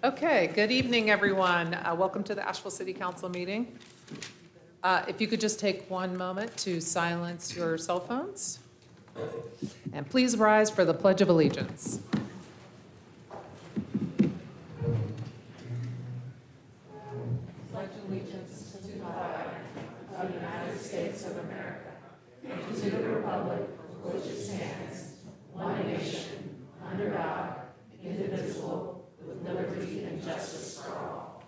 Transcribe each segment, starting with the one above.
Okay, good evening, everyone. Welcome to the Asheville City Council meeting. If you could just take one moment to silence your cell phones. And please rise for the Pledge of Allegiance. Pledge allegiance to the flag of the United States of America and to the republic for which it stands, one nation, under God, indivisible, with liberty and justice for all.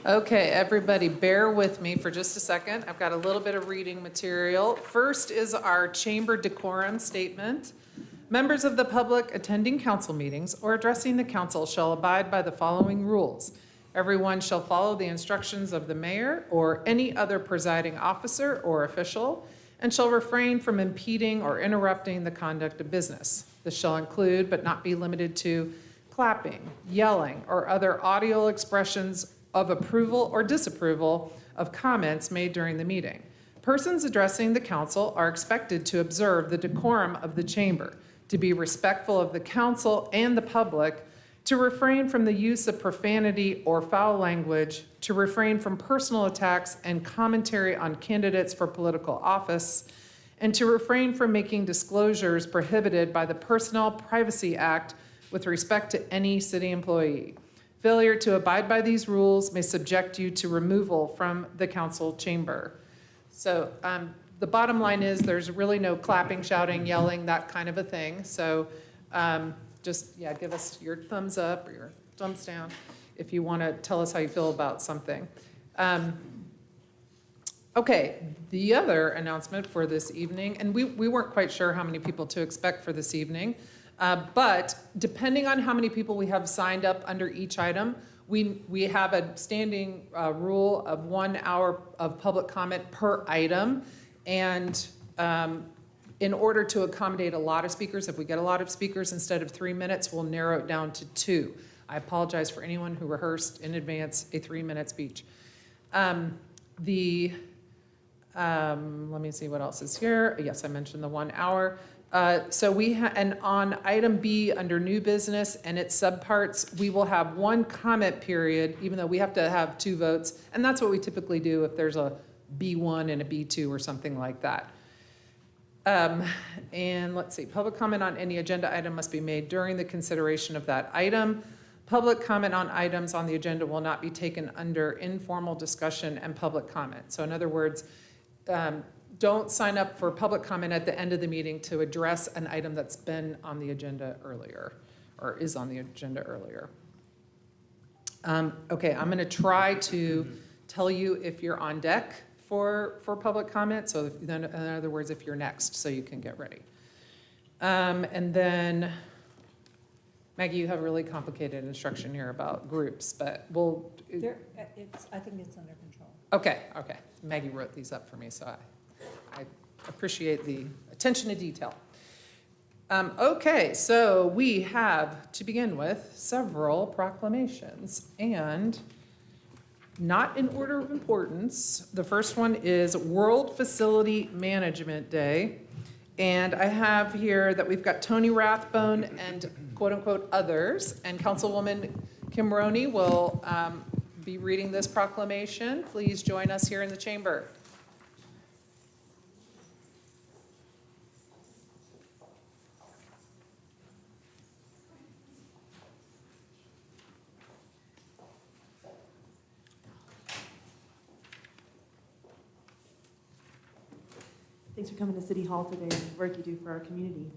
Okay, everybody, bear with me for just a second. I've got a little bit of reading material. First is our chamber decorum statement. Members of the public attending council meetings or addressing the council shall abide by the following rules. Everyone shall follow the instructions of the mayor or any other presiding officer or official, and shall refrain from impeding or interrupting the conduct of business. This shall include, but not be limited to, clapping, yelling, or other audio expressions of approval or disapproval of comments made during the meeting. Persons addressing the council are expected to observe the decorum of the chamber, to be respectful of the council and the public, to refrain from the use of profanity or foul language, to refrain from personal attacks and commentary on candidates for political office, and to refrain from making disclosures prohibited by the Personnel Privacy Act with respect to any city employee. Failure to abide by these rules may subject you to removal from the council chamber. So the bottom line is there's really no clapping, shouting, yelling, that kind of a thing. So just give us your thumbs up or your thumbs down if you want to tell us how you feel about something. Okay, the other announcement for this evening, and we weren't quite sure how many people to expect for this evening, but depending on how many people we have signed up under each item, we have a standing rule of 1 hour of public comment per item. And in order to accommodate a lot of speakers, if we get a lot of speakers, instead of 3 minutes, we'll narrow it down to 2. I apologize for anyone who rehearsed in advance a 3-minute speech. Let me see what else is here. Yes, I mentioned the 1 hour. So and on item B under new business and its subparts, we will have 1 comment period, even though we have to have 2 votes. And that's what we typically do if there's a B1 and a B2 or something like that. And let's see, public comment on any agenda item must be made during the consideration of that item. Public comment on items on the agenda will not be taken under informal discussion and public comment. So in other words, don't sign up for public comment at the end of the meeting to address an item that's been on the agenda earlier or is on the agenda earlier. Okay, I'm going to try to tell you if you're on deck for public comment. So in other words, if you're next, so you can get ready. And then, Maggie, you have a really complicated instruction here about groups, but we'll. I think it's under control. Okay. Maggie wrote these up for me, so I appreciate the attention to detail. Okay, so we have, to begin with, several proclamations, and not in order of importance. The first one is World Facility Management Day. And I have here that we've got Tony Rathbone and quote-unquote others. And Councilwoman Kim Roney will be reading this proclamation. Please join us here in the chamber. Thanks for coming to City Hall today and the work you do for our community.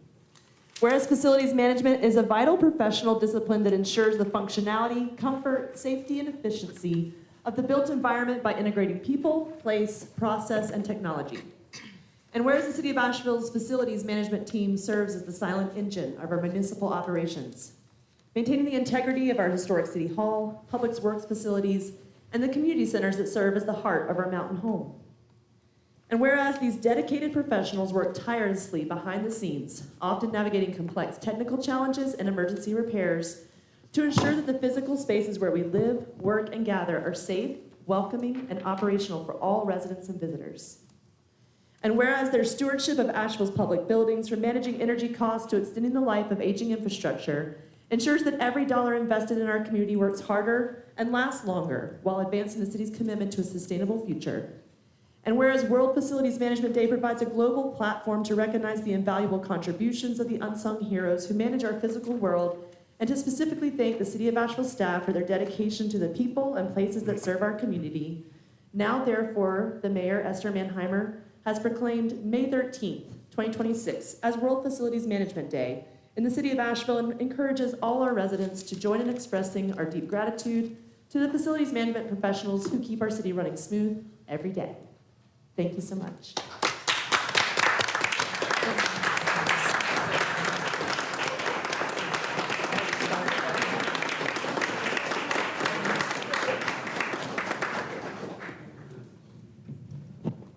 Whereas facilities management is a vital professional discipline that ensures the functionality, comfort, safety, and efficiency of the built environment by integrating people, place, process, and technology. And whereas the City of Asheville's facilities management team serves as the silent engine of our municipal operations, maintaining the integrity of our historic City Hall, public works facilities, and the community centers that serve as the heart of our mountain home. And whereas these dedicated professionals work tirelessly behind the scenes, often navigating complex technical challenges and emergency repairs to ensure that the physical spaces where we live, work, and gather are safe, welcoming, and operational for all residents and visitors. And whereas their stewardship of Asheville's public buildings, from managing energy costs to extending the life of aging infrastructure, ensures that every dollar invested in our community works harder and lasts longer while advancing the city's commitment to a sustainable future. And whereas World Facilities Management Day provides a global platform to recognize the invaluable contributions of the unsung heroes who manage our physical world, and to specifically thank the City of Asheville staff for their dedication to the people and places that serve our community, now therefore, the Mayor, Esther Mannheimer, has proclaimed May 13th, 2026 as World Facilities Management Day in the City of Asheville, and encourages all our residents to join in expressing our deep gratitude to the facilities management professionals who keep our city running smooth every day. Thank you so much.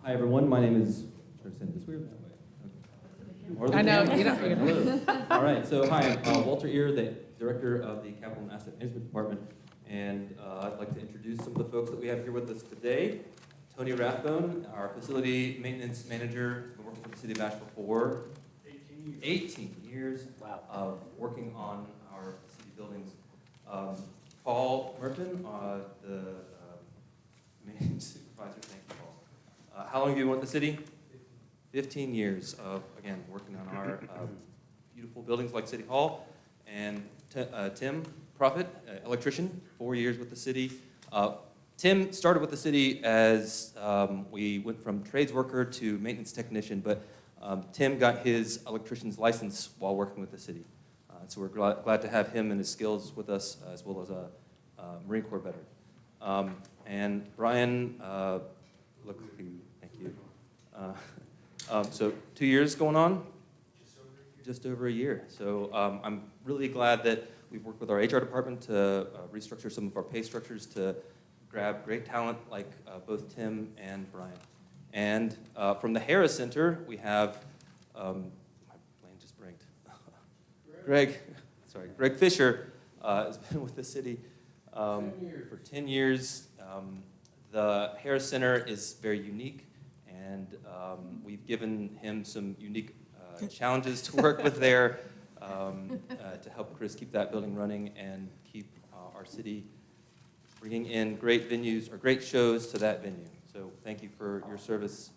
Hi, everyone. My name is. Should I send this weird that way? Or the I know, camera? you don't. Hello. All right. So, hi, I'm Walter Ear, the director of the Capital and Asset Management Department, and I'd like to introduce some of the folks that we have here with us today. Tony Rathbone, our facility maintenance manager, has been working for the City of Asheville for 18 years. Wow. Of working on our city buildings. Paul Merton, the maintenance supervisor. Thank you, Paul. How long have you been with the city? 15 years of, again, working on our beautiful buildings like City Hall. And Tim Profit, electrician, 4 years with the city. Tim started with the city as we went from trades worker to maintenance technician, but Tim got his electrician's license while working with the city. So we're glad to have him and his skills with us, as well as a Marine Corps veteran. And Brian, thank you. So 2 years going on? Just over a year. So I'm really glad that we've worked with our HR department to restructure some of our pay structures to grab great talent like both Tim and Brian. And from the Harris Center, we have, my plane just blinked. Greg Fisher has been with the city for 10 years. The Harris Center is very unique, and we've given him some unique challenges to work with there to help Chris keep that building running and keep our city bringing in great venues or great shows to that venue. So thank you for your service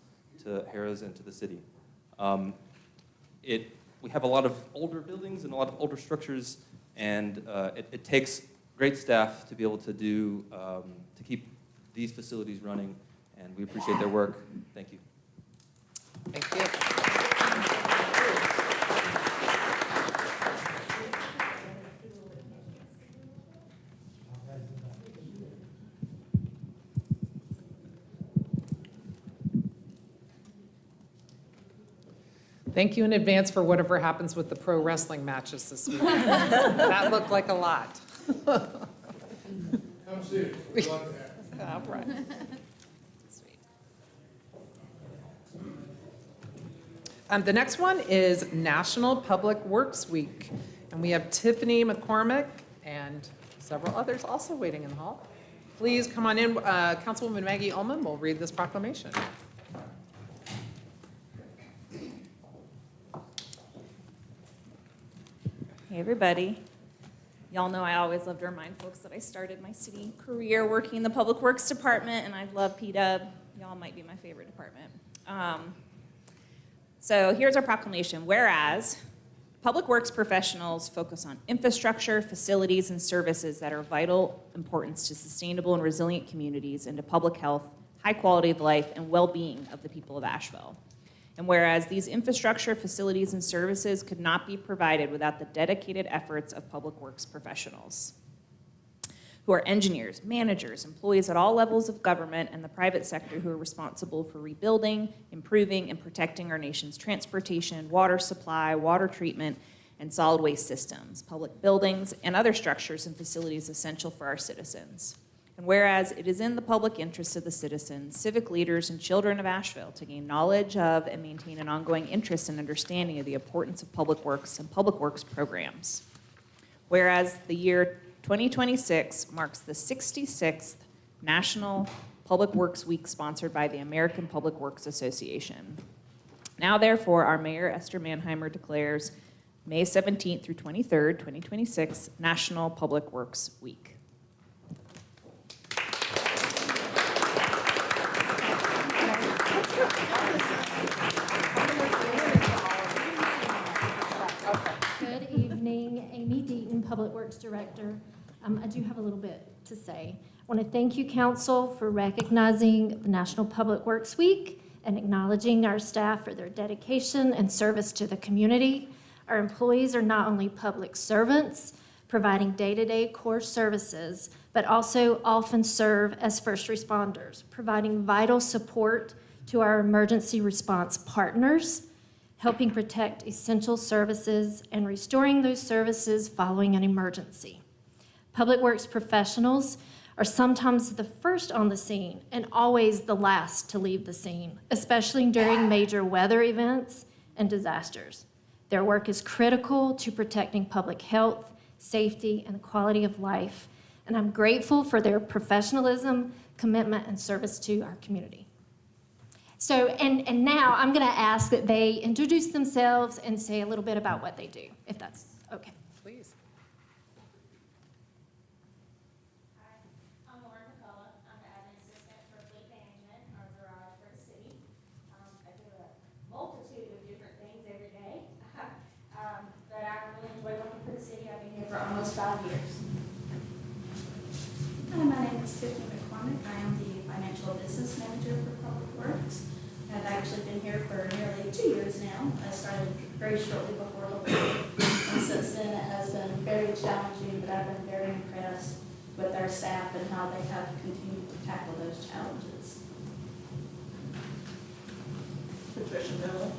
to Harris and to the city. We have a lot of older buildings and a lot of older structures, and it takes great staff to be able to do to keep these facilities running, and we appreciate their work. Thank you. Thank you. Thank you in advance for whatever happens with the pro wrestling matches this weekend. That looked like a lot. Come see it. All right. Sweet. The next one is National Public Works Week. And we have Tiffany McCormick and several others also waiting in the hall. Please come on in. Councilwoman Maggie Ullman will read this proclamation. Hey everybody. Y'all know I always love to remind folks that I started my city career working in the Public Works Department, and I love P-Dub. Y'all might be my favorite department. So here's our proclamation. Whereas public works professionals focus on infrastructure, facilities, and services that are of vital importance to sustainable and resilient communities and to public health, high quality of life, and well-being of the people of Asheville. And whereas these infrastructure, facilities, and services could not be provided without the dedicated efforts of public works professionals, who are engineers, managers, employees at all levels of government and the private sector who are responsible for rebuilding, improving, and protecting our nation's transportation, water supply, water treatment, and solid waste systems, public buildings, and other structures and facilities essential for our citizens. And whereas it is in the public interest of the citizens, civic leaders, and children of Asheville to gain knowledge of and maintain an ongoing interest and understanding of the importance of public works and public works programs. Whereas the year 2026 marks the 66th National Public Works Week sponsored by the American Public Works Association. Now, therefore, our Mayor, Esther Mannheimer, declares May 17th through 23rd, 2026, National Public Works Week. Good evening, Amy Deaton, Public Works Director. I do have a little bit to say. I want to thank you, Council, for recognizing the National Public Works Week and acknowledging our staff for their dedication and service to the community. Our employees are not only public servants, providing day-to-day core services, but also often serve as first responders, providing vital support to our emergency response partners, helping protect essential services, and restoring those services following an emergency. Public Works professionals are sometimes the first on the scene and always the last to leave the scene, especially during major weather events and disasters. Their work is critical to protecting public health, safety, and the quality of life, and I'm grateful for their professionalism, commitment, and service to our community. So, and now I'm going to ask that they introduce themselves and say a little bit about what they do, if that's okay. Please. Hi, I'm Lauren McCullough. I'm the admin assistant for fleet management, our garage for the city. I do a multitude of different things every day, but I really enjoy working for the city. I've been here for almost 5 years. Hi, my name is Tiffany McCormick. I am the financial business manager for Public Works. I've actually been here for nearly 2 years now. I started very shortly before Hurricane, and since then it has been very challenging, but I've been very impressed with our staff and how they have continued to tackle those challenges. Patricia Miller.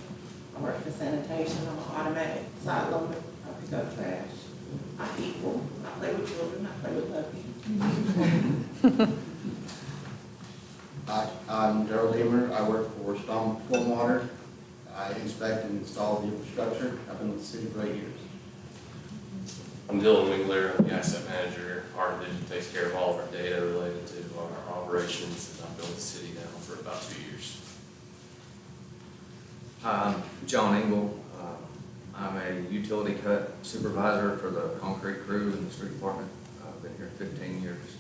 I work for sanitation. I'm an automatic side loader. I pick up trash. I equal. I play with children. I play with puppies. Hi, I'm Daryl Deemer. I work for Stormwater. I inspect and install the infrastructure. I've been with the city for 8 years. I'm Dylan Winkler, I'm the asset manager. Our division takes care of all of our data related to our operations, and I've been with the city now for about 2 years. Hi, I'm John Engel. I'm a utility cut supervisor for the concrete crew in the street department. I've been here 15 years.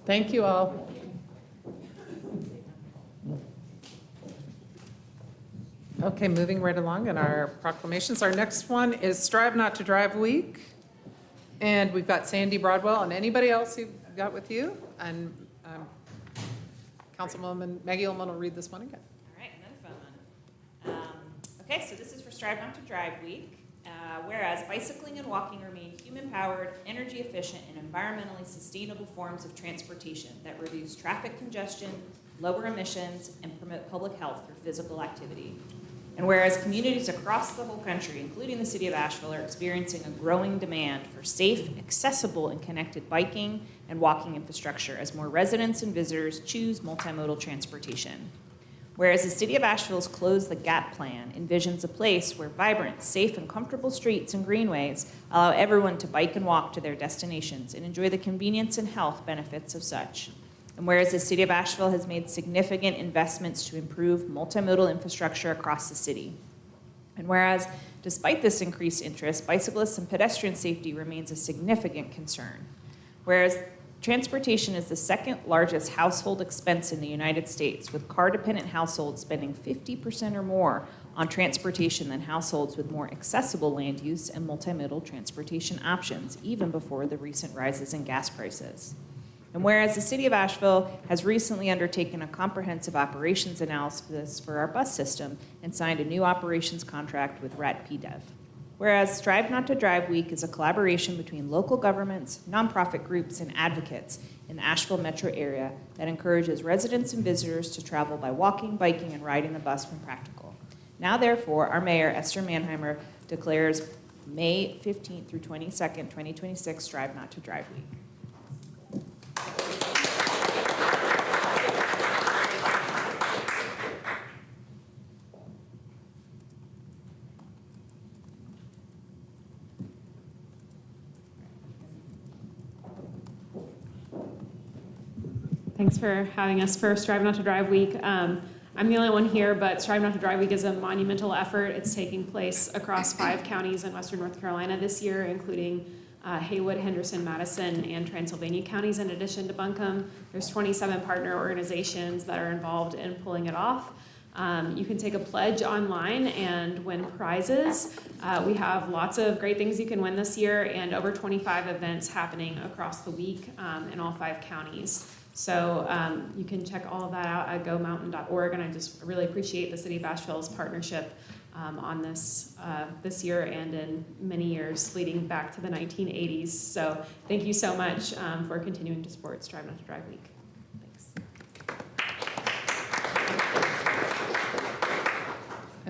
Thank you all. Okay, moving right along in our proclamations. Our next one is Strive Not to Drive Week. And we've got Sandy Broadwell and anybody else you've got with you. And Councilwoman Maggie Ullman will read this one again. All right, another fun one. Okay, so this is for Strive Not to Drive Week. Whereas bicycling and walking remain human-powered, energy-efficient, and environmentally sustainable forms of transportation that reduce traffic congestion, lower emissions, and promote public health through physical activity. And whereas communities across the whole country, including the city of Asheville, are experiencing a growing demand for safe, accessible, and connected biking and walking infrastructure as more residents and visitors choose multimodal transportation. Whereas the city of Asheville's Close the Gap plan envisions a place where vibrant, safe, and comfortable streets and greenways allow everyone to bike and walk to their destinations and enjoy the convenience and health benefits of such. And whereas the city of Asheville has made significant investments to improve multimodal infrastructure across the city. And whereas, despite this increased interest, bicyclists and pedestrian safety remains a significant concern. Whereas transportation is the second largest household expense in the United States, with car-dependent households spending 50% or more on transportation than households with more accessible land use and multimodal transportation options, even before the recent rises in gas prices. And whereas the city of Asheville has recently undertaken a comprehensive operations analysis for our bus system and signed a new operations contract with RADPDEV. Whereas Strive Not to Drive Week is a collaboration between local governments, nonprofit groups, and advocates in the Asheville metro area that encourages residents and visitors to travel by walking, biking, and riding the bus when practical. Now, therefore, our mayor, Esther Mannheimer, declares May 15th through 22nd, 2026, Strive Not to Drive Week. Thanks for having us for Strive Not to Drive Week. I'm the only one here, but Strive Not to Drive Week is a monumental effort. It's taking place across 5 counties in Western North Carolina this year, including Haywood, Henderson, Madison, and Transylvania counties, in addition to Buncombe. There's 27 partner organizations that are involved in pulling it off. You can take a pledge online and win prizes. We have lots of great things you can win this year, and over 25 events happening across the week in all 5 counties. So you can check all of that out at gomountain.org, and I just really appreciate the City of Asheville's partnership on this this year and in many years leading back to the 1980s. So thank you so much for continuing to support Strive Not to Drive Week. Thanks.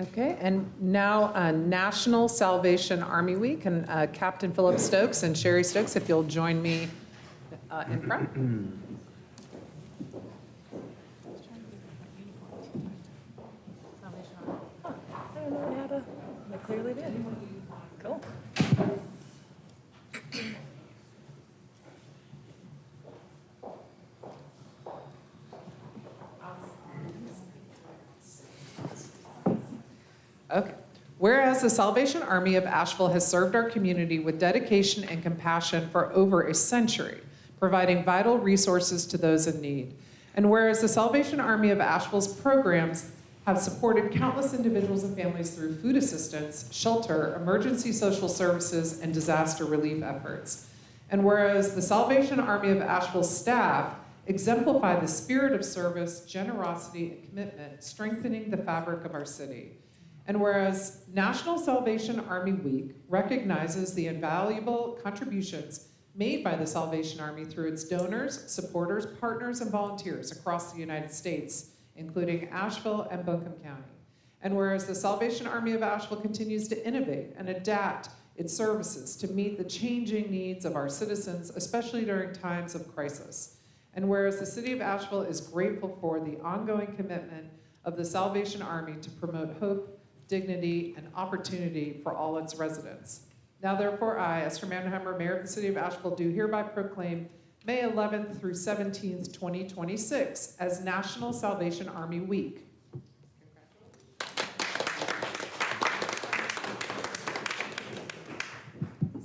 Okay, and now National Salvation Army Week, and Captain Philip Stokes and Sherry Stokes, if you'll join me in front. Clearly did. Cool. Okay. Whereas the Salvation Army of Asheville has served our community with dedication and compassion for over a century, providing vital resources to those in need. And whereas the Salvation Army of Asheville's programs have supported countless individuals and families through food assistance, shelter, emergency social services, and disaster relief efforts. And whereas the Salvation Army of Asheville staff exemplify the spirit of service, generosity, and commitment, strengthening the fabric of our city. And whereas National Salvation Army Week recognizes the invaluable contributions made by the Salvation Army through its donors, supporters, partners, and volunteers across the United States, including Asheville and Buncombe County. And whereas the Salvation Army of Asheville continues to innovate and adapt its services to meet the changing needs of our citizens, especially during times of crisis. And whereas the City of Asheville is grateful for the ongoing commitment of the Salvation Army to promote hope, dignity, and opportunity for all its residents. Now therefore I, Esther Manheimer, Mayor of the City of Asheville, do hereby proclaim May 11th through 17th, 2026 as National Salvation Army Week.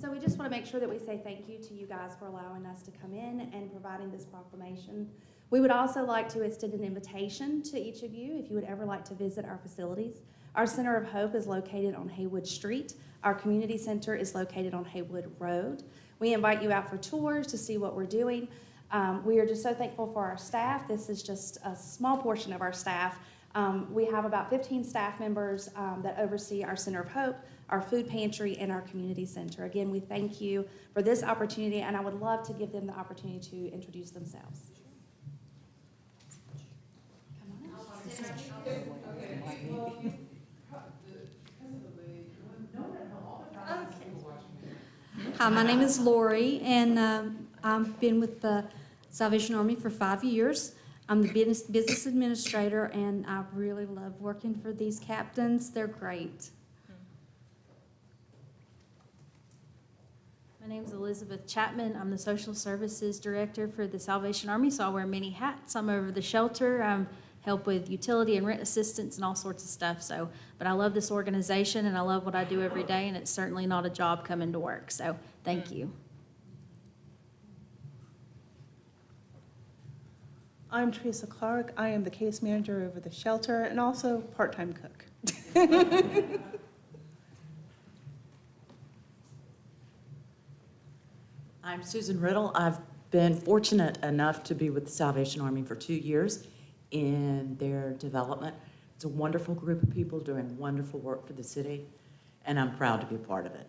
So we just want to make sure that we say thank you to you guys for allowing us to come in and providing this proclamation. We would also like to extend an invitation to each of you if you would ever like to visit our facilities. Our Center of Hope is located on Haywood Street. Our community center is located on Haywood Road. We invite you out for tours to see what we're doing. We are just so thankful for our staff. This is just a small portion of our staff. We have about 15 staff members that oversee our Center of Hope, our food pantry, and our community center. Again, we thank you for this opportunity, and I would love to give them the opportunity to introduce themselves. Hi, my name is Lori, and I've been with the Salvation Army for 5 years. I'm the business administrator, and I really love working for these captains. They're great. My name is Elizabeth Chapman. I'm the social services director for the Salvation Army, so I wear many hats. I'm over the shelter. I help with utility and rent assistance and all sorts of stuff. But I love this organization, and I love what I do every day, and it's certainly not a job coming to work. So thank you. I'm Teresa Clark. I am the case manager over the shelter and also part-time cook. I'm Susan Riddle. I've been fortunate enough to be with the Salvation Army for 2 years in their development. It's a wonderful group of people doing wonderful work for the city, and I'm proud to be a part of it.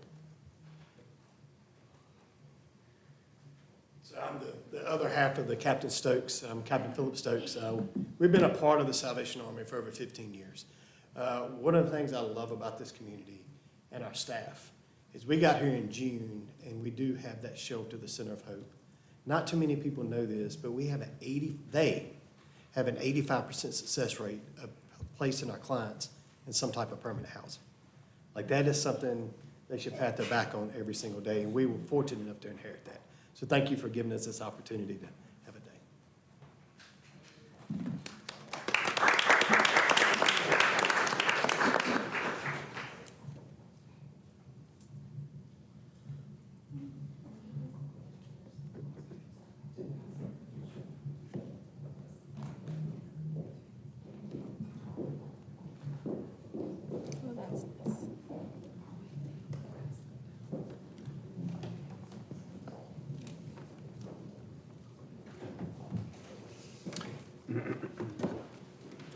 So I'm the other half of the Captain Stokes, Captain Philip Stokes. We've been a part of the Salvation Army for over 15 years. One of the things I love about this community and our staff is we got here in June, and we do have that shelter, the Center of Hope. Not too many people know this, but we have they have an 85% success rate of placing our clients in some type of permanent housing. Like, that is something they should pat their back on every single day, and we were fortunate enough to inherit that. So thank you for giving us this opportunity to have a day.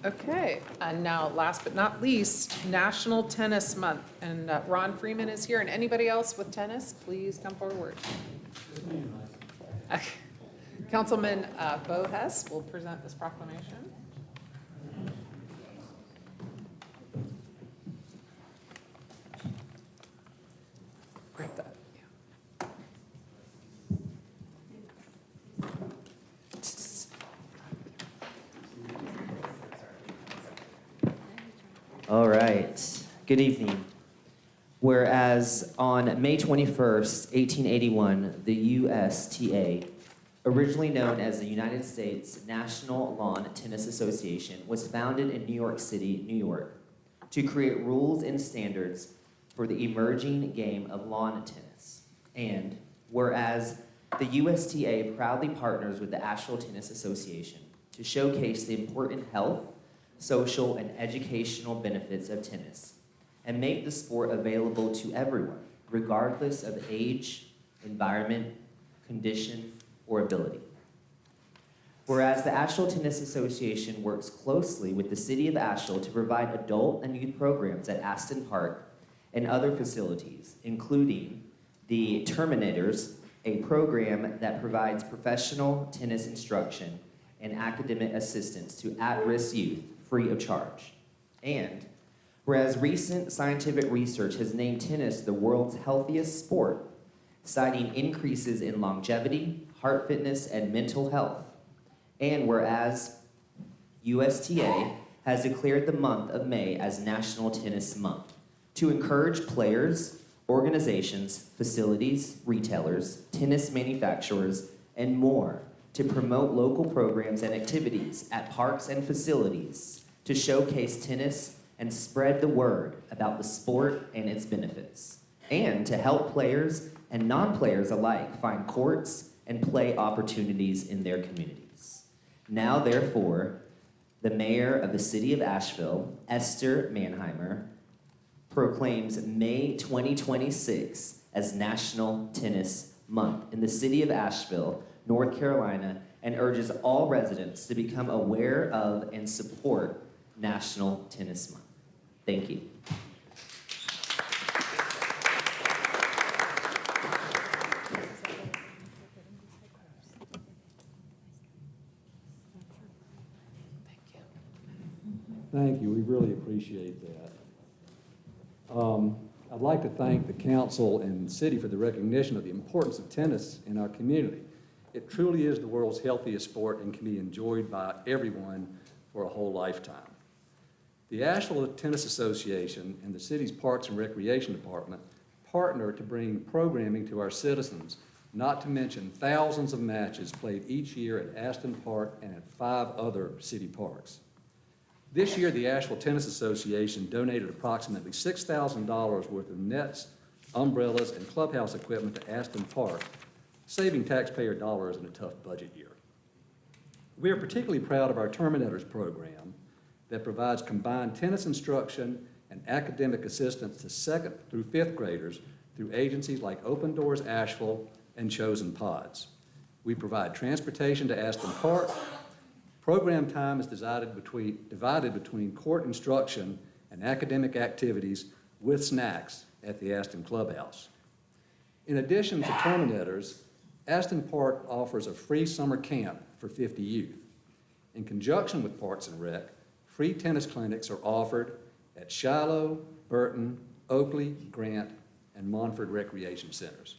Okay, and now, last but not least, National Tennis Month. And Ron Freeman is here, and anybody else with tennis, please come forward. Okay. Councilman Bo Hess will present this proclamation. Grab that. All right. Good evening. Whereas on May 21st, 1881, the USTA, originally known as the United States National Lawn Tennis Association, was founded in New York City, New York, to create rules and standards for the emerging game of lawn tennis. And whereas the USTA proudly partners with the Asheville Tennis Association to showcase the important health, social, and educational benefits of tennis, and make the sport available to everyone, regardless of age, environment, condition, or ability. Whereas the Asheville Tennis Association works closely with the City of Asheville to provide adult and youth programs at Aston Park and other facilities, including the Terminators, a program that provides professional tennis instruction and academic assistance to at-risk youth free of charge. And whereas recent scientific research has named tennis the world's healthiest sport, citing increases in longevity, heart fitness, and mental health. And whereas USTA has declared the month of May as National Tennis Month to encourage players, organizations, facilities, retailers, tennis manufacturers, and more to promote local programs and activities at parks and facilities to showcase tennis and spread the word about the sport and its benefits, and to help players and non-players alike find courts and play opportunities in their communities. Now, therefore, the mayor of the city of Asheville, Esther Manheimer, proclaims May 2026 as National Tennis Month in the city of Asheville, North Carolina, and urges all residents to become aware of and support National Tennis Month. Thank you. Thank you. We really appreciate that. I'd like to thank the council and city for the recognition of the importance of tennis in our community. It truly is the world's healthiest sport and can be enjoyed by everyone for a whole lifetime. The Asheville Tennis Association and the city's Parks and Recreation Department partner to bring programming to our citizens, not to mention thousands of matches played each year at Aston Park and at 5 other city parks. This year, the Asheville Tennis Association donated approximately $6,000 worth of nets, umbrellas, and clubhouse equipment to Aston Park, saving taxpayer dollars in a tough budget year. We are particularly proud of our Terminators program that provides combined tennis instruction and academic assistance to 2nd through 5th graders through agencies like Open Doors Asheville and Chosen Pods. We provide transportation to Aston Park. Program time is divided between court instruction and academic activities with snacks at the Aston Clubhouse. In addition to Terminators, Aston Park offers a free summer camp for 50 youth. In conjunction with Parks and Rec, free tennis clinics are offered at Shiloh, Burton, Oakley, Grant, and Monford Recreation Centers.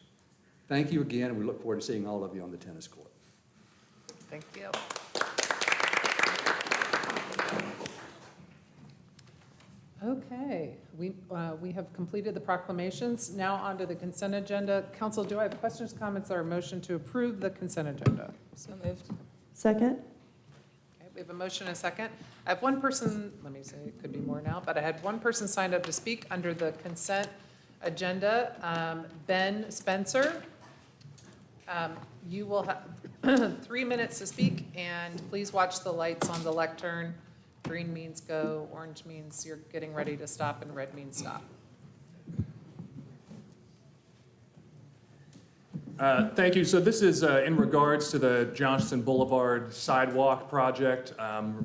Thank you again, and we look forward to seeing all of you on the tennis court. Thank you. Okay, we have completed the proclamations. Now on to the consent agenda. Council, do I have questions, comments, or a motion to approve the consent agenda? So moved. Second? Okay, we have a motion and a second. I have one person, let me say, it could be more now, but I had one person signed up to speak under the consent agenda, Ben Spencer. You will have 3 minutes to speak, and please watch the lights on the lectern. Green means go, orange means you're getting ready to stop, and red means stop. Thank you. So this is in regards to the Johnston Boulevard sidewalk project,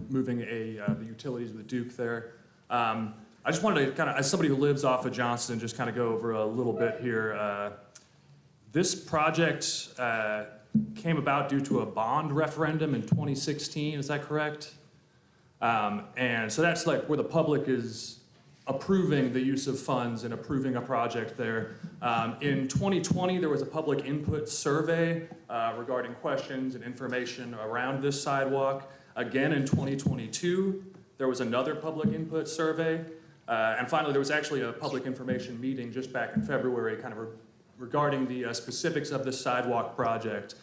moving the utilities with Duke there. I just wanted to kind of, as somebody who lives off of Johnston, just kind of go over a little bit here. This project came about due to a bond referendum in 2016, is that correct? And so that's like where the public is approving the use of funds and approving a project there. In 2020, there was a public input survey regarding questions and information around this sidewalk. Again, in 2022, there was another public input survey. And finally, there was actually a public information meeting just back in February kind of regarding the specifics of this sidewalk project.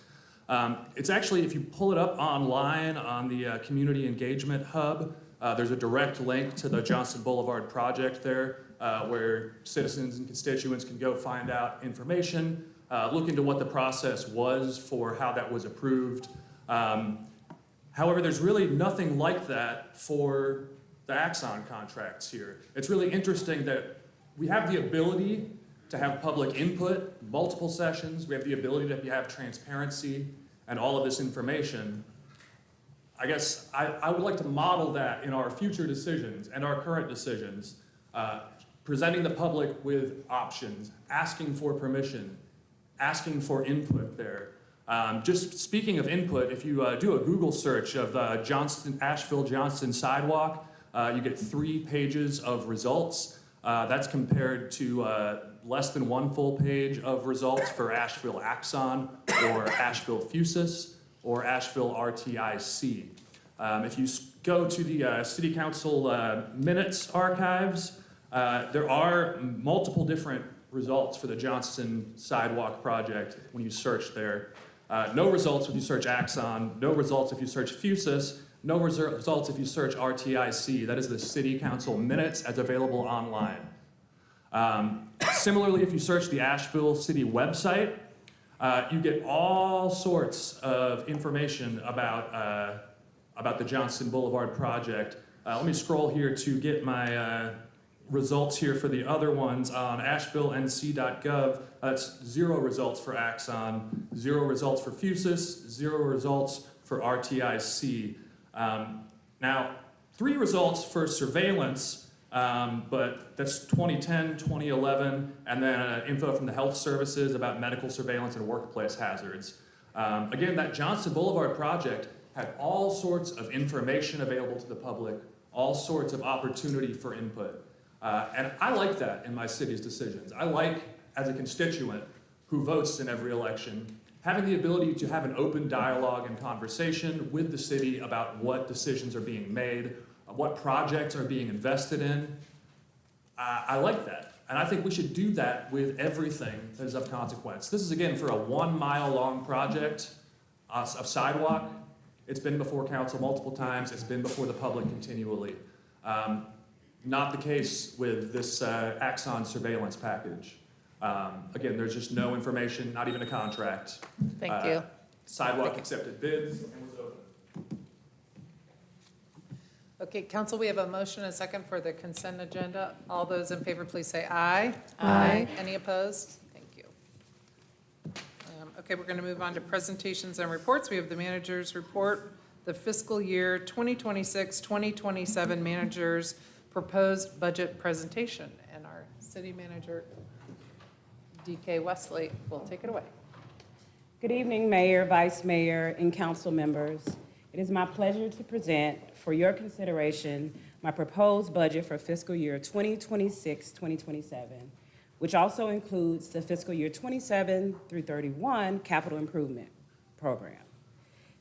It's actually, if you pull it up online on the Community Engagement Hub, there's a direct link to the Johnston Boulevard project there where citizens and constituents can go find out information, look into what the process was for how that was approved. However, there's really nothing like that for the Axon contracts here. It's really interesting that we have the ability to have public input, multiple sessions. We have the ability to have transparency and all of this information. I guess I would like to model that in our future decisions and our current decisions, presenting the public with options, asking for permission, asking for input there. Just speaking of input, if you do a Google search of the Asheville-Johnston sidewalk, you get 3 pages of results. That's compared to less than 1 full page of results for Asheville Axon or Asheville Fusus or Asheville RTIC. If you go to the City Council minutes archives, there are multiple different results for the Johnston sidewalk project when you search there. No results if you search Axon, no results if you search Fusus, no results if you search RTIC. That is the City Council minutes as available online. Similarly, if you search the Asheville City website, you get all sorts of information about the Johnston Boulevard project. Let me scroll here to get my results here for the other ones on AshevilleNC.gov. That's 0 results for Axon, 0 results for Fusus, 0 results for RTIC. Now, 3 results for surveillance, but that's 2010, 2011, and then info from the health services about medical surveillance and workplace hazards. Again, that Johnston Boulevard project had all sorts of information available to the public, all sorts of opportunity for input. And I like that in my city's decisions. I like, as a constituent who votes in every election, having the ability to have an open dialogue and conversation with the city about what decisions are being made, what projects are being invested in. I like that. And I think we should do that with everything that is of consequence. This is, again, for a 1-mile-long project of sidewalk. It's been before council multiple times. It's been before the public continually. Not the case with this Axon surveillance package. Again, there's just no information, not even a contract. Thank you. Sidewalk accepted bids and was open. Okay, council, we have a motion and a second for the consent agenda. All those in favor, please say aye. Aye. Any opposed? Thank you. Okay, we're going to move on to presentations and reports. We have the manager's report, the fiscal year 2026-2027 manager's proposed budget presentation, and our city manager, DK Wesley, will take it away. Good evening, Mayor, Vice Mayor, and council members. It is my pleasure to present for your consideration my proposed budget for fiscal year 2026-2027, which also includes the fiscal year 27 through 31 capital improvement program.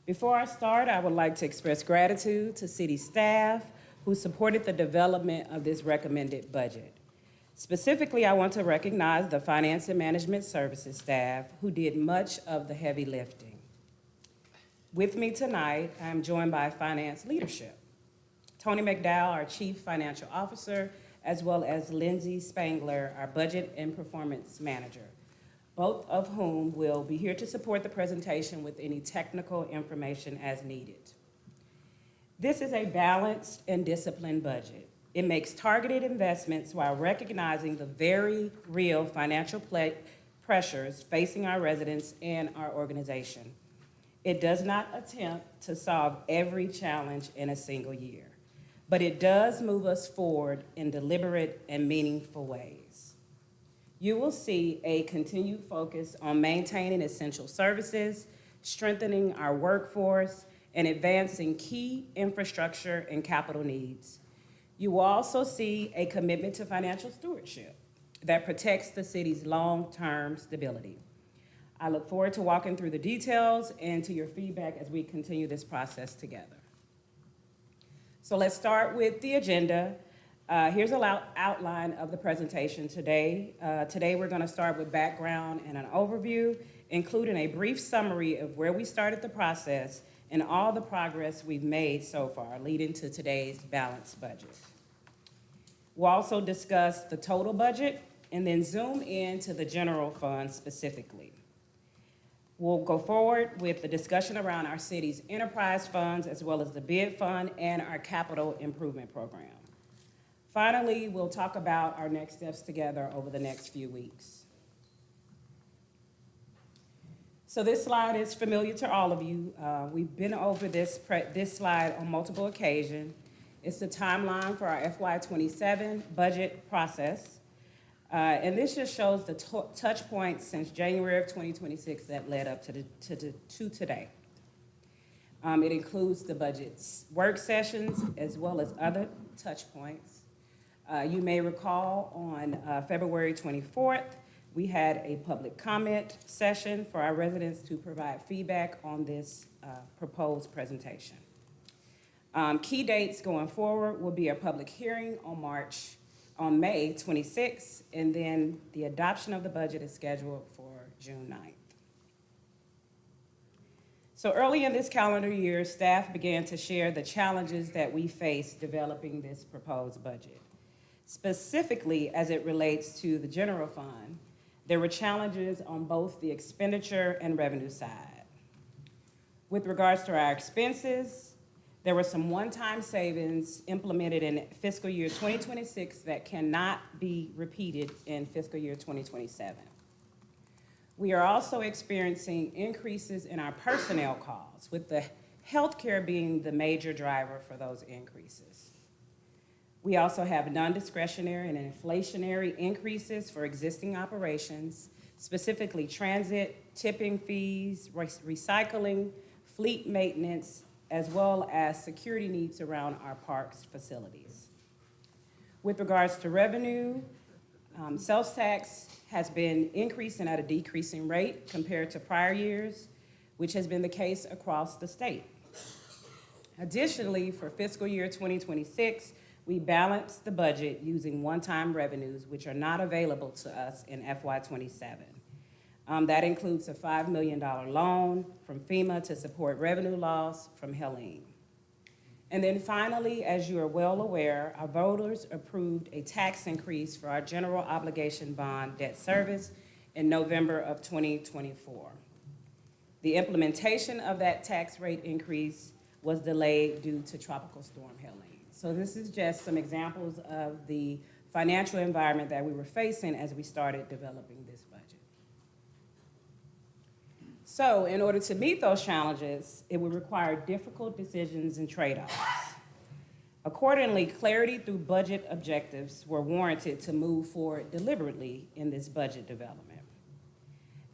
Before I start, I would like to express gratitude to city staff who supported the development of this recommended budget. Specifically, I want to recognize the Finance and Management Services staff who did much of the heavy lifting. With me tonight, I am joined by finance leadership. Tony McDowell, our Chief Financial Officer, as well as Lindsay Spangler, our Budget and Performance Manager, both of whom will be here to support the presentation with any technical information as needed. This is a balanced and disciplined budget. It makes targeted investments while recognizing the very real financial pressures facing our residents and our organization. It does not attempt to solve every challenge in a single year, but it does move us forward in deliberate and meaningful ways. You will see a continued focus on maintaining essential services, strengthening our workforce, and advancing key infrastructure and capital needs. You will also see a commitment to financial stewardship that protects the city's long-term stability. I look forward to walking through the details and to your feedback as we continue this process together. So let's start with the agenda. Here's an outline of the presentation today. Today we're going to start with background and an overview, including a brief summary of where we started the process and all the progress we've made so far, leading to today's balanced budget. We'll also discuss the total budget and then zoom into the general fund specifically. We'll go forward with the discussion around our city's enterprise funds, as well as the bid fund and our capital improvement program. Finally, we'll talk about our next steps together over the next few weeks. So this slide is familiar to all of you. We've been over this slide on multiple occasions. It's the timeline for our FY27 budget process. And this just shows the touch points since January of 2026 that led up to today. It includes the budget's work sessions as well as other touch points. You may recall on February 24th, we had a public comment session for our residents to provide feedback on this proposed presentation. Key dates going forward will be a public hearing on May 26th, and then the adoption of the budget is scheduled for June 9th. So early in this calendar year, staff began to share the challenges that we face developing this proposed budget. Specifically, as it relates to the general fund, there were challenges on both the expenditure and revenue side. With regards to our expenses, there were some one-time savings implemented in fiscal year 2026 that cannot be repeated in fiscal year 2027. We are also experiencing increases in our personnel costs, with the healthcare being the major driver for those increases. We also have non-discretionary and inflationary increases for existing operations, specifically transit, tipping fees, recycling, fleet maintenance, as well as security needs around our parks facilities. With regards to revenue, sales tax has been increasing at a decreasing rate compared to prior years, which has been the case across the state. Additionally, for fiscal year 2026, we balanced the budget using one-time revenues, which are not available to us in FY27. That includes a $5 million loan from FEMA to support revenue loss from Helene. And then finally, as you are well aware, our voters approved a tax increase for our general obligation bond debt service in November of 2024. The implementation of that tax rate increase was delayed due to Tropical Storm Helene. So this is just some examples of the financial environment that we were facing as we started developing this budget. So in order to meet those challenges, it would require difficult decisions and trade-offs. Accordingly, clarity through budget objectives were warranted to move forward deliberately in this budget development.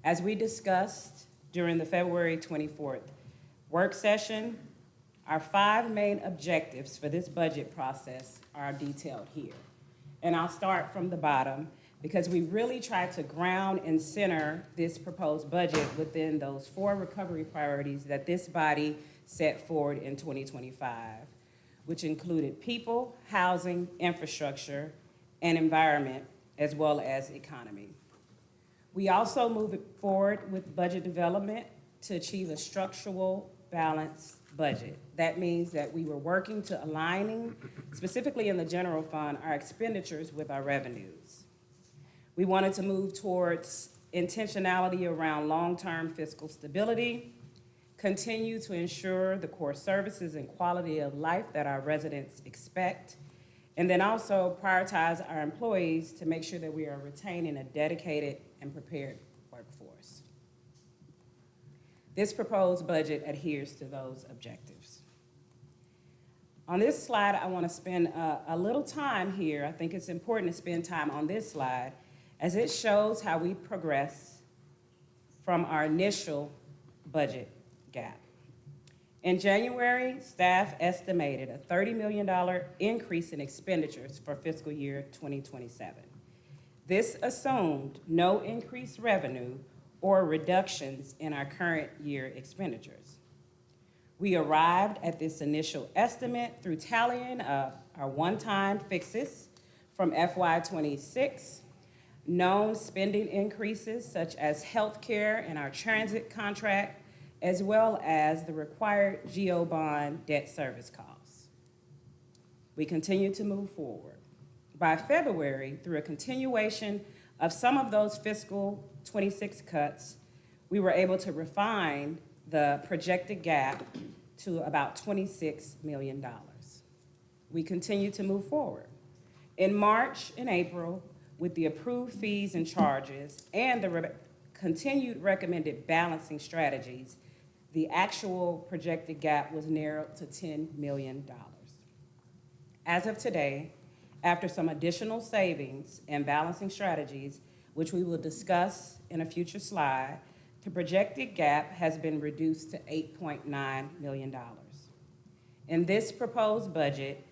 As we discussed during the February 24th work session, our 5 main objectives for this budget process are detailed here. And I'll start from the bottom. because we really tried to ground and center this proposed budget within those 4 recovery priorities that this body set forward in 2025, which included people, housing, infrastructure, and environment, as well as economy. We also moved forward with budget development to achieve a structural balanced budget. That means that we were working to aligning, specifically in the general fund, our expenditures with our revenues. We wanted to move towards intentionality around long-term fiscal stability, continue to ensure the core services and quality of life that our residents expect, and then also prioritize our employees to make sure that we are retaining a dedicated and prepared workforce. This proposed budget adheres to those objectives. On this slide, I want to spend a little time here. I think it's important to spend time on this slide as it shows how we progress from our initial budget gap. In January, staff estimated a $30 million increase in expenditures for fiscal year 2027. This assumed no increased revenue or reductions in our current year expenditures. We arrived at this initial estimate through tallying up our one-time fixes from FY26, known spending increases such as healthcare and our transit contract, as well as the required GO bond debt service costs. We continue to move forward. By February, through a continuation of some of those fiscal 26 cuts, we were able to refine the projected gap to about $26 million. We continue to move forward. In March and April, with the approved fees and charges and the continued recommended balancing strategies, the actual projected gap was narrowed to $10 million. As of today, after some additional savings and balancing strategies, which we will discuss in a future slide, the projected gap has been reduced to $8.9 million. In this proposed budget,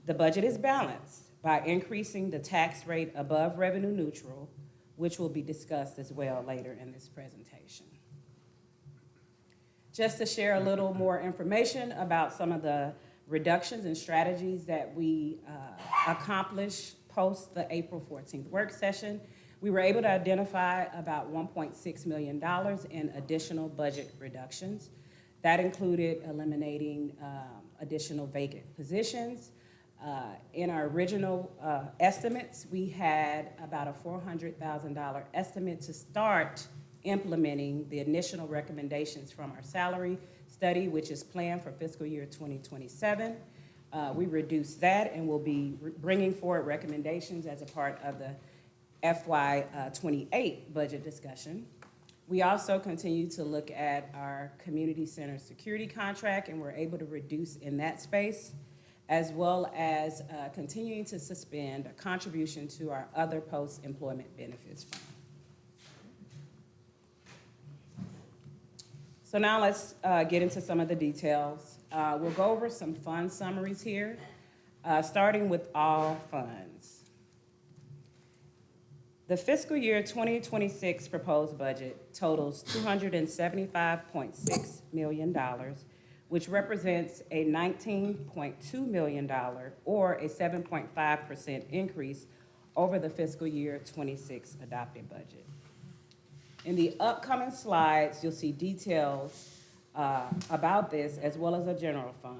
the budget is balanced by increasing the tax rate above revenue neutral, which will be discussed as well later in this presentation. Just to share a little more information about some of the reductions and strategies that we accomplished post the April 14th work session, we were able to identify about $1.6 million in additional budget reductions. That included eliminating additional vacant positions. In our original estimates, we had about a $400,000 estimate to start implementing the initial recommendations from our salary study, which is planned for fiscal year 2027. We reduced that and will be bringing forward recommendations as a part of the FY28 budget discussion. We also continue to look at our community center security contract, and we're able to reduce in that space, as well as continuing to suspend a contribution to our other post-employment benefits fund. So now let's get into some of the details. We'll go over some fund summaries here, starting with all funds. The fiscal year 2026 proposed budget totals $275.6 million, which represents a $19.2 million or a 7.5% increase over the fiscal year 26 adopted budget. In the upcoming slides, you'll see details about this as well as a general fund.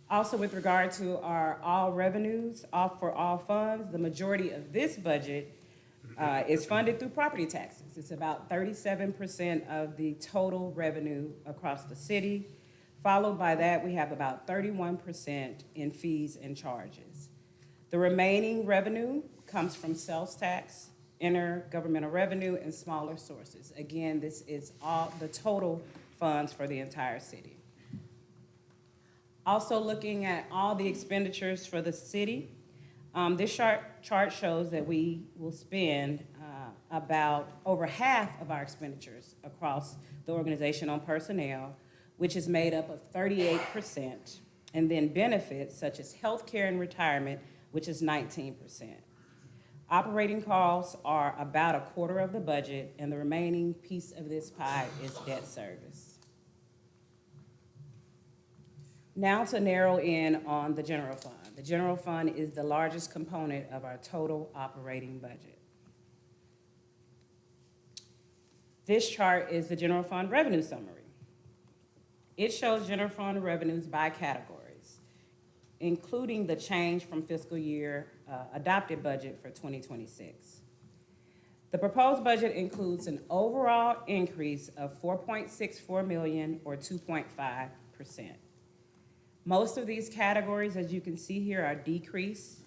Also, with regard to our all revenues for all funds, the majority of this budget is funded through property taxes. It's about 37% of the total revenue across the city. Followed by that, we have about 31% in fees and charges. The remaining revenue comes from sales tax, intergovernmental revenue, and smaller sources. Again, this is all the total funds for the entire city. Also looking at all the expenditures for the city, this chart shows that we will spend about over half of our expenditures across the organization on personnel, which is made up of 38%, and then benefits such as healthcare and retirement, which is 19%. Operating costs are about a quarter of the budget, and the remaining piece of this pie is debt service. Now to narrow in on the general fund. The general fund is the largest component of our total operating budget. This chart is the general fund revenue summary. It shows general fund revenues by categories, including the change from fiscal year adopted budget for 2026. The proposed budget includes an overall increase of $4.64 million or 2.5%. Most of these categories, as you can see here, are decreased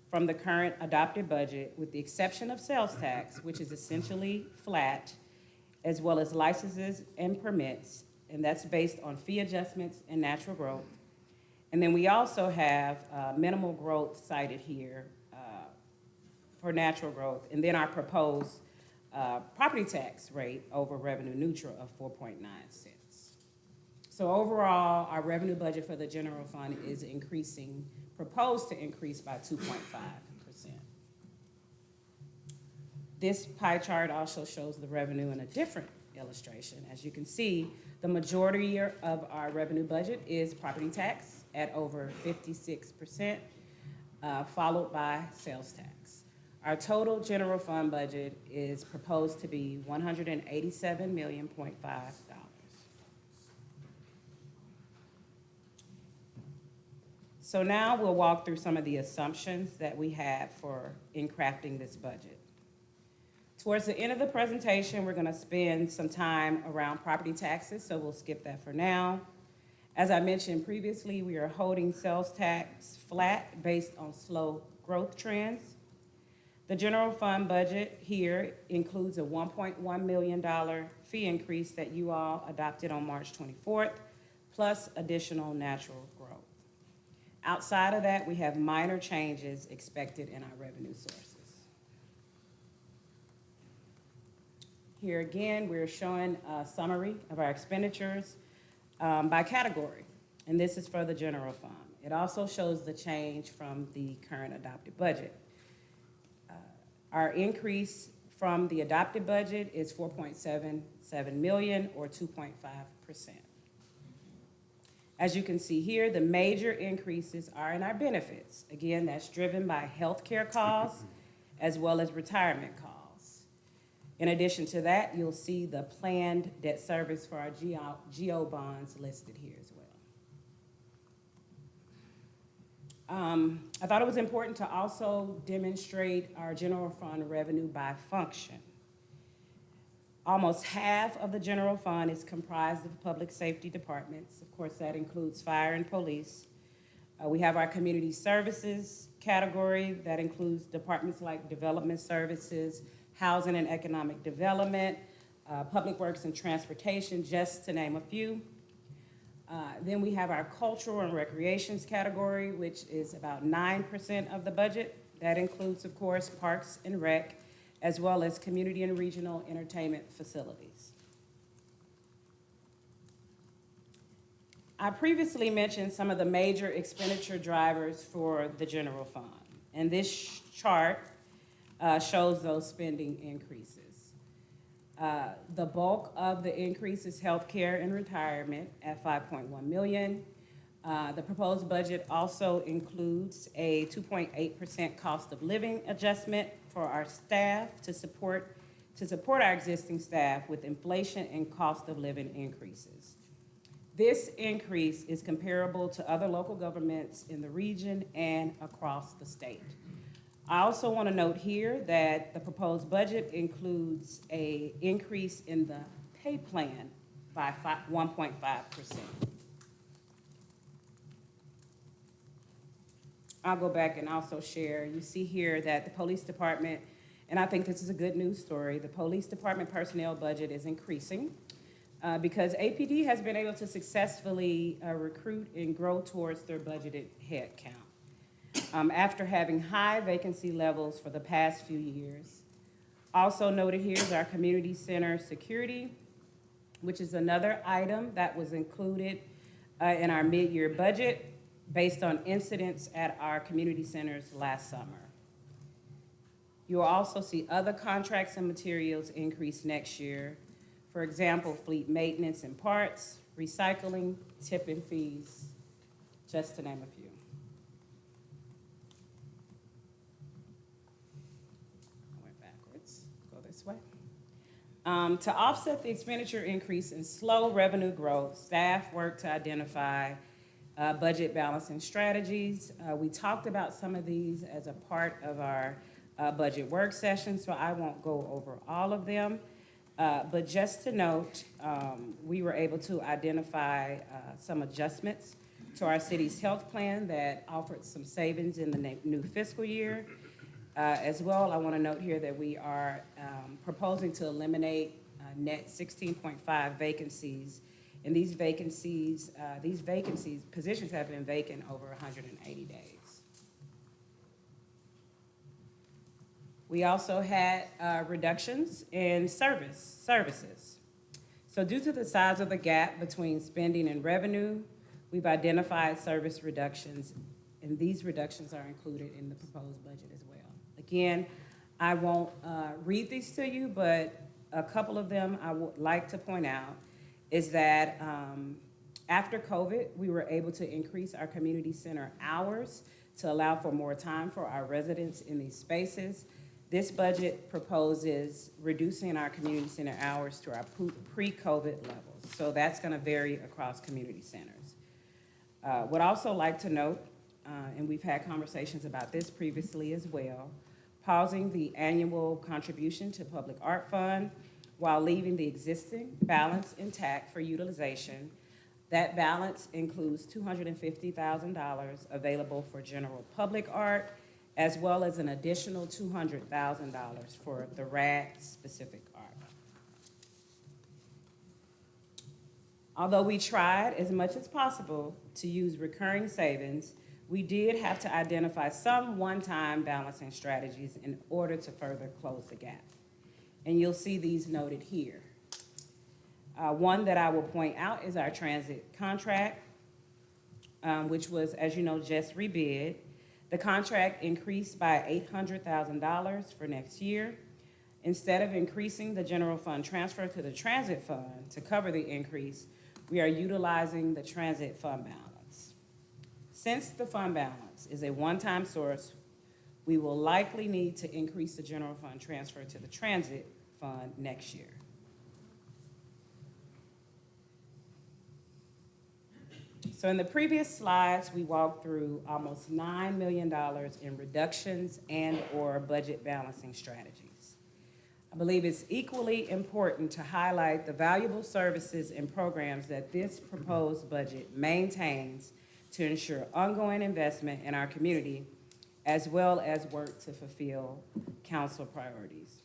from the current adopted budget, with the exception of sales tax, which is essentially flat, as well as licenses and permits, and that's based on fee adjustments and natural growth. And then we also have minimal growth cited here for natural growth, and then our proposed property tax rate over revenue neutral of 4.9 cents. So overall, our revenue budget for the general fund is increasing, proposed to increase by 2.5%. This pie chart also shows the revenue in a different illustration. As you can see, the majority of our revenue budget is property tax at over 56%, followed by sales tax. Our total general fund budget is proposed to be $187.5 million. So now we'll walk through some of the assumptions that we had in crafting this budget. Towards the end of the presentation, we're going to spend some time around property taxes, so we'll skip that for now. As I mentioned previously, we are holding sales tax flat based on slow growth trends. The general fund budget here includes a $1.1 million fee increase that you all adopted on March 24th, plus additional natural growth. Outside of that, we have minor changes expected in our revenue sources. Here again, we're showing a summary of our expenditures by category, and this is for the general fund. It also shows the change from the current adopted budget. Our increase from the adopted budget is $4.77 million or 2.5%. As you can see here, the major increases are in our benefits. Again, that's driven by healthcare costs as well as retirement costs. In addition to that, you'll see the planned debt service for our GO bonds listed here as well. I thought it was important to also demonstrate our general fund revenue by function. Almost half of the general fund is comprised of public safety departments. Of course, that includes fire and police. We have our community services category that includes departments like development services, housing and economic development, public works and transportation, just to name a few. Then we have our cultural and recreations category, which is about 9% of the budget. That includes, of course, parks and rec, as well as community and regional entertainment facilities. I previously mentioned some of the major expenditure drivers for the general fund, and this chart shows those spending increases. The bulk of the increase is healthcare and retirement at $5.1 million. The proposed budget also includes a 2.8% cost of living adjustment for our staff to support our existing staff with inflation and cost of living increases. This increase is comparable to other local governments in the region and across the state. I also want to note here that the proposed budget includes an increase in the pay plan by 1.5%. I'll go back and also share. You see here that the police department, and I think this is a good news story, the police department personnel budget is increasing because APD has been able to successfully recruit and grow towards their budgeted head count. After having high vacancy levels for the past few years. Also noted here is our community center security, which is another item that was included in our mid-year budget – based on incidents at our community centers last summer. You will also see other contracts and materials increase next year. For example, fleet maintenance and parts, recycling, tipping fees, just to name a few. I went backwards, go this way. To offset the expenditure increase and slow revenue growth, staff worked to identify budget balancing strategies. We talked about some of these as a part of our budget work session, so I won't go over all of them. But just to note, we were able to identify some adjustments to our city's health plan that offered some savings in the new fiscal year. As well, I want to note here that we are proposing to eliminate net 16.5 vacancies. And these vacancies, positions have been vacant over 180 days. We also had reductions in services. So due to the size of the gap between spending and revenue, we've identified service reductions, and these reductions are included in the proposed budget as well. Again, I won't read these to you, but a couple of them I would like to point out is that after COVID, we were able to increase our community center hours to allow for more time for our residents in these spaces. This budget proposes reducing our community center hours to our pre-COVID levels. So that's going to vary across community centers. Would also like to note, and we've had conversations about this previously as well, pausing the annual contribution to Public Art Fund while leaving the existing balance intact for utilization. That balance includes $250,000 available for general public art, as well as an additional $200,000 for the RAD-specific art. Although we tried as much as possible to use recurring savings, we did have to identify some one-time balancing strategies in order to further close the gap. And you'll see these noted here. One that I will point out is our transit contract, which was, as you know, just rebid. The contract increased by $800,000 for next year. Instead of increasing the general fund transfer to the transit fund to cover the increase, we are utilizing the transit fund balance. Since the fund balance is a one-time source, we will likely need to increase the general fund transfer to the transit fund next year. So in the previous slides, we walked through almost $9 million in reductions and/or budget balancing strategies. I believe it's equally important to highlight the valuable services and programs that this proposed budget maintains to ensure ongoing investment in our community, as well as work to fulfill council priorities.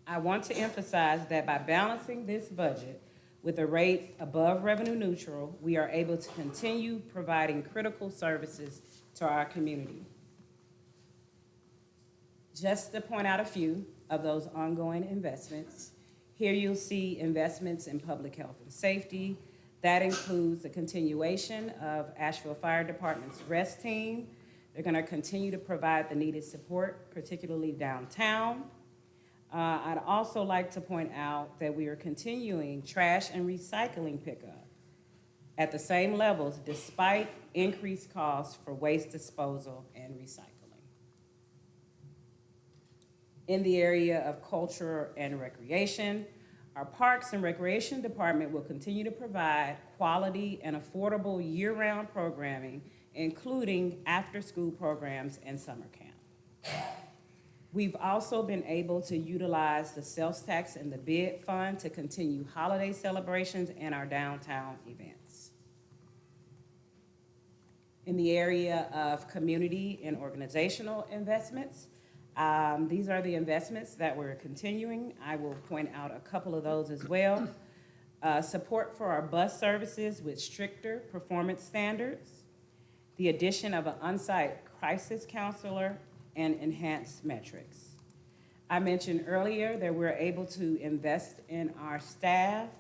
I want to emphasize that by balancing this budget with a rate above revenue neutral, we are able to continue providing critical services to our community. Just to point out a few of those ongoing investments, here you'll see investments in public health and safety. That includes the continuation of Asheville Fire Department's REST team. They're going to continue to provide the needed support, particularly downtown. I'd also like to point out that we are continuing trash and recycling pickup at the same levels despite increased costs for waste disposal and recycling. In the area of culture and recreation, our Parks and Recreation Department will continue to provide quality and affordable year-round programming, including after-school programs and summer camp. We've also been able to utilize the sales tax and the bid fund to continue holiday celebrations and our downtown events. In the area of community and organizational investments, these are the investments that we're continuing. I will point out a couple of those as well. Support for our bus services with stricter performance standards, the addition of an on-site crisis counselor, and enhanced metrics. I mentioned earlier that we're able to invest in our staff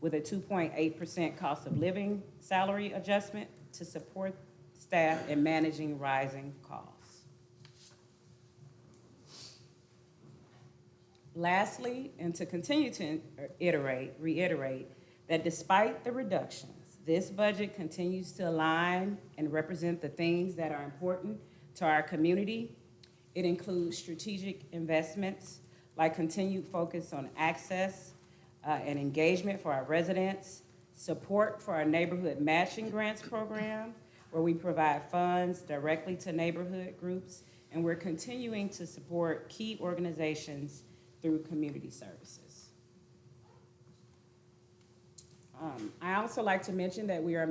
with a 2.8% cost of living salary adjustment to support staff in managing rising costs. Lastly, and to continue to reiterate that despite the reductions, this budget continues to align and represent the things that are important to our community. It includes strategic investments like continued focus on access and engagement for our residents, support for our neighborhood matching grants program, where we provide funds directly to neighborhood groups, and we're continuing to support key organizations through community services. I also like to mention that we are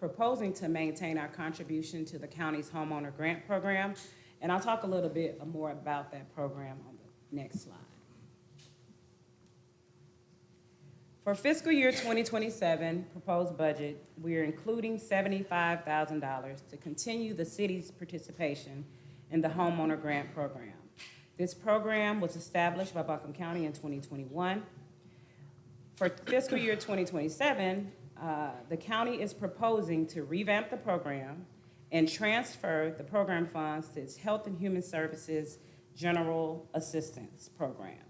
proposing to maintain our contribution to the county's homeowner grant program, and I'll talk a little bit more about that program on the next slide. For fiscal year 2027 proposed budget, we are including $75,000 to continue the city's participation in the homeowner grant program. This program was established by Buncombe County in 2021. For fiscal year 2027, the county is proposing to revamp the program and transfer the program funds to its Health and Human Services General Assistance Program.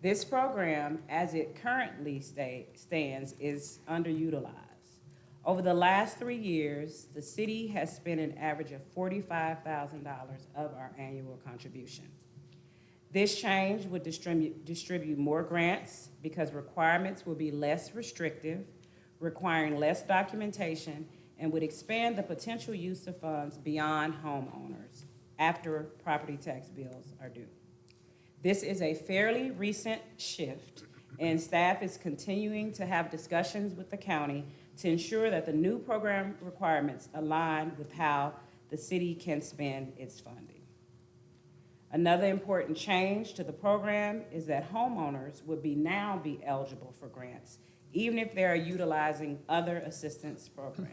This program, as it currently stands, is underutilized. Over the last 3 years, the city has spent an average of $45,000 of our annual contribution. This change would distribute more grants because requirements will be less restrictive, requiring less documentation, and would expand the potential use of funds beyond homeowners after property tax bills are due. This is a fairly recent shift, and staff is continuing to have discussions with the county to ensure that the new program requirements align with how the city can spend its funding. Another important change to the program is that homeowners would now be eligible for grants, even if they are utilizing other assistance programs.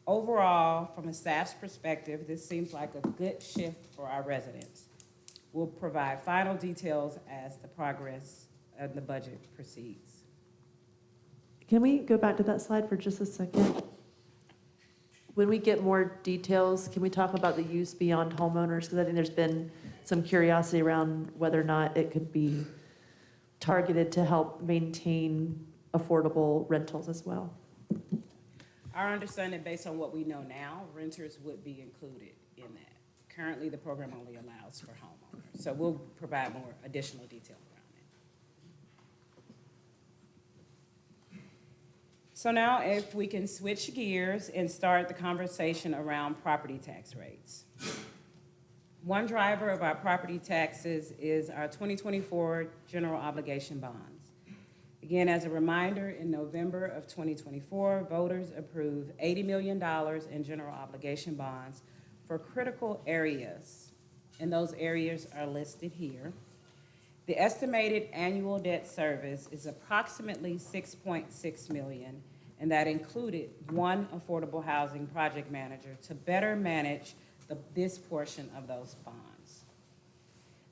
Overall, from a staff's perspective, this seems like a good shift for our residents. We'll provide final details as the progress of the budget proceeds. Can we go back to that slide for just a second? When we get more details, can we talk about the use beyond homeowners? Because I think there's been some curiosity around whether or not it could be targeted to help maintain affordable rentals as well. Our understanding, based on what we know now, renters would be included in that. Currently, the program only allows for homeowners, so we'll provide more additional detail around it. So now if we can switch gears and start the conversation around property tax rates. One driver of our property taxes is our 2024 general obligation bonds. Again, as a reminder, in November of 2024, voters approved $80 million in general obligation bonds for critical areas, and those areas are listed here. The estimated annual debt service is approximately $6.6 million, and that included one affordable housing project manager to better manage this portion of those bonds.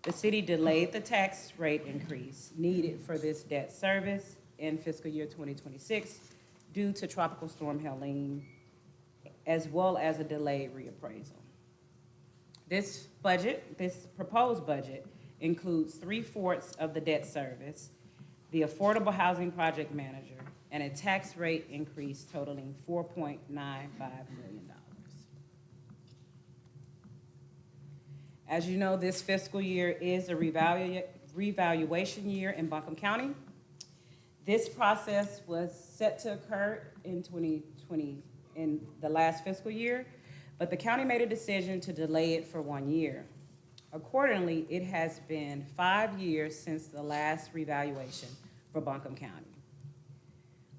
The city delayed the tax rate increase needed for this debt service in fiscal year 2026 due to Tropical Storm Helene, as well as a delayed reappraisal. This proposed budget includes 3/4 of the debt service, the affordable housing project manager, and a tax rate increase totaling $4.95 million. As you know, this fiscal year is a revaluation year in Buncombe County. This process was set to occur in the last fiscal year, but the county made a decision to delay it for 1 year. Accordingly, it has been 5 years since the last revaluation for Buncombe County.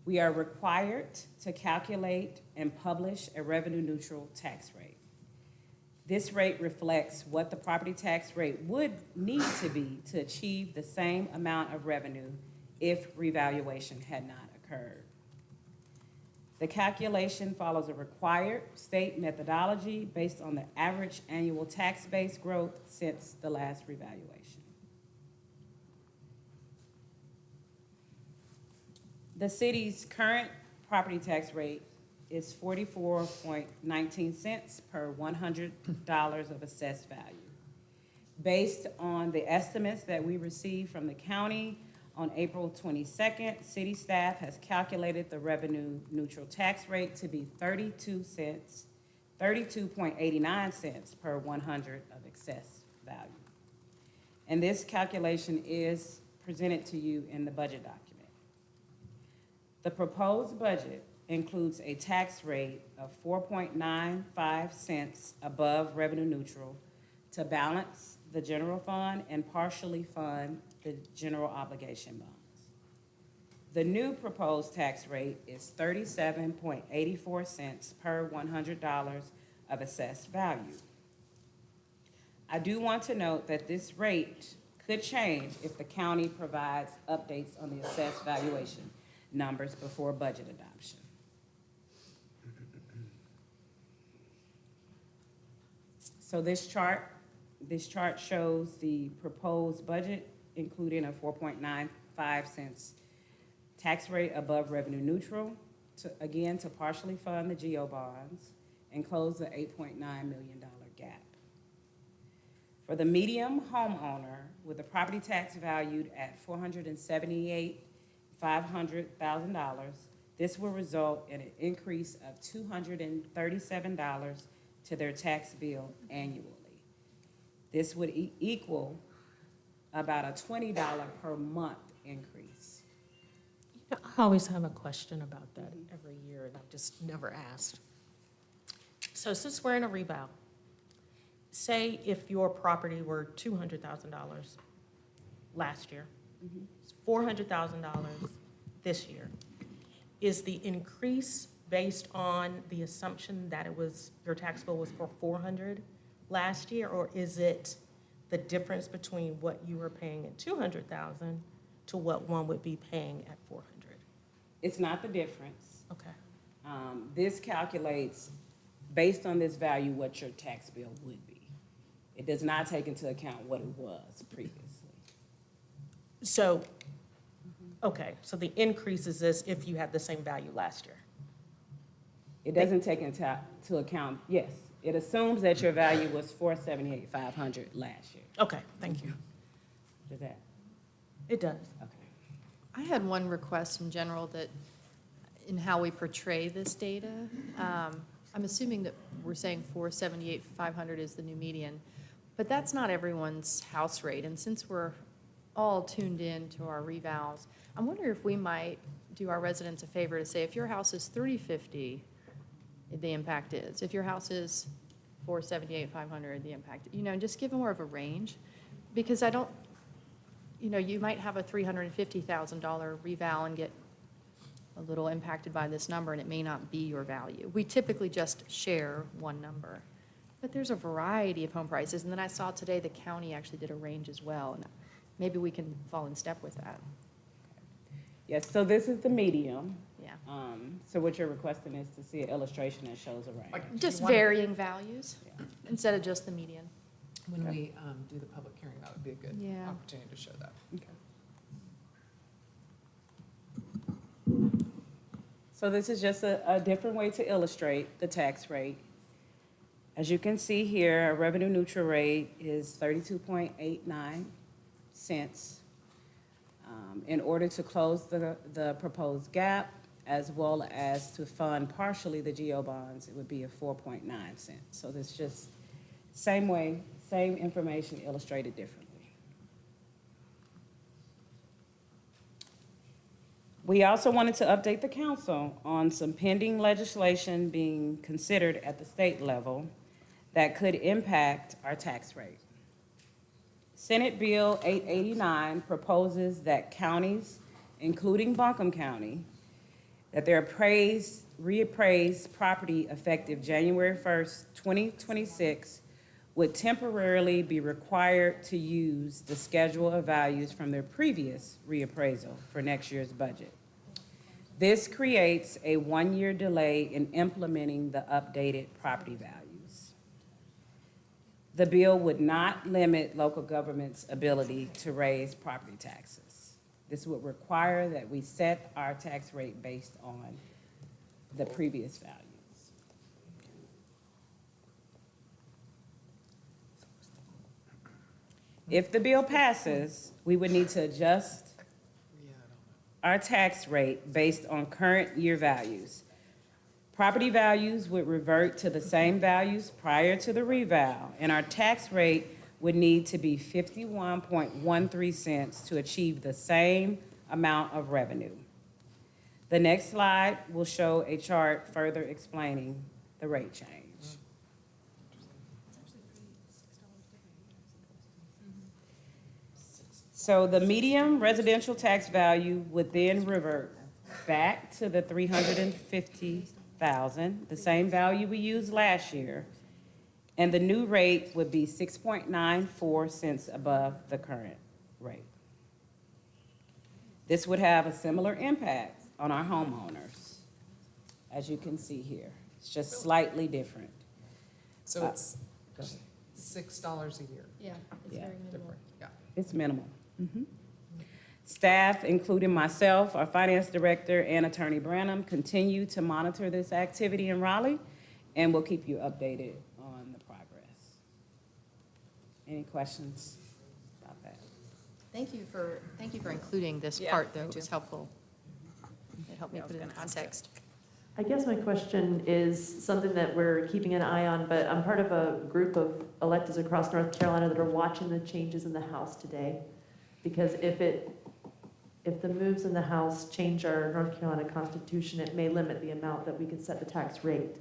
We are required to calculate and publish a revenue-neutral tax rate. This rate reflects what the property tax rate would need to be to achieve the same amount of revenue if revaluation had not occurred. The calculation follows a required state methodology based on the average annual tax base growth since the last revaluation. The city's current property tax rate is 44.19 cents per $100 of assessed value. Based on the estimates that we received from the county on April 22nd, city staff has calculated the revenue neutral tax rate to be 32.89 cents per 100 of excess value. And this calculation is presented to you in the budget document. The proposed budget includes a tax rate of 4.95 cents above revenue neutral to balance the general fund and partially fund the general obligation bonds. The new proposed tax rate is 37.84 cents per $100 of assessed value. I do want to note that this rate could change if the county provides updates on the assessed valuation numbers before budget adoption. So this chart shows the proposed budget, including a 4.95 cents tax rate above revenue neutral, to partially fund the GO bonds and close the $8.9 million gap. For the medium homeowner with a property tax valued at $478,500, this will result in an increase of $237 to their tax bill annually. This would equal about a $20 per month increase. I always have a question about that every year, and I've just never asked. So since we're in a revow, say if your property were $200,000 last year, it's $400,000 this year, is the increase based on the assumption that your tax bill was for $400,000 last year, or is it the difference between what you were paying at $200,000 to what one would be paying at $400,000? It's not the difference. Okay. This calculates, based on this value, what your tax bill would be. It does not take into account what it was previously. So, okay, so the increase is this if you had the same value last year? It doesn't take into account, yes. It assumes that your value was $478,500 last year. Okay, thank you. Does that? It does. Okay. I had one request in general that, in how we portray this data, I'm assuming that we're saying 478,500 is the new median, but that's not everyone's house rate. And since we're all tuned in to our revals, I'm wondering if we might do our residents a favor to say, if your house is 350, the impact is. If your house is 478,500, the impact, just give more of a range, because I don't, you might have a $350,000 reval and get a little impacted by this number, and it may not be your value. We typically just share one number, but there's a variety of home prices. And then I saw today the county actually did a range as well, and maybe we can fall in step with that. Yes, so this is the medium. Yeah. So what you're requesting is to see an illustration that shows a range. Just varying values instead of just the median. When we do the public hearing, that would be a good opportunity to show that. Okay. So this is just a different way to illustrate the tax rate. As you can see here, a revenue neutral rate is 32.89 cents. In order to close the proposed gap, as well as to fund partially the GO bonds, it would be a 4.9 cents. So this just same way, same information illustrated differently. We also wanted to update the council on some pending legislation being considered at the state level that could impact our tax rate. Senate Bill 889 proposes that counties, including Buncombe County, that their reappraised property effective January 1st, 2026 would temporarily be required to use the schedule of values from their previous reappraisal for next year's budget. This creates a one-year delay in implementing the updated property values. The bill would not limit local government's ability to raise property taxes. This would require that we set our tax rate based on the previous values. If the bill passes, we would need to adjust our tax rate based on current year values. Property values would revert to the same values prior to the reval, and our tax rate would need to be 51.13 cents to achieve the same amount of revenue. The next slide will show a chart further explaining the rate change. So the median residential tax value would then revert back to the 350,000, the same value we used last year, and the new rate would be 6.94 cents above the current rate. This would have a similar impact on our homeowners, as you can see here. It's just slightly different. So it's $6 a year. Yeah, it's Yeah. very minimal. Yeah. It's minimal. Staff, including myself, our finance director, and Attorney Branham, continue to monitor this activity in Raleigh, and we'll keep you updated on the progress. Any questions about that? Thank you for including this Yeah, part, though. thank It was you. helpful. It helped me put it in context. I guess my question is something that we're keeping an eye on, but I'm part of a group of electeds across North Carolina that are watching the changes in the House today. Because if the moves in the House change our North Carolina Constitution, it may limit the amount that we can set the tax rate.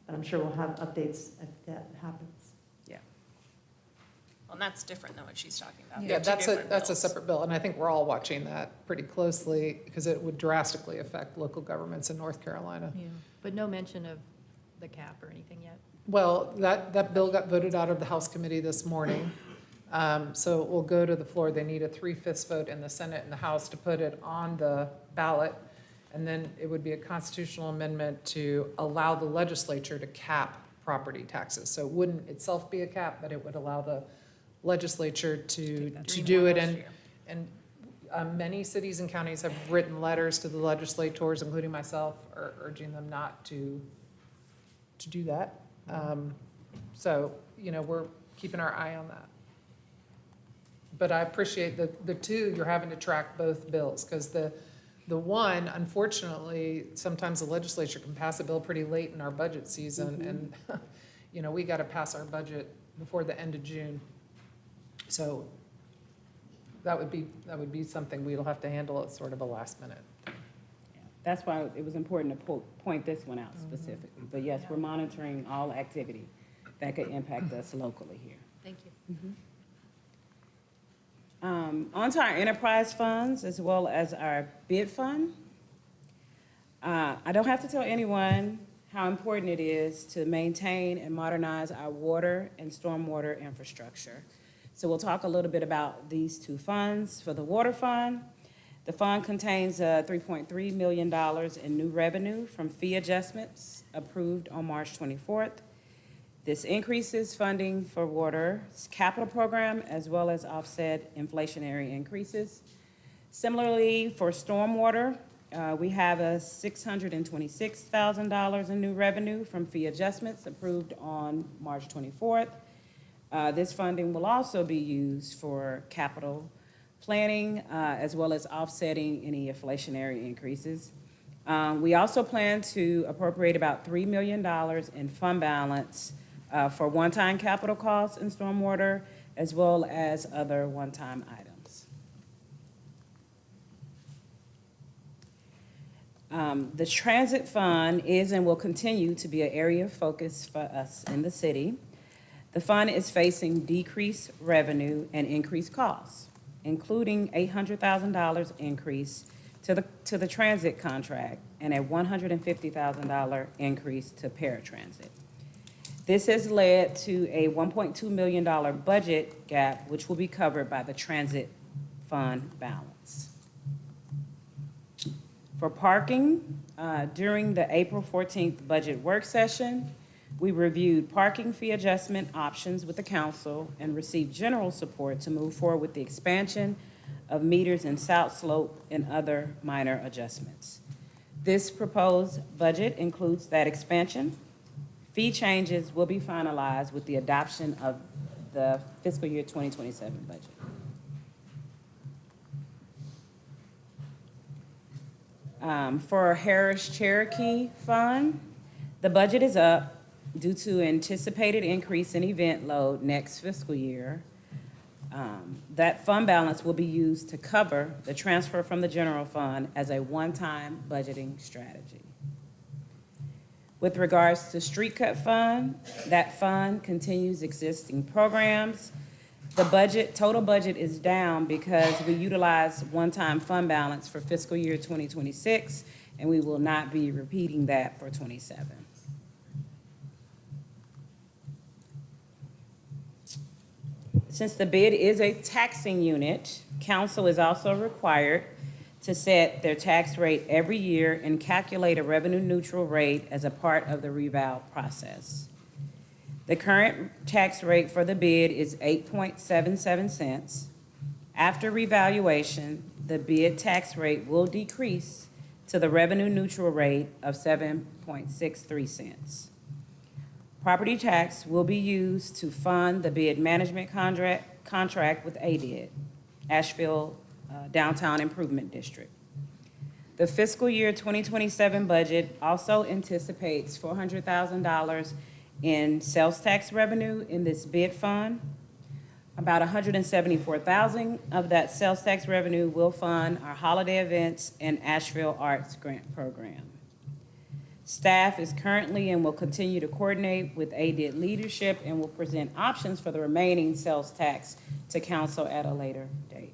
But I'm sure we'll have updates if that happens. Yeah. Well, and that's different than what she's talking about. Yeah, that's a separate bill, and I think we're all watching that pretty closely because it would drastically affect local governments in North Carolina. Yeah, but no mention of the cap or anything yet. Well, that bill got voted out of the House committee this morning. So it will go to the floor. They need a 3/5 vote in the Senate and the House to put it on the ballot. And then it would be a constitutional amendment to allow the legislature to cap property taxes. So it wouldn't itself be a cap, but it would allow the legislature to do it. And many cities and counties have written letters to the legislators, including myself, urging them not to do that. So, we're keeping our eye on that. But I appreciate the two, you're having to track both bills, because the one, unfortunately, sometimes the legislature can pass a bill pretty late in our budget season, and, we got to pass our budget before the end of June. So that would be something we'll have to handle at sort of a last minute. That's why it was important to point this one out specifically. But yes, we're monitoring all activity that could impact us locally here. Thank you. On to our enterprise funds as well as our bid fund. I don't have to tell anyone how important it is to maintain and modernize our water and stormwater infrastructure. So we'll talk a little bit about these two funds. For the water fund, the fund contains $3.3 million in new revenue from fee adjustments approved on March 24th. This increases funding for water's capital program as well as offset inflationary increases. Similarly, for stormwater, we have a $626,000 in new revenue from fee adjustments approved on March 24th. This funding will also be used for capital planning as well as offsetting any inflationary increases. We also plan to appropriate about $3 million in fund balance for one-time capital costs in stormwater, as well as other one-time items. The transit fund is and will continue to be an area of focus for us in the city. The fund is facing decreased revenue and increased costs, including $800,000 increase to the transit contract and a $150,000 increase to paratransit. This has led to a $1.2 million budget gap, which will be covered by the transit fund balance. For parking, during the April 14th budget work session, we reviewed parking fee adjustment options with the council and received general support to move forward with the expansion of meters in South Slope and other minor adjustments. This proposed budget includes that expansion. Fee changes will be finalized with the adoption of the fiscal year 2027 budget. For Harris Cherokee Fund, the budget is up due to anticipated increase in event load next fiscal year. That fund balance will be used to cover the transfer from the general fund as a one-time budgeting strategy. With regards to Street Cut Fund, that fund continues existing programs. The total budget is down because we utilize one-time fund balance for fiscal year 2026, and we will not be repeating that for 27. Since the bid is a taxing unit, council is also required to set their tax rate every year and calculate a revenue-neutral rate as a part of the reval process. The current tax rate for the bid is 8.77 cents. After revaluation, the bid tax rate will decrease to the revenue-neutral rate of 7.63 cents. Property tax will be used to fund the bid management contract with ADID, Asheville Downtown Improvement District. The fiscal year 2027 budget also anticipates $400,000 in sales tax revenue in this bid fund. About $174,000 of that sales tax revenue will fund our holiday events and Asheville Arts Grant Program. Staff is currently and will continue to coordinate with ADID leadership and will present options for the remaining sales tax to council at a later date.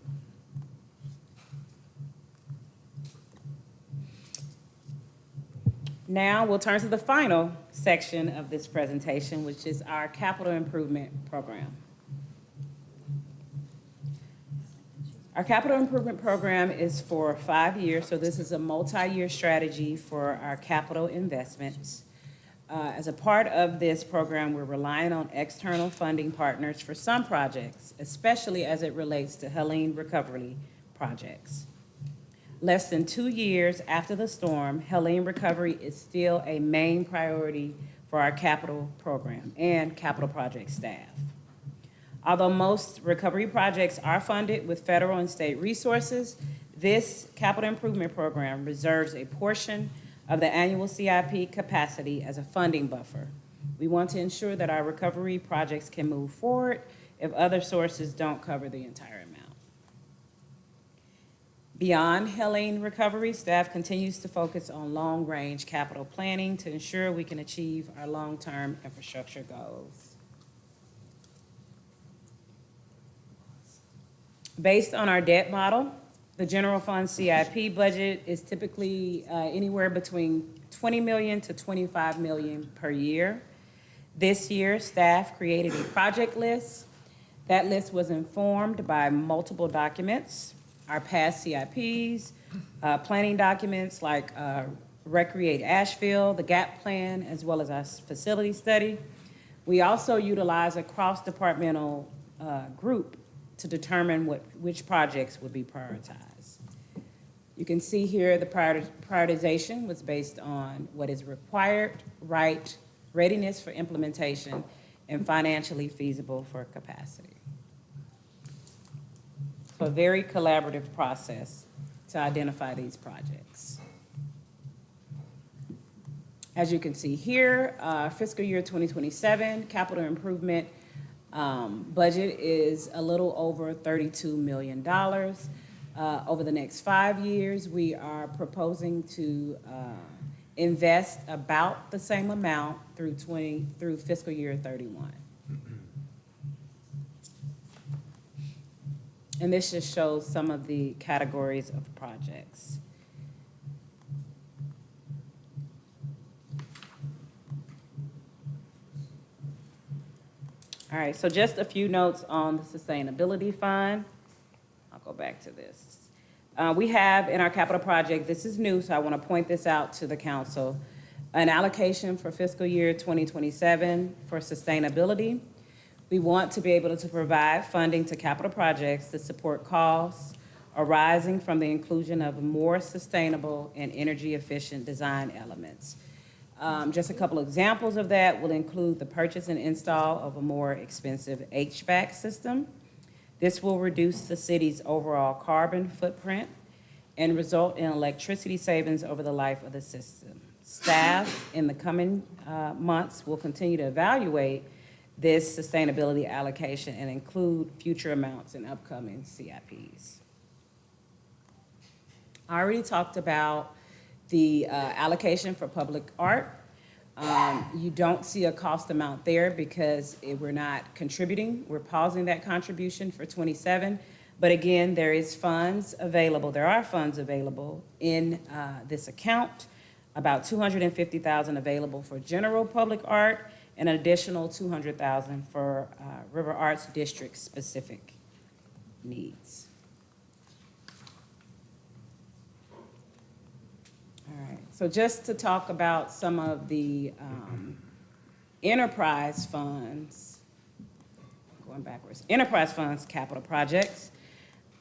Now we'll turn to the final section of this presentation, which is our capital improvement program. Our capital improvement program is for 5 years, so this is a multi-year strategy for our capital investments. As a part of this program, we're relying on external funding partners for some projects, especially as it relates to Helene recovery projects. Less than 2 years after the storm, Helene recovery is still a main priority for our capital program and capital project staff. Although most recovery projects are funded with federal and state resources, this capital improvement program reserves a portion of the annual CIP capacity as a funding buffer. We want to ensure that our recovery projects can move forward if other sources don't cover the entire amount. Beyond Helene recovery, staff continues to focus on long-range capital planning to ensure we can achieve our long-term infrastructure goals. Based on our debt model, the general fund CIP budget is typically anywhere between $20 million to $25 million per year. This year, staff created a project list. That list was informed by multiple documents, our past CIPs, planning documents like Recreate Asheville, the GAP plan, as well as our facility study. We also utilize a cross-departmental group to determine which projects would be prioritized. You can see here the prioritization was based on what is required, right, readiness for implementation, and financially feasible for capacity. So a very collaborative process to identify these projects. As you can see here, fiscal year 2027 capital improvement budget is a little over $32 million. Over the next 5 years, we are proposing to invest about the same amount through fiscal year 31. And this just shows some of the categories of projects. All right, so just a few notes on the sustainability fund. I'll go back to this. We have in our capital project, this is new, so I want to point this out to the council, an allocation for fiscal year 2027 for sustainability. We want to be able to provide funding to capital projects to support costs arising from the inclusion of more sustainable and energy efficient design elements. Just a couple of examples of that will include the purchase and install of a more expensive HVAC system. This will reduce the city's overall carbon footprint and result in electricity savings over the life of the system. Staff in the coming months will continue to evaluate this sustainability allocation and include future amounts in upcoming CIPs. I already talked about the allocation for public art. You don't see a cost amount there because we're not contributing. We're pausing that contribution for 27. But again, there is funds available. There are funds available in this account. About $250,000 available for general public art and an additional $200,000 for River Arts District specific needs. All right, so just to talk about some of the enterprise funds, going backwards, enterprise funds capital projects.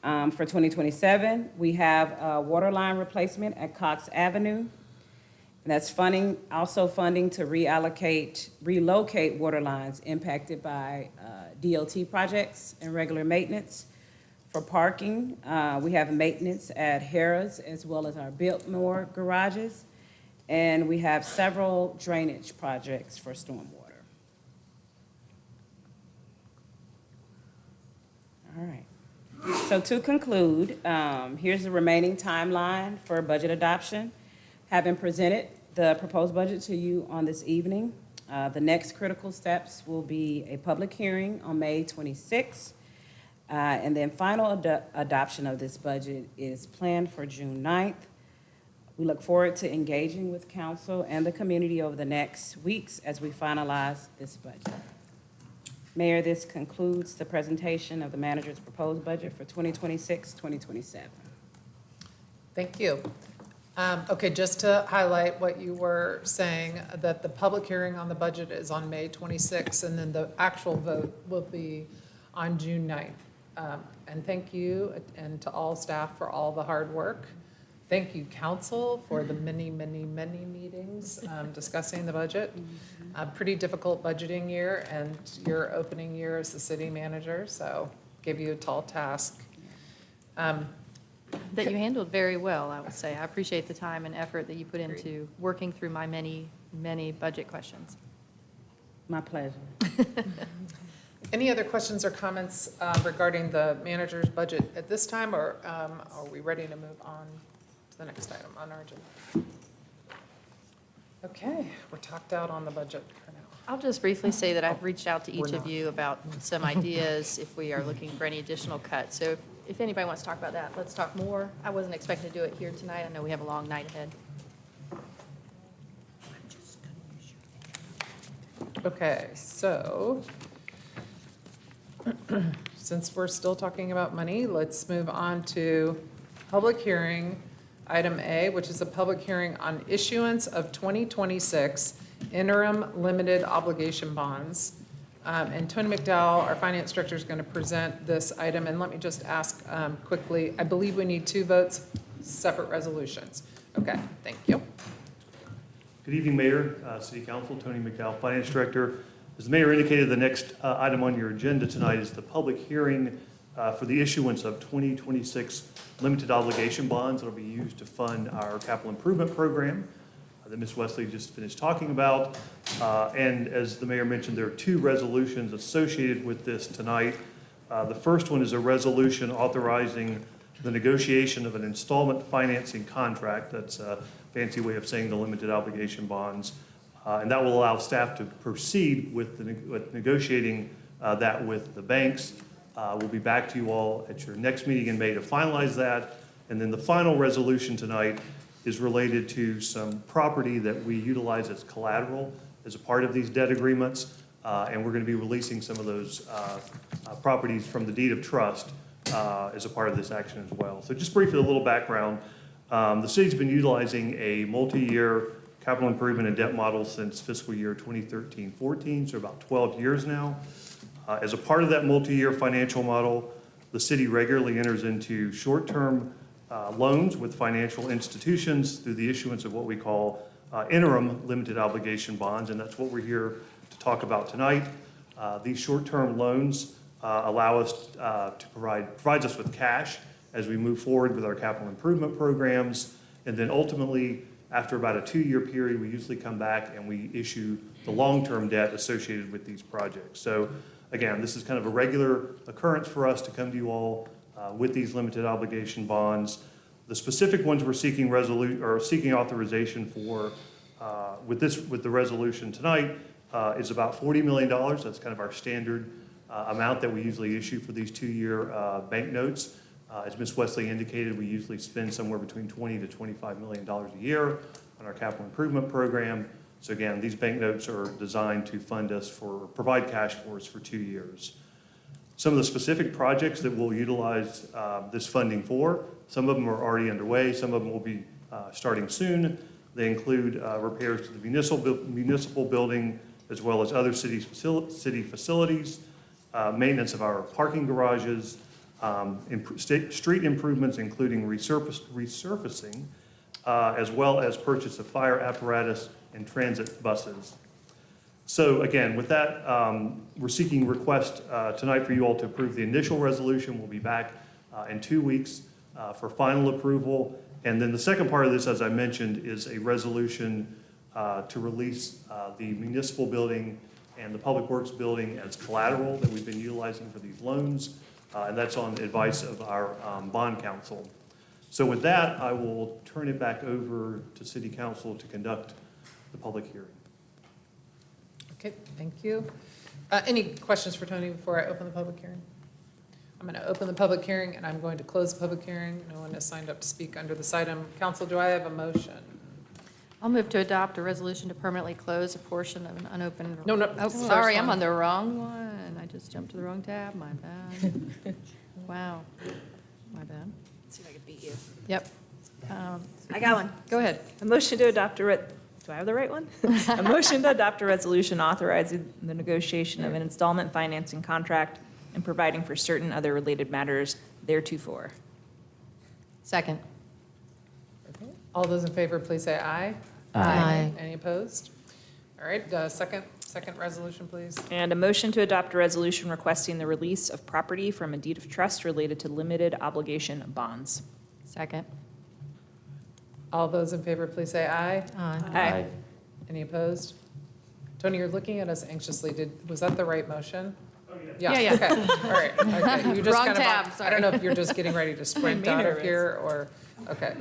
For 2027, we have water line replacement at Cox Avenue. And that's funding, also funding to relocate water lines impacted by DOT projects and regular maintenance. For parking, we have maintenance at Harrah's as well as our Biltmore garages. And we have several drainage projects for stormwater. All right. So to conclude, here's the remaining timeline for budget adoption. Having presented the proposed budget to you on this evening, the next critical steps will be a public hearing on May 26th. And then final adoption of this budget is planned for June 9th. We look forward to engaging with council and the community over the next weeks as we finalize this budget. Mayor, this concludes the presentation of the manager's proposed budget for 2026-2027. Thank you. Okay, just to highlight what you were saying, that the public hearing on the budget is on May 26th, and then the actual vote will be on June 9th. And thank you, and to all staff for all the hard work. Thank you, council, for the many, many, many meetings discussing the budget. A pretty difficult budgeting year, and your opening year as the city manager, so give you a tall task. That you handled very well, I would say. I appreciate the time and effort that you put into working through my many, many budget questions. My pleasure. Any other questions or comments regarding the manager's budget at this time, or are we ready to move on to the next item on our agenda? Okay, we're talked out on the budget for now. I'll just briefly say that I've reached out to each of you about some ideas if we are looking for any additional cuts. So if anybody wants to talk about that, let's talk more. I wasn't expecting to do it here tonight. I know we have a long night ahead. Okay, so since we're still talking about money, let's move on to public hearing, item A, which is a public hearing on issuance of 2026 interim limited obligation bonds. And Tony McDowell, our finance director, is going to present this item. And let me just ask quickly, I believe we need 2 votes, separate resolutions. Okay, thank you. Good evening, Mayor, City Council, Tony McDowell, Finance Director. As the Mayor indicated, the next item on your agenda tonight is the public hearing for the issuance of 2026 limited obligation bonds that will be used to fund our capital improvement program that Ms. Wesley just finished talking about. And as the Mayor mentioned, there are 2 resolutions associated with this tonight. The first one is a resolution authorizing the negotiation of an installment financing contract. That's a fancy way of saying the limited obligation bonds. And that will allow staff to proceed with negotiating that with the banks. We'll be back to you all at your next meeting in May to finalize that. And then the final resolution tonight is related to some property that we utilize as collateral as a part of these debt agreements. And we're going to be releasing some of those properties from the deed of trust as a part of this action as well. So just briefly, a little background. The city's been utilizing a multi-year capital improvement and debt model since fiscal year 2013-14, so about 12 years now. As a part of that multi-year financial model, the city regularly enters into short-term loans with financial institutions through the issuance of what we call interim limited obligation bonds, and that's what we're here to talk about tonight. These short-term loans allow us to provides us with cash as we move forward with our capital improvement programs, and then ultimately, after about a 2-year period, we usually come back and we issue the long-term debt associated with these projects. So again, this is kind of a regular occurrence for us to come to you all with these limited obligation bonds. The specific ones we're seeking authorization for with the resolution tonight is about $40 million. That's kind of our standard amount that we usually issue for these 2-year bank notes. As Ms. Wesley indicated, we usually spend somewhere between $20 to $25 million a year on our capital improvement program. So again, these bank notes are designed to provide cash for us for 2 years. Some of the specific projects that we'll utilize this funding for, some of them are already underway, some of them will be starting soon. They include repairs to the municipal building, as well as other city facilities, maintenance of our parking garages, street improvements, including resurfacing, as well as purchase of fire apparatus and transit buses. So again, with that, we're seeking request tonight for you all to approve the initial resolution. We'll be back in 2 weeks for final approval. And then the second part of this, as I mentioned, is a resolution to release the municipal building and the public works building as collateral that we've been utilizing for these loans. And that's on the advice of our bond counsel. So with that, I will turn it back over to City Council to conduct the public hearing. Okay, thank you. Any questions for Tony before I open the public hearing? I'm going to open the public hearing and I'm going to close the public hearing. No one has signed up to speak under this item. Council, do I have a motion? I'll move to adopt a resolution to permanently close a portion of an unopened. No, no. Oh, sorry, I'm on the wrong one. I just jumped to the wrong tab. My bad. Wow. My bad. Let's see if I can beat you. Yep. I got one. Go ahead. A motion to adopt do I have the right one? A motion to adopt a resolution authorizing the negotiation of an installment financing contract and providing for certain other related matters theretofore. Second. Okay. All those in favor, please say aye. Aye. Any opposed? All right, second resolution, please. And a motion to adopt a resolution requesting the release of property from a deed of trust related to limited obligation bonds. Second. All those in favor, please say aye. Aye. Any opposed? Tony, you're looking at us anxiously. Was that the right motion? Yeah. Okay, all right. Okay. You just Wrong kind of, tab, I sorry. don't know if you're just getting ready to sprint Made me out of nervous. here or, okay.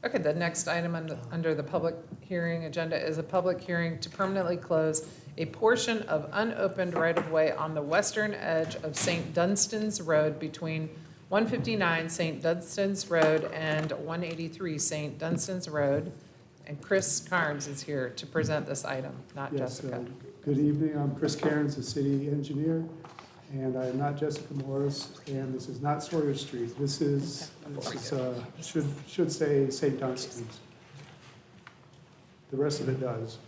Okay, the next item under the public hearing agenda is a public hearing to permanently close a portion of unopened right-of-way on the western edge of St. Dunstan's Road between 159 St. Dunstan's Road and 183 St. Dunstan's Road. And Chris Carnes is here to present this item, not Yes, Jessica. good evening. I'm Chris Cairns, the city engineer, and I am not Jessica Morris, and this is not Sawyer Street. This should say St. Dunstan's. The rest of it does.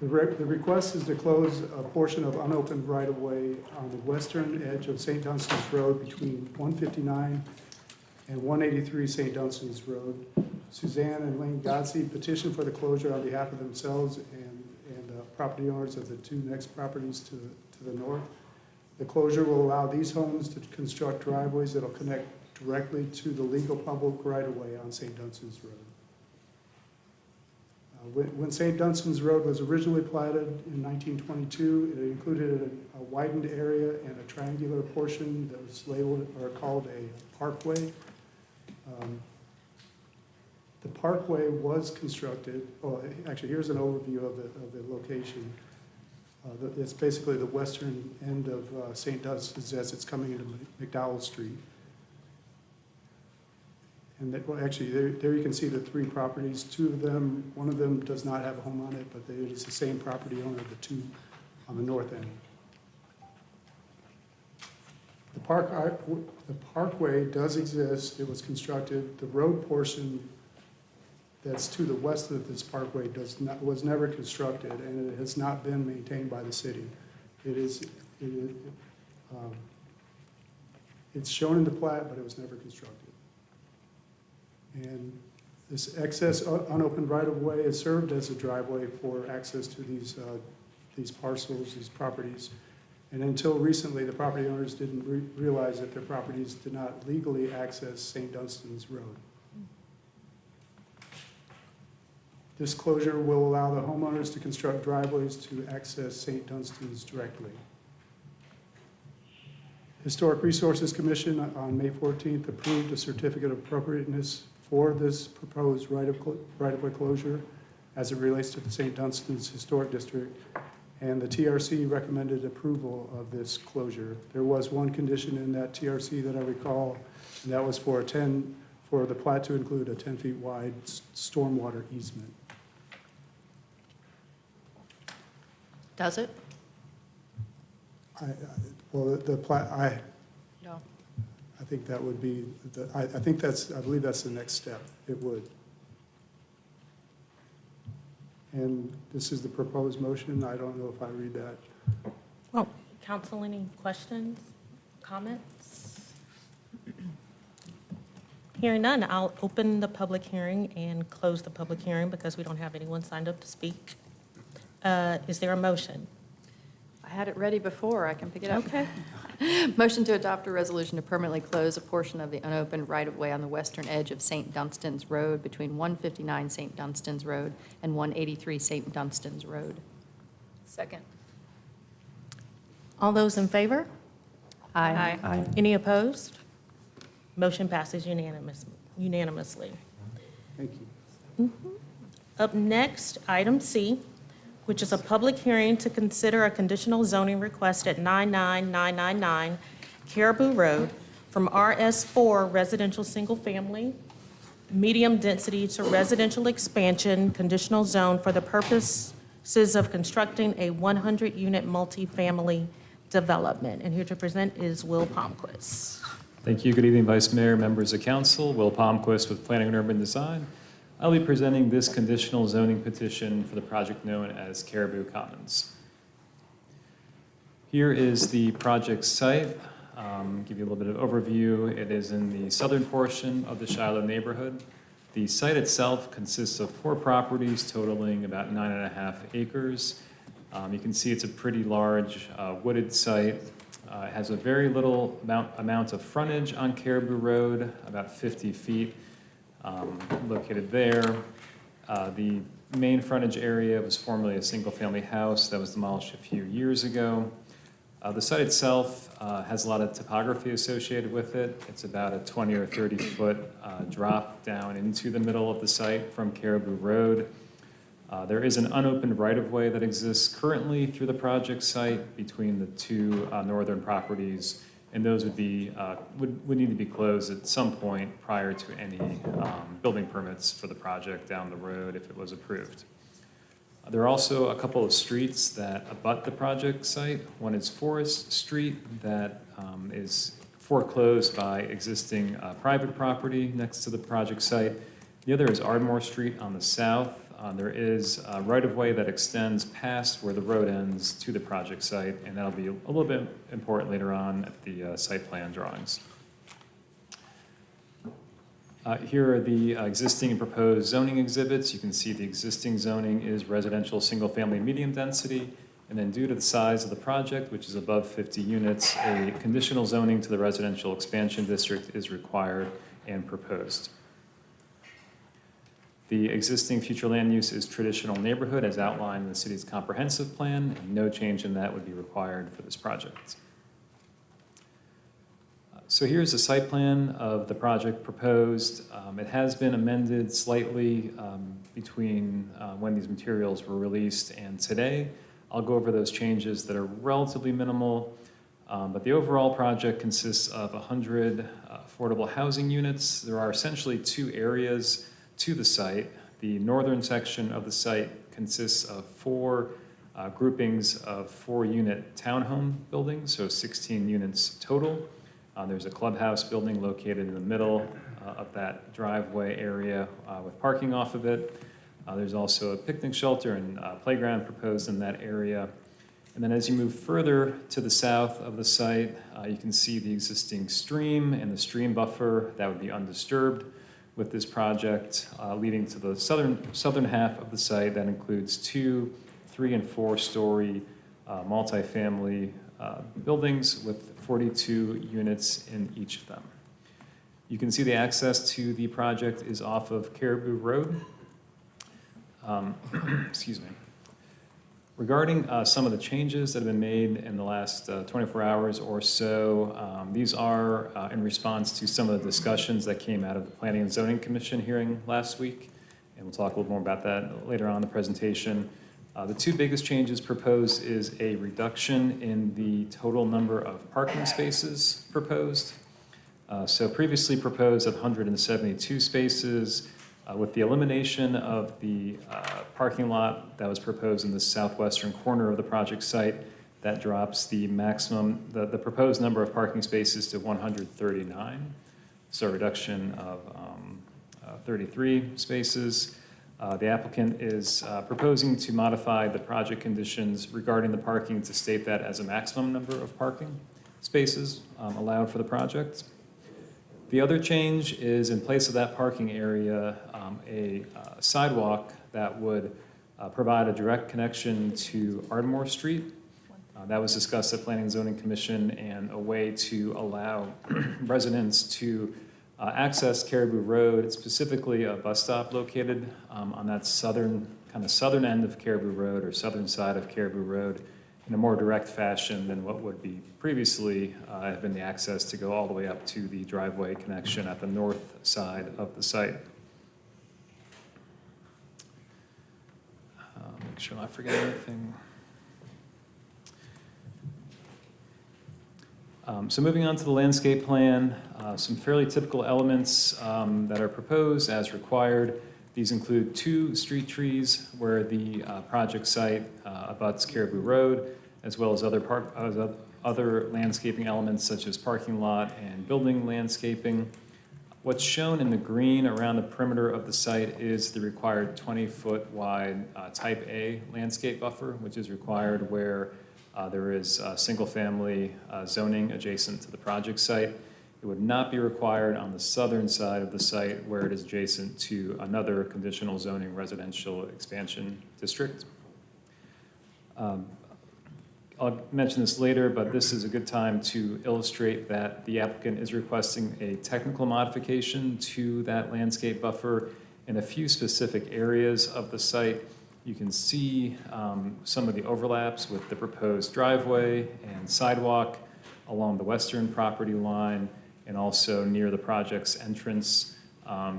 The request is to close a portion of unopened right-of-way on the western edge of St. Dunstan's Road between 159 and 183 St. Dunstan's Road. Suzanne and Lane Godsey petitioned for the closure on behalf of themselves and property owners of the two next properties to the north. The closure will allow these homes to construct driveways that will connect directly to the legal public right-of-way on St. Dunstan's Road. When St. Dunstan's Road was originally platted in 1922, it included a widened area and a triangular portion that was labeled or called a parkway. The parkway was constructed, actually here's an overview of the location. It's basically the western end of St. Dunstan's as it's coming into McDowell Street. And there you can see the three properties. Two of them, one of them does not have a home on it, but it is the same property owner, the two on the north end. The parkway does exist. It was constructed. The road portion that's to the west of this parkway was never constructed, and it has not been maintained by the city. It's shown in the plat, but it was never constructed. And This excess unopened right-of-way is served as a driveway for access to these parcels, these properties. And until recently, the property owners didn't realize that their properties did not legally access St. Dunstan's Road. This closure will allow the homeowners to construct driveways to access St. Dunstan's directly. Historic Resources Commission on May 14th approved a certificate of appropriateness for this proposed right-of-way closure as it relates to the St. Dunstan's Historic District, and the TRC recommended approval of this closure. There was one condition in that TRC that I recall, and that was for the plat to include a 10 feet wide stormwater easement. Does it? Well, the plat, No. I think that would be, I believe that's the next step. It would. And this is the proposed motion. I don't know if I read that. Well, council, any questions, comments? Hearing none, I'll open the public hearing and close the public hearing because we don't have anyone signed up to speak. Is there a motion? I had it ready before, I can pick it up. Okay. Motion to adopt a resolution to permanently close a portion of the unopened right-of-way on the western edge of St. Dunstan's Road between 159 St. Dunstan's Road and 183 St. Dunstan's Road. Second. All those in favor? Aye. Any opposed? Motion passes unanimously. Thank you. Up next, item C, which is a public hearing to consider a conditional zoning request at 99999 Caribou Road from RS4 residential single-family, medium density to residential expansion conditional zone for the purposes of constructing a 100-unit multifamily development. And here to present is Will Palmquist. Thank you. Good evening, Vice Mayor, members of council. Will Palmquist with Planning and Urban Design. I'll be presenting this conditional zoning petition for the project known as Caribou Commons. Here is the project site. Give you a little bit of overview. It is in the southern portion of the Shiloh neighborhood. The site itself consists of 4 properties totaling about 9.5 acres. You can see it's a pretty large wooded site. It has a very little amount of frontage on Caribou Road, about 50 feet. Located there. The main frontage area was formerly a single-family house that was demolished a few years ago. The site itself has a lot of topography associated with it. It's about a 20 or 30 foot drop down into the middle of the site from Caribou Road. There is an unopened right-of-way that exists currently through the project site between the 2 northern properties, and those would be would need to be closed at some point prior to any building permits for the project down the road if it was approved. There are also a couple of streets that abut the project site. One is Forest Street that is foreclosed by existing private property next to the project site. The other is Ardmore Street on the south. There is a right-of-way that extends past where the road ends to the project site, and that'll be a little bit important later on at the site plan drawings. Here are the existing and proposed zoning exhibits. You can see the existing zoning is residential single-family medium density, and then due to the size of the project, which is above 50 units, a conditional zoning to the residential expansion district is required and proposed. The existing future land use is traditional neighborhood as outlined in the city's comprehensive plan, and no change in that would be required for this project. So here's the site plan of the project proposed. It has been amended slightly between when these materials were released and today. I'll go over those changes that are relatively minimal, but the overall project consists of 100 affordable housing units. There are essentially 2 areas to the site. The northern section of the site consists of 4 groupings of 4-unit townhome buildings, so 16 units total. There's a clubhouse building located in the middle of that driveway area with parking off of it. There's also a picnic shelter and playground proposed in that area. And then as you move further to the south of the site, you can see the existing stream and the stream buffer that would be undisturbed. with this project, leading to the southern half of the site that includes 2, 3, and 4-story multifamily buildings with 42 units in each of them. You can see the access to the project is off of Caribou Road. Excuse me. Regarding some of the changes that have been made in the last 24 hours or so, these are in response to some of the discussions that came out of the Planning and Zoning Commission hearing last week, and we'll talk a little more about that later on in the presentation. The two biggest changes proposed is a reduction in the total number of parking spaces proposed. So previously proposed at 172 spaces, with the elimination of the parking lot that was proposed in the southwestern corner of the project site, that drops the maximum, the proposed number of parking spaces to 139. So a reduction of 33 spaces. The applicant is proposing to modify the project conditions regarding the parking to state that as a maximum number of parking spaces allowed for the project. The other change is, in place of that parking area, a sidewalk that would provide a direct connection to Ardmore Street. That was discussed at Planning and Zoning Commission, and a way to allow residents to access Caribou Road, specifically a bus stop located on that southern end of Caribou Road, or southern side of Caribou Road, in a more direct fashion than what would be previously have been the access to go all the way up to the driveway connection at the north side of the site. Make sure I'm not forgetting anything. So moving on to the landscape plan, some fairly typical elements that are proposed as required. These include 2 street trees where the project site abuts Caribou Road, as well as other landscaping elements such as parking lot and building landscaping. What's shown in the green around the perimeter of the site is the required 20-foot wide type A landscape buffer, which is required where there is single-family zoning adjacent to the project site. It would not be required on the southern side of the site where it is adjacent to another conditional zoning residential expansion district. I'll mention this later, but this is a good time to illustrate that the applicant is requesting a technical modification to that landscape buffer in a few specific areas of the site. You can see some of the overlaps with the proposed driveway and sidewalk along the western property line, and also near the project's entrance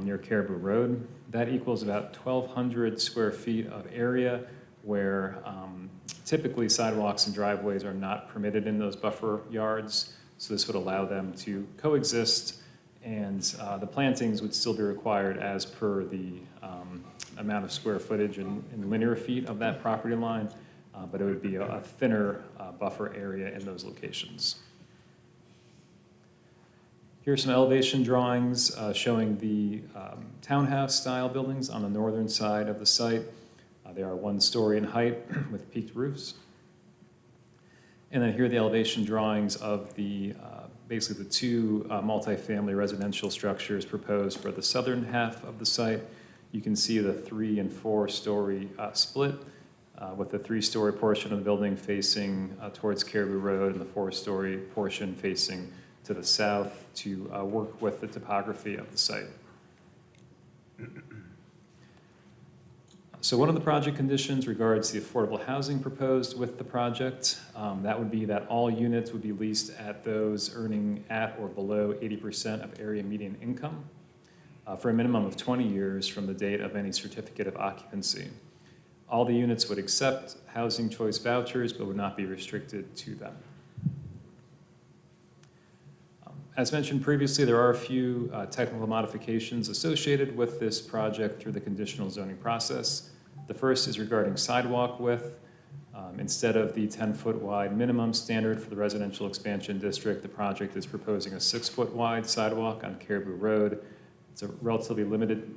near Caribou Road. That equals about 1,200 square feet of area where typically sidewalks and driveways are not permitted in those buffer yards. So this would allow them to coexist, and the plantings would still be required as per the amount of square footage in linear feet of that property line, but it would be a thinner buffer area in those locations. Here are some elevation drawings showing the townhouse-style buildings on the northern side of the site. They are 1 story in height with peaked roofs. And then here are the elevation drawings of the basically the 2 multifamily residential structures proposed for the southern half of the site. You can see the 3- and 4-story split, with the 3-story portion of the building facing towards Caribou Road and the 4-story portion facing to the south to work with the topography of the site. So one of the project conditions regards the affordable housing proposed with the project. That would be that all units would be leased at those earning at or below 80% of area median income for a minimum of 20 years from the date of any certificate of occupancy. All the units would accept housing choice vouchers but would not be restricted to them. As mentioned previously, there are a few technical modifications associated with this project through the conditional zoning process. The first is regarding sidewalk width. Instead of the 10-foot wide minimum standard for the residential expansion district, the project is proposing a 6-foot wide sidewalk on Caribou Road. It's a relatively limited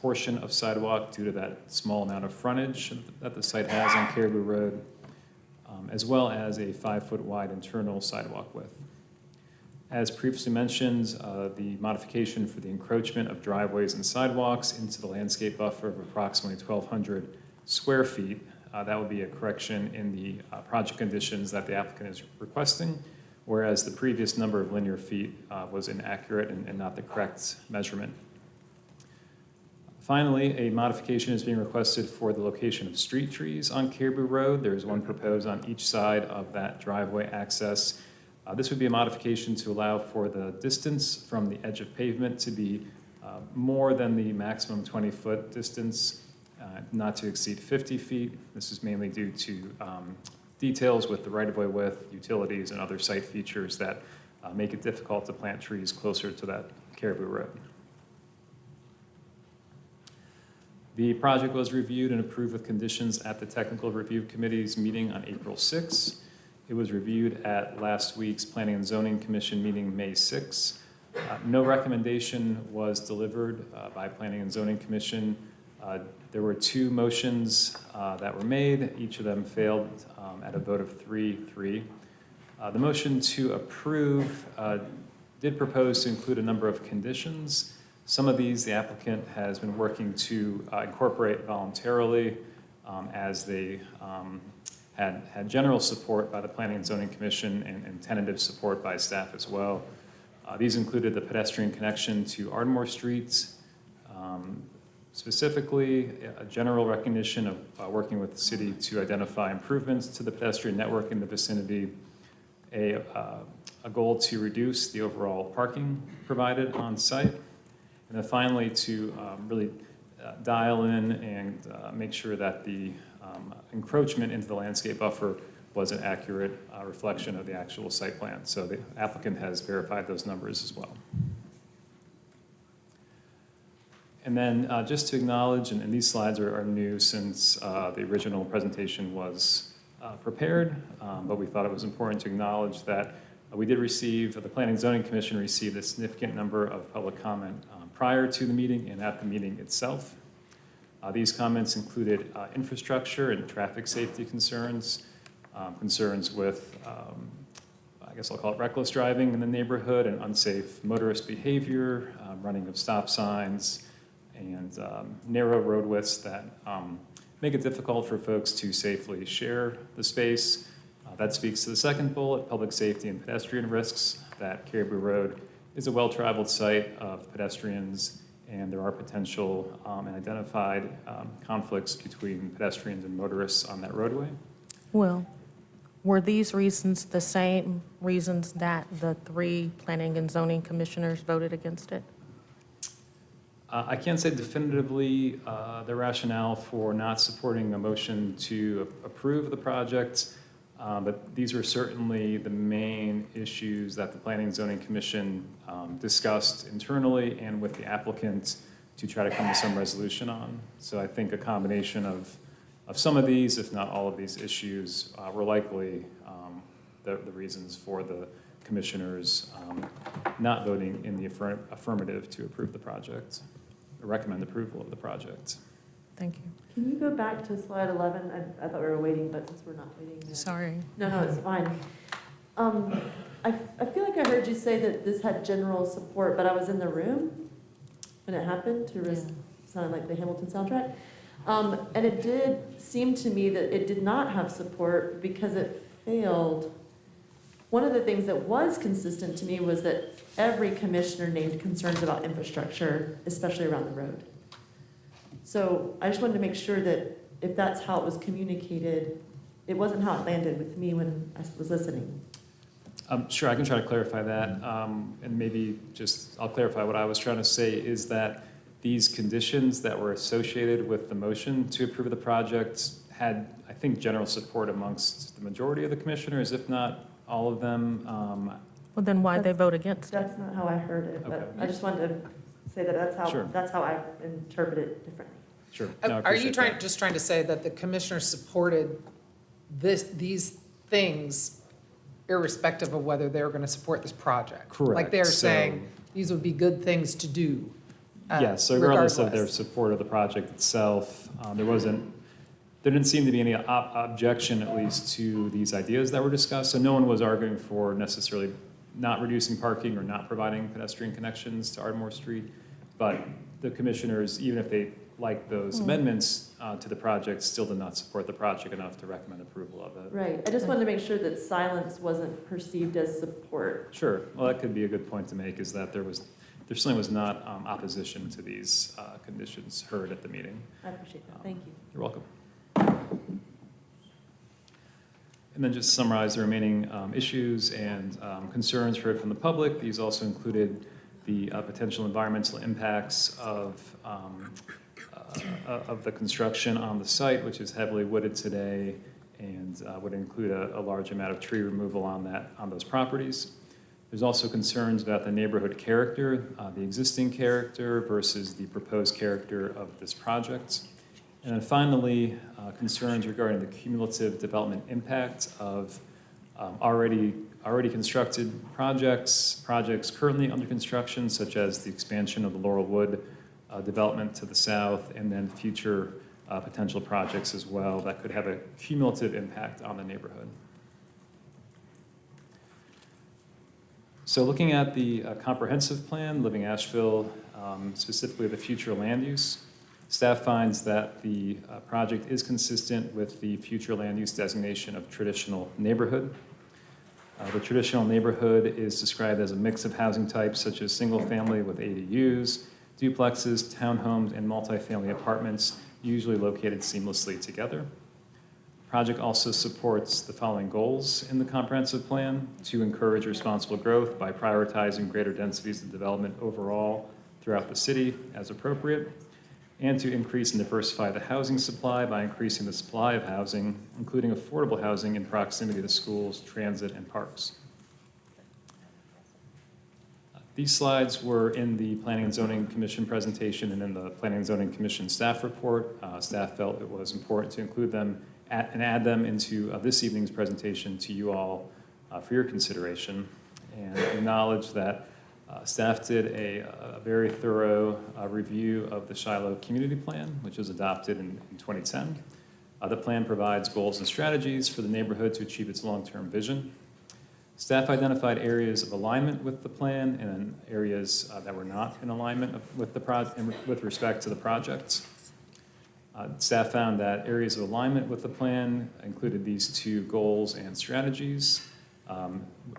portion of sidewalk due to that small amount of frontage that the site has on Caribou Road, as well as a 5-foot wide internal sidewalk width. As previously mentioned, the modification for the encroachment of driveways and sidewalks into the landscape buffer of approximately 1,200 square feet, that would be a correction in the project conditions that the applicant is requesting, whereas the previous number of linear feet was inaccurate and not the correct measurement. Finally, a modification is being requested for the location of street trees on Caribou Road. There's one proposed on each side of that driveway access. This would be a modification to allow for the distance from the edge of pavement to be more than the maximum 20-foot distance, not to exceed 50 feet. This is mainly due to details with the right-of-way width, utilities, and other site features that make it difficult to plant trees closer to that Caribou Road. The project was reviewed and approved with conditions at the Technical Review Committee's meeting on April 6. It was reviewed at last week's Planning and Zoning Commission meeting, May 6. No recommendation was delivered by Planning and Zoning Commission. There were 2 motions that were made. Each of them failed at a vote of 3-3. The motion to approve did propose to include a number of conditions. Some of these the applicant has been working to incorporate voluntarily as they had general support by the Planning and Zoning Commission and tentative support by staff as well. These included the pedestrian connection to Ardmore Street, specifically a general recognition of working with the city to identify improvements to the pedestrian network in the vicinity, a goal to reduce the overall parking provided on site, and then finally to really dial in and make sure that the encroachment into the landscape buffer was an accurate reflection of the actual site plan. So the applicant has verified those numbers as well. And then just to acknowledge, and these slides are new since the original presentation was prepared, but we thought it was important to acknowledge that we did receive, the Planning and Zoning Commission received a significant number of public comment prior to the meeting and at the meeting itself. These comments included infrastructure and traffic safety concerns, concerns with, I guess I'll call it reckless driving in the neighborhood and unsafe motorist behavior, running of stop signs, and narrow road widths that make it difficult for folks to safely share the space. That speaks to the second bullet, public safety and pedestrian risks, that Caribou Road is a well-traveled site of pedestrians, and there are potential and identified conflicts between pedestrians and motorists on that roadway. Well, were these reasons the same reasons that the 3 planning and zoning commissioners voted against it? I can't say definitively the rationale for not supporting a motion to approve the project, but these were certainly the main issues that the Planning and Zoning Commission discussed internally and with the applicant to try to come to some resolution on. So I think a combination of some of these, if not all of these issues, were likely the reasons for the commissioners not voting in the affirmative to approve the project, or recommend approval of the project. Thank you. Can you go back to slide 11? I thought we were waiting, but since we're not waiting yet. Sorry. No, it's fine. I feel like I heard you say that this had general support, but I was in the room when it happened. Sounded like the Hamilton soundtrack. And it did seem to me that it did not have support because it failed. One of the things that was consistent to me was that every commissioner named concerns about infrastructure, especially around the road. So I just wanted to make sure that if that's how it was communicated, it wasn't how it landed with me when I was listening. Sure, I can try to clarify that. And maybe just, I'll clarify what I was trying to say is that these conditions that were associated with the motion to approve the project had, I think, general support amongst the majority of the commissioners, if not all of them. Well, then why'd they vote against it? That's not how I heard it, but Okay. I just wanted to say that Sure. that's how I interpret it differently. Sure. No, I Are you appreciate just trying to say that the commissioners supported these things irrespective of whether they were going to support this project? Correct. Like they're So- saying, these would be good things to do. Yes, so regardless of their regardless. support of the project itself, there didn't seem to be any objection, at least, to these ideas that were discussed. So no one was arguing for necessarily not reducing parking or not providing pedestrian connections to Ardmore Street. But the commissioners, even if they like those amendments to the project, still did not support the project enough to recommend approval of it. Right, I just wanted to make sure that silence wasn't perceived as support. Sure, well, that could be a good point to make, is that there certainly was not opposition to these conditions heard at the meeting. I appreciate that, thank you. You're welcome. And then just summarize the remaining issues and concerns heard from the public. These also included the potential environmental impacts of the construction on the site, which is heavily wooded today, and would include a large amount of tree removal on those properties. There's also concerns about the neighborhood character, the existing character versus the proposed character of this project. And then finally, concerns regarding the cumulative development impact of already constructed projects currently under construction, such as the expansion of the Laurelwood development to the south, and then future potential projects as well that could have a cumulative impact on the neighborhood. So looking at the comprehensive plan, Living Asheville, specifically the future land use, staff finds that the project is consistent with the future land use designation of traditional neighborhood. The traditional neighborhood is described as a mix of housing types such as single family with ADUs, duplexes, townhomes, and multifamily apartments, usually located seamlessly together. The project also supports the following goals in the comprehensive plan: to encourage responsible growth by prioritizing greater densities of development overall throughout the city as appropriate, and to increase and diversify the housing supply by increasing the supply of housing, including affordable housing in proximity to schools, transit, and parks. These slides were in the Planning and Zoning Commission presentation and in the Planning and Zoning Commission staff report. Staff felt it was important to include them and add them into this evening's presentation to you all for your consideration, and acknowledge that staff did a very thorough review of the Shiloh Community Plan, which was adopted in 2010. The plan provides goals and strategies for the neighborhood to achieve its long-term vision. Staff identified areas of alignment with the plan and areas that were not in alignment with with respect to the project. Staff found that areas of alignment with the plan included these two goals and strategies,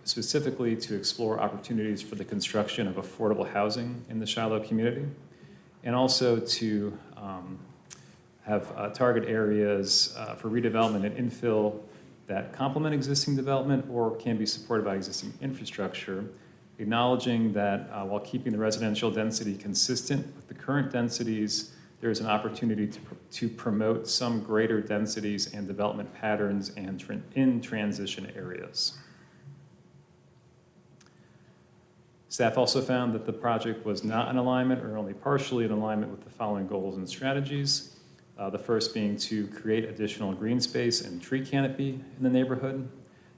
specifically to explore opportunities for the construction of affordable housing in the Shiloh community, and also to have target areas for redevelopment and infill that complement existing development or can be supported by existing infrastructure, acknowledging that while keeping the residential density consistent with the current densities, there is an opportunity to promote some greater densities and development patterns in transition areas. Staff also found that the project was not in alignment or only partially in alignment with the following goals and strategies. The first being to create additional green space and tree canopy in the neighborhood,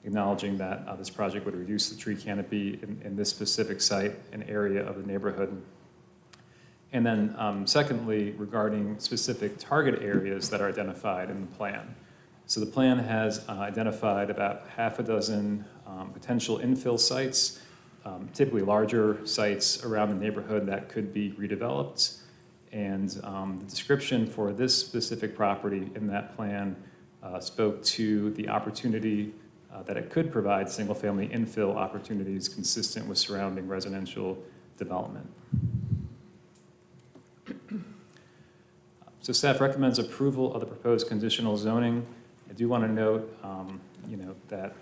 acknowledging that this project would reduce the tree canopy in this specific site and area of the neighborhood. And then secondly, regarding specific target areas that are identified in the plan. So the plan has identified about half a dozen potential infill sites, typically larger sites around the neighborhood that could be redeveloped. And the description for this specific property in that plan spoke to the opportunity that it could provide single-family infill opportunities consistent with surrounding residential development. So staff recommends approval of the proposed conditional zoning. I do want to note, that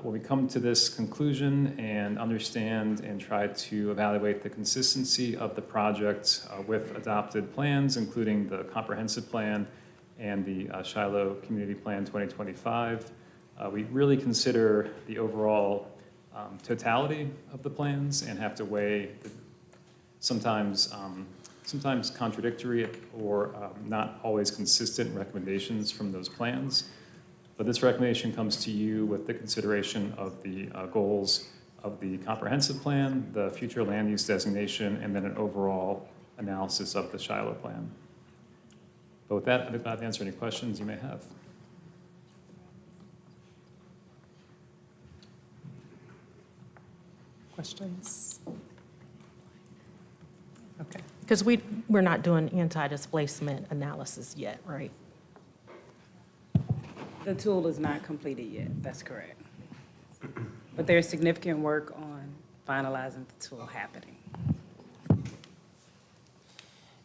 when we come to this conclusion and understand and try to evaluate the consistency of the project with adopted plans, including the comprehensive plan and the Shiloh Community Plan 2025, we really consider the overall totality of the plans and have to weigh the sometimes contradictory or not always consistent recommendations from those plans. But this recommendation comes to you with the consideration of the goals of the comprehensive plan, the future land use designation, and then an overall analysis of the Shiloh plan. But with that, I'd be glad to answer any questions you may have. Questions? Okay, because we're not doing anti-displacement analysis yet, right? The tool is not completed yet, that's correct. But there's significant work on finalizing the tool happening.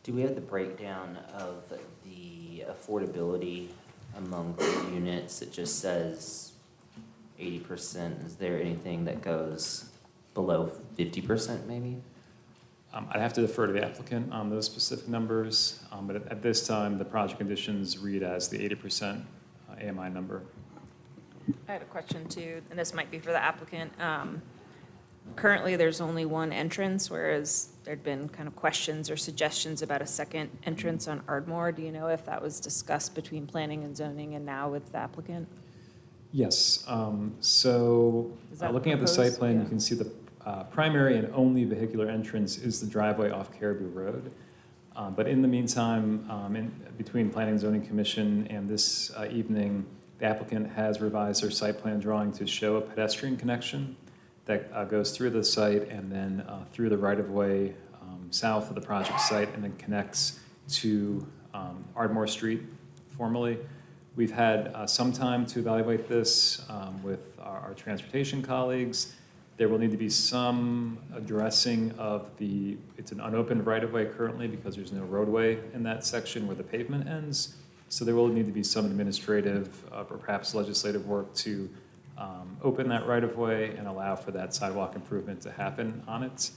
Do we have the breakdown of the affordability among the units? It just says 80%. Is there anything that goes below 50% maybe? I'd have to defer to the applicant on those specific numbers, but at this time, the project conditions read as the 80% AMI number. I had a question too, and this might be for the applicant. Currently, there's only one entrance, whereas there'd been kind of questions or suggestions about a second entrance on Ardmore. Do you know if that was discussed between planning and zoning and now with the applicant? Yes, so looking at the site plan, you can see the primary and only vehicular entrance is the driveway off Caribou Road. But in the meantime, between Planning and Zoning Commission and this evening, the applicant has revised their site plan drawing to show a pedestrian connection that goes through the site and then through the right-of-way south of the project site and then connects to Ardmore Street formally. We've had some time to evaluate this with our transportation colleagues. There will need to be some addressing of it's an unopened right-of-way currently because there's no roadway in that section where the pavement ends. So there will need to be some administrative or perhaps legislative work to open that right-of-way and allow for that sidewalk improvement to happen on it.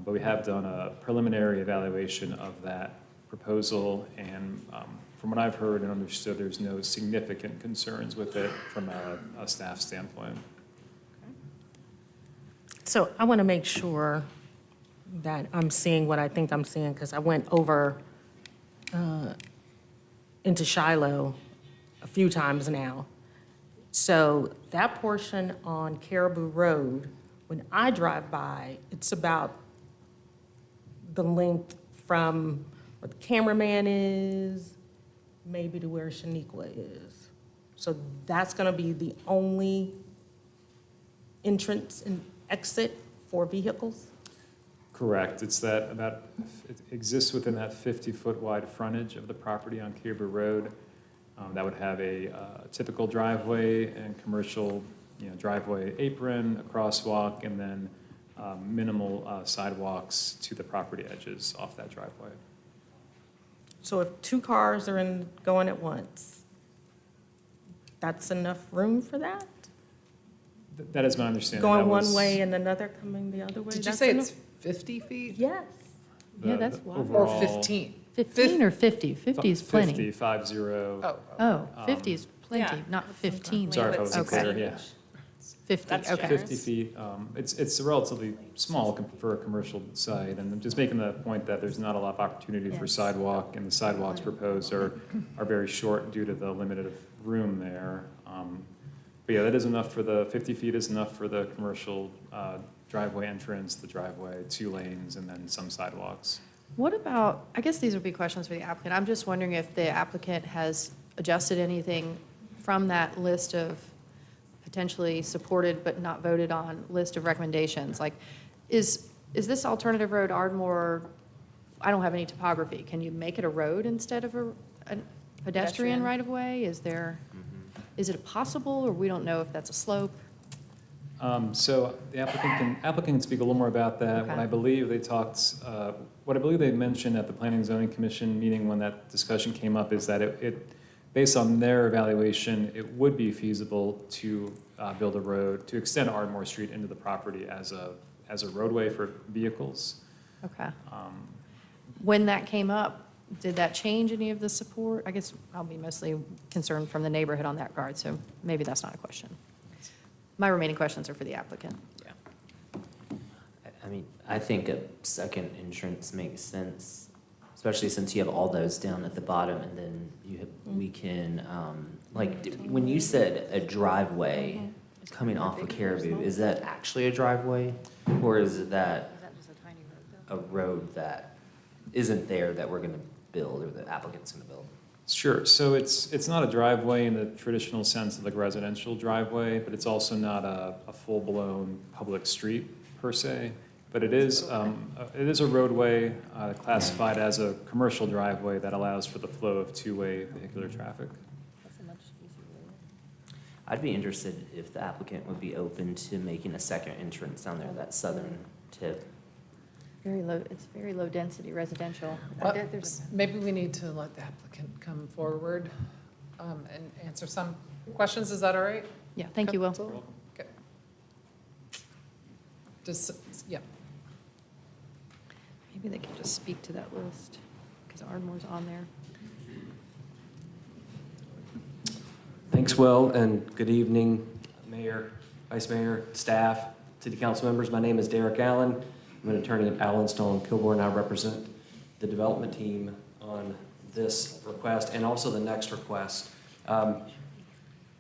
But we have done a preliminary evaluation of that proposal, and from what I've heard and understood, there's no significant concerns with it from a staff standpoint. So I want to make sure that I'm seeing what I think I'm seeing, because I went over into Shiloh a few times now. So that portion on Caribou Road, when I drive by, it's about the length from where the cameraman is, maybe to where Shaniqua is. So that's going to be the only entrance and exit for vehicles? Correct. It's that it exists within that 50-foot wide frontage of the property on Caribou Road. That would have a typical driveway and commercial, driveway apron, a crosswalk, and then minimal sidewalks to the property edges off that driveway. So if two cars are going at once, that's enough room for that? That is my understanding. Going one way and another coming the other way? Did you say it's 50 feet? Yes. Yeah, that's wild. Or 15? 15 or 50? 50 is plenty. 50. Oh, 50 is plenty, not 15. Sorry if I wasn't Okay. clear, yeah. 50, okay. 50 feet. It's relatively small for a commercial site, and I'm just making the point that there's not a lot of opportunity for sidewalk, and the sidewalks proposed are very short due to the limited room there. But yeah, that is enough for 50 feet is enough for the commercial driveway entrance, the driveway, 2 lanes, and then some sidewalks. What about, I guess these would be questions for the applicant. I'm just wondering if the applicant has adjusted anything from that list of potentially supported but not voted on list of recommendations. Like, is this alternative road Ardmore, I don't have any topography. Can you make it a road instead of a pedestrian right-of-way? Is it possible, or we don't know if that's a slope? So the applicant can speak a little more about that. Okay. What I believe they mentioned at the Planning and Zoning Commission meeting when that discussion came up is that it based on their evaluation, it would be feasible to build a road, to extend Ardmore Street into the property as a roadway for vehicles. Okay. When that came up, did that change any of the support? I guess I'll be mostly concerned from the neighborhood on that regard, so maybe that's not a question. My remaining questions are for the applicant. I mean, I think a second entrance makes sense, especially since you have all those down at the bottom, and then we can, when you said a driveway coming off of Caribou, is that actually a driveway? Or is that a road that isn't there that we're gonna build, or the applicant's gonna build? Sure. So it's not a driveway in the traditional sense of like residential driveway, but it's also not a full-blown public street per se, but it is a roadway classified as a commercial driveway that allows for the flow of two-way vehicular traffic. I'd be interested if the applicant would be open to making a second entrance down there, that southern tip. It's very low density residential. Well, maybe we need to let the applicant come forward and answer some questions. Is that all right? Yeah, thank you, Will. Okay. Just, yeah. Maybe they can just speak to that list, because Ardmore's on there. Thanks, Will, and good evening, Mayor, Vice Mayor, staff, City Council members. My name is Derek Allen. I'm an attorney at Allenstone Kilgore, and I represent the development team on this request and also the next request.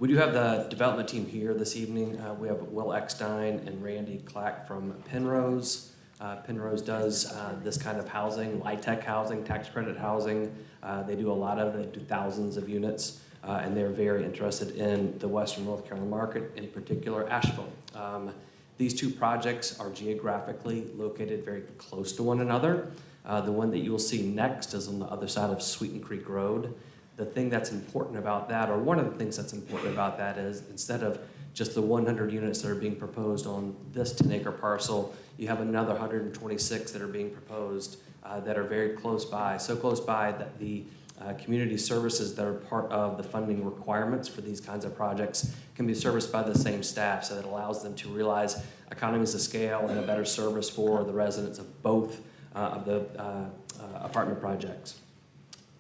We do have the development team here this evening. We have Will Eckstein and Randy Clack from Penrose. Penrose does this kind of housing, LIHTC housing, tax credit housing. They do a lot of it, they do thousands of units. And they're very interested in the Western North Carolina market, in particular Asheville. These two projects are geographically located very close to one another. The one that you'll see next is on the other side of Sweeten Creek Road. The thing that's important about that, or one of the things that's important about that, is instead of just the 100 units that are being proposed on this 10-acre parcel, you have another 126 that are being proposed that are very close by, so close by that the community services that are part of the funding requirements for these kinds of projects can be serviced by the same staff, so that allows them to realize economies of scale and a better service for the residents of both of the apartment projects.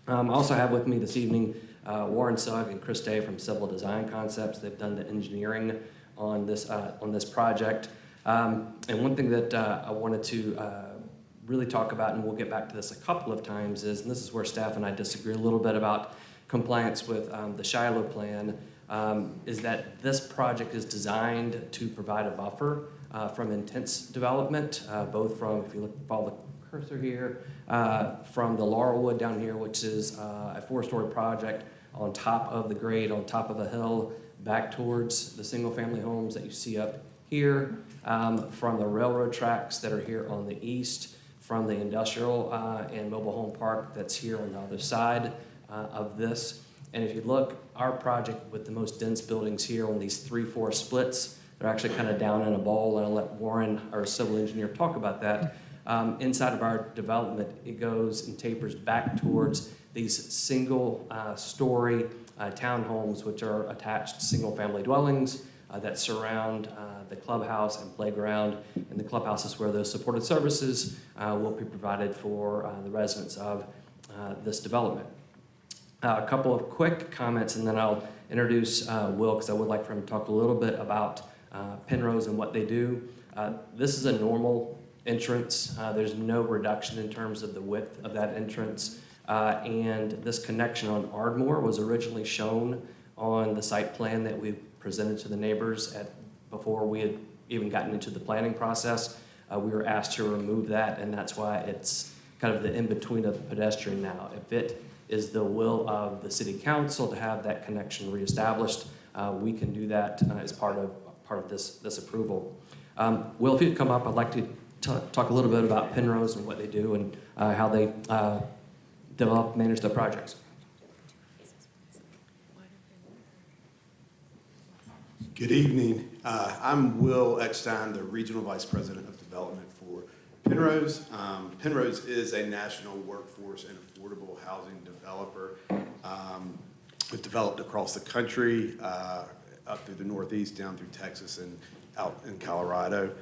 I also have with me this evening Warren Sugg and Chris Day from Civil Design Concepts. They've done the engineering on this project. And one thing that I wanted to really talk about, and we'll get back to this a couple of times, is, and this is where staff and I disagree a little bit about compliance with the Shiloh plan, is that this project is designed to provide a buffer from intense development, both from, if you follow the cursor here, from the Laurelwood down here, which is a 4-story project on top of the grade, on top of a hill, back towards the single-family homes that you see up here, from the railroad tracks that are here on the east, from the industrial and mobile home park that's here on the other side of this. And if you look, our project with the most dense buildings here on these 3-4 splits, they're actually kind of down in a bowl, and I'll let Warren, our civil engineer, talk about that. Inside of our development, it goes and tapers back towards these single-story townhomes, which are attached single-family dwellings that surround the clubhouse and playground. And the clubhouse is where those supported services will be provided for the residents of this development. A couple of quick comments, and then I'll introduce Will, because I would like for him to talk a little bit about Penrose and what they do. This is a normal entrance. There's no reduction in terms of the width of that entrance. And this connection on Ardmore was originally shown on the site plan that we presented to the neighbors before we had even gotten into the planning process. We were asked to remove that, and that's why it's kind of the in-between of the pedestrian now. If it is the will of the city council to have that connection reestablished, we can do that as part of this approval. Will, if you'd come up, I'd like to talk a little bit about Penrose and what they do and how they develop, manage their projects. Good evening. I'm Will Eckstein, the Regional Vice President of Development for Penrose. Penrose is a national workforce and affordable housing developer. We've developed across the country, up through the Northeast, down through Texas, and out in Colorado.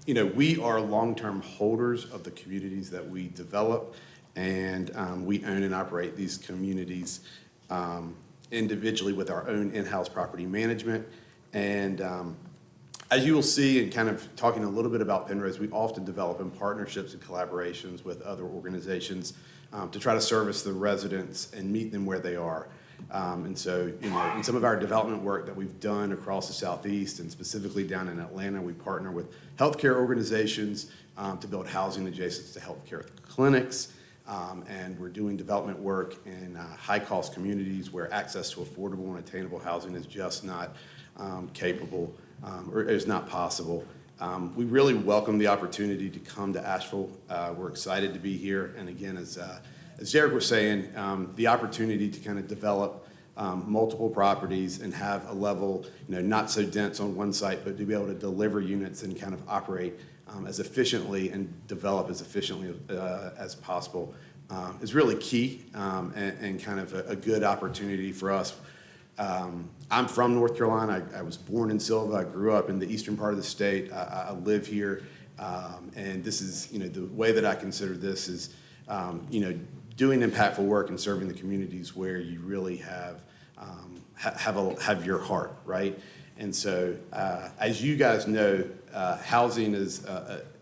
We are long-term holders of the communities that we develop, and we own and operate these communities individually with our own in-house property management. And as you will see, and kind of talking a little bit about Penrose, we often develop in partnerships and collaborations with other organizations to try to service the residents and meet them where they are. And so, in some of our development work that we've done across the Southeast and specifically down in Atlanta, we partner with healthcare organizations to build housing adjacent to healthcare clinics. And we're doing development work in high-cost communities where access to affordable and attainable housing is just not capable or is not possible. We really welcome the opportunity to come to Asheville. We're excited to be here. And again, as Derek was saying, the opportunity to kind of develop multiple properties and have a level, not so dense on one site, but to be able to deliver units and kind of operate as efficiently and develop as efficiently as possible is really key and kind of a good opportunity for us. I'm from North Carolina. I was born in Silva. I grew up in the eastern part of the state. I live here. And this is, the way that I consider this is, doing impactful work and serving the communities where you really have your heart, right? And so, as you guys know, housing is,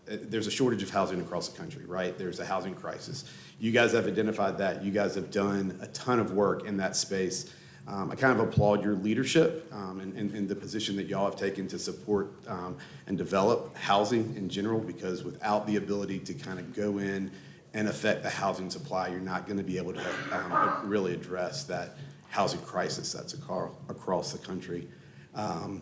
there's a shortage of housing across the country, right? There's a housing crisis. You guys have identified that. You guys have done a ton of work in that space. I kind of applaud your leadership and the position that y'all have taken to support and develop housing in general, because without the ability to kind of go in and affect the housing supply, you're not going to be able to really address that housing crisis that's across the country.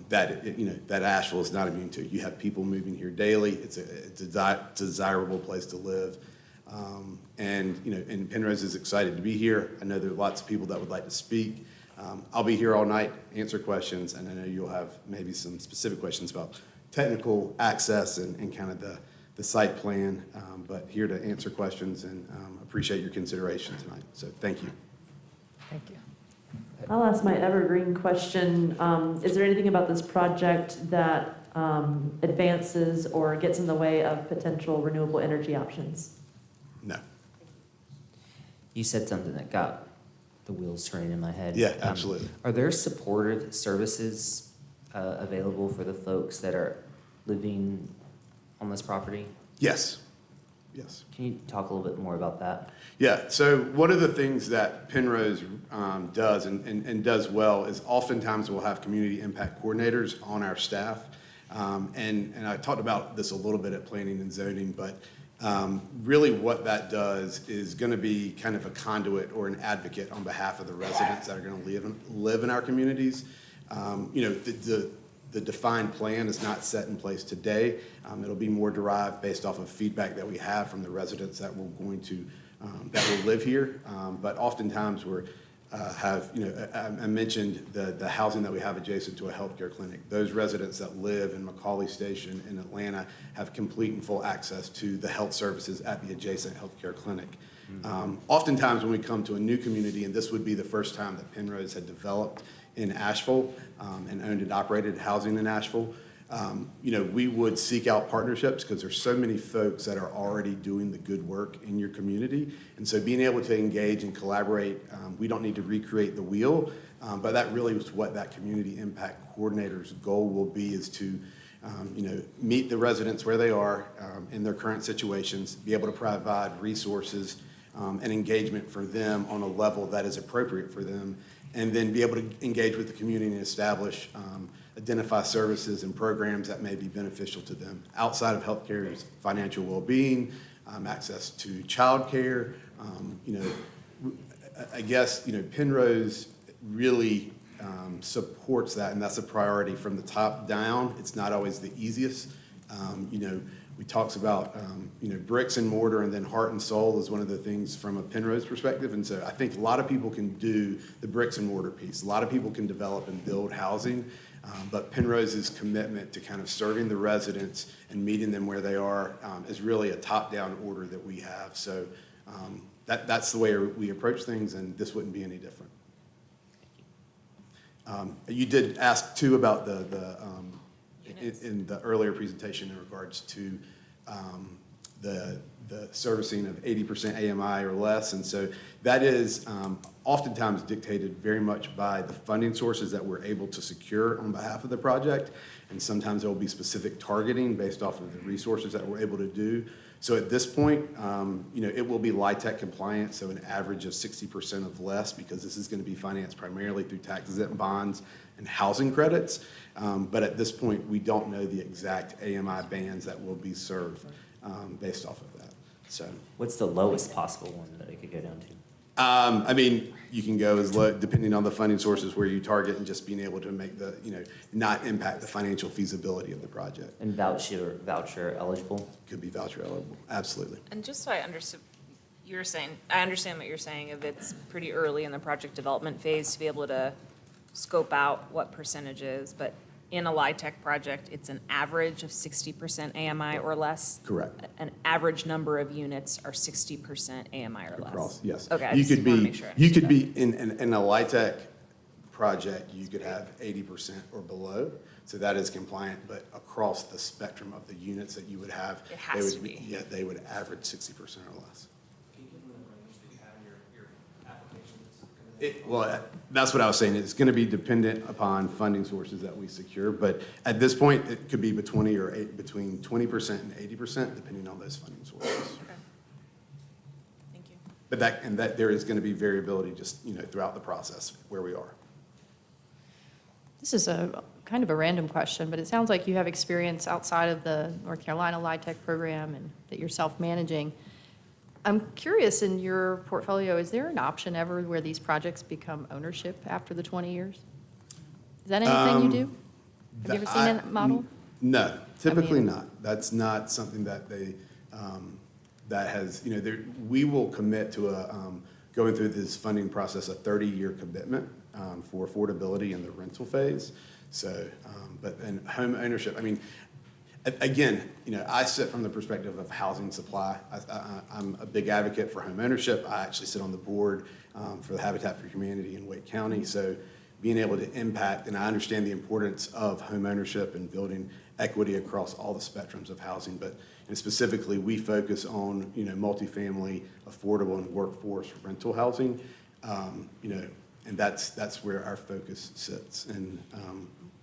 That Asheville is not immune to. You have people moving here daily. It's a desirable place to live. And Penrose is excited to be here. I know there are lots of people that would like to speak. I'll be here all night, answer questions, and I know you'll have maybe some specific questions about technical access and kind of the site plan, but here to answer questions and appreciate your consideration tonight. So thank you. Thank you. I'll ask my evergreen question. Is there anything about this project that advances or gets in the way of potential renewable energy options? No. You said something that got the wheels turning in my head. Yeah, absolutely. Are there supportive services available for the folks that are living on this property? Yes. Yes. Can you talk a little bit more about that? Yeah, so one of the things that Penrose does and does well is oftentimes we'll have community impact coordinators on our staff. And I talked about this a little bit at planning and zoning, but really what that does is going to be kind of a conduit or an advocate on behalf of the residents that are going to live in our communities. The defined plan is not set in place today. It'll be more derived based off of feedback that we have from the residents that we're going to that will live here. But oftentimes I mentioned the housing that we have adjacent to a healthcare clinic. Those residents that live in McCauley Station in Atlanta have complete and full access to the health services at the adjacent healthcare clinic. Oftentimes when we come to a new community, and this would be the first time that Penrose had developed in Asheville and owned and operated housing in Asheville, we would seek out partnerships because there's so many folks that are already doing the good work in your community. And so being able to engage and collaborate, we don't need to recreate the wheel, but that really is what that community impact coordinator's goal will be, is to meet the residents where they are in their current situations, be able to provide resources and engagement for them on a level that is appropriate for them, and then be able to engage with the community and establish, identify services and programs that may be beneficial to them outside of healthcare, financial well-being, access to childcare. I guess Penrose really supports that, and that's a priority from the top down. It's not always the easiest. We talks about bricks and mortar, and then heart and soul is one of the things from a Penrose perspective. And so I think a lot of people can do the bricks and mortar piece. A lot of people can develop and build housing, but Penrose's commitment to kind of serving the residents and meeting them where they are is really a top-down order that we have. So that's the way we approach things, and this wouldn't be any different. You did ask too about in the earlier presentation in regards to the servicing of 80% AMI or less. And so that is oftentimes dictated very much by the funding sources that we're able to secure on behalf of the project. And sometimes there will be specific targeting based off of the resources that we're able to do. So at this point, it will be LIHTC compliant, so an average of 60% of less, because this is going to be financed primarily through tax-exempt bonds and housing credits. But at this point, we don't know the exact AMI bands that will be served based off of that. So, what's the lowest possible one that it could go down to? I mean, you can go as low, depending on the funding sources where you target, and just being able to make the, not impact the financial feasibility of the project. And voucher eligible? Could be voucher eligible, absolutely. And just so I understood, I understand what you're saying, if it's pretty early in the project development phase to be able to scope out what percentages, but in a LIHTC project, it's an average of 60% AMI or less? Correct. An average number of units are 60% AMI or less? Across, yes. Okay, I You just could want to be, make sure. you could be, in a LIHTC project, you could have 80% or below, so that is compliant, but across the spectrum of the units that you would have, It has to be. Yeah, they would average 60% or less. Well, that's what I was saying. It's going to be dependent upon funding sources that we secure, but at this point, it could be between 20% and 80%, depending on those funding sources. Okay. Thank you. But that there is going to be variability just, throughout the process where we are. This is a kind of a random question, but it sounds like you have experience outside of the North Carolina LIHTC program and that you're self-managing. I'm curious, in your portfolio, is there an option ever where these projects become ownership after the 20 years? Is that anything you do? Have you ever seen a model? No, typically not. That's not something that they, that has, we will commit to going through this funding process, a 30-year commitment for affordability in the rental phase. So, but then home ownership, I mean, again, I sit from the perspective of housing supply. I'm a big advocate for home ownership. I actually sit on the board for the Habitat for Humanity in Wake County. So being able to impact, and I understand the importance of home ownership and building equity across all the spectrums of housing, but specifically we focus on, multifamily, affordable, and workforce rental housing, and that's where our focus sits. And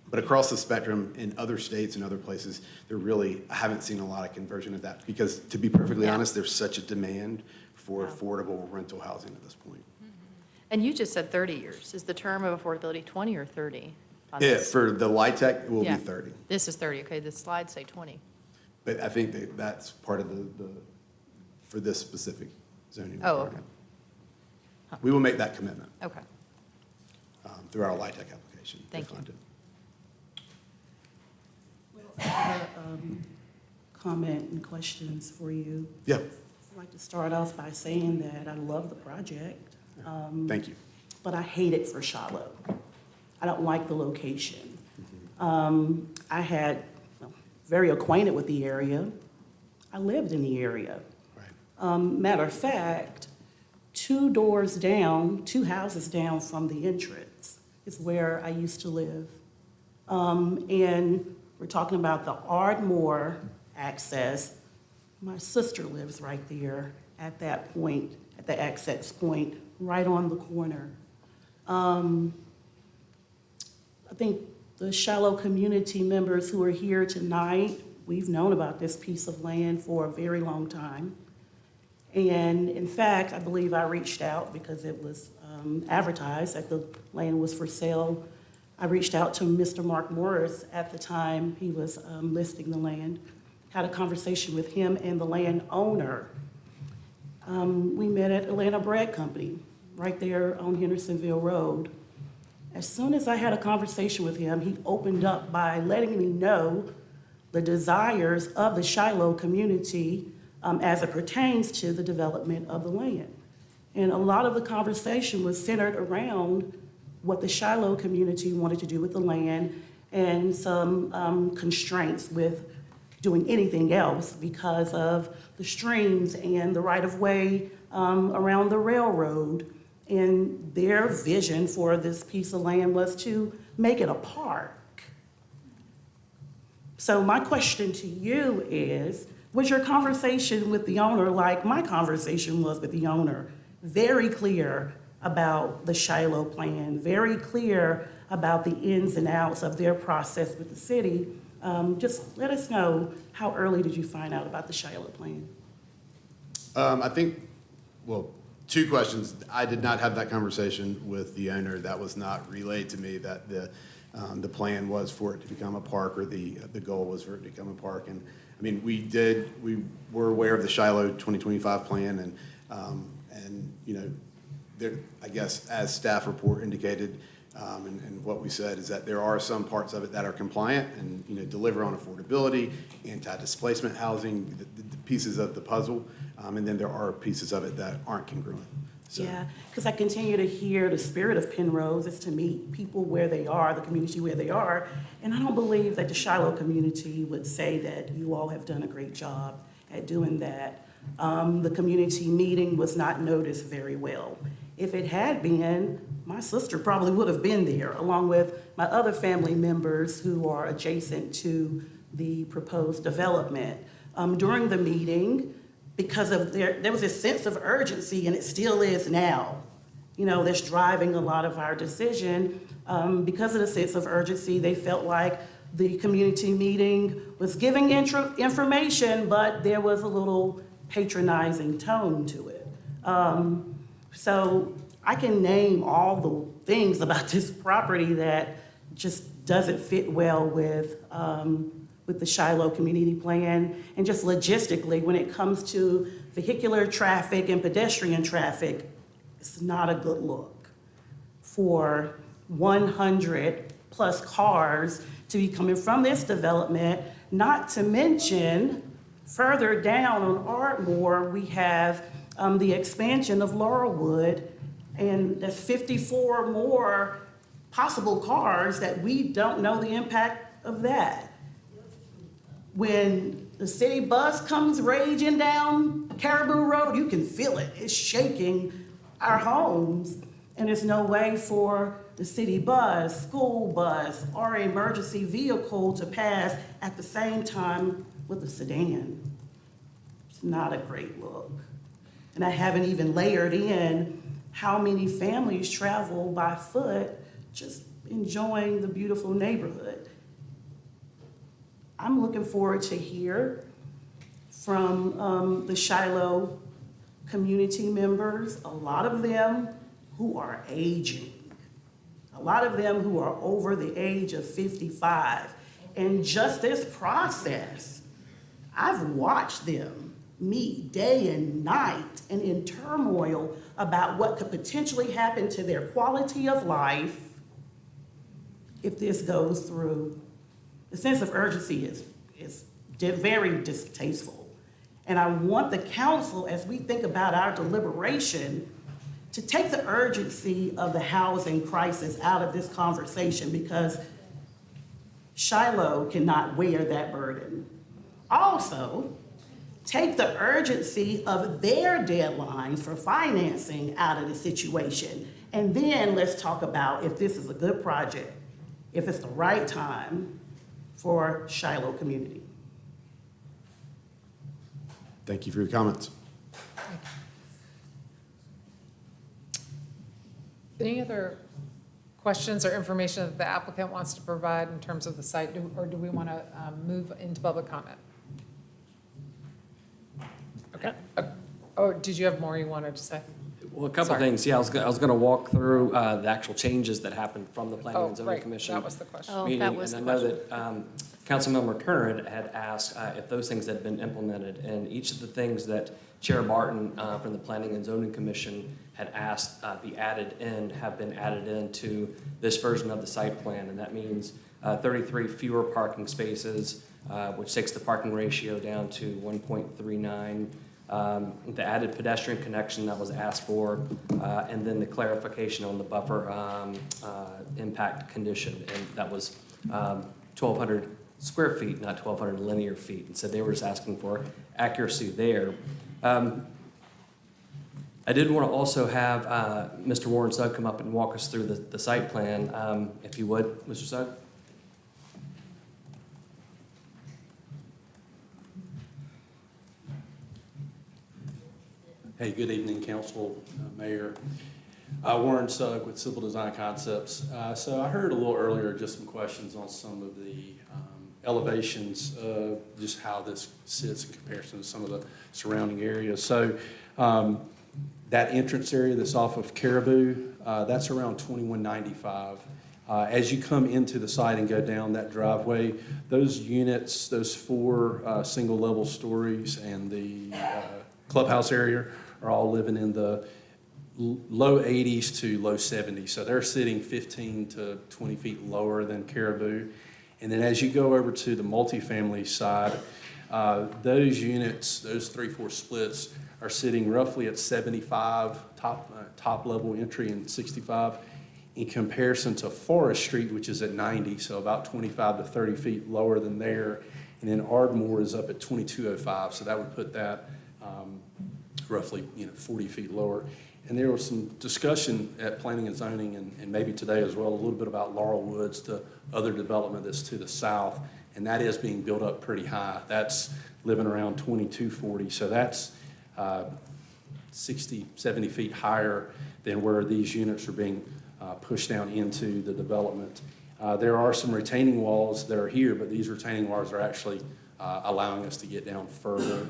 but across the spectrum in other states and other places, I haven't seen a lot of conversion of that, because to be perfectly honest, there's such a demand for affordable rental housing at this point. And you just said 30 years. Is the term of affordability 20 or 30? On Yeah, this? for the LIHTC, it will be 30. This is 30, okay, the slides say 20. But I think that's part of for this specific zoning. Oh, requirement. We will make that commitment. Okay. Through our LIHTC application. Thank you. I have a comment and questions for you. Yeah. I'd like to start off by saying that I love the project. Thank you. But I hate it for Shiloh. I don't like the location. I had, very acquainted with the area. I lived in the area. Right. Matter of fact, 2 doors down, 2 houses down from the entrance is where I used to live. And we're talking about the Ardmore access. My sister lives right there at that point, at the access point, right on the corner. I think the Shiloh community members who are here tonight, we've known about this piece of land for a very long time. And in fact, I believe I reached out because it was advertised that the land was for sale. I reached out to Mr. Mark Morris at the time he was listing the land, had a conversation with him and the landowner. We met at Atlanta Bread Company, right there on Hendersonville Road. As soon as I had a conversation with him, he opened up by letting me know the desires of the Shiloh community as it pertains to the development of the land. And a lot of the conversation was centered around what the Shiloh community wanted to do with the land and some constraints with doing anything else because of the streams and the right-of-way around the railroad. And their vision for this piece of land was to make it a park. So my question to you is, was your conversation with the owner like my conversation was with the owner? Very clear about the Shiloh plan, very clear about the ins and outs of their process with the city. Just let us know, how early did you find out about the Shiloh plan? I think, well, 2 questions. I did not have that conversation with the owner. That was not relayed to me, that the plan was for it to become a park, or the goal was for it to become a park. And I mean, we were aware of the Shiloh 2025 plan, and there, I guess, as staff report indicated, and what we said is that there are some parts of it that are compliant and, you know, deliver on affordability, anti-displacement housing, the pieces of the puzzle, and then there are pieces of it that aren't congruent. So, Yeah, because I continue to hear the spirit of Penrose is to meet people where they are, the community where they are, and I don't believe that the Shiloh community would say that you all have done a great job at doing that. The community meeting was not noticed very well. If it had been, my sister probably would have been there, along with my other family members who are adjacent to the proposed development. During the meeting, because of there was a sense of urgency, and it still is now, you know, that's driving a lot of our decision. Because of the sense of urgency, they felt like the community meeting was giving information, but there was a little patronizing tone to it. So I can name all the things about this property that just doesn't fit well with the Shiloh community plan. And just logistically, when it comes to vehicular traffic and pedestrian traffic, it's not a good look for 100 plus cars to be coming from this development, not to mention further down on Ardmore, we have the expansion of Laurelwood, and there's 54 more possible cars that we don't know the impact of that. When the city bus comes raging down Caribou Road, you can feel it. It's shaking our homes, and there's no way for the city bus, school bus, or emergency vehicle to pass at the same time with a sedan. It's not a great look. And I haven't even layered in how many families travel by foot just enjoying the beautiful neighborhood. I'm looking forward to hear from the Shiloh community members, a lot of them who are aging, a lot of them who are over the age of 55. And just this process, I've watched them meet day and night and in turmoil about what could potentially happen to their quality of life if this goes through. The sense of urgency is very distasteful. And I want the council, as we think about our deliberation, to take the urgency of the housing crisis out of this conversation, because Shiloh cannot wear that burden. Also, take the urgency of their deadlines for financing out of the situation. And then let's talk about if this is a good project, if it's the right time for Shiloh community. thank you for your comments. Any other questions or information that the applicant wants to provide in terms of the site, or do we want to move into public comment? Okay. Oh, did you have more you wanted to say? Well, a couple of things. Yeah, I was going to walk through the actual changes that happened from the Planning and Zoning Commission. That was the question. Oh, meeting. that was And the I know question. that Councilmember Turner had asked if those things had been implemented, and each of the things that Chair Barton from the Planning and Zoning Commission had asked be added in have been added into this version of the site plan, and that means 33 fewer parking spaces, which takes the parking ratio down to 1.39. The added pedestrian connection that was asked for, and then the clarification on the buffer impact condition, and that was 1,200 square feet, not 1,200 linear feet, and so they were just asking for accuracy there. I did want to also have Mr. Warren Sugg come up and walk us through the site plan, if you would, Mr. Sugg. Hey, good evening, Council, Mayor. Warren Sugg with Civil Design Concepts. So I heard a little earlier just some questions on some of the elevations, just how this sits in comparison to some of the surrounding areas. So that entrance area that's off of Caribou, that's around 2195. As you come into the site and go down that driveway, those units, those 4 single-level stories and the clubhouse area are all living in the low 80s to low 70s. So they're sitting 15 to 20 feet lower than Caribou. And then as you go over to the multifamily side, those units, those 3-4 splits, are sitting roughly at 75 top level entry and 65 in comparison to Forest Street, which is at 90, so about 25 to 30 feet lower than there. And then Ardmore is up at 2205, so that would put that roughly 40 feet lower. And there was some discussion at Planning and Zoning, and maybe today as well, a little bit about Laurel Woods, the other development that's to the south, and that is being built up pretty high. That's living around 2240, so that's 60, 70 feet higher than where these units are being pushed down into the development. There are some retaining walls that are here, but these retaining walls are actually allowing us to get down further.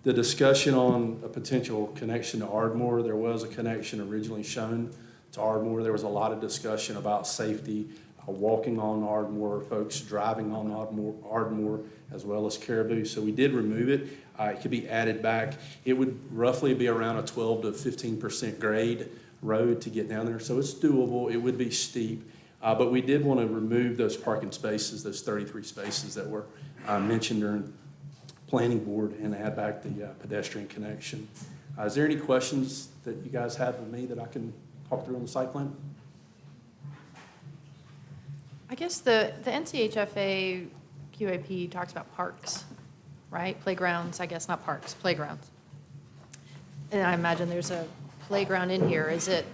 The discussion on a potential connection to Ardmore, there was a connection originally shown to Ardmore. There was a lot of discussion about safety, walking on Ardmore, folks driving on Ardmore, as well as Caribou. So we did remove it. It could be added back. It would roughly be around a 12 to 15% grade road to get down there. So it's doable. It would be steep. But we did want to remove those parking spaces, those 33 spaces that were mentioned during planning board, and add back the pedestrian connection. Is there any questions that you guys have of me that I can talk through on the site plan? I guess the NCHFA QAP talks about parks, right? Playgrounds, I guess, not parks, playgrounds. And I imagine there's a playground in here. Is it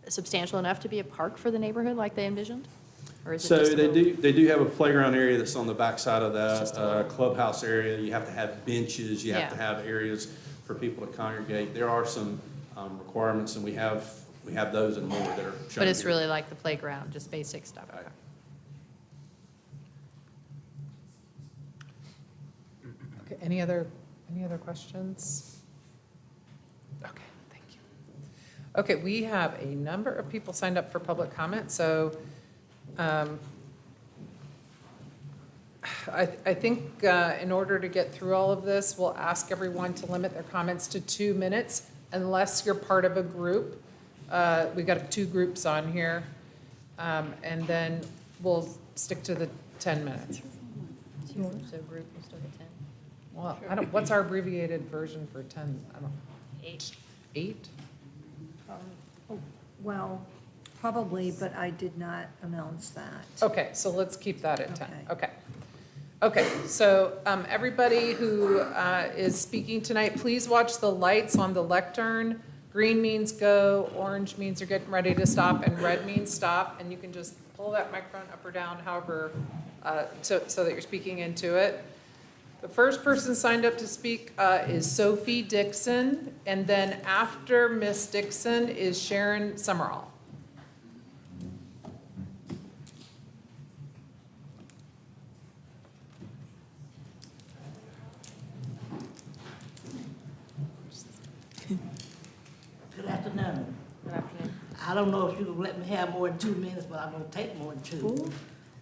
substantial enough to be a park for the neighborhood like they envisioned? Or is it So just a little- they do have a playground area that's on the backside of that clubhouse area. You have to have benches, you have to have areas for people to congregate. There are some requirements, and we have those and more that are shown But it's here. really like the playground, just basic stuff. Okay. Okay, any other questions? Okay, thank you. Okay, we have a number of people signed up for public comment, so I think in order to get through all of this, we'll ask everyone to limit their comments to 2 minutes unless you're part of a group. We've got 2 groups on here, and then we'll stick to the 10 minutes. So group, we'll still get 10. Well, I don't, what's our abbreviated version for 10? I don't. 8. 8? Well, probably, but I did not announce that. Okay, so let's keep that at 10. Okay, so everybody who is speaking tonight, please watch the lights on the lectern. Green means go, orange means you're getting ready to stop, and red means stop. And you can just pull that microphone up or down, however, so that you're speaking into it. The first person signed up to speak is Sophie Dixon, and then after Miss Dixon is Sharon Summerall. Good afternoon. Good afternoon. I don't know if you can let me have more than 2 minutes, but I'm gonna take more than 2.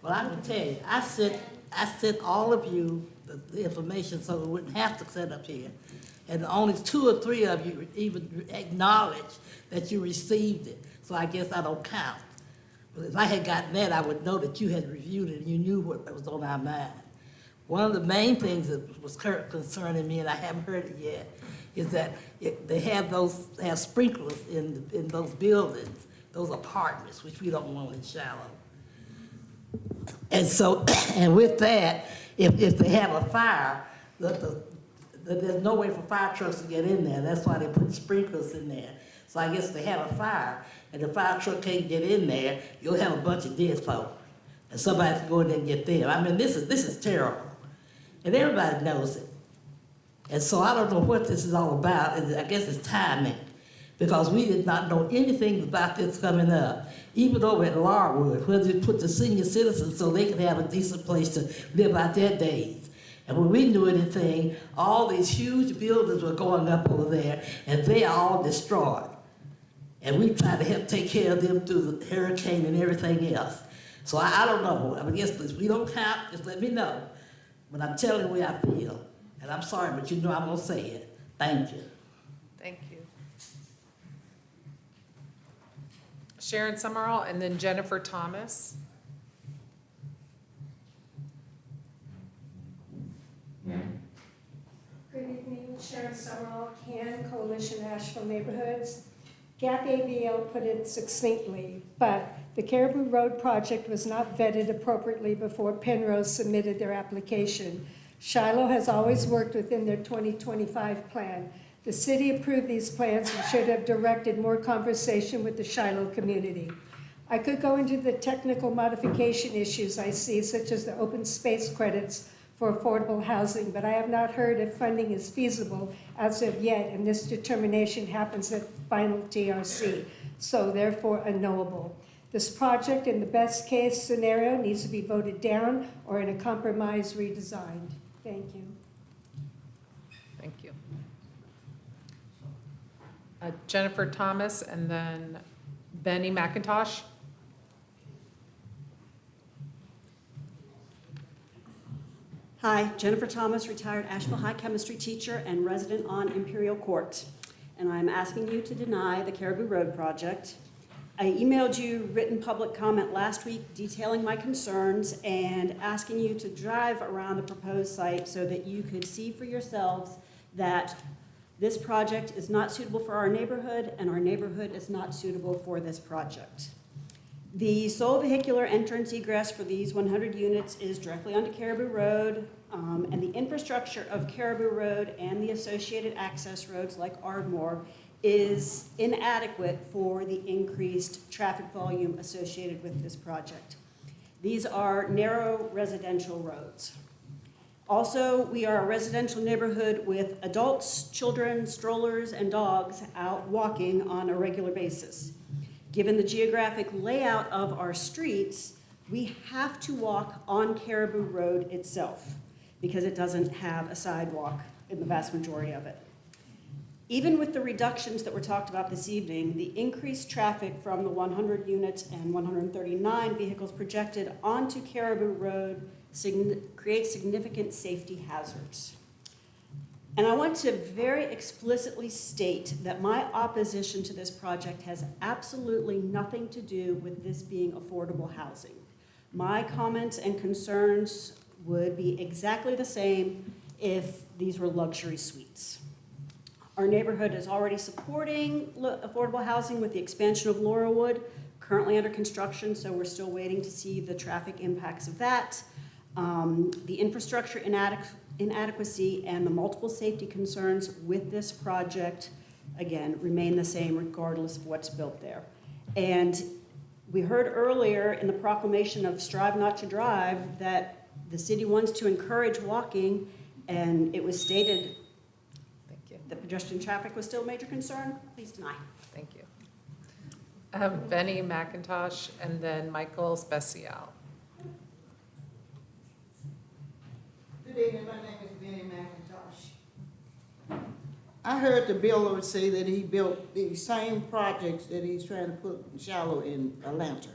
Well, I'm gonna tell you, I sent all of you the information so we wouldn't have to sit up here. And only 2 or 3 of you even acknowledged that you received it. So I guess I don't count. But if I had gotten that, I would know that you had reviewed it and you knew what was on our mind. One of the main things that was concerning me, and I haven't heard it yet, is that they have sprinklers in those buildings, those apartments, which we don't want in Shallow. And so, and with that, if they have a fire, there's no way for fire trucks to get in there. That's why they put sprinklers in there. So I guess if they have a fire and the fire truck can't get in there, you'll have a bunch of dead folk. And somebody can go in there and get them. I mean, this is terrible. And everybody knows it. And so I don't know what this is all about. I guess it's timing. Because we did not know anything about this coming up. Even over at Larwood, where they put the senior citizens so they could have a decent place to live out their days. And when we knew anything, all these huge buildings were going up over there, and they are all destroyed. And we tried to help take care of them through the hurricane and everything else. So I don't know. I guess if we don't count, just let me know. But I'm telling you the way I feel. And I'm sorry, but you know I'm going to say it. Thank you. Thank you. Sharon Summerall, and then Jennifer Thomas. Good evening, Sharon Summerall, CAN, Coalition Asheville Neighborhoods. GAP ABL put it succinctly, but the Caribou Road project was not vetted appropriately before Penrose submitted their application. Shiloh has always worked within their 2025 plan. The city approved these plans and should have directed more conversation with the Shiloh community. I could go into the technical modification issues I see, such as the open space credits for affordable housing, but I have not heard if funding is feasible as of yet, and this determination happens at final TRC, so therefore unknowable. This project, in the best case scenario, needs to be voted down or in a compromise redesigned. Thank you. Thank you. Jennifer Thomas, and then Benny McIntosh. Hi, Jennifer Thomas, retired Asheville High chemistry teacher and resident on Imperial Court. And I'm asking you to deny the Caribou Road project. I emailed you written public comment last week detailing my concerns and asking you to drive around the proposed site so that you could see for yourselves that this project is not suitable for our neighborhood and our neighborhood is not suitable for this project. The sole vehicular entrance egress for these 100 units is directly onto Caribou Road, and the infrastructure of Caribou Road and the associated access roads like Ardmore is inadequate for the increased traffic volume associated with this project. These are narrow residential roads. Also, we are a residential neighborhood with adults, children, strollers, and dogs out walking on a regular basis. Given the geographic layout of our streets, we have to walk on Caribou Road itself because it doesn't have a sidewalk in the vast majority of it. Even with the reductions that were talked about this evening, the increased traffic from the 100 units and 139 vehicles projected onto Caribou Road creates significant safety hazards. And I want to very explicitly state that my opposition to this project has absolutely nothing to do with this being affordable housing. My comments and concerns would be exactly the same if these were luxury suites. Our neighborhood is already supporting affordable housing with the expansion of Laurelwood, currently under construction, so we're still waiting to see the traffic impacts of that. The infrastructure inadequacy and the multiple safety concerns with this project, again, remain the same regardless of what's built there. And we heard earlier in the proclamation of Strive Not to Drive that the city wants to encourage walking, and it was stated that pedestrian traffic was still a major concern. Please deny. Thank you. Benny McIntosh, and then Michael Special. Good evening, my name is Benny McIntosh. I heard the builder say that he built these same projects that he's trying to put shallow in Atlanta.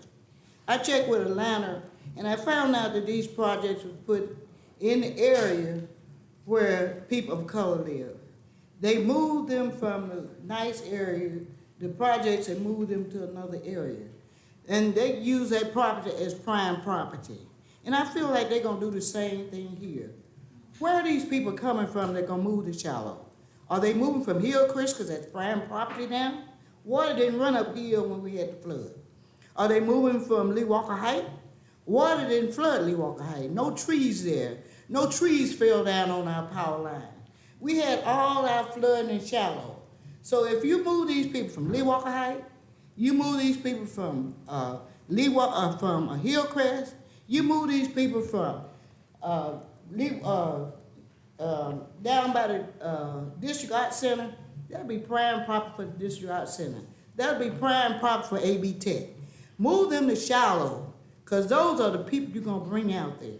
I checked with Atlanta and I found out that these projects were put in the area where people of color live. They moved them from the nice area, the projects, and moved them to another area. And they use that property as prime property. And I feel like they're gonna do the same thing here. Where are these people coming from that gonna move to Shallow? Are they moving from Hillcrest because that's prime property now? Water didn't run up hill when we had the flood. Are they moving from Lee Walker Heights? Water didn't flood Lee Walker Heights. No trees there. No trees fell down on our power line. We had all our flooding in Shallow. So if you move these people from Lee Walker Heights, you move these people from Hillcrest, you move these people from down by the District Art Center, that'll be prime property for the District Art Center. That'll be prime property for AB Tech. Move them to Shallow, because those are the people you're going to bring out there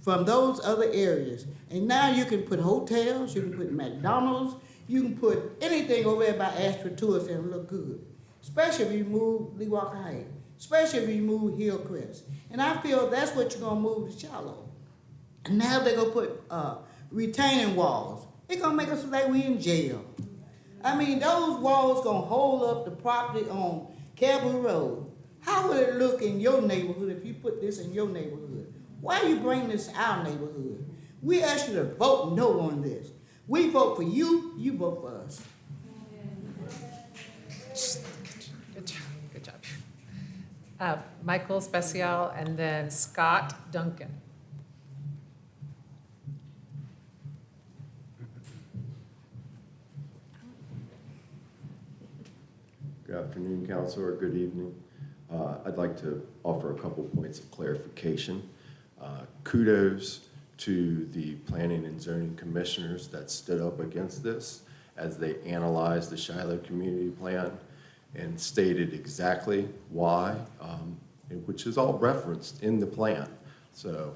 from those other areas. And now you can put hotels, you can put McDonald's, you can put anything over there by Astra Tours and look good. Especially if you move Lee Walker Heights, especially if you move Hillcrest. And I feel that's what you're going to move to Shallow. And now they're going to put retaining walls. It's going to make us look like we in jail. I mean, those walls going to hold up the property on Caribou Road. How would it look in your neighborhood if you put this in your neighborhood? Why you bring this to our neighborhood? We ask you to vote no on this. We vote for you, you vote for us. Good job, good job. Michael Special and then Scott Duncan. Good afternoon, Council, or good evening. I'd like to offer a couple points of clarification. Kudos to the planning and zoning commissioners that stood up against this as they analyzed the Shiloh Community Plan and stated exactly why, which is all referenced in the plan. So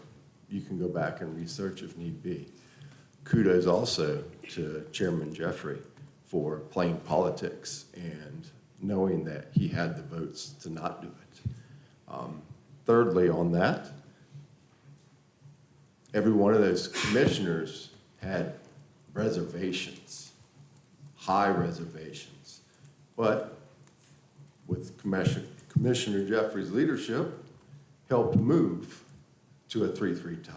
you can go back and research if need be. Kudos also to Chairman Jeffrey for playing politics and knowing that he had the votes to not do it. Thirdly, on that, every one of those commissioners had reservations, high reservations. But with Commissioner Jeffrey's leadership, helped move to a 3-3 tie.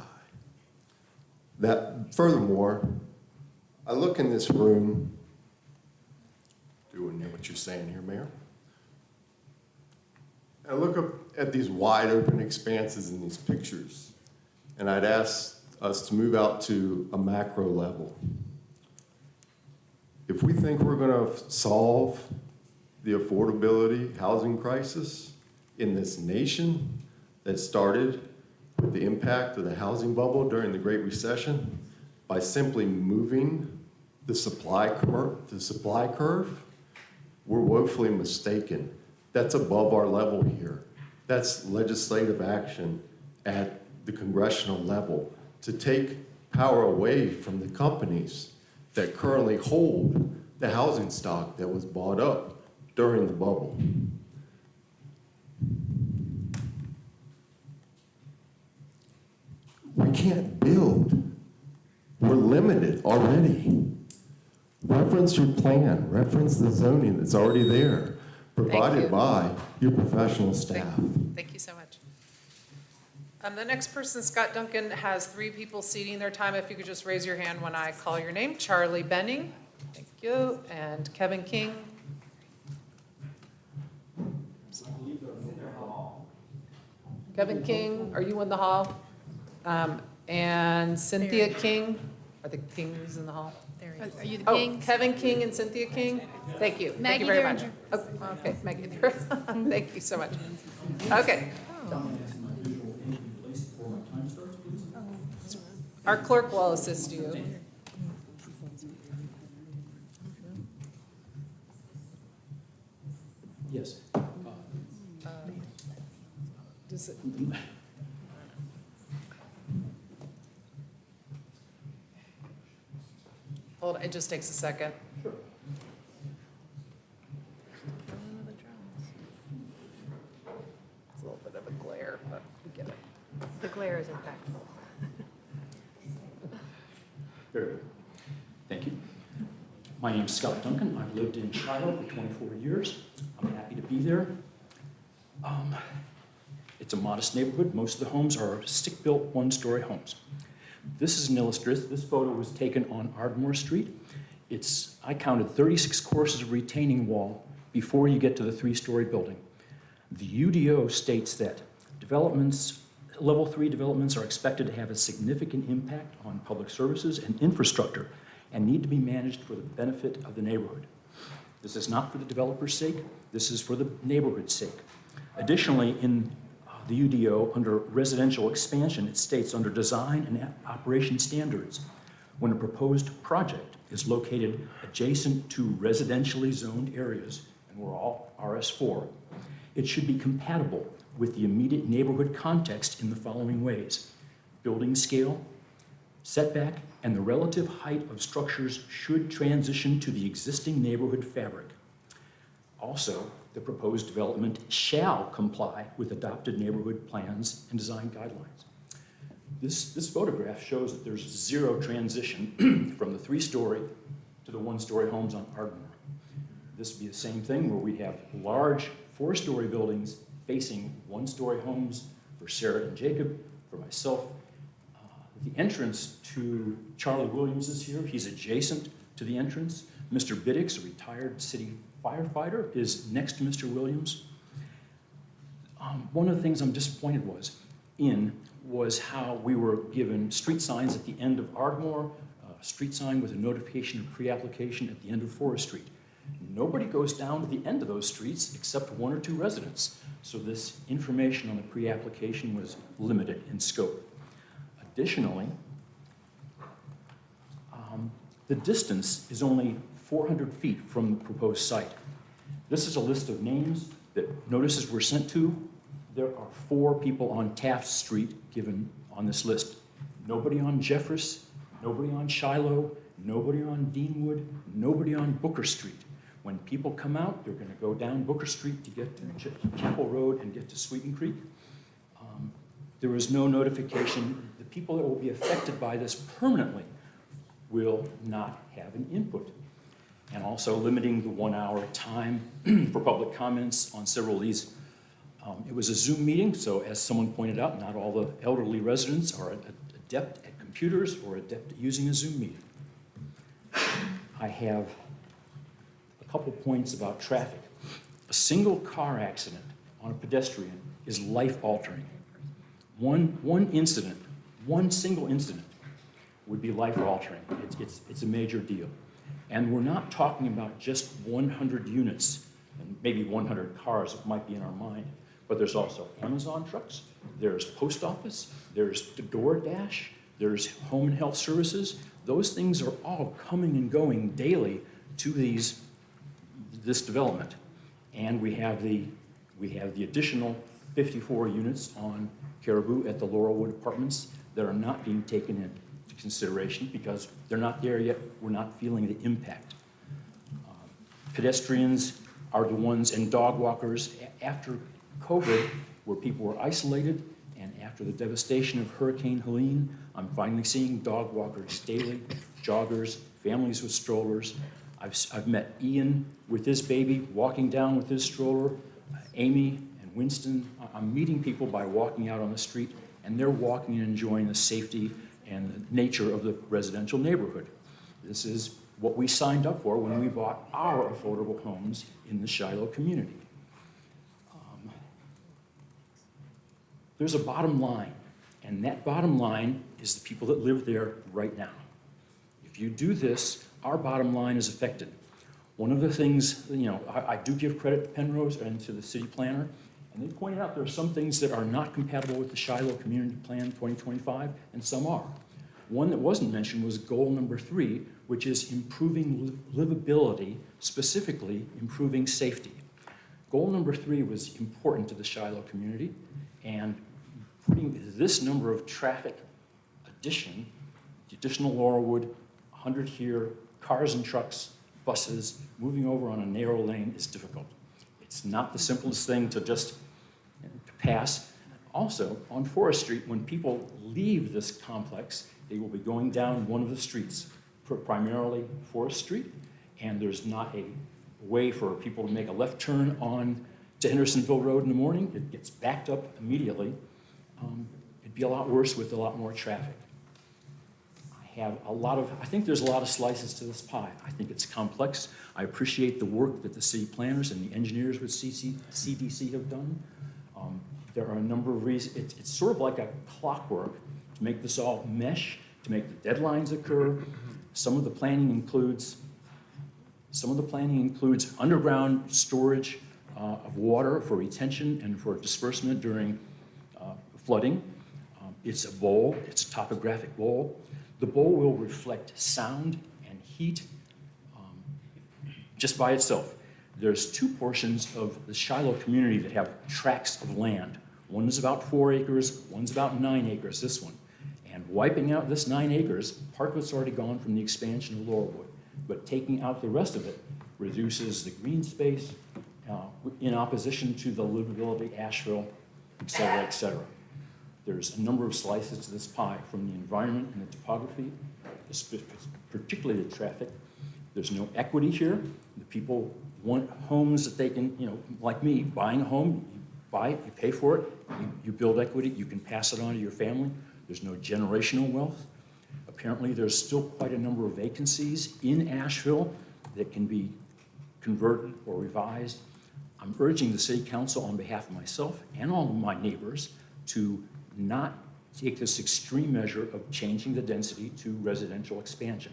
That, furthermore, I look in this room, doing what you're saying here, Mayor. I look up at these wide open expanses in these pictures, and I'd ask us to move out to a macro level. If we think we're going to solve the affordability housing crisis in this nation that started with the impact of the housing bubble during the Great Recession by simply moving the supply curve, we're woefully mistaken. That's above our level here. That's legislative action at the congressional level to take power away from the companies that currently hold the housing stock that was bought up during the bubble. We can't build. We're limited already. Reference your plan, reference the zoning that's already there, provided by your professional staff. Thank you so much. The next person, Scott Duncan, has 3 people ceding their time. If you could just raise your hand when I call your name. Charlie Benning, thank you, and Kevin King. Kevin King, are you in the hall? And Cynthia King, are the Kings in the hall? Are you the Oh, king? Kevin King and Cynthia King? Thank you. Thank you Maggie very much. Derringer. Oh, okay, Maggie Derringer. Thank you so much. Okay. Our clerk will assist you. Yes. Does it? Hold, it just takes a second. Sure. It's a little bit of a glare, but we get it. The glare is impactful. Very good. Thank you. My name's Scott Duncan. I've lived in Shiloh for 24 years. I'm happy to be there. It's a modest neighborhood. Most of the homes are stick-built, one-story homes. This is an illustration. This photo was taken on Ardmore Street. I counted 36 courses of retaining wall before you get to the 3-story building. The UDO states that level 3 developments are expected to have a significant impact on public services and infrastructure and need to be managed for the benefit of the neighborhood. This is not for the developer's sake. This is for the neighborhood's sake. Additionally, in the UDO, under residential expansion, it states under design and operation standards, when a proposed project is located adjacent to residentially zoned areas, and we're all RS4, it should be compatible with the immediate neighborhood context in the following ways: building scale, setback, and the relative height of structures should transition to the existing neighborhood fabric. Also, the proposed development shall comply with adopted neighborhood plans and design guidelines. This photograph shows that there's zero transition from the 3-story to the 1-story homes on Ardmore. This would be the same thing where we have large 4-story buildings facing 1-story homes for Sarah and Jacob, for myself. The entrance to Charlie Williams is here. He's adjacent to the entrance. Mr. Biddix, a retired city firefighter, is next to Mr. Williams. One of the things I'm disappointed was how we were given street signs at the end of Ardmore, a street sign with a notification of pre-application at the end of Forest Street. Nobody goes down to the end of those streets except 1 or 2 residents. So this information on the pre-application was limited in scope. Additionally, the distance is only 400 feet from the proposed site. This is a list of names that notices were sent to. There are 4 people on Taft Street given on this list. Nobody on Jeffress, nobody on Shiloh, nobody on Deanwood, nobody on Booker Street. When people come out, they're going to go down Booker Street to get to Chapel Road and get to Sweeten Creek. There is no notification. The people that will be affected by this permanently will not have an input. And also limiting the 1-hour time for public comments on several of these. It was a Zoom meeting, so as someone pointed out, not all the elderly residents are adept at computers or adept at using a Zoom meeting. I have a couple points about traffic. A single car accident on a pedestrian is life-altering. One incident, one single incident would be life-altering. It's a major deal. And we're not talking about just 100 units and maybe 100 cars that might be in our mind, but there's also Amazon trucks, there's post office, there's the DoorDash, there's home and health services. Those things are all coming and going daily to this development. And we have the additional 54 units on Caribou at the Laurelwood Apartments that are not being taken into consideration because they're not there yet. We're not feeling the impact. Pedestrians are the ones, and dog walkers, after COVID, where people were isolated, and after the devastation of Hurricane Helene, I'm finally seeing dog walkers daily, joggers, families with strollers. I've met Ian with his baby walking down with his stroller, Amy and Winston. I'm meeting people by walking out on the street, and they're walking and enjoying the safety and the nature of the residential neighborhood. This is what we signed up for when we bought our affordable homes in the Shiloh community. There's a bottom line, and that bottom line is the people that live there right now. If you do this, our bottom line is affected. One of the things, I do give credit to Penrose and to the city planner, and they pointed out there are some things that are not compatible with the Shiloh Community Plan 2025, and some are. One that wasn't mentioned was goal number 3, which is improving livability, specifically improving safety. Goal number 3 was important to the Shiloh community, and putting this number of traffic addition, the additional Laurelwood, 100 here, cars and trucks, buses, moving over on a narrow lane is difficult. It's not the simplest thing to just pass. Also, on Forest Street, when people leave this complex, they will be going down one of the streets, primarily Forest Street, and there's not a way for people to make a left turn on to Hendersonville Road in the morning. It gets backed up immediately. It'd be a lot worse with a lot more traffic. I think there's a lot of slices to this pie. I think it's complex. I appreciate the work that the city planners and the engineers with CDC have done. There are a number of reasons. It's sort of like a clockwork to make this all mesh, to make the deadlines occur. Some of the planning includes underground storage of water for retention and for disbursement during flooding. It's a bowl, it's a topographic bowl. The bowl will reflect sound and heat just by itself. There's 2 portions of the Shiloh community that have tracts of land. One is about 4 acres, one's about 9 acres, this one. And wiping out this 9 acres, part of it's already gone from the expansion of Laurelwood, but taking out the rest of it reduces the green space in opposition to the livability, Asheville, et cetera, et cetera. There's a number of slices to this pie, from the environment and the topography, particularly the traffic. There's no equity here. The people want homes that they can, like me, buying a home, you buy it, you pay for it, you build equity, you can pass it on to your family. There's no generational wealth. Apparently, there's still quite a number of vacancies in Asheville that can be converted or revised. I'm urging the City Council on behalf of myself and all of my neighbors to not take this extreme measure of changing the density to residential expansion.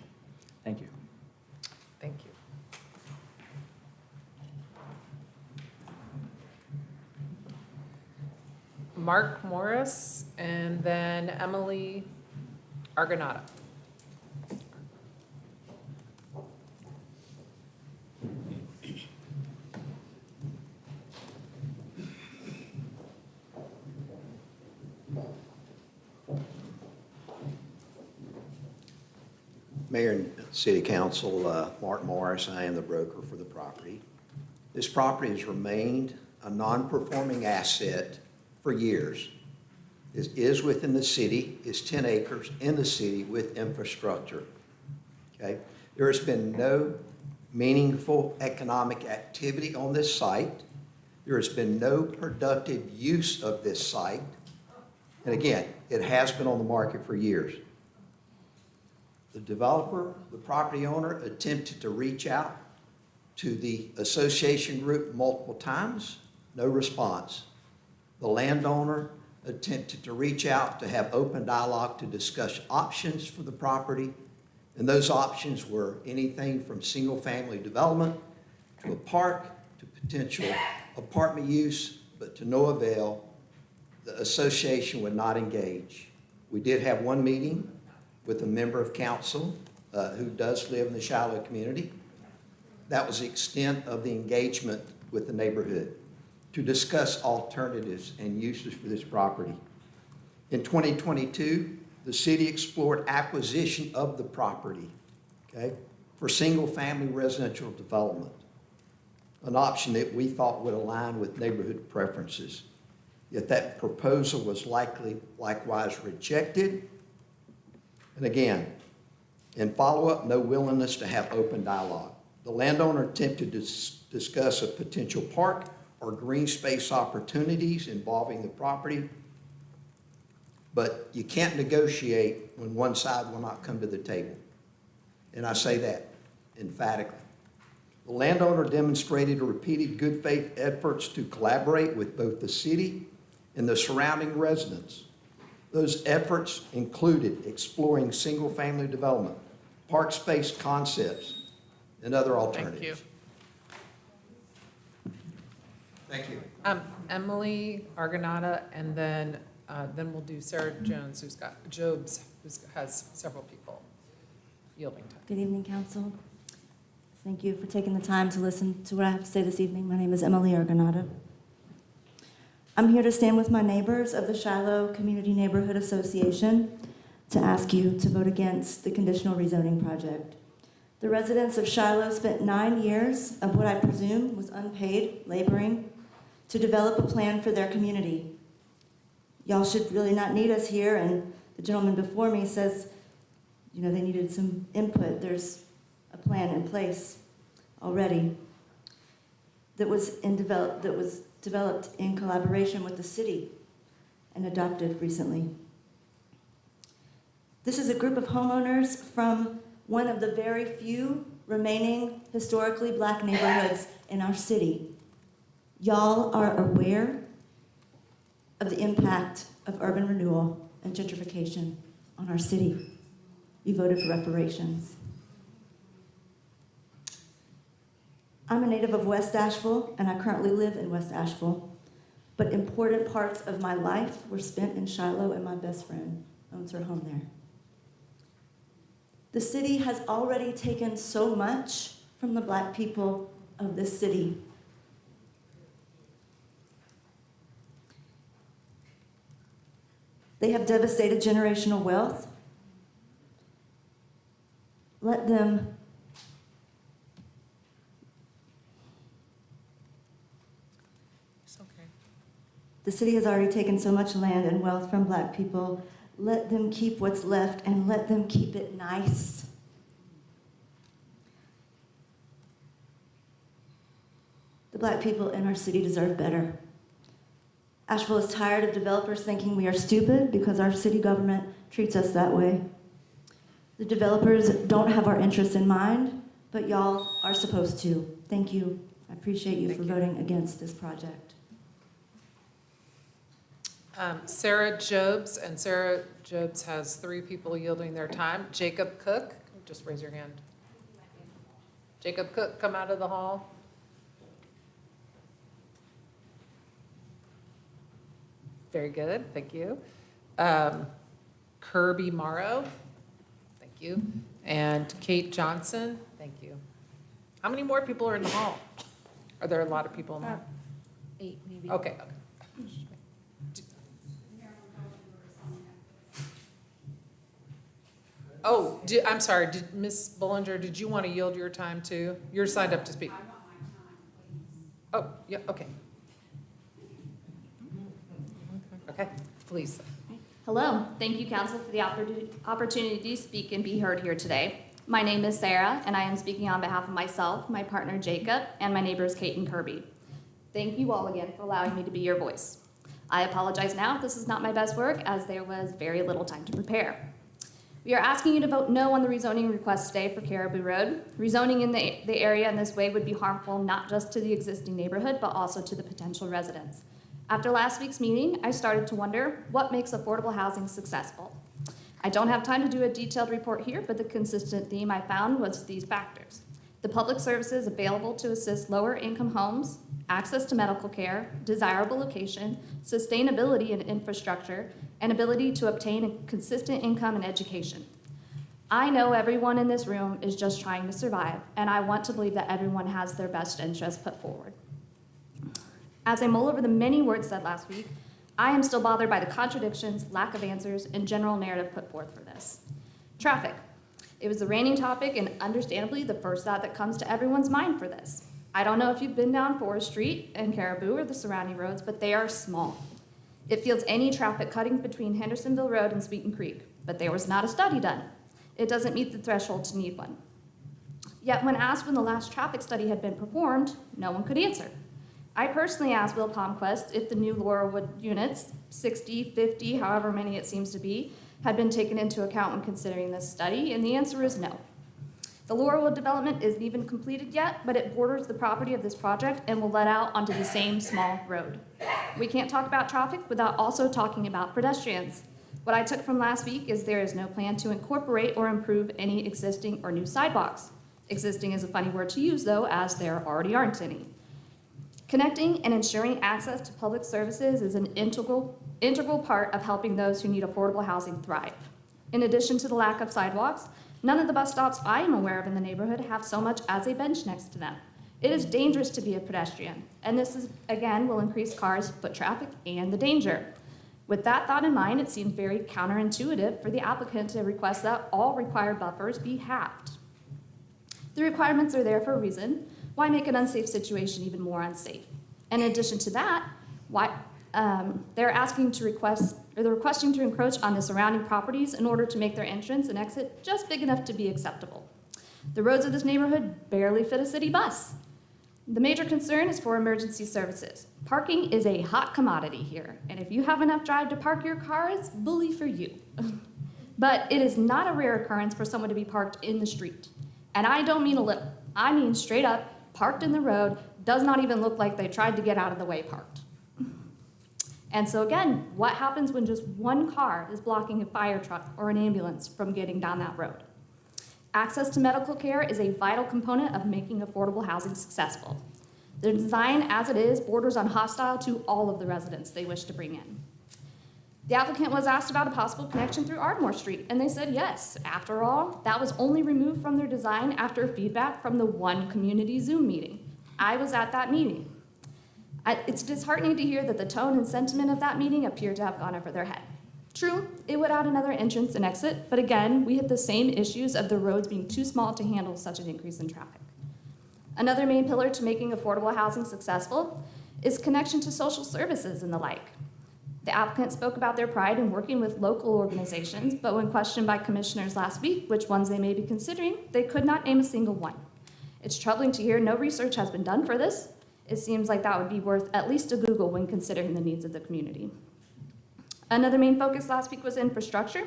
Thank you. Thank you. Mark Morris, and then Emily Argonata. Mayor and City Council, Mark Morris, I am the broker for the property. This property has remained a non-performing asset for years. It is within the city, it's 10 acres in the city with infrastructure, okay? There has been no meaningful economic activity on this site. There has been no productive use of this site. And again, it has been on the market for years. The developer, the property owner, attempted to reach out to the association group multiple times, no response. The landowner attempted to reach out to have open dialogue to discuss options for the property, and those options were anything from single-family development to a park to potential apartment use, but to no avail. The association would not engage. We did have one meeting with a member of council who does live in the Shiloh community. That was the extent of the engagement with the neighborhood to discuss alternatives and uses for this property. In 2022, the city explored acquisition of the property, okay, for single-family residential development, an option that we thought would align with neighborhood preferences. Yet that proposal was likewise rejected. And again, in follow-up, no willingness to have open dialogue. The landowner attempted to discuss a potential park or green space opportunities involving the property, but you can't negotiate when one side will not come to the table. And I say that emphatically. The landowner demonstrated repeated good faith efforts to collaborate with both the city and the surrounding residents. Those efforts included exploring single-family development, park space concepts, and other alternatives. Thank you. Emily Argonata, and then we'll do Sarah Jones, who has several people yielding time. Good evening, Council. Thank you for taking the time to listen to what I have to say this evening. My name is Emily Argonata. I'm here to stand with my neighbors of the Shiloh Community Neighborhood Association to ask you to vote against the conditional rezoning project. The residents of Shiloh spent 9 years of what I presume was unpaid laboring to develop a plan for their community. Y'all should really not need us here, and the gentleman before me says, they needed some input. There's a plan in place already that was developed in collaboration with the city and adopted recently. This is a group of homeowners from one of the very few remaining historically Black neighborhoods in our city. Y'all are aware of the impact of urban renewal and gentrification on our city. You voted for reparations. I'm a native of West Asheville, and I currently live in West Asheville, but important parts of my life were spent in Shiloh, and my best friend owns her home there. The city has already taken so much from the Black people of this city. They have devastated generational wealth. Let them The city has already taken so much land and wealth from Black people. Let them keep what's left, and let them keep it nice. Black people in our city deserve better. Asheville is tired of developers thinking we are stupid because our city government treats us that way. The developers don't have our interests in mind, but y'all are supposed to. Thank you. I appreciate you for voting against this project. Sarah Jobs, and Sarah Jobs has 3 people yielding their time. Jacob Cook, just raise your hand. Jacob Cook, come out of the hall. Very good, thank you. Kirby Morrow, thank you. And Kate Johnson, thank you. How many more people are in the hall? Are there a lot of people in the hall? 8 maybe. Okay. Oh, I'm sorry, Ms. Bollinger, did you want to yield your time too? You're signed up to speak. Oh, yeah, okay. Okay, please. Hello, thank you, Council, for the opportunity to speak and be heard here today. My name is Sarah, and I am speaking on behalf of myself, my partner Jacob, and my neighbors Kate and Kirby. Thank you all again for allowing me to be your voice. I apologize now if this is not my best work, as there was very little time to prepare. We are asking you to vote no on the rezoning request today for Caribou Road. Rezoning in the area in this way would be harmful not just to the existing neighborhood, but also to the potential residents. After last week's meeting, I started to wonder what makes affordable housing successful. I don't have time to do a detailed report here, but the consistent theme I found was these factors: the public services available to assist lower income homes, access to medical care, desirable location, sustainability and infrastructure, and ability to obtain a consistent income and education. I know everyone in this room is just trying to survive, and I want to believe that everyone has their best interests put forward. As I mull over the many words said last week, I am still bothered by the contradictions, lack of answers, and general narrative put forth for this. Traffic. It was the reigning topic and understandably the first thought that comes to everyone's mind for this. I don't know if you've been down Forest Street and Caribou or the surrounding roads, but they are small. It fields any traffic cutting between Hendersonville Road and Sweeten Creek, but there was not a study done. It doesn't meet the threshold to need one. Yet when asked when the last traffic study had been performed, no one could answer. I personally asked Will Palmquist if the new Laurelwood units, 60, 50, however many it seems to be, had been taken into account when considering this study, and the answer is no. The Laurelwood development isn't even completed yet, but it borders the property of this project and will let out onto the same small road. We can't talk about traffic without also talking about pedestrians. What I took from last week is there is no plan to incorporate or improve any existing or new sidewalks. Existing is a funny word to use, though, as there already aren't any. Connecting and ensuring access to public services is an integral part of helping those who need affordable housing thrive. In addition to the lack of sidewalks, none of the bus stops I am aware of in the neighborhood have so much as a bench next to them. It is dangerous to be a pedestrian, and this again will increase cars, foot traffic, and the danger. With that thought in mind, it seemed very counterintuitive for the applicant to request that all required buffers be halved. The requirements are there for a reason. Why make an unsafe situation even more unsafe? And in addition to that, they're requesting to encroach on the surrounding properties in order to make their entrance and exit just big enough to be acceptable. The roads of this neighborhood barely fit a city bus. The major concern is for emergency services. Parking is a hot commodity here, and if you have enough drive to park your car, it's bully for you. But it is not a rare occurrence for someone to be parked in the street. And I don't mean a little. I mean straight up, parked in the road, does not even look like they tried to get out of the way parked. And so again, what happens when just one car is blocking a fire truck or an ambulance from getting down that road? Access to medical care is a vital component of making affordable housing successful. The design as it is borders on hostile to all of the residents they wish to bring in. The applicant was asked about a possible connection through Ardmore Street, and they said yes. After all, that was only removed from their design after feedback from the one community Zoom meeting. I was at that meeting. It's disheartening to hear that the tone and sentiment of that meeting appear to have gone over their head. True, it would add another entrance and exit, but again, we hit the same issues of the roads being too small to handle such an increase in traffic. Another main pillar to making affordable housing successful is connection to social services and the like. The applicant spoke about their pride in working with local organizations, but when questioned by commissioners last week which ones they may be considering, they could not name a single one. It's troubling to hear no research has been done for this. It seems like that would be worth at least a Google when considering the needs of the community. Another main focus last week was infrastructure.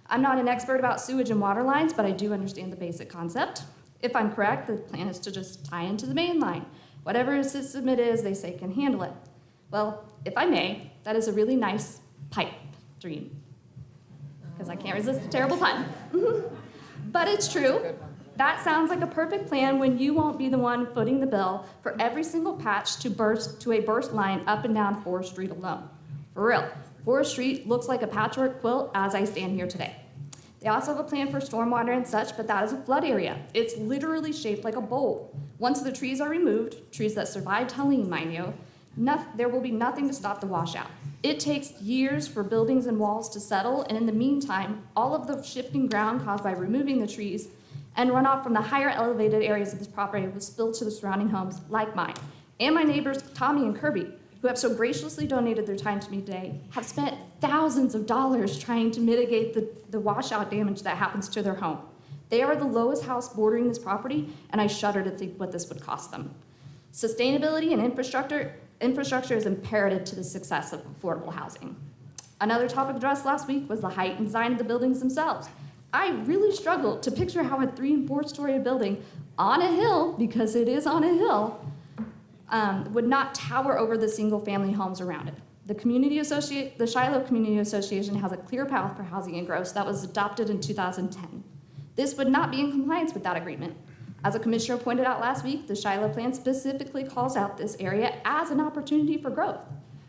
I'm not an expert about sewage and water lines, but I do understand the basic concept. If I'm correct, the plan is to just tie into the main line. Whatever system it is, they say can handle it. Well, if I may, that is a really nice pipe dream, because I can't resist a terrible pun. But it's true. That sounds like a perfect plan when you won't be the one footing the bill for every single patch to a burst line up and down 4th Street alone. For real, 4th Street looks like a patchwork quilt as I stand here today. They also have a plan for stormwater and such, but that is a flood area. It's literally shaped like a bowl. Once the trees are removed, trees that survived Helene, mind you, there will be nothing to stop the washout. It takes years for buildings and walls to settle, and in the meantime, all of the shifting ground caused by removing the trees and runoff from the higher elevated areas of this property will spill to the surrounding homes like mine. And my neighbors, Tommy and Kirby, who have so graciously donated their time to me today, have spent thousands of dollars trying to mitigate the washout damage that happens to their home. They are the lowest house bordering this property, and I shudder to think what this would cost them. Sustainability and infrastructure is imperative to the success of affordable housing. Another topic addressed last week was the height and design of the buildings themselves. I really struggled to picture how a 3- and 4-story building on a hill, because it is on a hill, would not tower over the single-family homes around it. The Shiloh Community Association has a clear path for housing and growth that was adopted in 2010. This would not be in compliance with that agreement. As a commissioner pointed out last week, the Shiloh plan specifically calls out this area as an opportunity for growth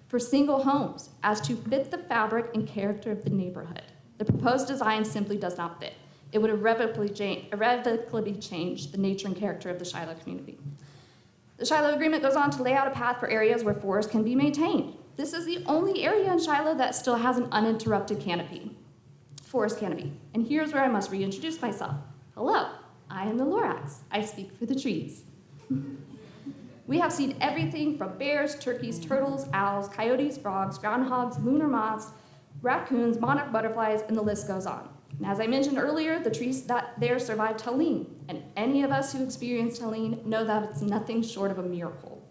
for single homes as to fit the fabric and character of the neighborhood. The proposed design simply does not fit. It would irrevocably change the nature and character of the Shiloh community. The Shiloh agreement goes on to lay out a path for areas where forests can be maintained. This is the only area in Shiloh that still has an uninterrupted forest canopy. And here's where I must reintroduce myself. Hello, I am the Lorax. I speak for the trees. We have seen everything from bears, turkeys, turtles, owls, coyotes, frogs, groundhogs, lunar moths, raccoons, monarch butterflies, and the list goes on. And as I mentioned earlier, the trees that there survived Helene, and any of us who experienced Helene know that it's nothing short of a miracle.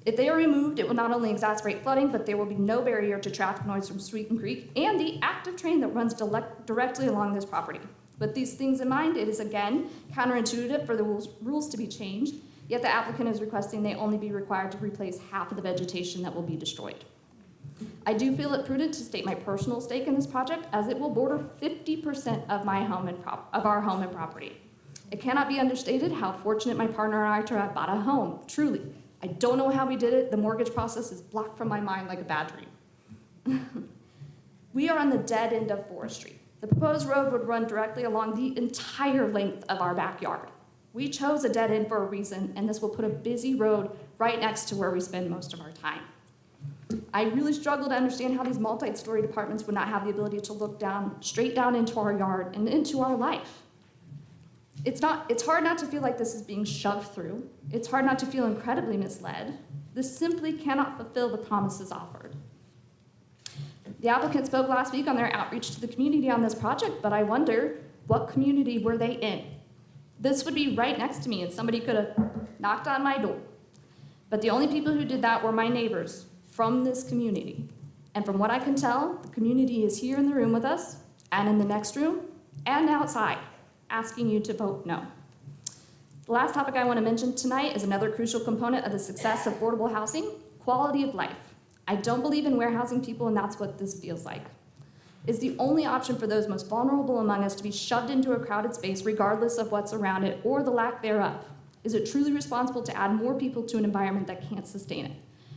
If they are removed, it will not only exacerbate flooding, but there will be no barrier to traffic noise from Sweeten Creek and the active train that runs directly along this property. With these things in mind, it is again counterintuitive for the rules to be changed, yet the applicant is requesting they only be required to replace half of the vegetation that will be destroyed. I do feel it prudent to state my personal stake in this project, as it will border 50% of our home and property. It cannot be understated how fortunate my partner and I to have bought a home, truly. I don't know how we did it. The mortgage process is blocked from my mind like a bad dream. We are on the dead end of 4th Street. The proposed road would run directly along the entire length of our backyard. We chose a dead end for a reason, and this will put a busy road right next to where we spend most of our time. I really struggle to understand how these multi-story apartments would not have the ability to look straight down into our yard and into our life. It's hard not to feel like this is being shoved through. It's hard not to feel incredibly misled. This simply cannot fulfill the promises offered. The applicant spoke last week on their outreach to the community on this project, but I wonder, what community were they in? This would be right next to me, and somebody could have knocked on my door. But the only people who did that were my neighbors from this community. And from what I can tell, the community is here in the room with us, and in the next room, and outside, asking you to vote no. The last topic I want to mention tonight is another crucial component of the success of affordable housing: quality of life. I don't believe in warehousing people, and that's what this feels like. It's the only option for those most vulnerable among us to be shoved into a crowded space regardless of what's around it or the lack thereof. Is it truly responsible to add more people to an environment that can't sustain it?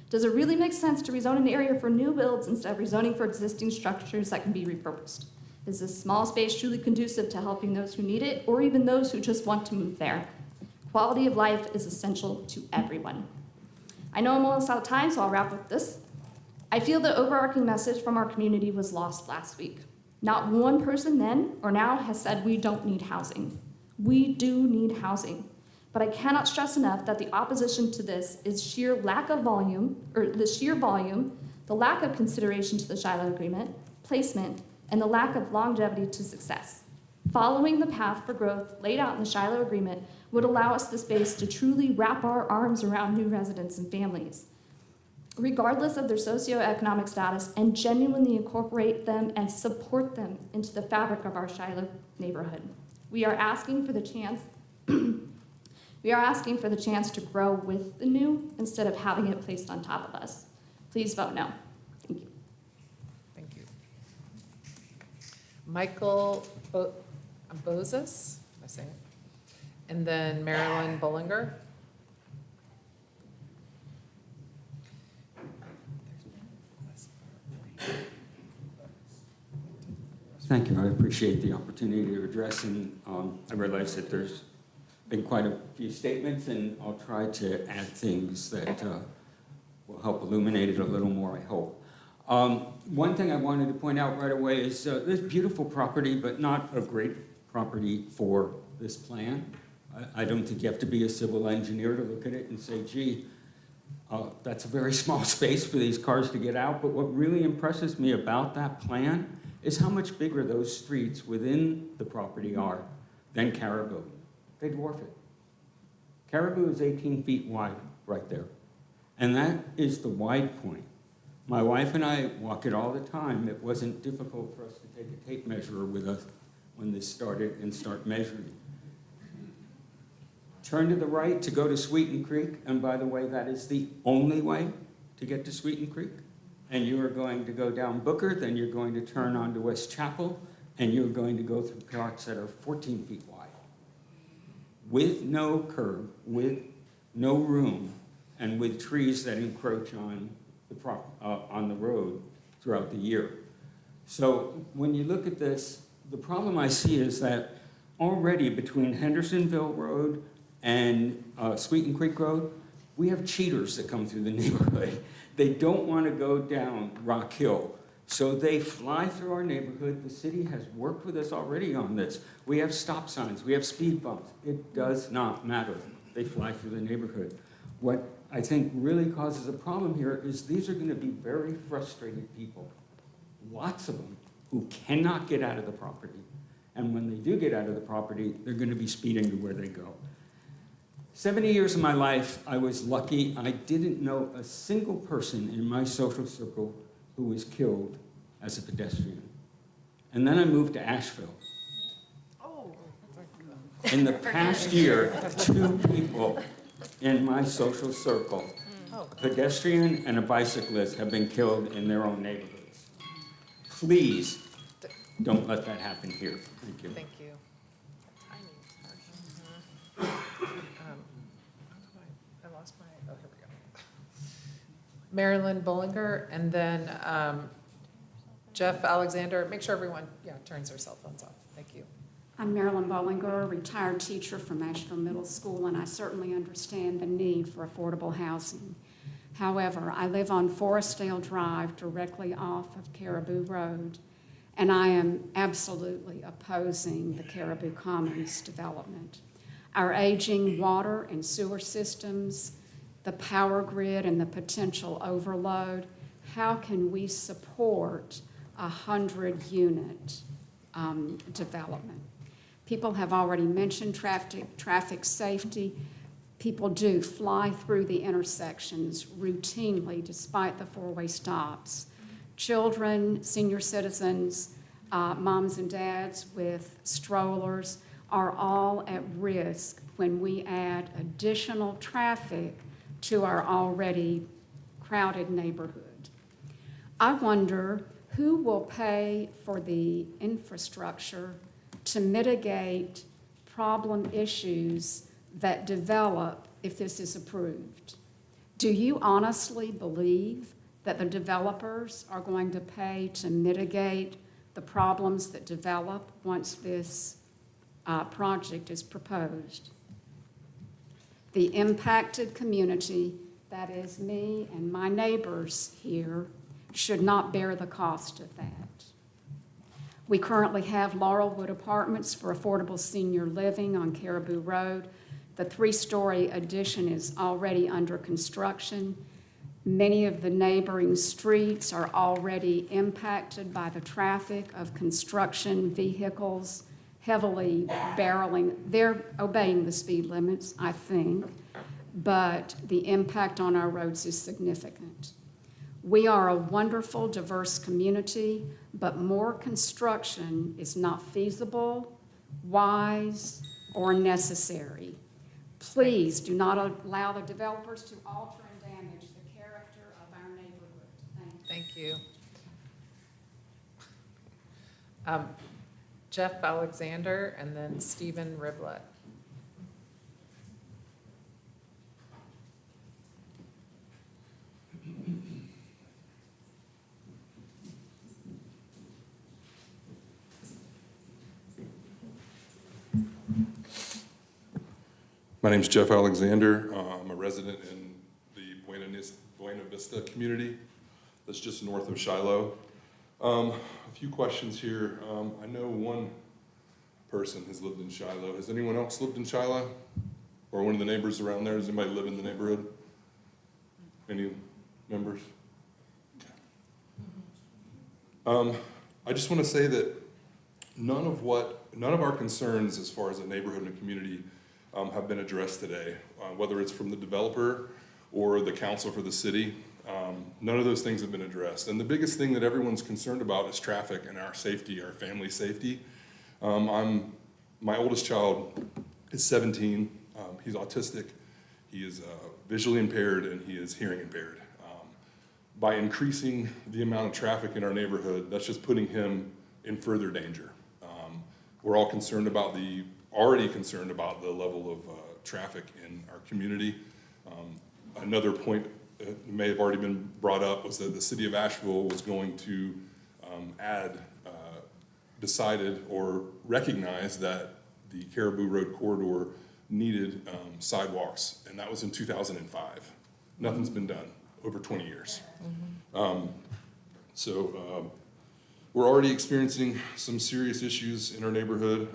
Does it really make sense to rezone an area for new builds instead of rezoning for existing structures that can be repurposed? Is this small space truly conducive to helping those who need it, or even those who just want to move there? Quality of life is essential to everyone. I know I'm almost out of time, so I'll wrap with this. I feel the overarching message from our community was lost last week. Not one person then or now has said we don't need housing. We do need housing. But I cannot stress enough that the opposition to this is sheer lack of volume, the lack of consideration to the Shiloh Agreement, placement, and the lack of longevity to success. Following the path for growth laid out in the Shiloh Agreement would allow us the space to truly wrap our arms around new residents and families, regardless of their socioeconomic status, and genuinely incorporate them and support them into the fabric of our Shiloh neighborhood. We are asking for the chance to grow with the new instead of having it placed on top of us. Please vote no. Thank you. Thank you. Michael Bozes, am I saying it? And then Marilyn Bollinger. Thank you. I appreciate the opportunity to address, and I realize that there's been quite a few statements, and I'll try to add things that will help illuminate it a little more, I hope. One thing I wanted to point out right away is this beautiful property, but not a great property for this plan. I don't think you have to be a civil engineer to look at it and say, gee, that's a very small space for these cars to get out. But what really impresses me about that plan is how much bigger those streets within the property are than Caribou. They dwarf it. Caribou is 18 feet wide right there. And that is the wide point. My wife and I walk it all the time. It wasn't difficult for us to take a tape measure with us when this started and start measuring. Turn to the right to go to Sweeten Creek, and by the way, that is the only way to get to Sweeten Creek. And you are going to go down Booker, then you're going to turn onto West Chapel, and you're going to go through parts that are 14 feet wide. With no curb, with no room, and with trees that encroach on the road throughout the year. So when you look at this, the problem I see is that already between Hendersonville Road and Sweeten Creek Road, we have cheaters that come through the neighborhood. They don't want to go down Rock Hill, so they fly through our neighborhood. The city has worked with us already on this. We have stop signs, we have speed bumps. It does not matter. They fly through the neighborhood. What I think really causes a problem here is these are going to be very frustrated people, lots of them, who cannot get out of the property. And when they do get out of the property, they're going to be speeding to where they go. 70 years of my life, I was lucky. I didn't know a single person in my social circle who was killed as a pedestrian. And then I moved to Asheville. In the past year, 2 people in my social circle, a pedestrian and a bicyclist, have been killed in their own neighborhoods. Please don't let that happen here. Thank you. Thank you. I lost my, oh, here we go. Marilyn Bollinger, and then Jeff Alexander. Make sure everyone, turns their cell phones off. Thank you. I'm Marilyn Bollinger, a retired teacher from Asheville Middle School, and I certainly understand the need for affordable housing. However, I live on Forestdale Drive, directly off of Caribou Road, and I am absolutely opposing the Caribou Commons development. Our aging water and sewer systems, the power grid and the potential overload, how can we support a 100-unit development? People have already mentioned traffic safety. People do fly through the intersections routinely despite the four-way stops. Children, senior citizens, moms and dads with strollers are all at risk when we add additional traffic to our already crowded neighborhood. I wonder who will pay for the infrastructure to mitigate problem issues that develop if this is approved. Do you honestly believe that the developers are going to pay to mitigate the problems that develop once this project is proposed? The impacted community, that is me and my neighbors here, should not bear the cost of that. We currently have Laurelwood Apartments for affordable senior living on Caribou Road. The 3-story addition is already under construction. Many of the neighboring streets are already impacted by the traffic of construction vehicles heavily barreling. They're obeying the speed limits, I think, but the impact on our roads is significant. We are a wonderful, diverse community, but more construction is not feasible, wise, or necessary. Please do not allow the developers to alter and damage the character of our neighborhood. Thank you. Thank you. Jeff Alexander and then Stephen Riblett. My name's Jeff Alexander. I'm a resident in the Buena Vista community that's just north of Shiloh. A few questions here. I know one person has lived in Shiloh. Has anyone else lived in Shiloh? Or one of the neighbors around there? Does anybody live in the neighborhood? Any members? I just want to say that none of our concerns as far as a neighborhood and a community have been addressed today, whether it's from the developer or the council for the city. None of those things have been addressed. And the biggest thing that everyone's concerned about is traffic and our safety, our family safety. My oldest child is 17. He's autistic. He is visually impaired and he is hearing impaired. By increasing the amount of traffic in our neighborhood, that's just putting him in further danger. We're all already concerned about the level of traffic in our community. Another point that may have already been brought up was that the city of Asheville was going to decided or recognized that the Caribou Road corridor needed sidewalks, and that was in 2005. Nothing's been done, over 20 years. We're already experiencing some serious issues in our neighborhood.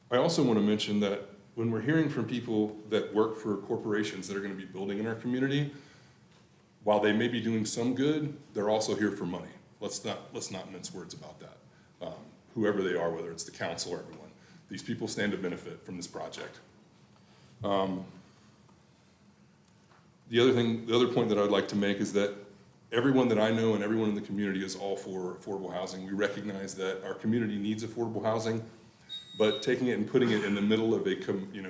I also want to mention that when we're hearing from people that work for corporations that are going to be building in our community, while they may be doing some good, they're also here for money. Let's not mince words about that. Whoever they are, whether it's the council or everyone, these people stand to benefit from this project. The other point that I'd like to make is that everyone that I know and everyone in the community is all for affordable housing. We recognize that our community needs affordable housing, but taking it and putting it in the middle of a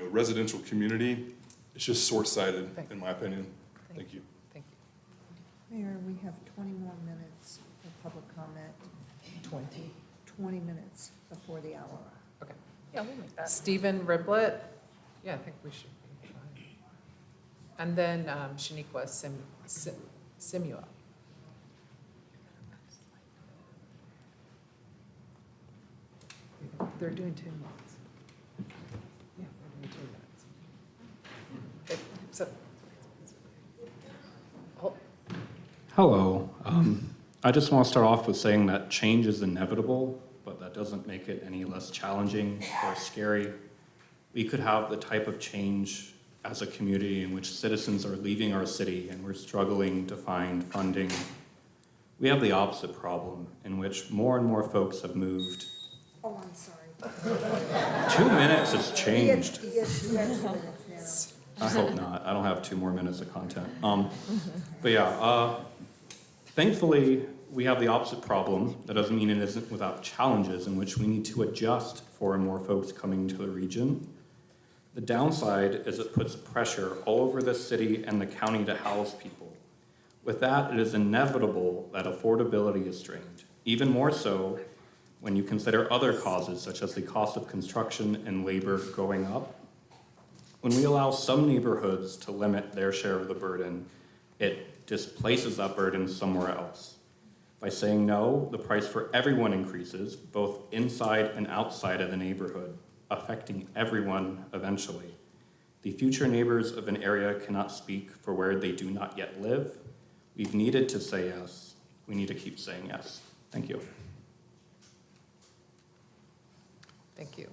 residential community, it's just short-sighted, in my opinion. Thank you. Thank you. Mayor, we have 20 more minutes for public comment. 20 minutes before the hour. Okay. Yeah, we'll make that. Stephen Riblett. Yeah, I think we should be fine. And then Shaniqua Simuel. They're doing 2 minutes. Yeah, they're doing 2 minutes. Okay, so, Hello. I just want to start off with saying that change is inevitable, but that doesn't make it any less challenging or scary. We could have the type of change as a community in which citizens are leaving our city and we're struggling to find funding. We have the opposite problem in which more and more folks have moved. Oh, I'm sorry. 2 minutes has changed. He gets 2 extra minutes now. I hope not. I don't have 2 more minutes of content. But yeah, thankfully, we have the opposite problem. That doesn't mean it isn't without challenges in which we need to adjust for more folks coming to the region. The downside is it puts pressure all over the city and the county to house people. With that, it is inevitable that affordability is strained, even more so when you consider other causes such as the cost of construction and labor going up. When we allow some neighborhoods to limit their share of the burden, it displaces that burden somewhere else. By saying no, the price for everyone increases, both inside and outside of the neighborhood, affecting everyone eventually. The future neighbors of an area cannot speak for where they do not yet live. We've needed to say yes. We need to keep saying yes. Thank you. thank you.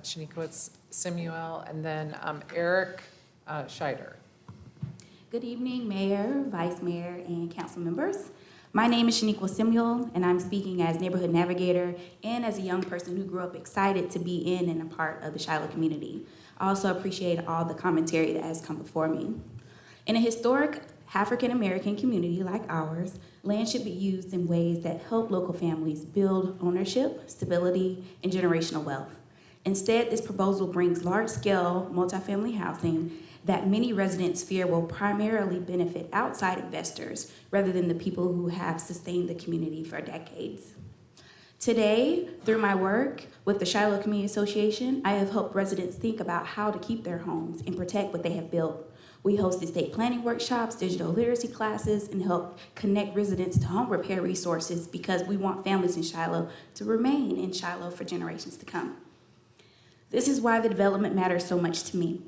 Shaniqua Simuel, and then Eric Scheider. Good evening, Mayor, Vice Mayor, and council members. My name is Shaniqua Samuel, and I'm speaking as neighborhood navigator and as a young person who grew up excited to be in and a part of the Shiloh community. I also appreciate all the commentary that has come before me. In a historic African-American community like ours, land should be used in ways that help local families build ownership, stability, and generational wealth. Instead, this proposal brings large-scale multifamily housing that many residents fear will primarily benefit outside investors rather than the people who have sustained the community for decades. Today, through my work with the Shiloh Community Association, I have helped residents think about how to keep their homes and protect what they have built. We host estate planning workshops, digital literacy classes, and help connect residents to home repair resources because we want families in Shiloh to remain in Shiloh for generations to come. This is why the development matters so much to me.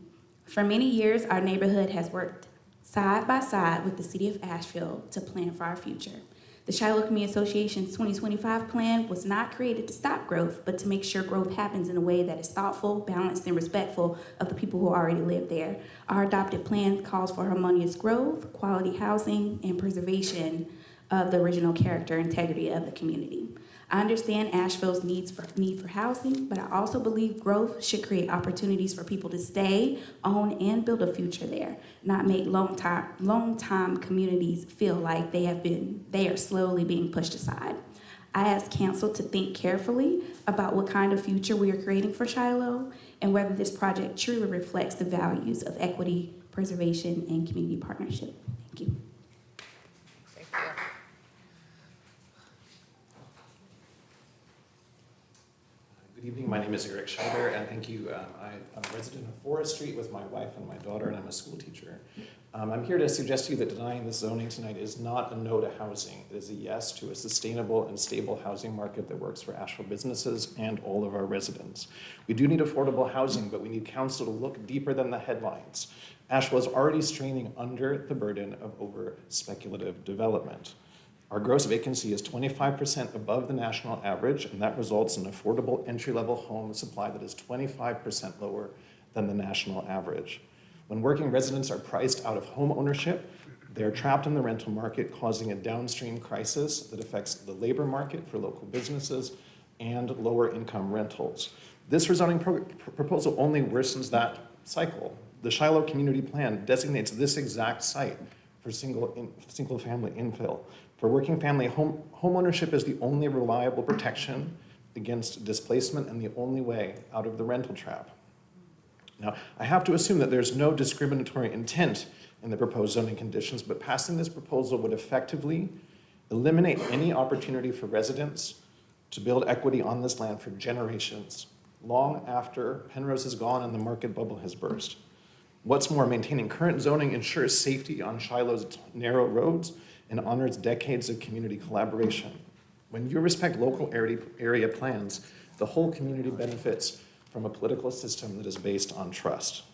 For many years, our neighborhood has worked side by side with the city of Asheville to plan for our future. The Shiloh Community Association's 2025 plan was not created to stop growth, but to make sure growth happens in a way that is thoughtful, balanced, and respectful of the people who already live there. Our adopted plan calls for harmonious growth, quality housing, and preservation of the original character and integrity of the community. I understand Asheville's need for housing, but I also believe growth should create opportunities for people to stay, own, and build a future there, not make long-time communities feel like they are slowly being pushed aside. I ask council to think carefully about what kind of future we are creating for Shiloh and whether this project truly reflects the values of equity, preservation, and community partnership. Thank you. Thank you. Good evening, my name is Eric Scheiber, and thank you. I'm a resident of Forest Street with my wife and my daughter, and I'm a school teacher. I'm here to suggest to you that denying this zoning tonight is not a no to housing. It is a yes to a sustainable and stable housing market that works for Asheville businesses and all of our residents. We do need affordable housing, but we need council to look deeper than the headlines. Asheville is already straining under the burden of over speculative development. Our gross vacancy is 25% above the national average, and that results in affordable entry-level home supply that is 25% lower than the national average. When working residents are priced out of home ownership, they're trapped in the rental market, causing a downstream crisis that affects the labor market for local businesses and lower income rentals. This rezoning proposal only worsens that cycle. The Shiloh Community Plan designates this exact site for single-family infill. For working family, home ownership is the only reliable protection against displacement and the only way out of the rental trap. Now, I have to assume that there's no discriminatory intent in the proposed zoning conditions, but passing this proposal would effectively eliminate any opportunity for residents to build equity on this land for generations, long after Penrose is gone and the market bubble has burst. What's more, maintaining current zoning ensures safety on Shiloh's narrow roads and honors decades of community collaboration. When you respect local area plans, the whole community benefits from a political system that is based on trust.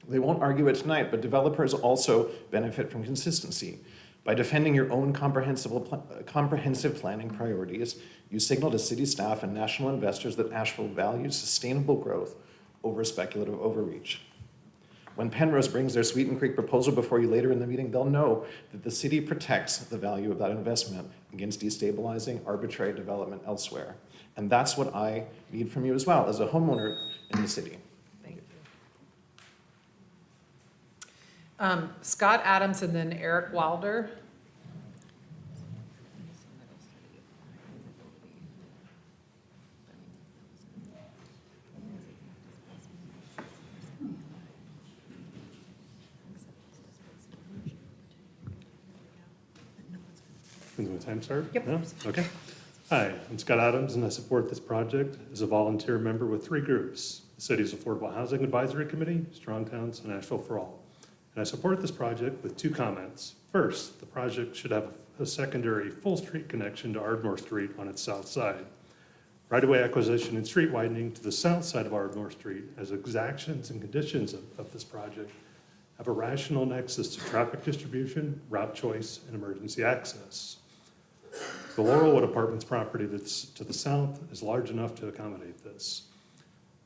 They won't argue it tonight, but developers also benefit from consistency. By defending your own comprehensive planning priorities, you signal to city staff and national investors that Asheville values sustainable growth over speculative overreach. When Penrose brings their Sweeten Creek proposal before you later in the meeting, they'll know that the city protects the value of that investment against destabilizing arbitrary development elsewhere. And that's what I need from you as well as a homeowner in the city. Thank you. Scott Adams and then Eric Wilder. When the time start? Yep. No? Okay. Hi, I'm Scott Adams, and I support this project as a volunteer member with 3 groups: the city's Affordable Housing Advisory Committee, Strong Towns, and Asheville for All. And I support this project with 2 comments. First, the project should have a secondary full street connection to Ardmore Street on its south side. Right-of-way acquisition and street widening to the south side of Ardmore Street as exactions and conditions of this project have a rational nexus to traffic distribution, route choice, and emergency access. The Laurelwood Apartments property that's to the south is large enough to accommodate this.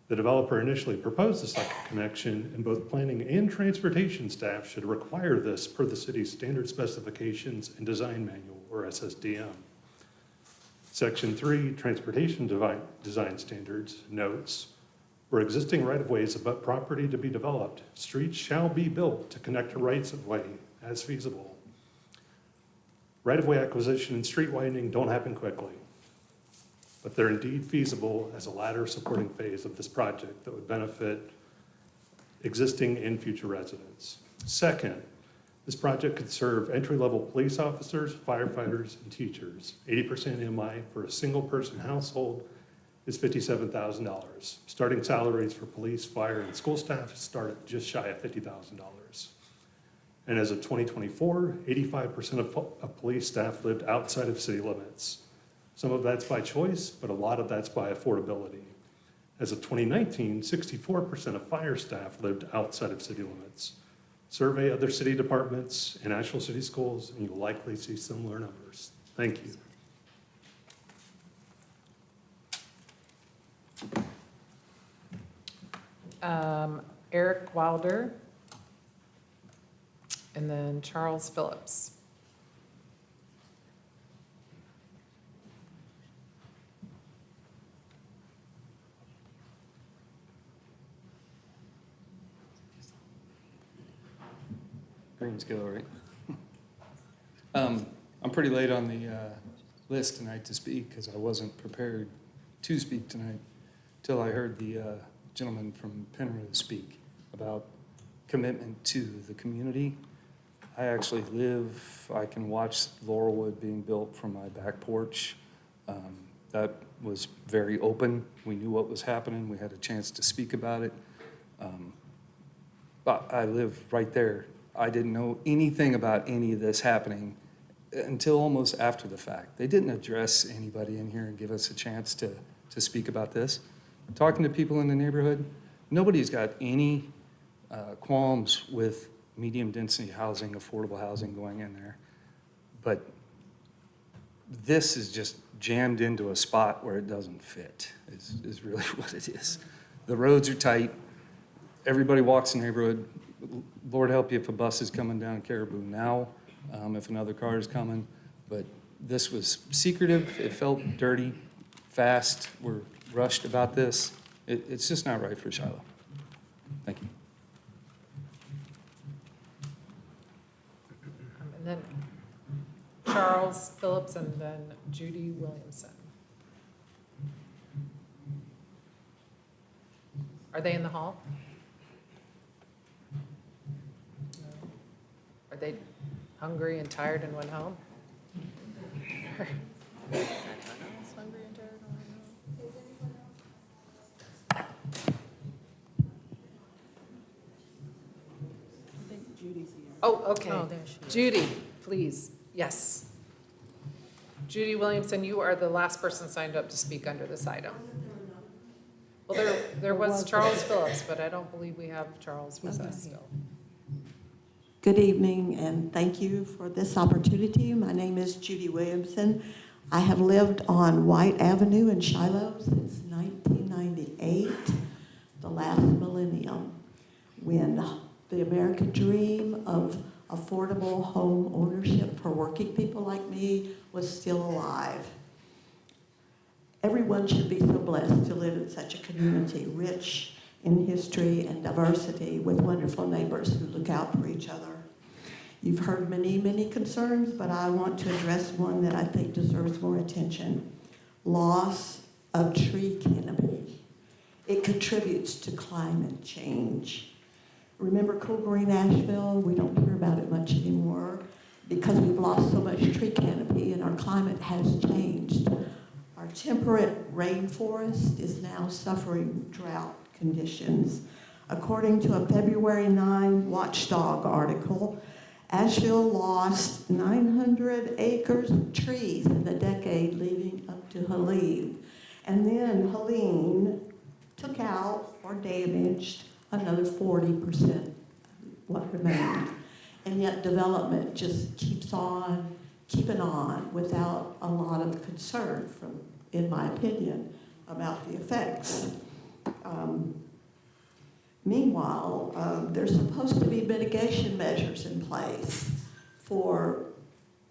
The developer initially proposed the second connection, and both planning and transportation staff should require this per the city's standard specifications and design manual, or SSDM. Section 3, Transportation Design Standards, notes, where existing right-of-ways abut property to be developed, streets shall be built to connect to rights-of-way as feasible. Right-of-way acquisition and street widening don't happen quickly, but they're indeed feasible as a latter supporting phase of this project that would benefit existing and future residents. Second, this project could serve entry-level police officers, firefighters, and teachers. 80% MI for a single-person household is $57,000. Starting salaries for police, fire, and school staff start at just shy of $50,000. And as of 2024, 85% of police staff lived outside of city limits. Some of that's by choice, but a lot of that's by affordability. As of 2019, 64% of fire staff lived outside of city limits. Survey other city departments and Asheville City Schools, and you'll likely see similar numbers. Thank you. Eric Wilder, and then Charles Phillips. Green skill, right? I'm pretty late on the list tonight to speak because I wasn't prepared to speak tonight till I heard the gentleman from Penrose speak about commitment to the community. I actually I can watch Laurelwood being built from my back porch. That was very open. We knew what was happening. We had a chance to speak about it. But I live right there. I didn't know anything about any of this happening until almost after the fact. They didn't address anybody in here and give us a chance to speak about this. Talking to people in the neighborhood, nobody's got any qualms with medium density housing, affordable housing going in there. But this is just jammed into a spot where it doesn't fit, is really what it is. The roads are tight. Everybody walks the neighborhood. Lord help you if a bus is coming down Caribou now, if another car is coming. But this was secretive. It felt dirty, fast. We're rushed about this. It's just not right for Shiloh. Thank you. And then Charles Phillips, and then Judy Williamson. Are they in the hall? No. Are they hungry and tired and went home? Oh, okay. Oh, there she is. Judy, please, yes. Judy Williamson, you are the last person signed up to speak under this item. Well, there was Charles Phillips, but I don't believe we have Charles with us still. Good evening, and thank you for this opportunity. My name is Judy Williamson. I have lived on White Avenue in Shiloh since 1998, the last millennium, when the American dream of affordable home ownership for working people like me was still alive. Everyone should be so blessed to live in such a community, rich in history and diversity, with wonderful neighbors who look out for each other. You've heard many, many concerns, but I want to address one that I think deserves more attention. Loss of tree canopy. It contributes to climate change. Remember Cool Green Asheville? We don't hear about it much anymore because we've lost so much tree canopy and our climate has changed. Our temperate rainforest is now suffering drought conditions. According to a February 9 Watchdog article, Asheville lost 900 acres of trees in the decade leading up to Helene. And then Helene took out or damaged another 40% what remained. And yet development just keeps on keeping on without a lot of concern, in my opinion, about the effects. Meanwhile, there's supposed to be mitigation measures in place for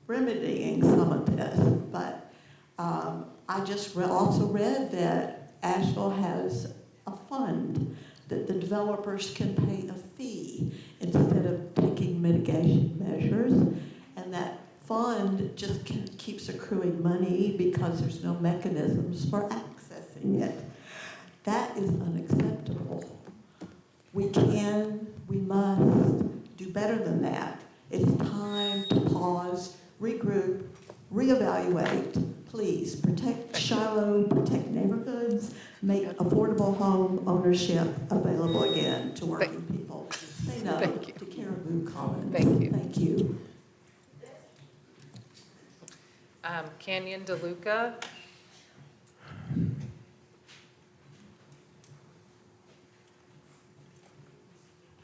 remedying some of this, but I just also read that Asheville has a fund that the developers can pay a fee instead of taking mitigation measures, and that fund just keeps accruing money because there's no mechanisms for accessing it. That is unacceptable. We must do better than that. It's time to pause, regroup, reevaluate. Please protect Shiloh, protect neighborhoods, make affordable home ownership available again to working people. Say no to Caribou Commons. Thank you. Thank you. Canyon DeLuca.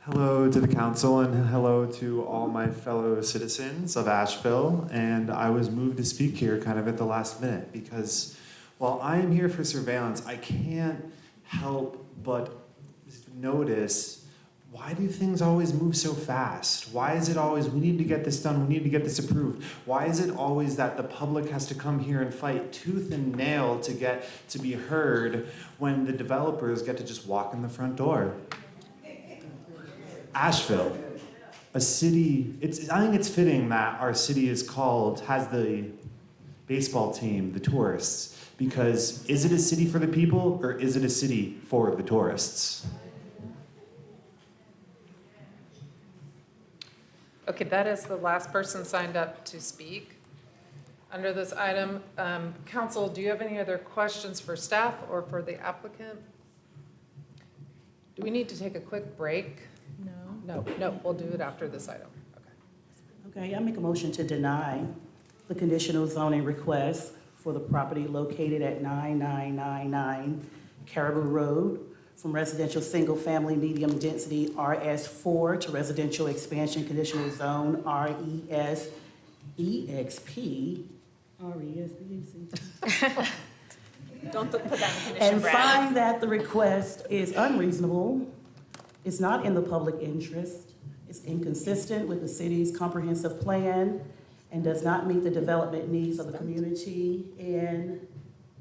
Hello to the council and hello to all my fellow citizens of Asheville. And I was moved to speak here kind of at the last minute because while I am here for surveillance, I can't help but notice, why do things always move so fast? Why is it always, we need to get this done, we need to get this approved? Why is it always that the public has to come here and fight tooth and nail to get to be heard when the developers get to just walk in the front door? Asheville, a city, I think it's fitting that our city has the baseball team, the tourists, because is it a city for the people or is it a city for the tourists? Okay, that is the last person signed up to speak under this item. Council, do you have any other questions for staff or for the applicant? Do we need to take a quick break? No, we'll do it after this item. Okay, I make a motion to deny the conditional zoning request for the property located at 9999 Caribou Road from residential single-family medium density RS4 to residential expansion conditional zone RES EXP. Don't put that in condition, And Brad. find that the request is unreasonable, it's not in the public interest, it's inconsistent with the city's comprehensive plan, and does not meet the development needs of the community, and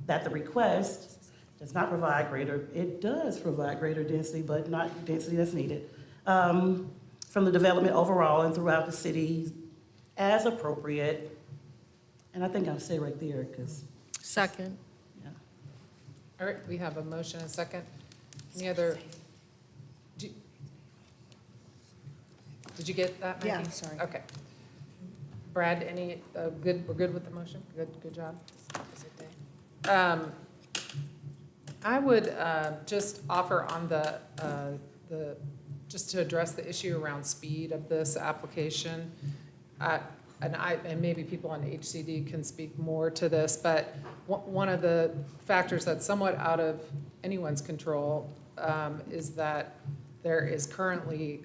that the request does not provide it does provide greater density, but not density that's needed, from the development overall and throughout the city as appropriate. And I think I'll say right there, because. Second. All right, we have a motion and a second. Any other? Did you get that, Maggie? Yeah, sorry. Okay. Brad, good, we're good with the motion? Good job. I would just offer on just to address the issue around speed of this application. And maybe people on HCD can speak more to this, but one of the factors that's somewhat out of anyone's control is that there is currently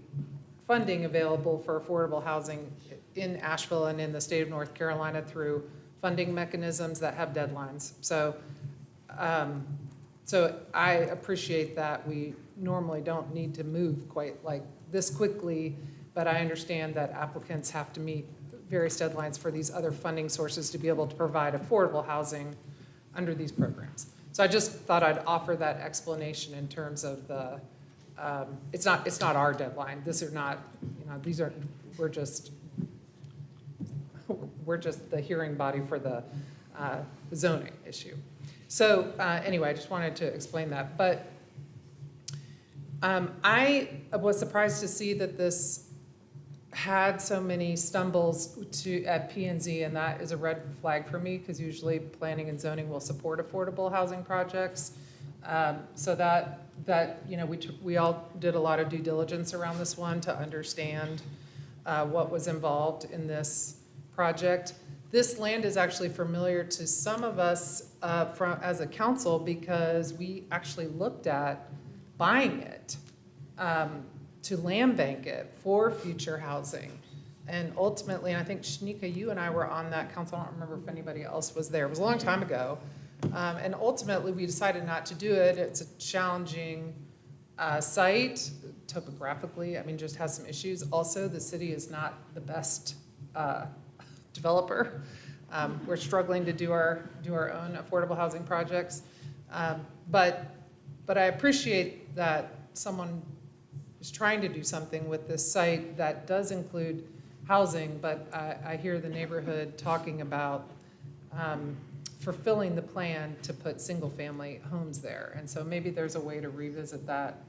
funding available for affordable housing in Asheville and in the state of North Carolina through funding mechanisms that have deadlines. So I appreciate that we normally don't need to move quite like this quickly, but I understand that applicants have to meet various deadlines for these other funding sources to be able to provide affordable housing under these programs. So I just thought I'd offer that explanation in terms of the, it's not our deadline. We're just the hearing body for the zoning issue. So anyway, I just wanted to explain that. But I was surprised to see that this had so many stumbles at P&Z, and that is a red flag for me because usually planning and zoning will support affordable housing projects. So that we all did a lot of due diligence around this one to understand what was involved in this project. This land is actually familiar to some of us as a council because we actually looked at buying it to land bank it for future housing. And ultimately, and I think Shanika, you and I were on that council. I don't remember if anybody else was there. It was a long time ago. And ultimately, we decided not to do it. It's a challenging site topographically. I mean, just has some issues. Also, the city is not the best developer. We're struggling to do our own affordable housing projects. But I appreciate that someone is trying to do something with this site that does include housing, but I hear the neighborhood talking about fulfilling the plan to put single-family homes there. And so maybe there's a way to revisit that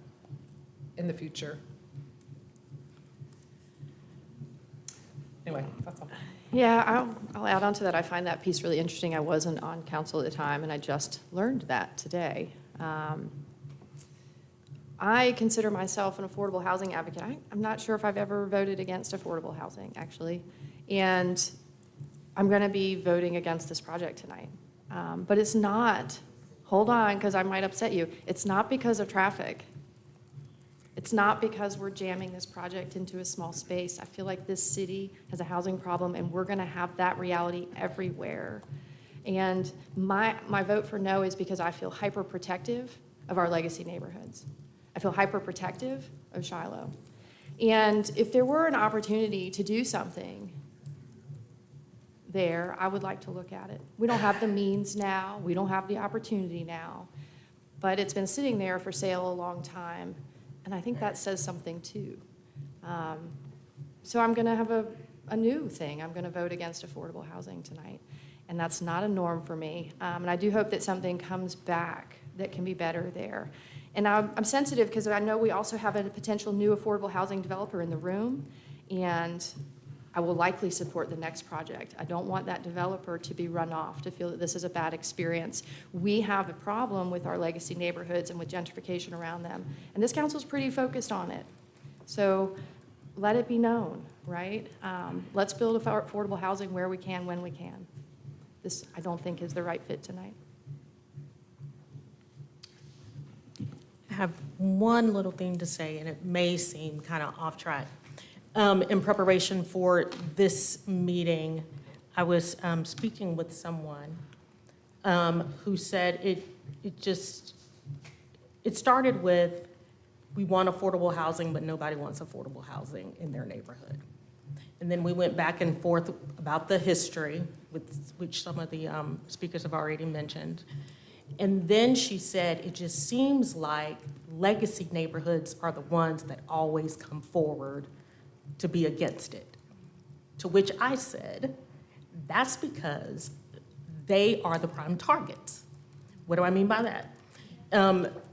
in the future. Anyway, that's all. Yeah, I'll add on to that. I find that piece really interesting. I wasn't on council at the time, and I just learned that today. I consider myself an affordable housing advocate. I'm not sure if I've ever voted against affordable housing, actually. And I'm going to be voting against this project tonight. But it's not, hold on, because I might upset you. It's not because of traffic. It's not because we're jamming this project into a small space. I feel like this city has a housing problem, and we're going to have that reality everywhere. And my vote for no is because I feel hyper protective of our legacy neighborhoods. I feel hyper protective of Shiloh. And if there were an opportunity to do something there, I would like to look at it. We don't have the means now. We don't have the opportunity now. But it's been sitting there for sale a long time. And I think that says something too. So I'm going to have a new thing. I'm going to vote against affordable housing tonight. And that's not a norm for me. And I do hope that something comes back that can be better there. And I'm sensitive because I know we also have a potential new affordable housing developer in the room. And I will likely support the next project. I don't want that developer to be run off, to feel that this is a bad experience. We have a problem with our legacy neighborhoods and with gentrification around them. And this council's pretty focused on it. So let it be known, right? Let's build affordable housing where we can, when we can. This, I don't think, is the right fit tonight. I have one little thing to say, and it may seem kind of off track. In preparation for this meeting, I was speaking with someone who said it started with, we want affordable housing, but nobody wants affordable housing in their neighborhood. And then we went back and forth about the history, which some of the speakers have already mentioned. And then she said, it just seems like legacy neighborhoods are the ones that always come forward to be against it. To which I said, that's because they are the prime targets. What do I mean by that?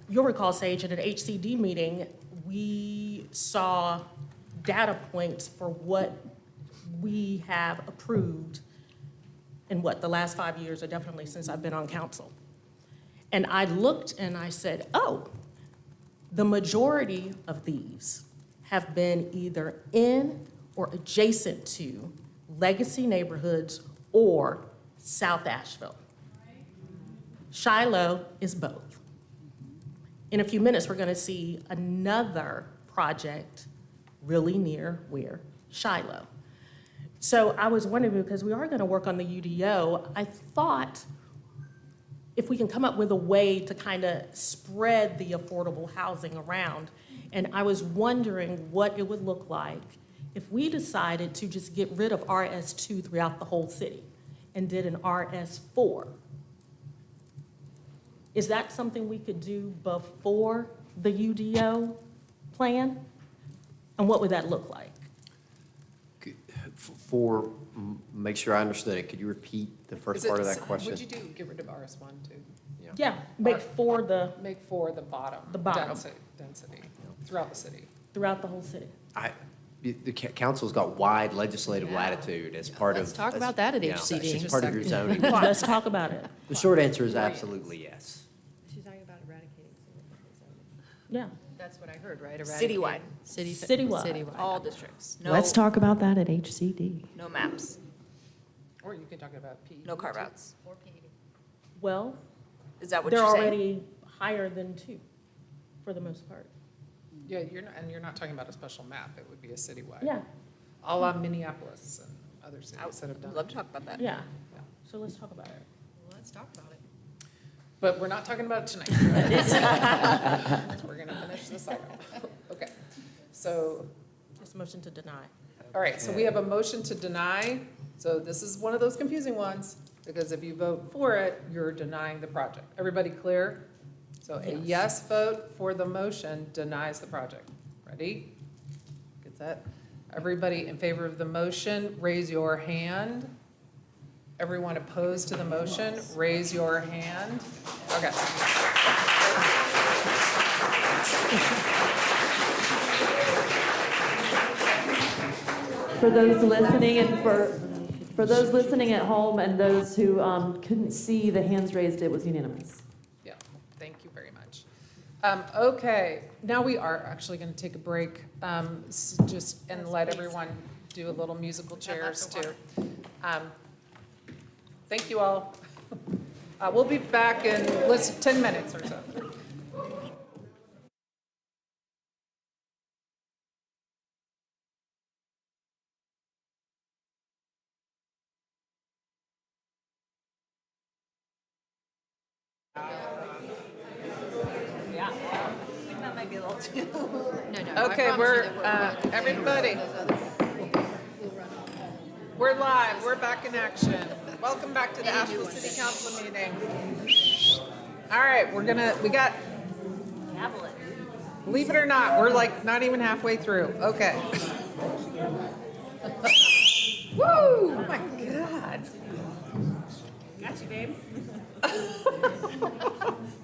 You'll recall, Sage, at an HCD meeting, we saw data points for what we have approved in the last 5 years, or definitely since I've been on council. And I looked and I said, oh, the majority of these have been either in or adjacent to legacy neighborhoods or South Asheville. Shiloh is both. In a few minutes, we're going to see another project really near where? Shiloh. So I was wondering, because we are going to work on the UDO, I thought if we can come up with a way to kind of spread the affordable housing around. And I was wondering what it would look like if we decided to just get rid of RS2 throughout the whole city and did an RS4. Is that something we could do before the UDO plan? And what would that look like? Make sure I understood it, could you repeat the first part of that question? Would you get rid of RS1 too? Yeah, make four the bottom. The bottom. Density throughout the city. Throughout the whole city. The council's got wide legislative latitude as part of. Let's talk about that at HCD. As part of your zoning. Let's talk about it. The short answer is absolutely yes. She's talking about eradicating single-family zoning. Yeah. That's what I heard, right? Citywide. Citywide. All districts. No, Let's talk about that at HCD. no maps, Or you can talk about PED. no carve-outs. Or PED. Well, Is that what they're you're saying? already higher than 2 for the most part. Yeah, you're not talking about a special map. It would be a citywide. Yeah. A la Minneapolis and other cities that have done I'd love it. to talk about that. Yeah. So let's talk about it. Let's talk about it. But we're not talking about it tonight. We're gonna finish this item. Okay, so, Just motion to deny. all right, so we have a motion to deny. So this is one of those confusing ones, because if you vote for it, you're denying the project. Everybody clear? So a yes vote for the motion denies the project. Ready? Get that? Everybody in favor of the motion, raise your hand. Everyone opposed to the motion, raise your hand. Okay. For those listening and for those listening at home and those who couldn't see the hands raised, it was unanimous. Yeah, thank you very much. Okay, now we are actually going to take a break, and let everyone do a little musical chairs too. Thank you all. We'll be back in 10 minutes or so. Yeah. I think that might be a little too. Okay, we're, everybody, we're live, we're back in action. Welcome back to the Asheville City Council meeting. All right, we got, believe it or not, we're like not even halfway through. Okay. Woo! Oh my God. Got you, babe.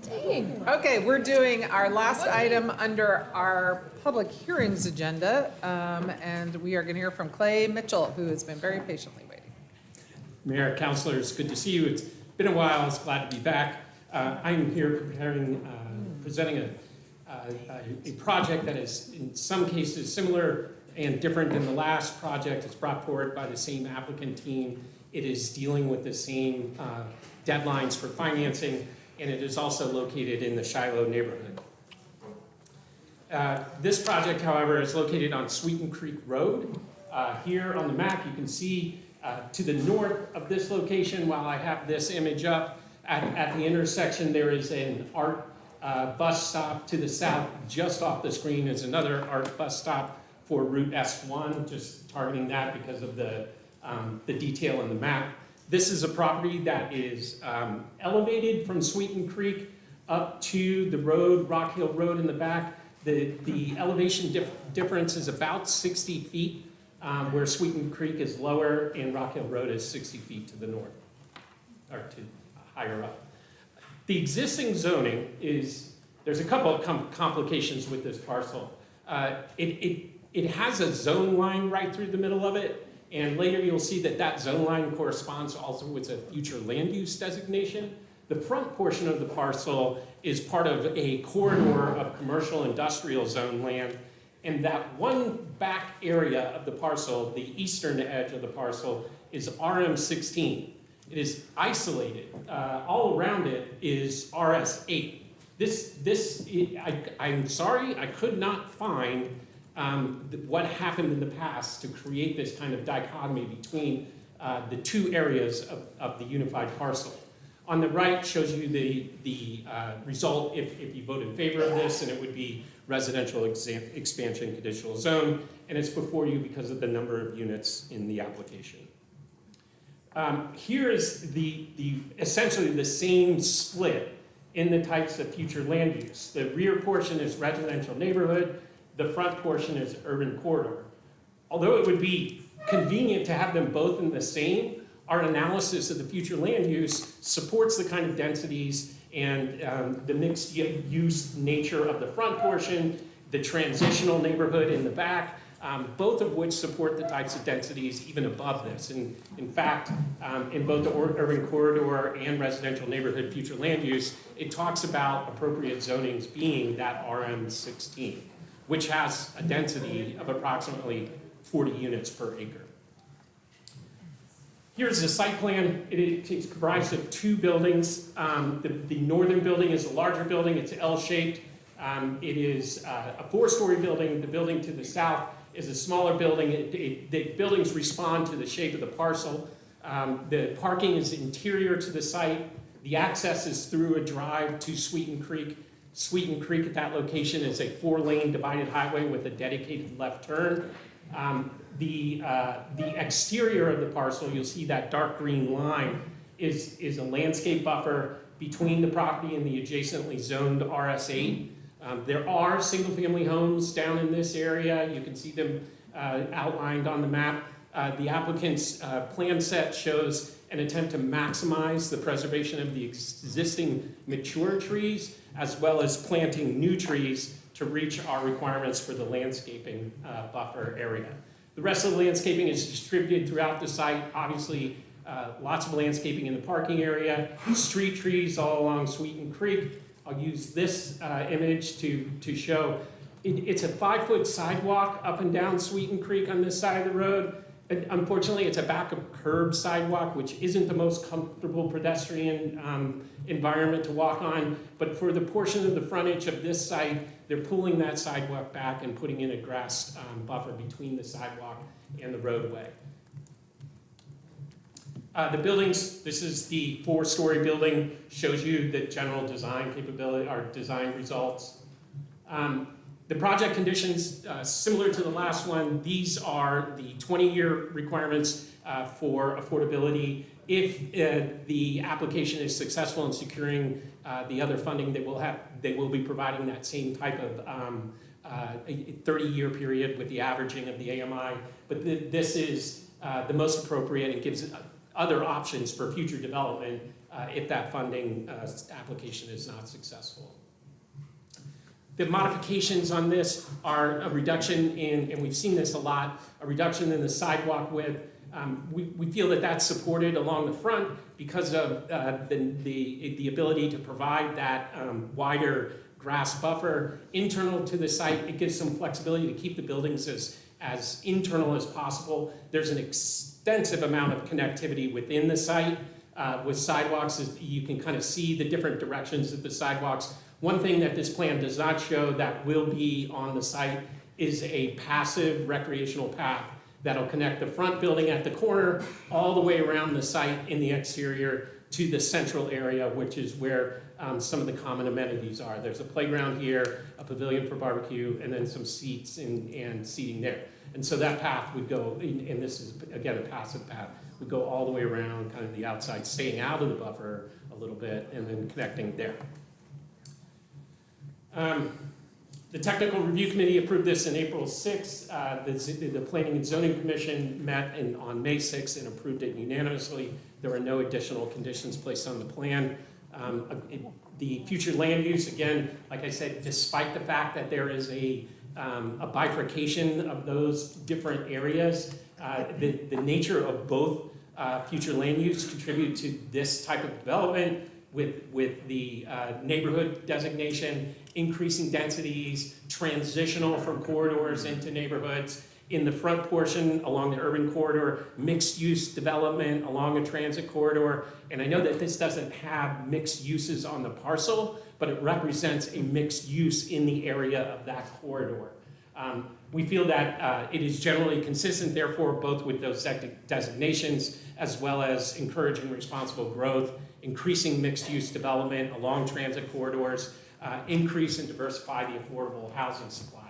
Dang. Okay, we're doing our last item under our public hearings agenda, and we are going to hear from Clay Mitchell, who has been very patiently waiting. Mayor, councilors, good to see you. It's been a while. It's glad to be back. I'm here presenting a project that is in some cases similar and different than the last project. It's brought forward by the same applicant team. It is dealing with the same deadlines for financing, and it is also located in the Shiloh neighborhood. This project, however, is located on Sweeten Creek Road. Here on the map, you can see to the north of this location, while I have this image up, at the intersection, there is an ART bus stop. To the south, just off the screen, is another ART bus stop for Route S1, just targeting that because of the detail in the map. This is a property that is elevated from Sweeten Creek up to the road, Rock Hill Road in the back. The elevation difference is about 60 feet, where Sweeten Creek is lower and Rock Hill Road is 60 feet to the north, or to higher up. The existing zoning is, there's a couple of complications with this parcel. It has a zone line right through the middle of it, and later you'll see that that zone line corresponds also with a future land use designation. The front portion of the parcel is part of a corridor of commercial industrial zone land, and that one back area of the parcel, the eastern edge of the parcel, is RM16. It is isolated. All around it is RS8. I'm sorry, I could not find what happened in the past to create this kind of dichotomy between the two areas of the unified parcel. On the right shows you the result if you vote in favor of this, and it would be residential expansion conditional zone, and it's before you because of the number of units in the application. Here is essentially the same split in the types of future land use. The rear portion is residential neighborhood, the front portion is urban corridor. Although it would be convenient to have them both in the same, our analysis of the future land use supports the kind of densities and the mixed use nature of the front portion, the transitional neighborhood in the back, both of which support the types of densities even above this. And in fact, in both the urban corridor and residential neighborhood future land use, it talks about appropriate zonings being that RM16, which has a density of approximately 40 units per acre. Here's the site plan. It is comprised of two buildings. The northern building is a larger building. It's L-shaped. It is a four-story building. The building to the south is a smaller building. The buildings respond to the shape of the parcel. The parking is interior to the site. The access is through a drive to Sweeten Creek. Sweeten Creek at that location is a 4-lane divided highway with a dedicated left turn. The exterior of the parcel, you'll see that dark green line, is a landscape buffer between the property and the adjacently zoned RS8. There are single-family homes down in this area. You can see them outlined on the map. The applicant's plan set shows an attempt to maximize the preservation of the existing mature trees, as well as planting new trees to reach our requirements for the landscaping buffer area. The rest of the landscaping is distributed throughout the site. Obviously, lots of landscaping in the parking area, street trees all along Sweeten Creek. I'll use this image to show. It's a 5-foot sidewalk up and down Sweeten Creek on this side of the road. And unfortunately, it's a back of curb sidewalk, which isn't the most comfortable pedestrian environment to walk on. But for the portion of the frontage of this site, they're pulling that sidewalk back and putting in a grass buffer between the sidewalk and the roadway. The buildings, this is the 4-story building, shows you the general design capability, our design results. The project conditions, similar to the last one, these are the 20-year requirements for affordability. If the application is successful in securing the other funding, they will be providing that same type of 30-year period with the averaging of the AMI. But this is the most appropriate and gives other options for future development if that funding application is not successful. The modifications on this are a reduction in, and we've seen this a lot, a reduction in the sidewalk width. We feel that that's supported along the front because of the ability to provide that wider grass buffer. Internal to the site, it gives some flexibility to keep the buildings as internal as possible. There's an extensive amount of connectivity within the site with sidewalks. You can kind of see the different directions of the sidewalks. One thing that this plan does not show that will be on the site is a passive recreational path that'll connect the front building at the corner all the way around the site in the exterior to the central area, which is where some of the common amenities are. There's a playground here, a pavilion for barbecue, and then some seats and seating there. And so that path would go, and this is, again, a passive path, would go all the way around kind of the outside, staying out of the buffer a little bit, and then connecting there. The Technical Review Committee approved this in April 6th. The Planning and Zoning Commission met on May 6th and approved it unanimously. There were no additional conditions placed on the plan. The future land use, again, like I said, despite the fact that there is a bifurcation of those different areas, the nature of both future land use contribute to this type of development with the neighborhood designation, increasing densities, transitional from corridors into neighborhoods. In the front portion along the urban corridor, mixed use development along a transit corridor. And I know that this doesn't have mixed uses on the parcel, but it represents a mixed use in the area of that corridor. We feel that it is generally consistent, therefore, both with those designations as well as encouraging responsible growth, increasing mixed-use development along transit corridors, increase and diversify the affordable housing supply.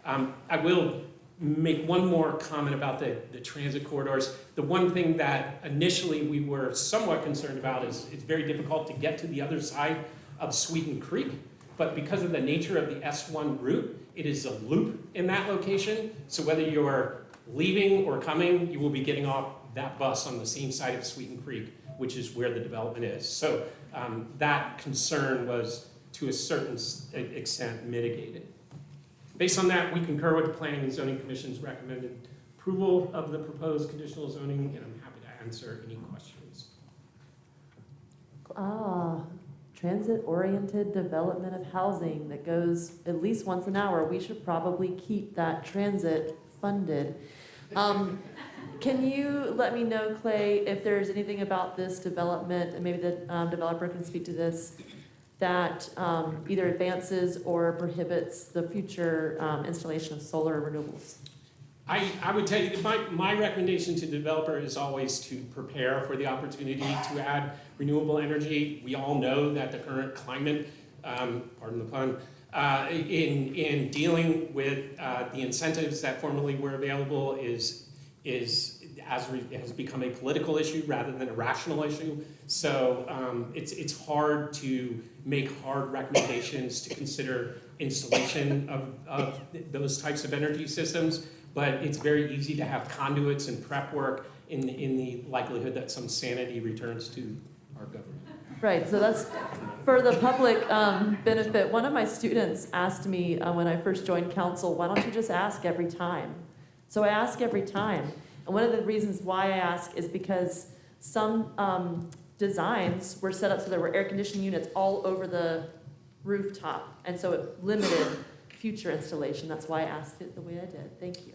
I will make one more comment about the transit corridors. The one thing that initially we were somewhat concerned about is it's very difficult to get to the other side of Sweeten Creek, but because of the nature of the S1 route, it is a loop in that location. So whether you're leaving or coming, you will be getting off that bus on the same side of Sweeten Creek, which is where the development is. So that concern was, to a certain extent, mitigated. Based on that, we concur with the Planning and Zoning Commission's recommended approval of the proposed conditional zoning, and I'm happy to answer any questions. Transit-oriented development of housing that goes at least once an hour. We should probably keep that transit funded. Can you let me know, Clay, if there's anything about this development, and maybe the developer can speak to this, that either advances or prohibits the future installation of solar renewables? I would tell you that my recommendation to the developer is always to prepare for the opportunity to add renewable energy. We all know that the current climate, pardon the pun, in dealing with the incentives that formerly were available has become a political issue rather than a rational issue. So it's hard to make hard recommendations to consider installation of those types of energy systems, but it's very easy to have conduits and prep work in the likelihood that some sanity returns to our government. Right, so that's for the public benefit. One of my students asked me when I first joined council, why don't you just ask every time? So I ask every time. And one of the reasons why I ask is because some designs were set up so there were air conditioning units all over the rooftop. And so it limited future installation. That's why I asked it the way I did. Thank you.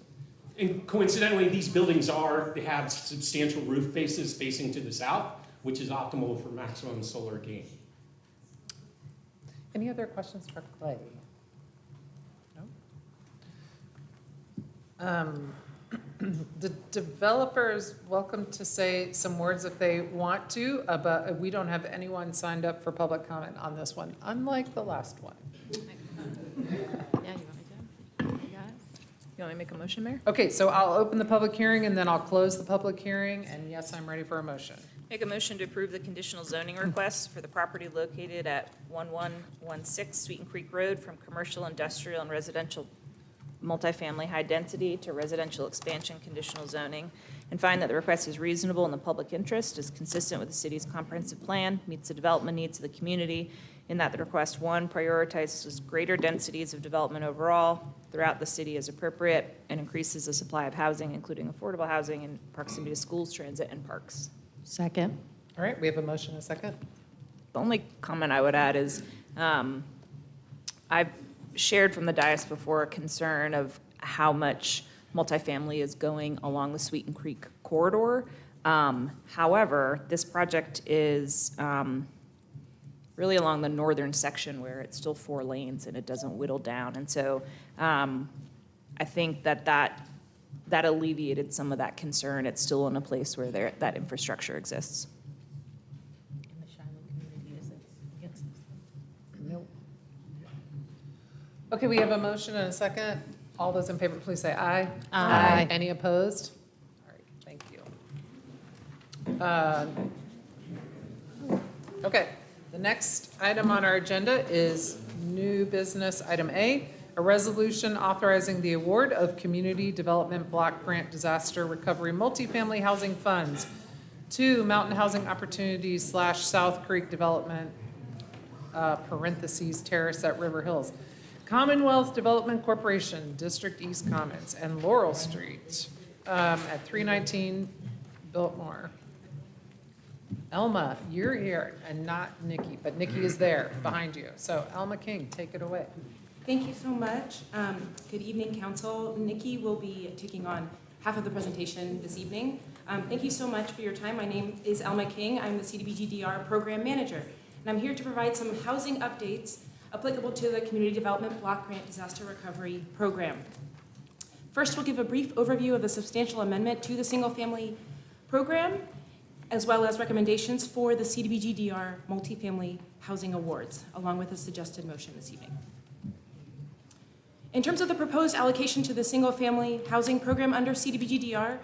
And coincidentally, these buildings they have substantial roof faces facing to the south, which is optimal for maximum solar gain. Any other questions for Clay? No? The developer's welcome to say some words if they want to, but we don't have anyone signed up for public comment on this one, unlike the last one. Yeah, you want me to? You got it? You want me to make a motion, Mayor? Okay, so I'll open the public hearing and then I'll close the public hearing, and yes, I'm ready for a motion. Make a motion to approve the conditional zoning request for the property located at 1116 Sweeten Creek Road from commercial, industrial, and residential multifamily high density to residential expansion conditional zoning, and find that the request is reasonable in the public interest, is consistent with the city's comprehensive plan, meets the development needs of the community, in that the request, one, prioritizes greater densities of development overall throughout the city as appropriate, and increases the supply of housing, including affordable housing in proximity to schools, transit, and parks. Second. All right, we have a motion and a second. The only comment I would add is I've shared from the dais before a concern of how much multifamily is going along the Sweeten Creek corridor. However, this project is really along the northern section where it's still 4 lanes and it doesn't whittle down. And so I think that alleviated some of that concern. It's still in a place where that infrastructure exists. And the Shiloh community isn't against this one. Nope. Okay, we have a motion and a second. All those in favor, please say aye. Aye. Any opposed? All right, thank you. Okay, the next item on our agenda is new business, item A, a resolution authorizing the award of Community Development Block Grant Disaster Recovery Multifamily Housing Funds to Mountain Housing Opportunities / South Creek Development, parentheses, Terrace at River Hills, Commonwealth Development Corporation, District East Commons, and Laurel Street at 319 Biltmore. Elma, you're here, and not Nikki, but Nikki is there behind you. So Elma King, take it away. Thank you so much. Good evening, Council. Nikki will be taking on half of the presentation this evening. Thank you so much for your time. My name is Elma King. I'm the CDBG-DR Program Manager, and I'm here to provide some housing updates applicable to the Community Development Block Grant Disaster Recovery Program. First, we'll give a brief overview of the substantial amendment to the single-family program, as well as recommendations for the CDBG-DR multifamily housing awards, along with a suggested motion this evening. In terms of the proposed allocation to the single-family housing program under CDBG-DR,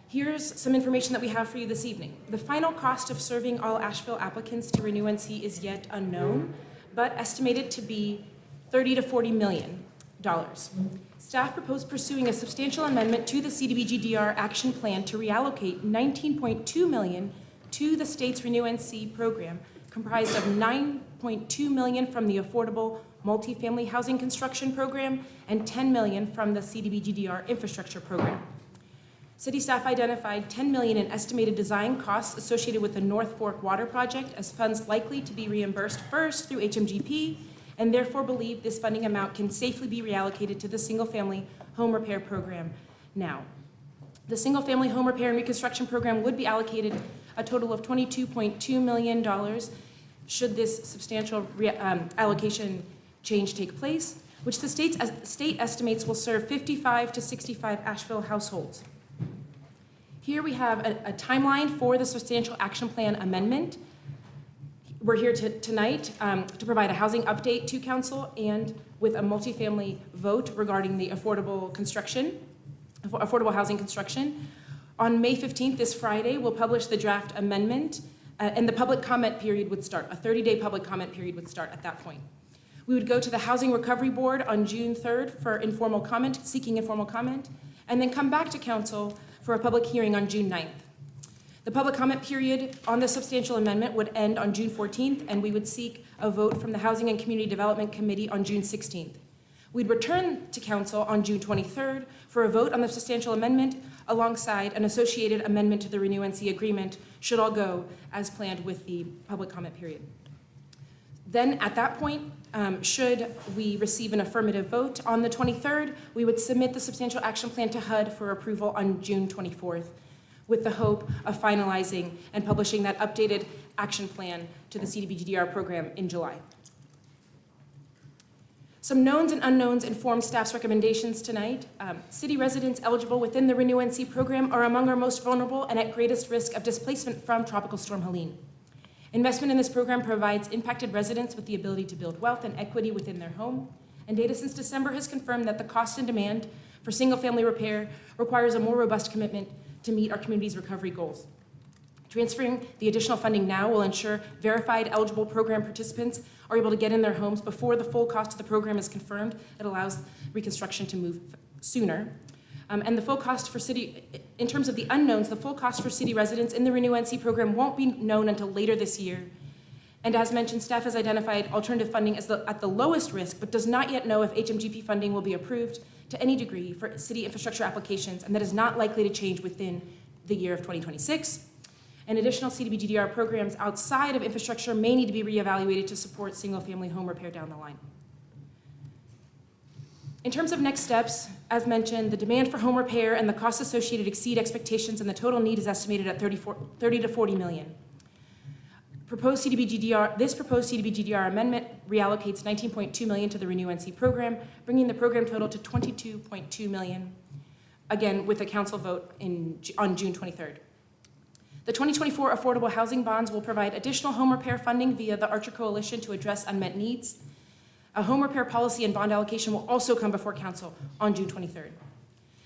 here's some information that we have for you this evening. The final cost of serving all Asheville applicants to renew NC is yet unknown, but estimated to be $30 to $40 million. Staff proposed pursuing a substantial amendment to the CDBG-DR action plan to reallocate $19.2 million to the state's Renew NC program, comprised of $9.2 million from the Affordable Multifamily Housing Construction Program and $10 million from the CDBG-DR Infrastructure Program. City staff identified $10 million in estimated design costs associated with the North Fork Water Project as funds likely to be reimbursed first through HMGP, and therefore believe this funding amount can safely be reallocated to the single-family home repair program now. The single-family home repair and reconstruction program would be allocated a total of $22.2 million should this substantial allocation change take place, which the state estimates will serve 55 to 65 Asheville households. Here we have a timeline for the Substantial Action Plan amendment. We're here tonight to provide a housing update to council and with a multifamily vote regarding the affordable housing construction. On May 15th, this Friday, we'll publish the draft amendment and the public comment period would start. A 30-day public comment period would start at that point. We would go to the Housing Recovery Board on June 3rd for informal comment, seeking informal comment, and then come back to council for a public hearing on June 9th. The public comment period on the substantial amendment would end on June 14th, and we would seek a vote from the Housing and Community Development Committee on June 16th. We'd return to council on June 23rd for a vote on the substantial amendment alongside an associated amendment to the Renew NC agreement, should all go as planned with the public comment period. Then at that point, should we receive an affirmative vote on the 23rd, we would submit the substantial action plan to HUD for approval on June 24th, with the hope of finalizing and publishing that updated action plan to the CDBG-DR program in July. Some knowns and unknowns inform staff's recommendations tonight. City residents eligible within the Renew NC program are among our most vulnerable and at greatest risk of displacement from Tropical Storm Helene. Investment in this program provides impacted residents with the ability to build wealth and equity within their home. And data since December has confirmed that the cost and demand for single-family repair requires a more robust commitment to meet our community's recovery goals. Transferring the additional funding now will ensure verified eligible program participants are able to get in their homes before the full cost of the program is confirmed. It allows reconstruction to move sooner. And the full cost for city, in terms of the unknowns, the full cost for city residents in the Renew NC program won't be known until later this year. And as mentioned, staff has identified alternative funding as at the lowest risk, but does not yet know if HMGP funding will be approved to any degree for city infrastructure applications, and that is not likely to change within the year of 2026. And additional CDBG-DR programs outside of infrastructure may need to be reevaluated to support single-family home repair down the line. In terms of next steps, as mentioned, the demand for home repair and the costs associated exceed expectations, and the total need is estimated at 30 to 40 million. This proposed CDBG-DR amendment reallocates 19.2 million to the Renew NC program, bringing the program total to 22.2 million, again with a council vote on June 23rd. The 2024 affordable housing bonds will provide additional home repair funding via the Archer Coalition to address unmet needs. A home repair policy and bond allocation will also come before council on June 23rd.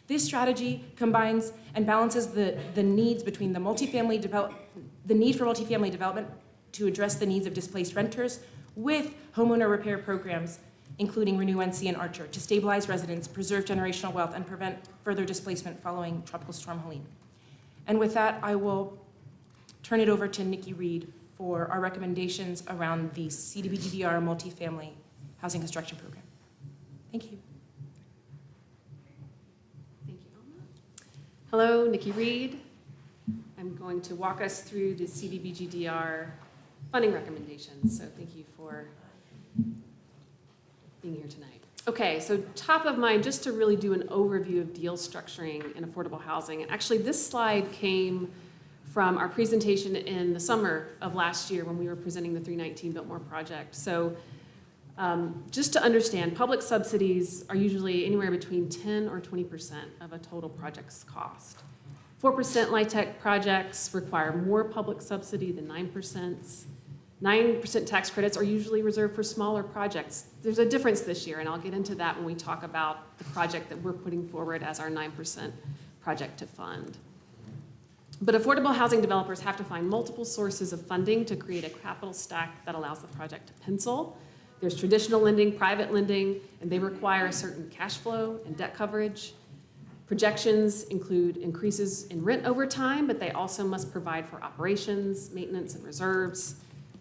This strategy combines and balances the needs between the need for multifamily development to address the needs of displaced renters with homeowner repair programs, including Renew NC and Archer, to stabilize residents, preserve generational wealth, and prevent further displacement following Tropical Storm Helene. And with that, I will turn it over to Nikki Reed for our recommendations around the CDBG-DR multifamily housing construction program. Thank you. Thank you, Alma. Hello, Nikki Reed. I'm going to walk us through the CDBG-DR funding recommendations. So thank you for being here tonight. Okay, so top of mind, just to really do an overview of deal structuring in affordable housing. And actually, this slide came from our presentation in the summer of last year when we were presenting the 319 Biltmore project. So just to understand, public subsidies are usually anywhere between 10 or 20% of a total project's cost. 4% LIHTC projects require more public subsidy than 9%. 9% tax credits are usually reserved for smaller projects. There's a difference this year, and I'll get into that when we talk about the project that we're putting forward as our 9% project to fund. But affordable housing developers have to find multiple sources of funding to create a capital stack that allows the project to pencil. There's traditional lending, private lending, and they require a certain cash flow and debt coverage. Projections include increases in rent over time, but they also must provide for operations, maintenance, and reserves.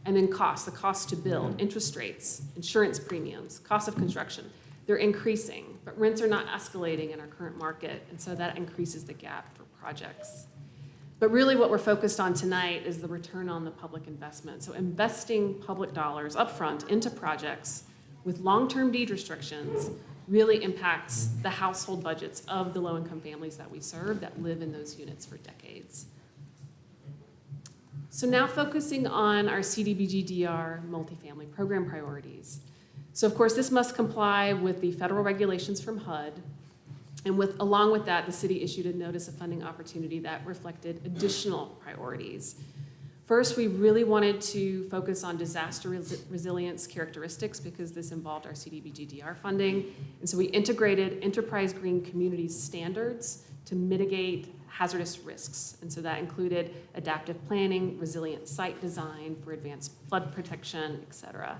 And then costs, the cost to build, interest rates, insurance premiums, cost of construction. They're increasing, but rents are not escalating in our current market, and so that increases the gap for projects. But really what we're focused on tonight is the return on the public investment. So investing public dollars upfront into projects with long-term deed restrictions really impacts the household budgets of the low-income families that we serve that live in those units for decades. So now focusing on our CDBG-DR multifamily program priorities. So of course, this must comply with the federal regulations from HUD. And along with that, the city issued a notice of funding opportunity that reflected additional priorities. First, we really wanted to focus on disaster resilience characteristics because this involved our CDBG-DR funding. And so we integrated enterprise green communities standards to mitigate hazardous risks. And so that included adaptive planning, resilient site design for advanced flood protection, et cetera.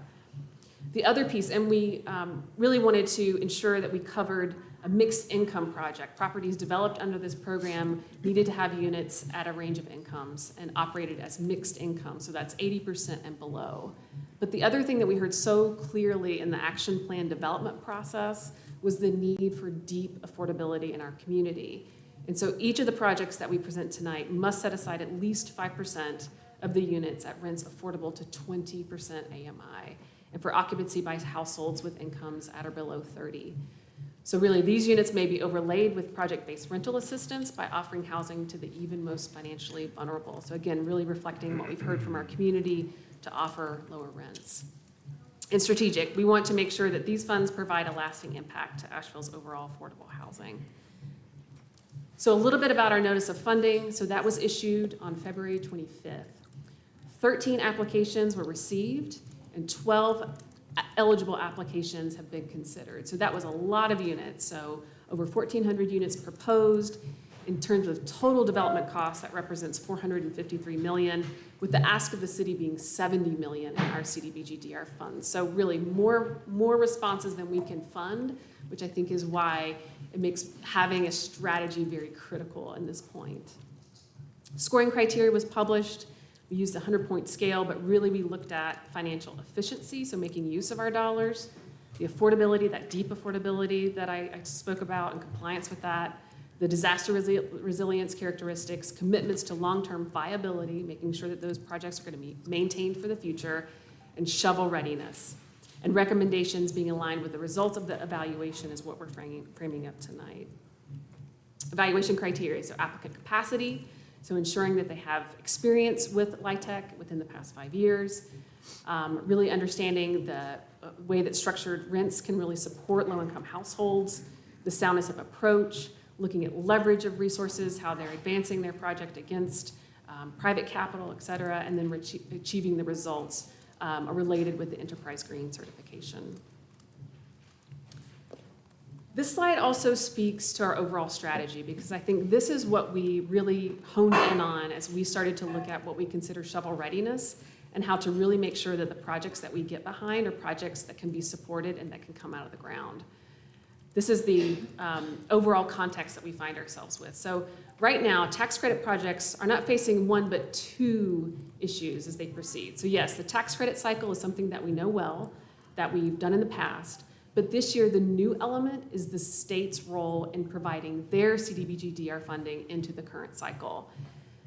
The other piece, and we really wanted to ensure that we covered a mixed income project. Properties developed under this program needed to have units at a range of incomes and operated as mixed income, so that's 80% and below. But the other thing that we heard so clearly in the action plan development process was the need for deep affordability in our community. And so each of the projects that we present tonight must set aside at least 5% of the units at rents affordable to 20% AMI, and for occupancy by households with incomes at or below 30. So really, these units may be overlaid with project-based rental assistance by offering housing to the even most financially vulnerable. So again, really reflecting what we've heard from our community to offer lower rents. And strategic, we want to make sure that these funds provide a lasting impact to Asheville's overall affordable housing. So a little bit about our notice of funding. So that was issued on February 25th. 13 applications were received and 12 eligible applications have been considered. So that was a lot of units. So over 1,400 units proposed. In terms of total development costs, that represents $453 million, with the ask of the city being $70 million in our CDBG-DR funds. So really more responses than we can fund, which I think is why it makes having a strategy very critical in this point. Scoring criteria was published. We used a 100-point scale, but really we looked at financial efficiency, so making use of our dollars, the affordability, that deep affordability that I spoke about, and compliance with that, the disaster resilience characteristics, commitments to long-term viability, making sure that those projects are going to be maintained for the future, and shovel readiness. And recommendations being aligned with the results of the evaluation is what we're framing up tonight. Evaluation criteria, so applicant capacity, so ensuring that they have experience with LIHTC within the past 5 years, really understanding the way that structured rents can really support low-income households, the soundness of approach, looking at leverage of resources, how they're advancing their project against private capital, et cetera, and then achieving the results related with the Enterprise Green certification. This slide also speaks to our overall strategy because I think this is what we really honed in on as we started to look at what we consider shovel readiness and how to really make sure that the projects that we get behind are projects that can be supported and that can come out of the ground. This is the overall context that we find ourselves with. So right now, tax credit projects are not facing one but two issues as they proceed. So yes, the tax credit cycle is something that we know well, that we've done in the past, but this year the new element is the state's role in providing their CDBG-DR funding into the current cycle.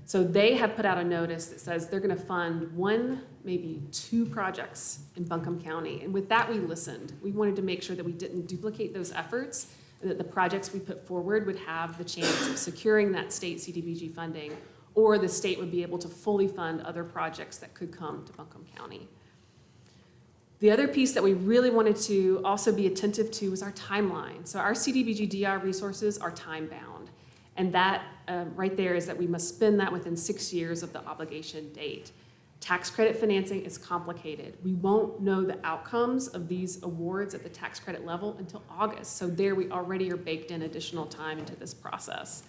So they have put out a notice that says they're going to fund one, maybe two projects in Buncombe County. And with that, we listened. We wanted to make sure that we didn't duplicate those efforts and that the projects we put forward would have the chance of securing that state CDBG funding, or the state would be able to fully fund other projects that could come to Buncombe County. The other piece that we really wanted to also be attentive to was our timeline. So our CDBG-DR resources are time-bound. And that right there is that we must spend that within 6 years of the obligation date. Tax credit financing is complicated. We won't know the outcomes of these awards at the tax credit level until August. So there we already are baked in additional time into this process.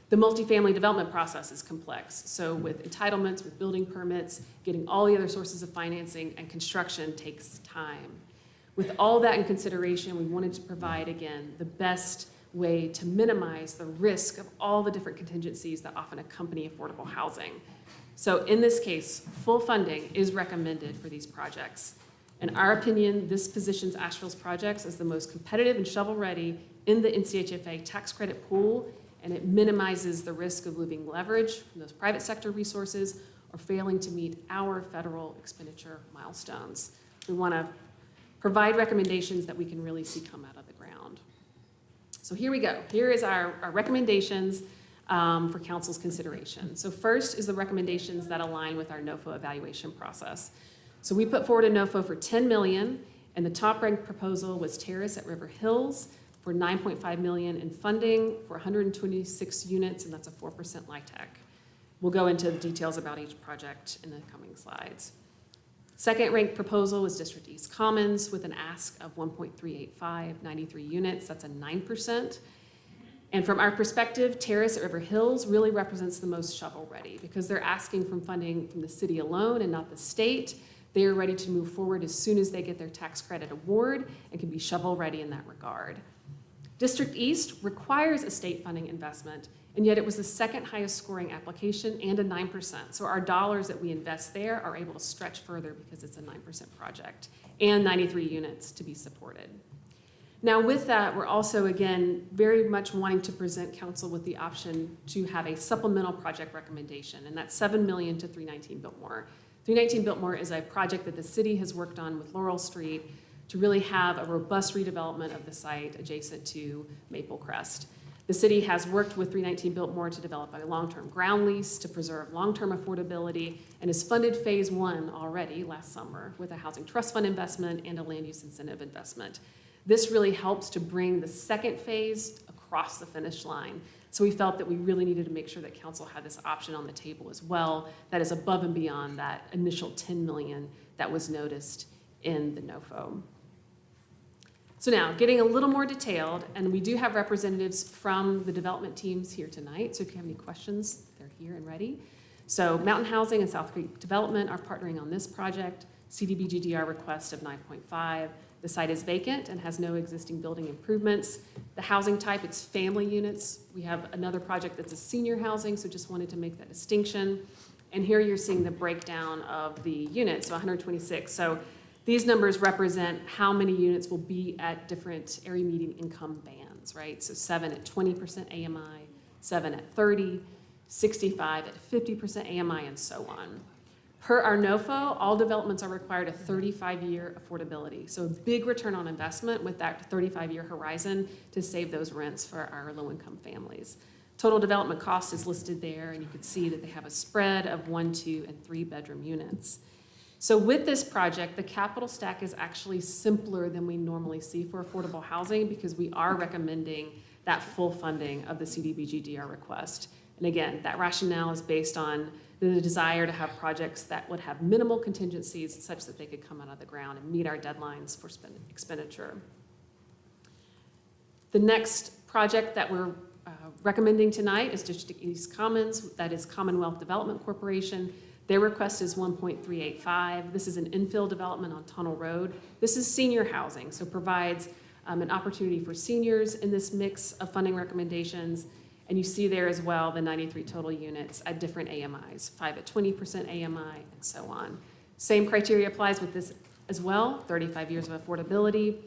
The multifamily development process is complex. So with entitlements, with building permits, getting all the other sources of financing and construction takes time. With all that in consideration, we wanted to provide, again, the best way to minimize the risk of all the different contingencies that often accompany affordable housing. So in this case, full funding is recommended for these projects. In our opinion, this positions Asheville's projects as the most competitive and shovel-ready in the NCHFA tax credit pool, and it minimizes the risk of losing leverage from those private sector resources or failing to meet our federal expenditure milestones. We want to provide recommendations that we can really see come out of the ground. So here we go. Here is our recommendations for council's consideration. So first is the recommendations that align with our NOFO evaluation process. So we put forward a NOFO for $10 million, And the top-ranked proposal was Terrace at River Hills for $9.5 million in funding for 126 units, and that's a 4% LIHTC. We'll go into the details about each project in the coming slides. Second-ranked proposal was District East Commons with an ask of 1.385, 93 units. That's a 9%. And from our perspective, Terrace at River Hills really represents the most shovel-ready because they're asking for funding from the city alone and not the state. They are ready to move forward as soon as they get their tax credit award and can be shovel-ready in that regard. District East requires a state funding investment, and yet it was the second highest scoring application and a 9%. So our dollars that we invest there are able to stretch further because it's a 9% project and 93 units to be supported. Now with that, we're also, again, very much wanting to present council with the option to have a supplemental project recommendation, and that's $7 million to 319 Biltmore. 319 Biltmore is a project that the city has worked on with Laurel Street to really have a robust redevelopment of the site adjacent to Maple Crest. The city has worked with 319 Biltmore to develop a long-term ground lease to preserve long-term affordability and has funded phase 1 already last summer with a housing trust fund investment and a land use incentive investment. This really helps to bring the second phase across the finish line. So we felt that we really needed to make sure that council had this option on the table as well that is above and beyond that initial $10 million that was noticed in the NOFO. So now, getting a little more detailed, and we do have representatives from the development teams here tonight, so if you have any questions, they're here and ready. So Mountain Housing and South Creek Development are partnering on this project. CDBG-DR request of 9.5. The site is vacant and has no existing building improvements. The housing type, it's family units. We have another project that's a senior housing, so just wanted to make that distinction. And here you're seeing the breakdown of the units, so 126. So these numbers represent how many units will be at different area median income bands, right? So 7 at 20% AMI, 7 at 30, 65 at 50% AMI, and so on. Per our NOFO, all developments are required a 35-year affordability. So a big return on investment with that 35-year horizon to save those rents for our low-income families. Total development cost is listed there, and you can see that they have a spread of 1, 2, and 3 bedroom units. So with this project, the capital stack is actually simpler than we normally see for affordable housing because we are recommending that full funding of the CDBG-DR request. And again, that rationale is based on the desire to have projects that would have minimal contingencies such that they could come out of the ground and meet our deadlines for expenditure. The next project that we're recommending tonight is District East Commons, that is Commonwealth Development Corporation. Their request is 1.385. This is an infill development on Tunnel Road. This is senior housing, so provides an opportunity for seniors in this mix of funding recommendations. And you see there as well the 93 total units at different AMIs, 5 at 20% AMI, and so on. Same criteria applies with this as well, 35 years of affordability.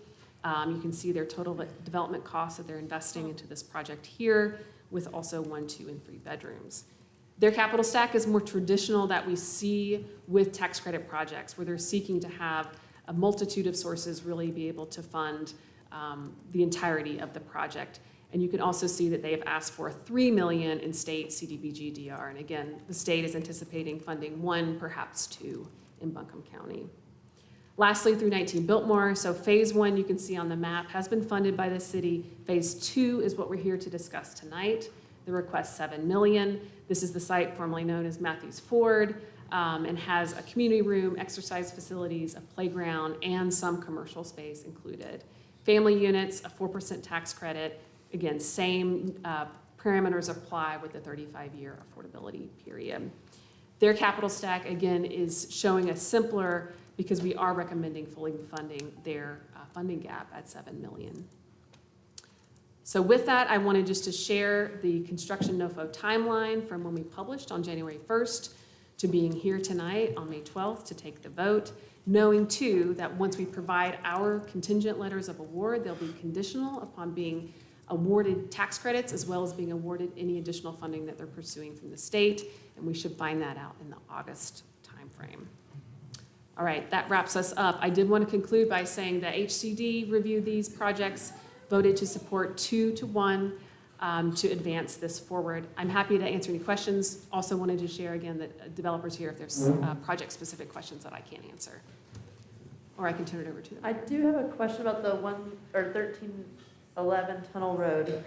You can see their total development costs that they're investing into this project here with also 1, 2, and 3 bedrooms. Their capital stack is more traditional that we see with tax credit projects where they're seeking to have a multitude of sources really be able to fund the entirety of the project. And you can also see that they have asked for $3 million in state CDBG-DR. And again, the state is anticipating funding 1, perhaps 2 in Buncombe County. Lastly, 319 Biltmore. So phase 1, you can see on the map, has been funded by the city. Phase 2 is what we're here to discuss tonight. The request $7 million. This is the site formerly known as Matthews Ford and has a community room, exercise facilities, a playground, and some commercial space included. Family units, a 4% tax credit. Again, same parameters apply with the 35-year affordability period. Their capital stack, again, is showing a simpler because we are recommending fully funding their funding gap at $7 million. So with that, I wanted just to share the construction NOFO timeline from when we published on January 1st to being here tonight on May 12th to take the vote, knowing too that once we provide our contingent letters of award, they'll be conditional upon being awarded tax credits as well as being awarded any additional funding that they're pursuing from the state, and we should find that out in the August timeframe. All right, that wraps us up. I did want to conclude by saying that HCD reviewed these projects, voted to support 2 to 1 to advance this forward. I'm happy to answer any questions. Also wanted to share again that developers here if there's project-specific questions that I can't answer. or I can turn it over to them. I do have a question about the 1311 Tunnel Road.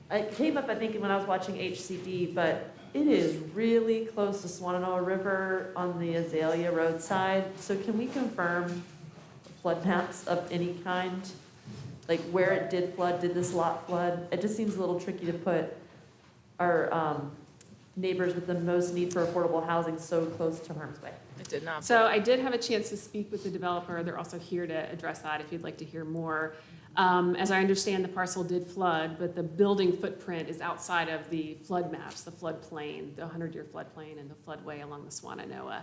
It came up, I think, when I was watching HCD, but it is really close to Swananoa River on the Azalea Road side. So can we confirm flood maps of any kind? Like where it did flood, did this lot flood? It just seems a little tricky to put our neighbors with the most need for affordable housing so close to harm's way. It did not. So I did have a chance to speak with the developer. They're also here to address that if you'd like to hear more. As I understand, the parcel did flood, but the building footprint is outside of the flood maps, the floodplain, the 100-year floodplain and the floodway along the Swananoa.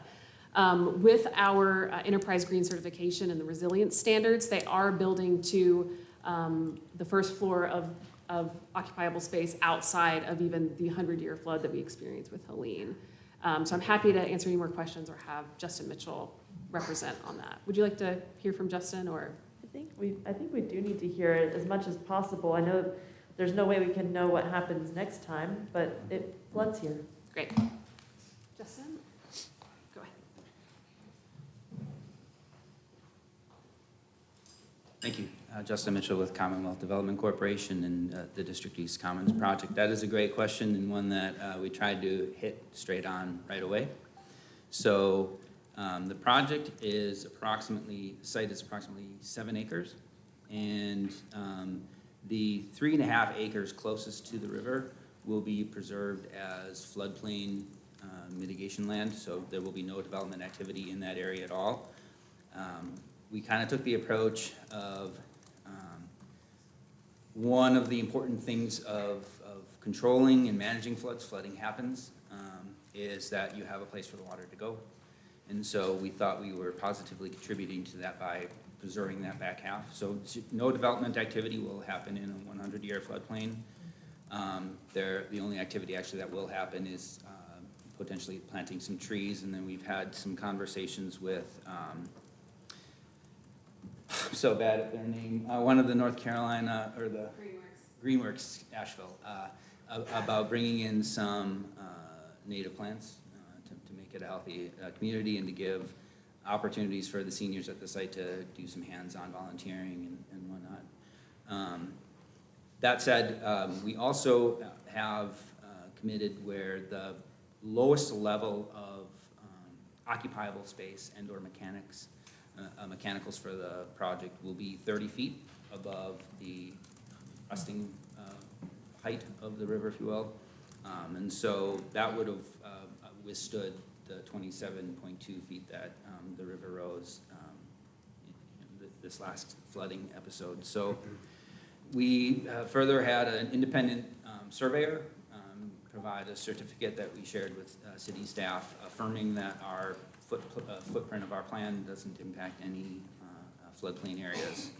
With our enterprise green certification and the resilience standards, they are building to the first floor of occupiable space outside of even the 100-year flood that we experienced with Helene. So I'm happy to answer any more questions or have Justin Mitchell represent on that. Would you like to hear from Justin or? I think we do need to hear it as much as possible. I know there's no way we can know what happens next time, but it floods here. Great. Justin, go ahead. Thank you. Justin Mitchell with Commonwealth Development Corporation and the District East Commons Project. That is a great question and one that we tried to hit straight on right away. So the project is the site is approximately 7 acres, and the 3.5 acres closest to the river will be preserved as floodplain mitigation land, so there will be no development activity in that area at all. We kind of took the approach of one of the important things of controlling and managing floods, flooding happens, is that you have a place for the water to go. And so we thought we were positively contributing to that by preserving that back half. So no development activity will happen in a 100-year floodplain. The only activity actually that will happen is potentially planting some trees, and then we've had some conversations with, I'm so bad at their name, one of the North Carolina, or the Greenworks, Asheville, about bringing in some native plants to make it a healthy community and to give opportunities for the seniors at the site to do some hands-on volunteering and whatnot. That said, we also have committed where the lowest level of occupiable space and/or mechanicals for the project will be 30 feet above the resting height of the river, if you will. And so that would have withstood the 27.2 feet that the river rose this last flooding episode. So we further had an independent surveyor provide a certificate that we shared with city staff affirming that our footprint of our plan doesn't impact any floodplain areas.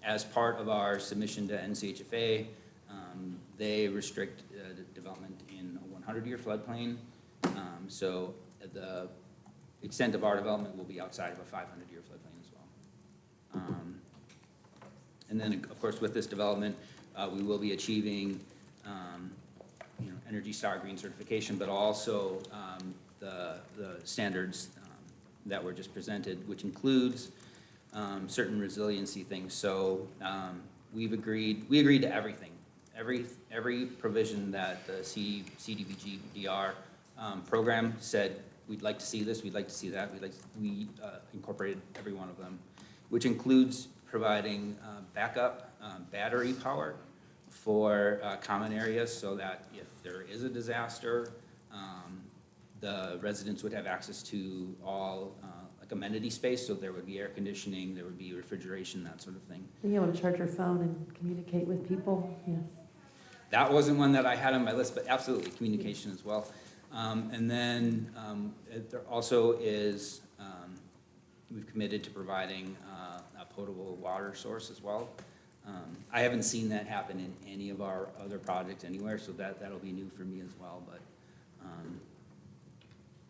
As part of our submission to NCHFA, they restrict development in a 100-year floodplain. So the extent of our development will be outside of a 500-year floodplain as well. And then, of course, with this development, we will be achieving Energy Star Green certification, but also the standards that were just presented, which includes certain resiliency things. So we agreed to everything. Every provision that the CDBG-DR program said, we'd like to see this, we'd like to see that, we incorporated every one of them, which includes providing backup battery power for common areas so that if there is a disaster, the residents would have access to all like amenity space, so there would be air conditioning, there would be refrigeration, that sort of thing. Being able to charge your phone and communicate with people, yes. That wasn't one that I had on my list, but absolutely, communication as well. And then there also is, we've committed to providing a potable water source as well. I haven't seen that happen in any of our other projects anywhere, so that'll be new for me as well. But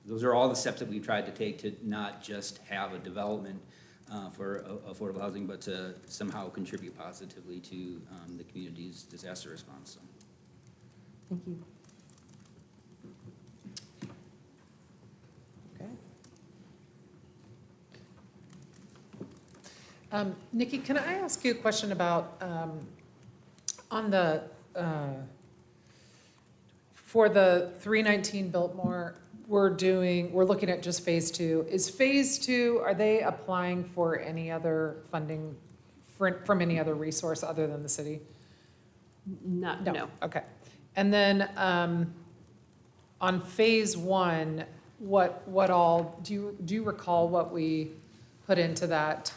those are all the steps that we've tried to take to not just have a development for affordable housing, but to somehow contribute positively to the community's disaster response. So. Thank you. Okay. Nikki, can I ask you a question about, on the, for the 319 Biltmore, we're looking at just phase 2. Is phase 2, are they applying for any other funding from any other resource other than the city? No. Okay. And then, on phase 1, what all, do you recall what we put into that?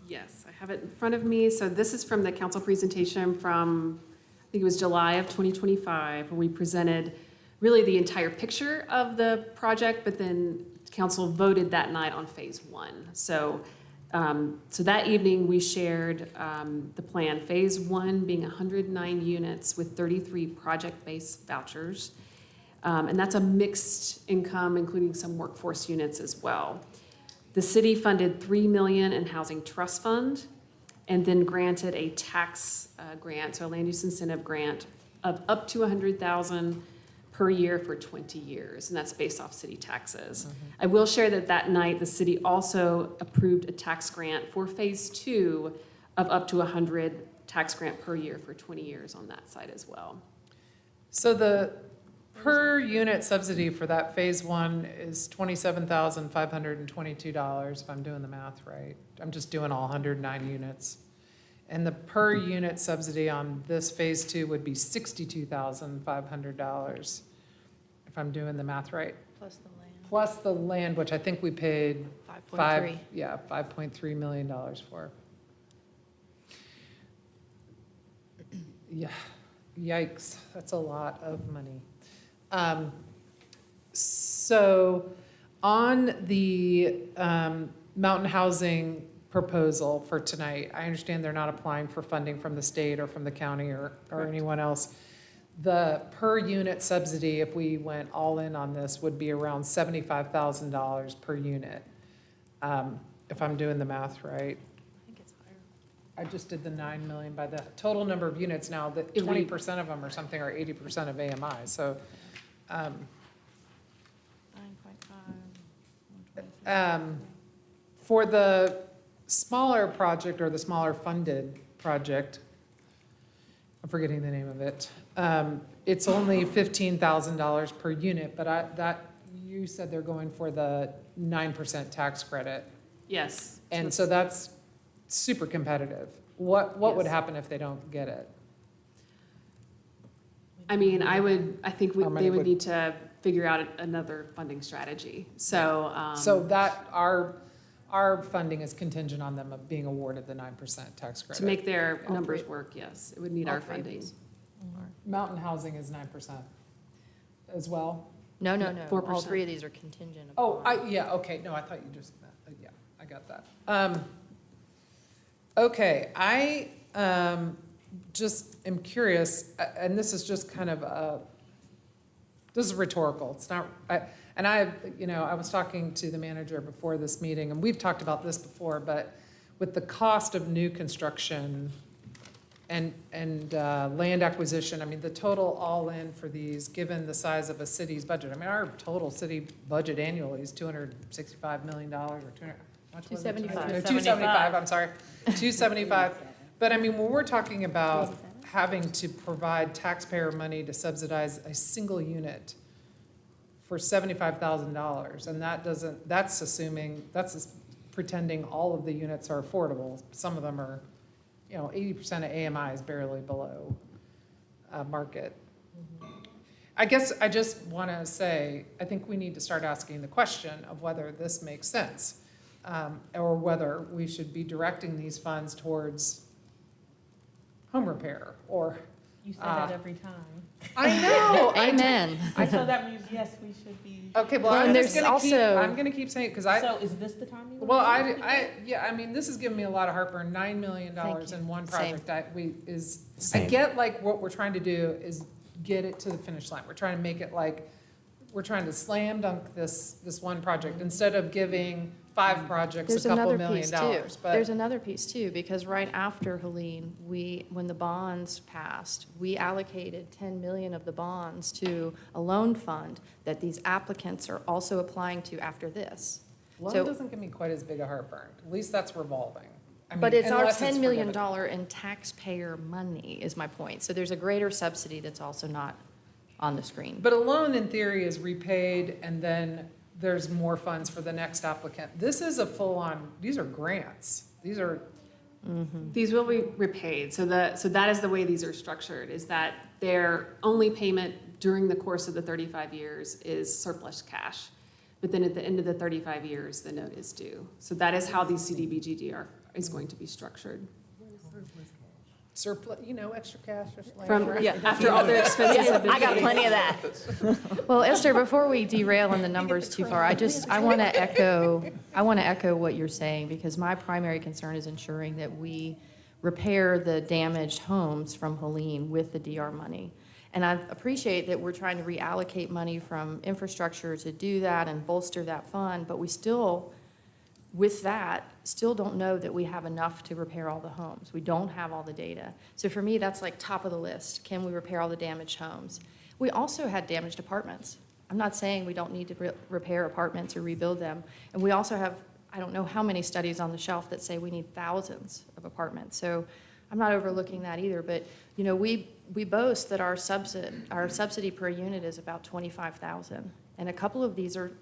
Yes, I have it in front of me. So this is from the council presentation from, I think it was July of 2025, where we presented really the entire picture of the project, but then council voted that night on phase 1. So that evening, we shared the plan, phase 1 being 109 units with 33 project-based vouchers. And that's a mixed income, including some workforce units as well. The city funded $3 million in housing trust fund, and then granted a tax grant, so a land use incentive grant of up to $100,000 per year for 20 years, and that's based off city taxes. I will share that night, the city also approved a tax grant for phase 2 of up to $100,000 tax grant per year for 20 years on that side as well. So the per unit subsidy for that phase 1 is $27,522, if I'm doing the math right. I'm just doing all 109 units. And the per unit subsidy on this phase 2 would be $62,500, if I'm doing the math right. Plus the land. Plus the land, which I think we paid 5.3. $5.3 million for. Yeah, yikes, that's a lot of money. So on the mountain housing proposal for tonight, I understand they're not applying for funding from the state or from the county or anyone else. The per unit subsidy, if we went all in on this, would be around $75,000 per unit. If I'm doing the math right. I think it's higher. I just did the 9 million by the total number of units now, that 20% of them or something are 80% of AMI, so. 9.5. For the smaller project or the smaller funded project, I'm forgetting the name of it, it's only $15,000 per unit, but you said they're going for the 9% tax credit. Yes. And so that's super competitive. What would Yes. happen if they don't get it? I mean, I think How many they would would- need to figure out another funding strategy. So, So that our funding is contingent on them being awarded the 9% tax credit. to make their All numbers three- work, yes, it would need all our three of funding. these. Mountain housing is 9% as well? No. 4%. All three of these are contingent Oh, upon. yeah, okay, no, I thought you just, yeah, I got that. Okay, I just am curious, and this is just kind of this is rhetorical, it's not, I was talking to the manager before this meeting, and we've talked about this before, but with the cost of new construction and land acquisition, I mean, the total all-in for these, given the size of a city's budget, I mean, our total city budget annually is $265 million or 200, much was it? 275. 275, I'm sorry, 275. But I mean, when we're talking about having to provide taxpayer money to subsidize a single unit for $75,000, and that's pretending all of the units are affordable. Some of them are, 80% of AMI is barely below market. I guess I just want to say, I think we need to start asking the question of whether this makes sense, or whether we should be directing these funds towards home repair, or. You say that every time. I know. Amen. So that means, yes, we should be. Okay, well, Well, I'm and just there's gonna keep, also- I'm gonna keep saying, because I. So is this the time you want? Well, to I mean, this is giving me a lot of heartburn. $9 million Thank you. in one Same. project. I Same. get like what we're trying to do is get it to the finish line. We're trying to make it like, we're trying to slam dunk this one project instead of giving 5 projects There's a couple another $1 piece million. too. But There's another piece too, because right after Helene, when the bonds passed, we allocated 10 million of the bonds to a loan fund that these applicants are also applying to after this. Loan So, doesn't give me quite as big a heartburn. At least that's revolving. I but mean, it's our unless $10 million forgiven. in taxpayer money is my point. So there's a greater subsidy that's also not on the screen. But a loan in theory is repaid and then there's more funds for the next applicant. This is a full-on, these are grants. These are, These will be repaid, so that is the way these are structured, is that their only payment during the course of the 35 years is surplus cash. But then at the end of the 35 years, the note is due. So that is how the CDBG-DR is going to be structured. surplus, extra cash. Just laying From, around. yeah, after all the expenses have been I got paid. plenty of that. Well, Esther, before we derail in the numbers too far, I want to echo what you're saying, because my primary concern is ensuring that we repair the damaged homes from Helene with the DR money. And I appreciate that we're trying to reallocate money from infrastructure to do that and bolster that fund, but we still, with that, still don't know that we have enough to repair all the homes. We don't have all the data. So for me, that's like top of the list. Can we repair all the damaged homes? We also had damaged apartments. I'm not saying we don't need to repair apartments or rebuild them. And we also have, I don't know how many studies on the shelf that say we need thousands of apartments. So I'm not overlooking that either. But we boast that our subsidy per unit is about $25,000. And a couple of these are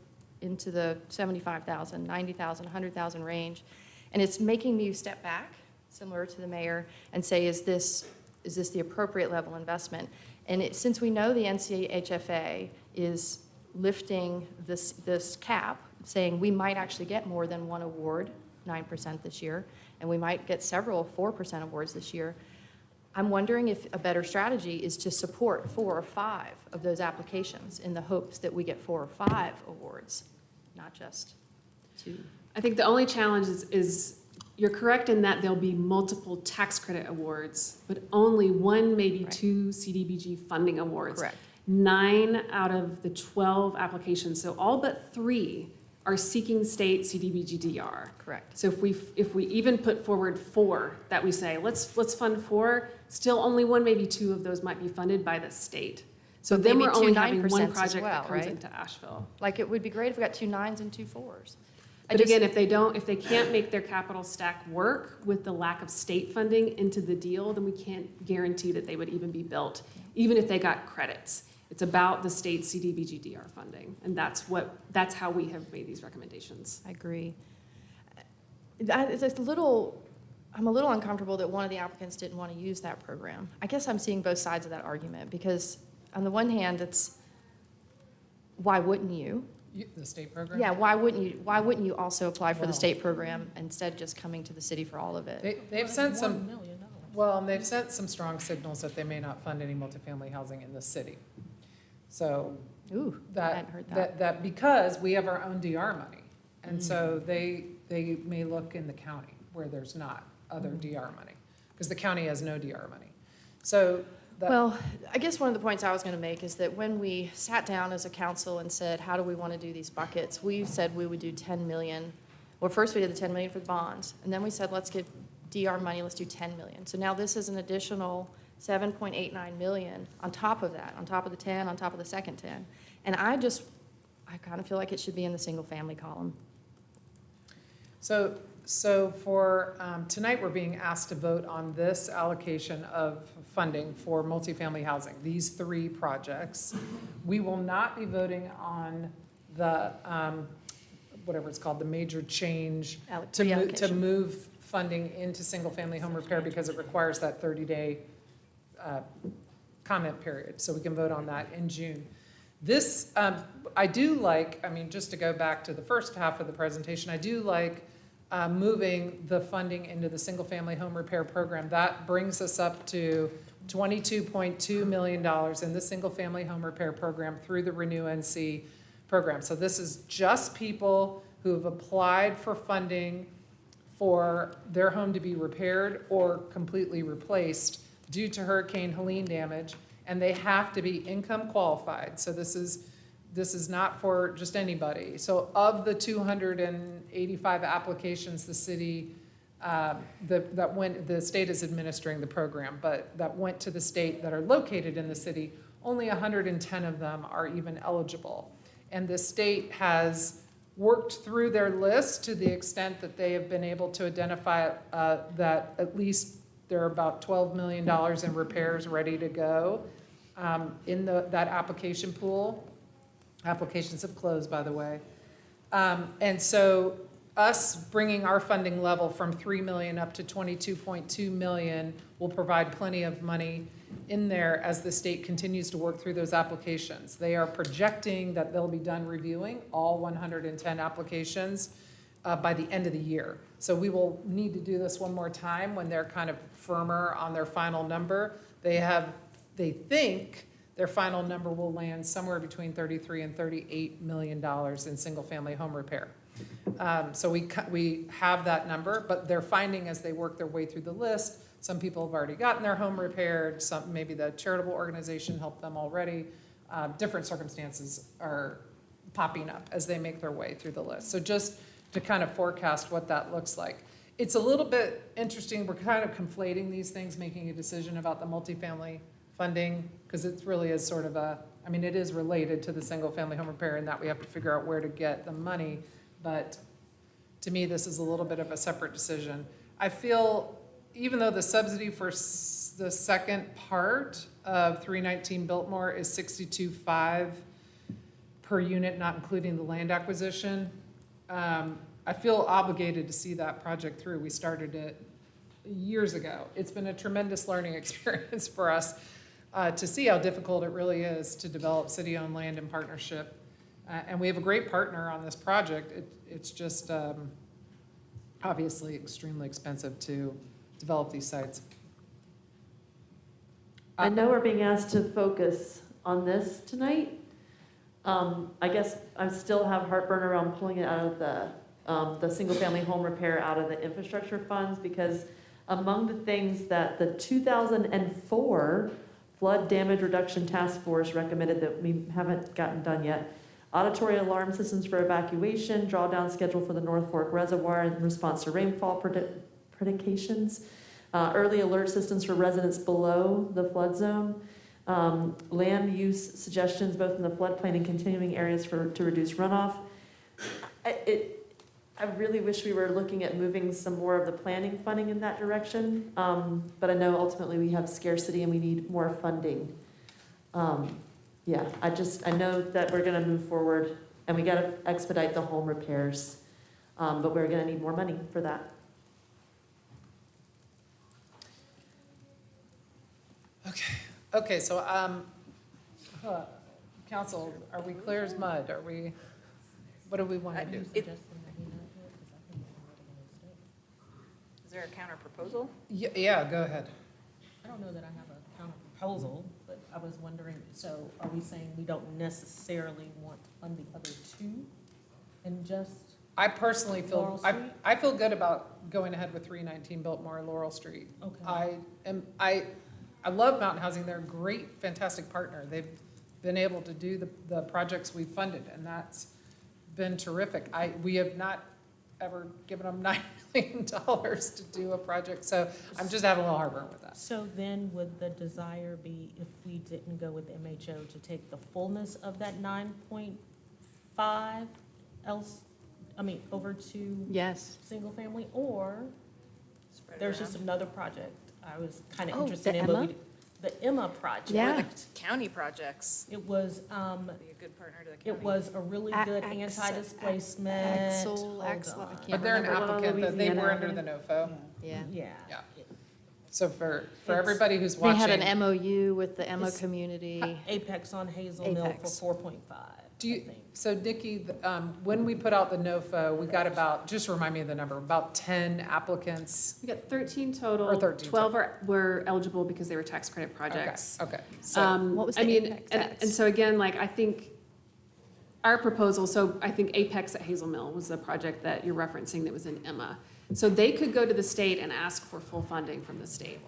into the $75,000, $90,000, $100,000 range. And it's making me step back, similar to the mayor, and say, is this the appropriate level investment? And since we know the NCHFA is lifting this cap, saying we might actually get more than one award, 9% this year, and we might get several 4% awards this year, I'm wondering if a better strategy is to support 4 or 5 of those applications in the hopes that we get 4 or 5 awards, not just 2. I think the only challenge is you're correct in that there'll be multiple tax credit awards, but only 1, maybe 2 CDBG funding awards. Correct. 9 out of the 12 applications, so all but 3 are seeking state CDBG-DR. Correct. So if we even put forward 4 that we say, let's fund 4, still only 1, maybe 2 of those might be funded by the state. So then maybe we're only 2 having 1 9% as project well, that comes right? into Asheville. Like, it would be great if we got 2 9s and 2 4s. But again, if they can't make their capital stack work with the lack of state funding into the deal, then we can't guarantee that they would even be built, even if they got credits. It's about the state CDBG-DR funding, and that's how we have made these recommendations. I agree. I'm a little uncomfortable that one of the applicants didn't want to use that program. I guess I'm seeing both sides of that argument, because on the one hand, it's, why wouldn't you? The state program? Yeah, why wouldn't you also apply for the state program instead of just coming to the city for all of it? They've sent some, well, and they've sent some strong signals that they may not fund any multifamily housing in the city. So Ooh, I hadn't heard that. that because we have our own DR money. And so they may look in the county where there's not other DR money, because the county has no DR money. So Well, I guess one of the points I was going to make is that when we sat down as a council and said, how do we want to do these buckets, we said we would do 10 million. Well, first we did the 10 million for the bonds, and then we said, let's give DR money, let's do 10 million. So now this is an additional 7.89 million on top of that, on top of the 10, on top of the second 10. And I kind of feel like it should be in the single family column. So for tonight, we're being asked to vote on this allocation of funding for multifamily housing, these 3 projects. We will not be voting on the, whatever it's called, the major change to move funding into single-family home repair, because it requires that 30-day comment period. So we can vote on that in June. This, I do like, just to go back to the first half of the presentation, I do like moving the funding into the single-family home repair program. That brings us up to $22.2 million in the single-family home repair program through the Renew NC program. So this is just people who have applied for funding for their home to be repaired or completely replaced due to Hurricane Helene damage, and they have to be income qualified. So this is not for just anybody. So of the 285 applications, the city, the state is administering the program, but that went to the state that are located in the city, only 110 of them are even eligible. And the state has worked through their list to the extent that they have been able to identify that at least there are about $12 million in repairs ready to go in that application pool. Applications have closed, by the way. And so us bringing our funding level from 3 million up to 22.2 million will provide plenty of money in there as the state continues to work through those applications. They are projecting that they'll be done reviewing all 110 applications by the end of the year. So we will need to do this one more time when they're kind of firmer on their final number. They think their final number will land somewhere between $33 and $38 million in single-family home repair. So we have that number, but they're finding as they work their way through the list, some people have already gotten their home repaired, some maybe the charitable organization helped them already. Different circumstances are popping up as they make their way through the list. So just to kind of forecast what that looks like. It's a little bit interesting, we're kind of conflating these things, making a decision about the multifamily funding, because it really is sort of it is related to the single-family home repair in that we have to figure out where to get the money, but to me, this is a little bit of a separate decision. I feel, even though the subsidy for the second part of 319 Biltmore is $62,500 per unit, not including the land acquisition, I feel obligated to see that project through. We started it years ago. It's been a tremendous learning experience for us to see how difficult it really is to develop city-owned land in partnership. And we have a great partner on this project. It's just obviously extremely expensive to develop these sites. I know we're being asked to focus on this tonight. I guess I still have heartburn around pulling it out of the single-family home repair out of the infrastructure funds, because among the things that the 2004 Flood Damage Reduction Task Force recommended that we haven't gotten done yet, auditory alarm systems for evacuation, drawdown schedule for the North Fork Reservoir in response to rainfall predications, early alert systems for residents below the flood zone, land use suggestions both in the floodplain and continuing areas to reduce runoff. I really wish we were looking at moving some more of the planning funding in that direction, but I know ultimately we have scarcity and we need more funding. Yeah, I know that we're gonna move forward and we gotta expedite the home repairs, but we're gonna need more money for that. Okay, so council, are we clear as mud? What do we want to do? Is there a counter proposal? Yeah, go ahead. I don't know that I have a counter proposal, but I was wondering, so are we saying we don't necessarily want to fund the other two and just I personally feel, Laurel Street? I feel good about going ahead with 319 Biltmore and Laurel Street. Okay. I love Mountain Housing. They're a great, fantastic partner. They've been able to do the projects we've funded, and that's been terrific. We have not ever given them $9 million to do a project, so I'm just having a little heartburn with that. So then would the desire be, if we didn't go with MHO, to take the fullness of that 9.5 over to Yes. single family, or there's just another project I was kind of Oh, interested the in, but Emma? the Emma project. Yeah. Or the county projects. It was, Be a good partner to the county. it was a really good anti-displacement. Axel, Oh, I God. can't But they're an remember. applicant, that they were Louisiana. under the NOFO. Yeah. Yeah. Yeah. So for It's- everybody who's They watching. had an MOU with the Emma It's community. Apex on Hazel Mill Apex. for 4.5. So Nikki, when we put out the NOFO, we got about, just remind me of the number, about 10 applicants. We got 13 total. Or 13 12 were eligible because they were tax credit projects. Okay. So What was the I mean, Apex and tax? so again, like, I think our proposal, so I think Apex at Hazel Mill was the project that you're referencing that was in Emma. So they could go to the state and ask for full funding from the state.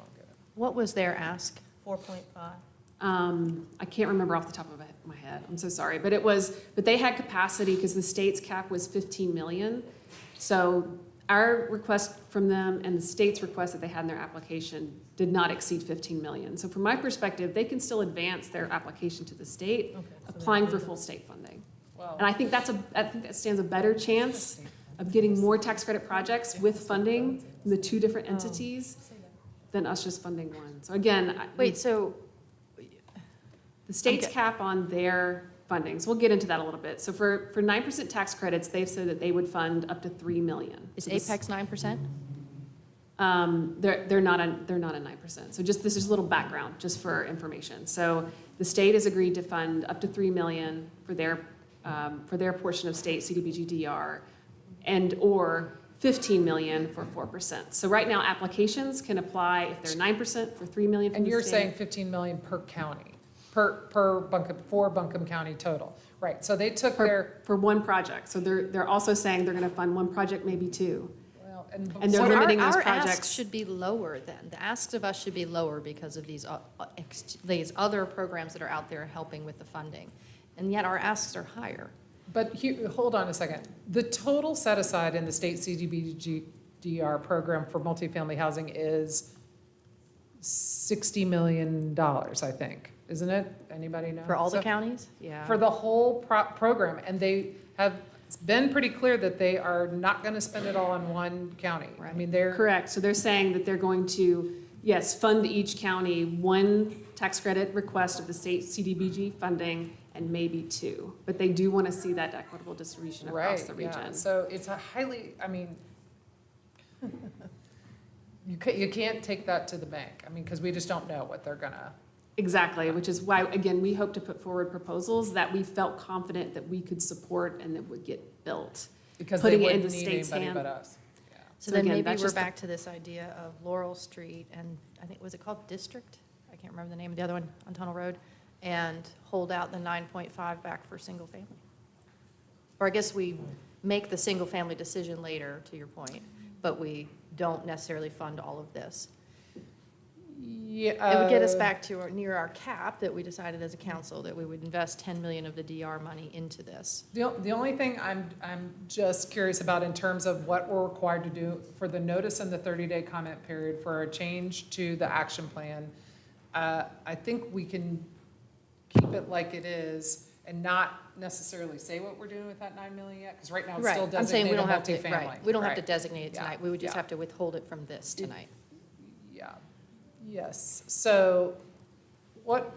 What was their ask? 4.5. I can't remember off the top of my head, I'm so sorry, but they had capacity because the state's cap was 15 million. So our request from them and the state's request that they had in their application did not exceed 15 million. So from my perspective, they can still advance their application to the state, applying for full state funding. And I think that stands a better chance of getting more tax credit projects with funding from the two different entities than us just funding one. So again, Wait, so, the state's Okay. cap on their funding, so we'll get into that a little bit. So for 9% tax credits, they've said that they would fund up to $3 million. is So this- Apex 9%? They're not a 9%. So just, this is a little background, just for information. So the state has agreed to fund up to $3 million for their portion of state CDBG-DR, and/or $15 million for 4%. So right now, applications can apply if they're 9% for $3 million from And the you're state. saying 15 million per county, for Buncombe County total, right? So they took their, For one project. So they're also saying they're gonna fund one project, maybe two. well, And and they're So limiting our those asks projects. should be lower then. The asks of us should be lower because of these other programs that are out there helping with the funding. And yet our asks are higher. but here, hold on a second. The total set aside in the state CDBG-DR program for multifamily housing is $60 million, I think, isn't it? Anybody know? For all the So- counties? Yeah. For the whole program, and they have been pretty clear that they are not gonna spend it all on one county. I mean, they're. Correct. So they're saying that they're going to, yes, fund each county one tax credit request of the state CDBG funding and maybe two. But they do want to see that equitable distribution across the Right, yeah. region. So it's a highly, I mean, you can't take that to the bank, I mean, because we just don't know what they're gonna. Exactly, which is why, again, we hope to put forward proposals that we felt confident that we could support and that would get built. Because they Putting it in wouldn't the need state's anybody hand. but us. So So then again, maybe that's we're just the- back to this idea of Laurel Street and I think, was it called District? I can't remember the name of the other one on Tunnel Road. And hold out the 9.5 back for single family. Or I guess we make the single family decision later, to your point, but we don't necessarily fund all of this. Yeah. It would get us back to near our cap that we decided as a council that we would invest 10 million of the DR money into this. The only thing I'm just curious about in terms of what we're required to do for the notice and the 30-day comment period for a change to the action plan, I think we can keep it like it is and not necessarily say what we're doing with that 9 million yet, because right now it's still Right, I'm saying we designated don't have to, multifamily. right, we don't have to Right. designate it Yeah, tonight. We would just yeah. have to withhold it from this tonight. Yeah, yes, so what,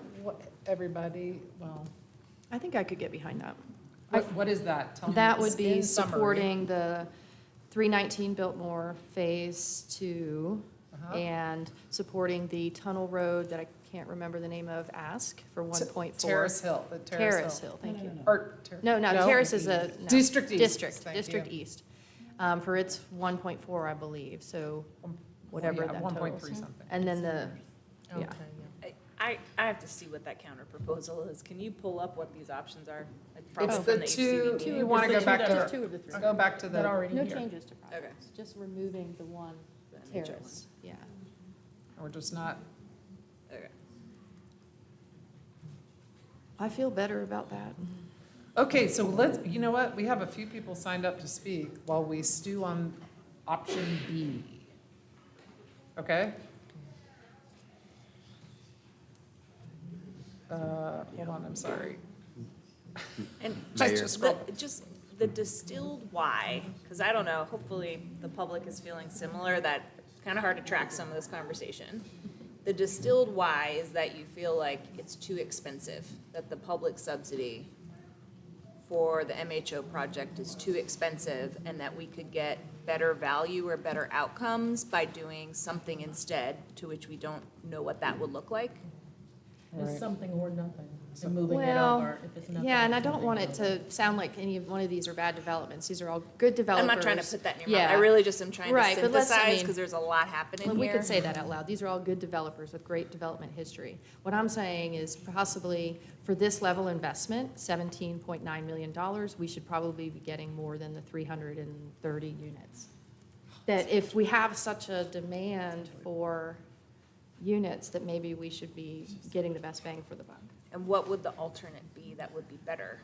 everybody, well, I think I could get behind that. what is that? Tell me That would be in summary. supporting the 319 Biltmore Phase 2 Uh-huh. and supporting the Tunnel Road that I can't remember the name of, ask for 1.4. Terrace Hill, the Terrace Hill, thank you. No, No, Terrace is no. District East. District, Thank District you. East, for its 1.4, I believe, so whatever yeah, that 1.3 totals. something. And then the, yeah. I have to see what that counter proposal is. Can you pull up what these options are? Like, It's probably the from two, HCD. you want to go back Just to, two of the three. go back to the. No changes to projects, just removing the one Terrace, yeah. We're just not, Okay. I feel better about that. okay, so let's, you know what, we have a few people signed up to speak while we stew on option B. Okay? Hold on, I'm sorry. And Mayor. just the distilled why, because I don't know, hopefully the public is feeling similar, that it's kind of hard to track some of this conversation. The distilled why is that you feel like it's too expensive, that the public subsidy for the MHO project is too expensive, and that we could get better value or better outcomes by doing something instead, to which we don't know what that would look like. It's something or nothing, and moving it Well, over if it's nothing. yeah, and I don't want it to sound like any of one of these are bad developments. These are all good I'm developers. not trying to put that in your mouth. Yeah. I really just am trying to Right, but let's- I synthesize, mean, because there's a lot happening Well, here. we could say that out loud. These are all good developers with great development history. What I'm saying is possibly for this level investment, $17.9 million, we should probably be getting more than the 330 units. That if we have such a demand for units, that maybe we should be getting the best bang for the buck. And what would the alternate be that would be better?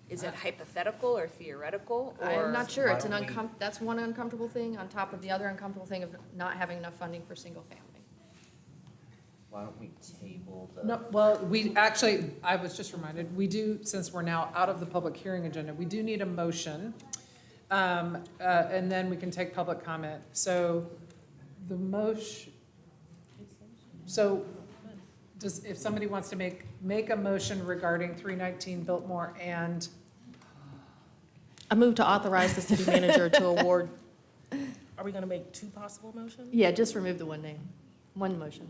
Is it hypothetical or theoretical, or? I'm not sure. It's that's one uncomfortable thing on top of the other uncomfortable thing of not having enough funding for single family. Why don't we table the? No, well, we actually, I was just reminded, we do, since we're now out of the public hearing agenda, we do need a motion. And then we can take public comment. So the motion, so if somebody wants to make a motion regarding 319 Biltmore and. I move to authorize the city manager to award. Are we going to make two possible motions? Yeah, just remove the one name, one motion.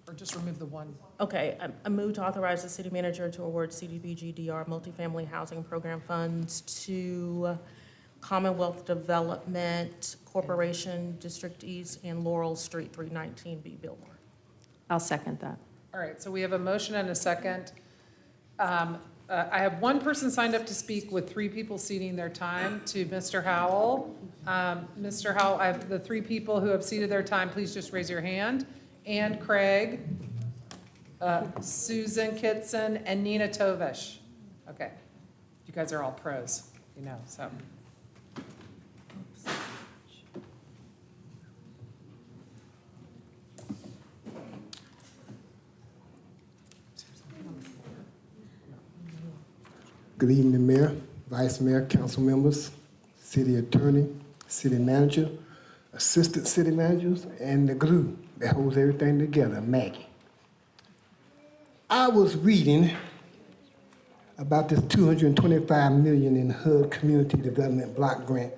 Or just remove the one. Okay, I move to authorize the city manager to award CDBG-DR multifamily housing program funds to Commonwealth Development Corporation, District East, and Laurel Street, 319B Biltmore. I'll second that. All right, so we have a motion and a second. I have one person signed up to speak with 3 people ceding their time to Mr. Howell. Mr. Howell, I have the 3 people who have ceded their time, please just raise your hand. Ann Craig, Susan Kitson, and Nina Tovish. Okay, you guys are all pros, you know, so. Good evening, Mayor, Vice Mayor, council members, city attorney, city manager, assistant city managers, and the glue that holds everything together, Maggie. I was reading about this $225 million in HUD Community Development Block Grant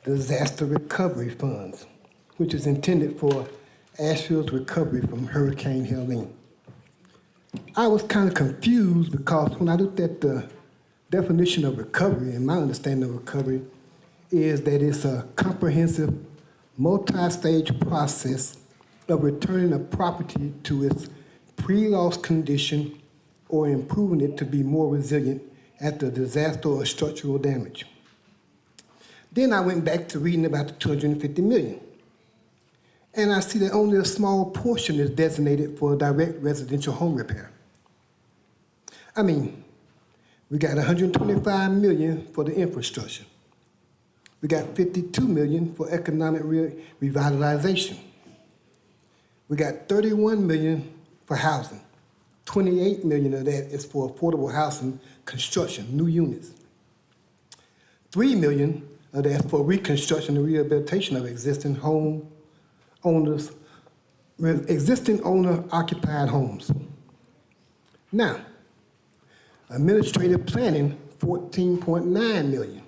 Disaster Recovery Funds, which is intended for Asheville's recovery from Hurricane Helene. I was kind of confused because when I looked at the definition of recovery, and my understanding of recovery, is that it's a comprehensive, multi-stage process of returning a property to its pre-loss condition or improving it to be more resilient after disaster or structural damage. Then I went back to reading about the $250 million. And I see that only a small portion is designated for direct residential home repair. I mean, we got $125 million for the infrastructure. We got $52 million for economic revitalization. We got $31 million for housing. $28 million of that is for affordable housing construction, new units. $3 million of that is for reconstruction and rehabilitation of existing owner-occupied homes. Now, administrative planning, $14.9 million.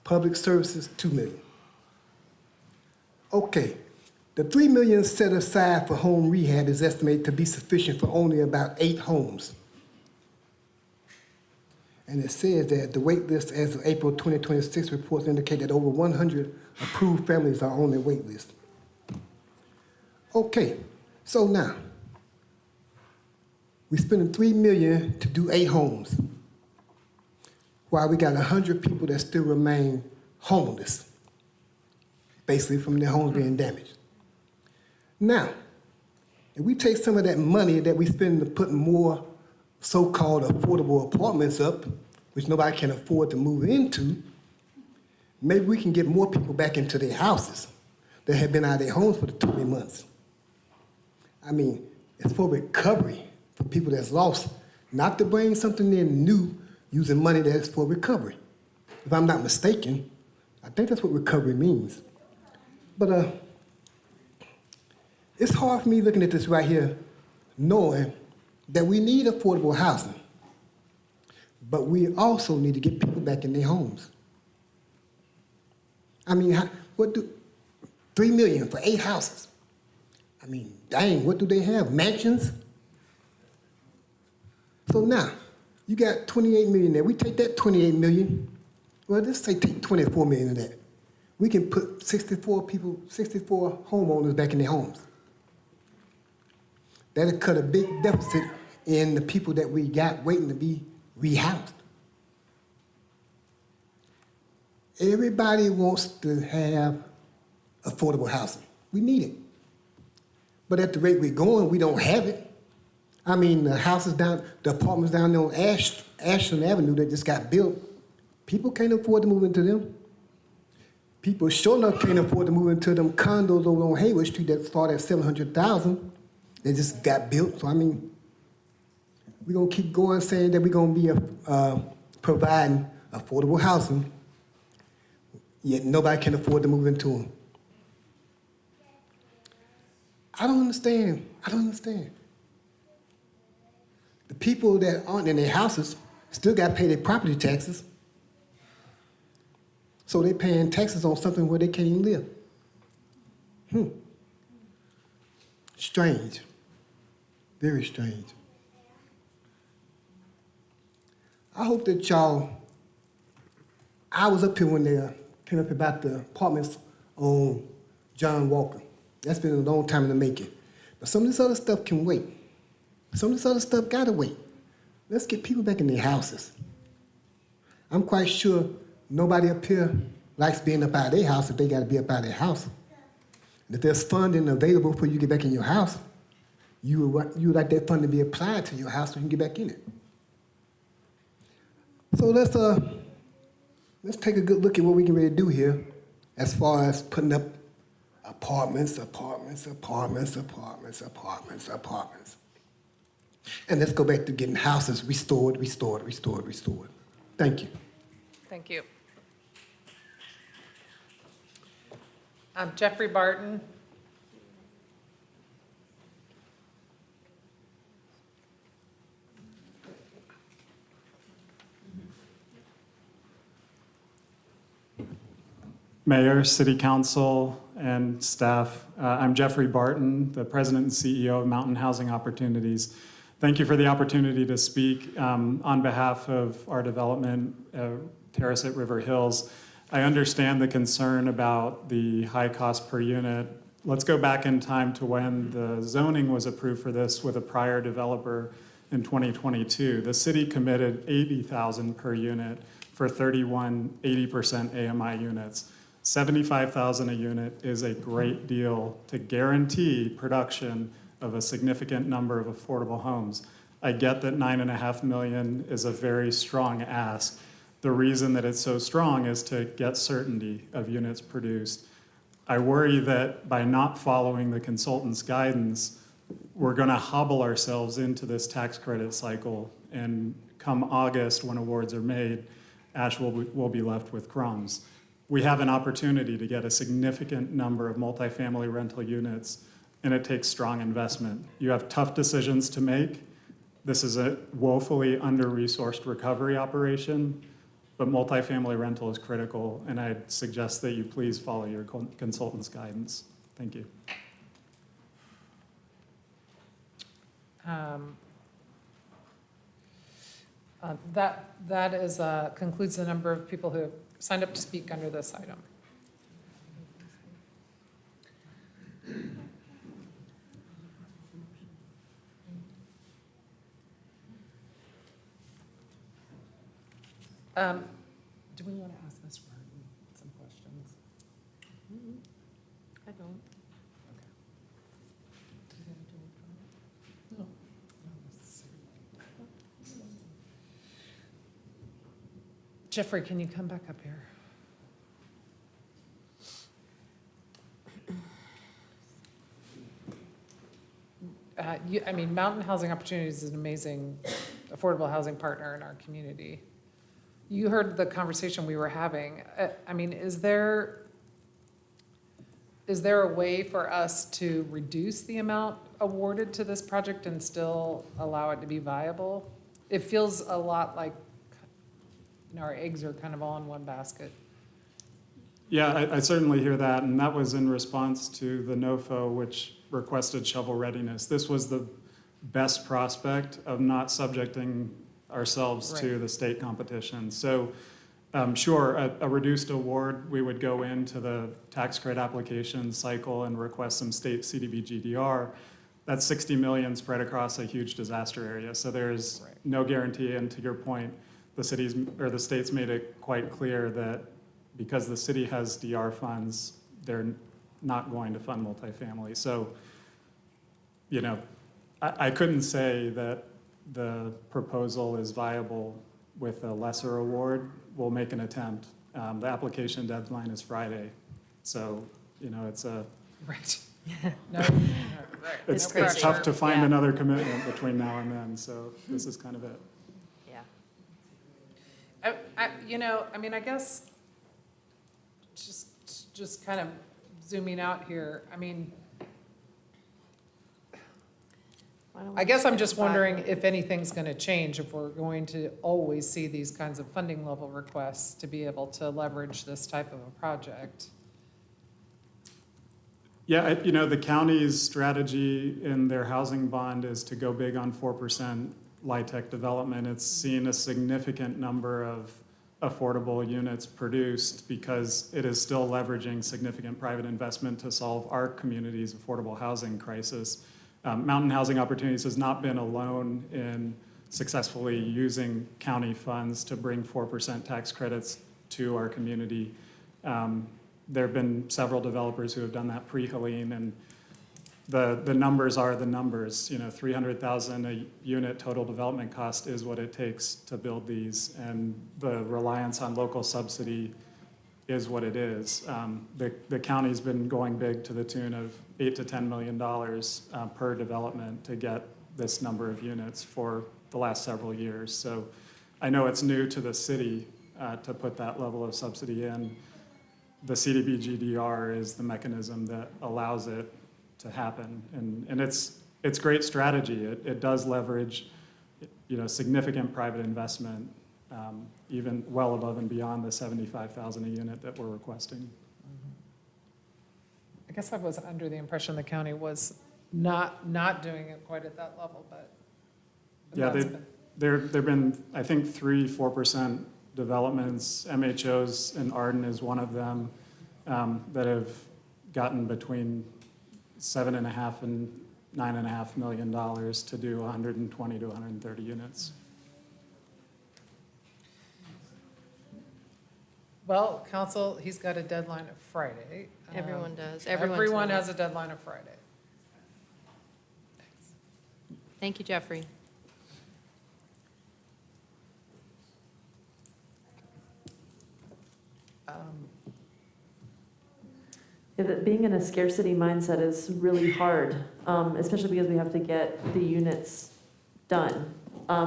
Public services, $2 million. Okay, the $3 million set aside for home rehab is estimated to be sufficient for only about 8 homes. And it says that the wait list as of April 2026 reports indicate that over 100 approved families are on the wait list. Okay, so now, we're spending $3 million to do 8 homes, while we got 100 people that still remain homeless, basically from their homes being damaged. Now, if we take some of that money that we spend to put more so-called affordable apartments up, which nobody can afford to move into, maybe we can get more people back into their houses that have been out of their homes for the 20 months. I mean, it's for recovery, for people that's lost, not to bring something in new using money that's for recovery. If I'm not mistaken, I think that's what recovery means. But it's hard for me looking at this right here, knowing that we need affordable housing, but we also need to get people back in their homes. I mean, $3 million for 8 houses? I mean, dang, what do they have? Mansions? So now, you got $28 million there. We take that $28 million, well, let's say take $24 million of that. We can put 64 homeowners back in their homes. That'll cut a big deficit in the people that we got waiting to be rehoused. Everybody wants to have affordable housing. We need it. But at the rate we're going, we don't have it. I mean, the apartments down there on Ashland Avenue that just got built, people can't afford to move into them. People sure enough can't afford to move into them condos over on Hayward Street that start at $700,000. They just got built. So I mean, we're gonna keep going saying that we're gonna be providing affordable housing, yet nobody can afford to move into them. I don't understand. The people that aren't in their houses still got to pay their property taxes. So they're paying taxes on something where they can't even live. Strange. Very strange. I hope that I was up here when they came up about the apartments on John Walker. That's been a long time in the making. But some of this other stuff can wait. Some of this other stuff gotta wait. Let's get people back in their houses. I'm quite sure nobody up here likes being up out of their house if they gotta be up out of their house. And if there's funding available for you to get back in your house, you would like that funding to be applied to your house so you can get back in it. So let's take a good look at what we can really do here as far as putting up apartments. And let's go back to getting houses restored. Thank you. Thank you. Jeffrey Barton. Mayor, City Council, and staff. I'm Jeffrey Barton, the President and CEO of Mountain Housing Opportunities. Thank you for the opportunity to speak on behalf of our development, Terrace at River Hills. I understand the concern about the high cost per unit. Let's go back in time to when the zoning was approved for this with a prior developer in 2022. The city committed $80,000 per unit for 31 80% AMI units. $75,000 a unit is a great deal to guarantee production of a significant number of affordable homes. I get that $9.5 million is a very strong ask. The reason that it's so strong is to get certainty of units produced. I worry that by not following the consultant's guidance, we're going to hobble ourselves into this tax credit cycle, and come August, when awards are made, Asheville will be left with crumbs. We have an opportunity to get a significant number of multifamily rental units, and it takes strong investment. You have tough decisions to make. This is a woefully under-resourced recovery operation, but multifamily rental is critical, and I'd suggest that you please follow your consultant's guidance. Thank you. That is concludes the number of people who have signed up to speak under this item. Do we want to ask Ms. Martin some questions? I don't. No. Jeffrey, can you come back up here? Mountain Housing Opportunities is an amazing affordable housing partner in our community. You heard the conversation we were having. Is there a way for us to reduce the amount awarded to this project and still allow it to be viable? It feels a lot like our eggs are kind of all in one basket. Yeah, I certainly hear that, and that was in response to the NOFO, which requested shovel readiness. This was the best prospect of not subjecting ourselves to the state competition. So sure, a reduced award, we would go into the tax credit application cycle and request some state CDBG-DR. That's 60 million spread across a huge disaster area. So there's no guarantee, and to your point, the state's made it quite clear that because the city has DR funds, they're not going to fund multifamily. So, I couldn't say that the proposal is viable with a lesser award. We'll make an attempt. The application deadline is Friday. So, it's a No, right. It's No tough pressure. to find Yeah. another commitment between now and then, so this is kind of it. Yeah. I guess, just kind of zooming out here, I guess I'm just wondering if anything's gonna change, if we're going to always see these kinds of funding level requests to be able to leverage this type of a project. Yeah, the county's strategy in their housing bond is to go big on 4% LIHTC development. It's seen a significant number of affordable units produced because it is still leveraging significant private investment to solve our community's affordable housing crisis. Mountain Housing Opportunities has not been alone in successfully using county funds to bring 4% tax credits to our community. There have been several developers who have done that pre-Helene, and the numbers are the numbers. $300,000 a unit total development cost is what it takes to build these, and the reliance on local subsidy is what it is. The county's been going big to the tune of $8 to $10 million per development to get this number of units for the last several years. So I know it's new to the city to put that level of subsidy in. The CDBG-DR is the mechanism that allows it to happen. And it's great strategy. It does leverage, significant private investment, even well above and beyond the $75,000 a unit that we're requesting. I guess I was under the impression the county was not doing it quite at that level, but. Yeah, that's been- there've been, I think, 3-4% developments. MHOs in Arden is one of them that have gotten between $7.5 and $9.5 million to do 120 to 130 units. Well, council, he's got a deadline of Friday. Everyone does. Everyone has a deadline of Friday. Thank you, Jeffrey. Yeah, that being in a scarcity mindset is really hard, especially because we have to get the units done.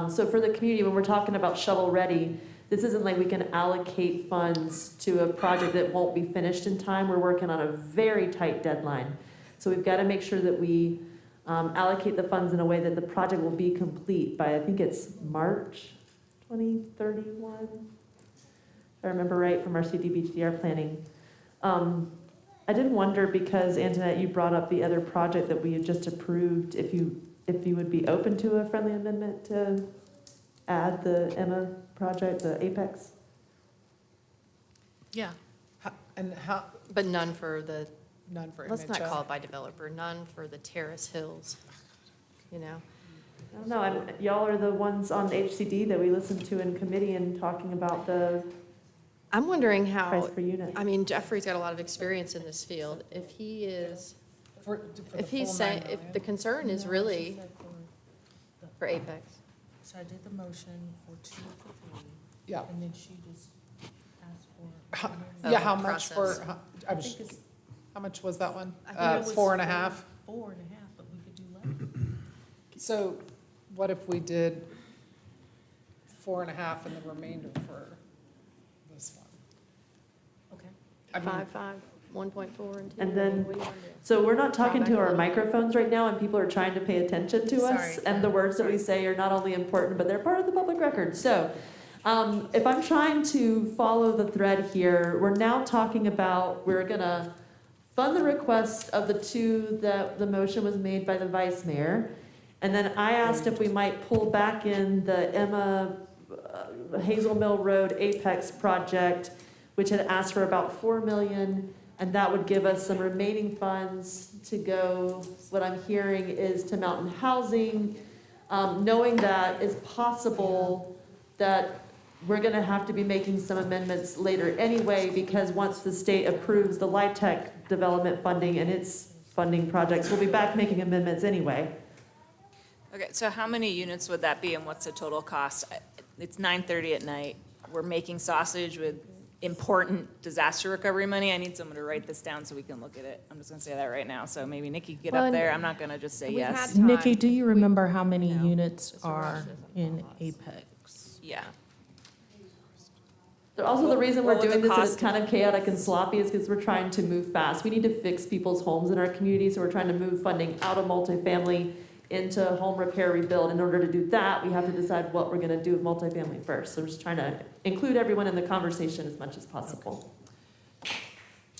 So for the community, when we're talking about shovel-ready, this isn't like we can allocate funds to a project that won't be finished in time. We're working on a very tight deadline. So we've got to make sure that we allocate the funds in a way that the project will be complete by, I think it's March 2031, if I remember right from our CDBG-DR planning. I did wonder, because Antoinette, you brought up the other project that we had just approved, if you would be open to a friendly amendment to add the Emma project, the Apex? Yeah. And how, But none for let's not MHO? call it by developer, none for the Terrace Hills, I don't know, y'all are the ones on HCD that we listened to in committee and talking about the I'm wondering how, price per unit. Jeffrey's got a lot of experience in this field. If he is, for the if he's full saying, 9 if million? the concern is really for Apex. So I did the motion for 2 for 3. Yeah. And then she just asked for. Yeah, how much for, process. how much was that one? I think it was 4.5? 4.5, but we could do less. So what if we did 4.5 and the remainder for this one? Okay. 5, 1.4, and 2. And then, What do you wanna do? so we're not talking Back to a our little. microphones right now, and people are trying to pay attention to us. Sorry. And the words that we say are not only important, but they're part of the public record. So if I'm trying to follow the thread here, we're now talking about, we're gonna fund the request of the 2 that the motion was made by the vice mayor. And then I asked if we might pull back in the Emma Hazel Mill Road Apex project, which had asked for about 4 million, and that would give us some remaining funds to go, what I'm hearing is to Mountain Housing, knowing that it's possible that we're gonna have to be making some amendments later anyway, because once the state approves the LIHTC development funding and its funding projects, we'll be back making amendments anyway. Okay, so how many units would that be and what's the total cost? It's 9:30 at night. We're making sausage with important disaster recovery money. I need someone to write this down so we can look at it. I'm just gonna say that right now. So maybe Nikki get Well, up and there. I'm not gonna just say we've yes. Nikki, do you remember how many units are in Apex? Yeah. Also, the reason we're What would doing the this and it's cost- kind of chaotic and sloppy is because we're trying to move fast. We need to fix people's homes in our community, so we're trying to move funding out of multifamily into home repair, rebuild. In order to do that, we have to decide what we're gonna do with multifamily first. So we're just trying to include everyone in the conversation as much as possible.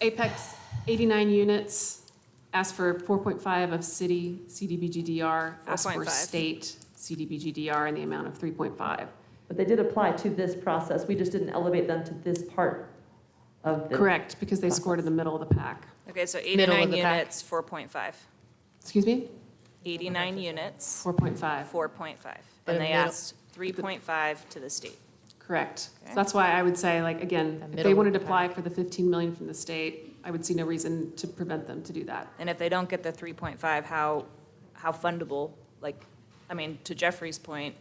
Apex, 89 units, asked for 4.5 of city CDBG-DR, asked for 4.5. state CDBG-DR in the amount of 3.5. But they did apply to this process. We just didn't elevate them to this part of the. Correct, because they scored in the middle of the pack. Okay, so Middle of 89 the pack. units, 4.5. Excuse me? 89 units, 4.5. 4.5. But And they middle- asked 3.5 to the state. Correct. Okay. So that's why I would say, like, again, if middle they of wanted the to apply for the 15 million from the state, I would see no reason to prevent them to do that. And if they don't get the 3.5, how fundable, like, I mean, to Jeffrey's point,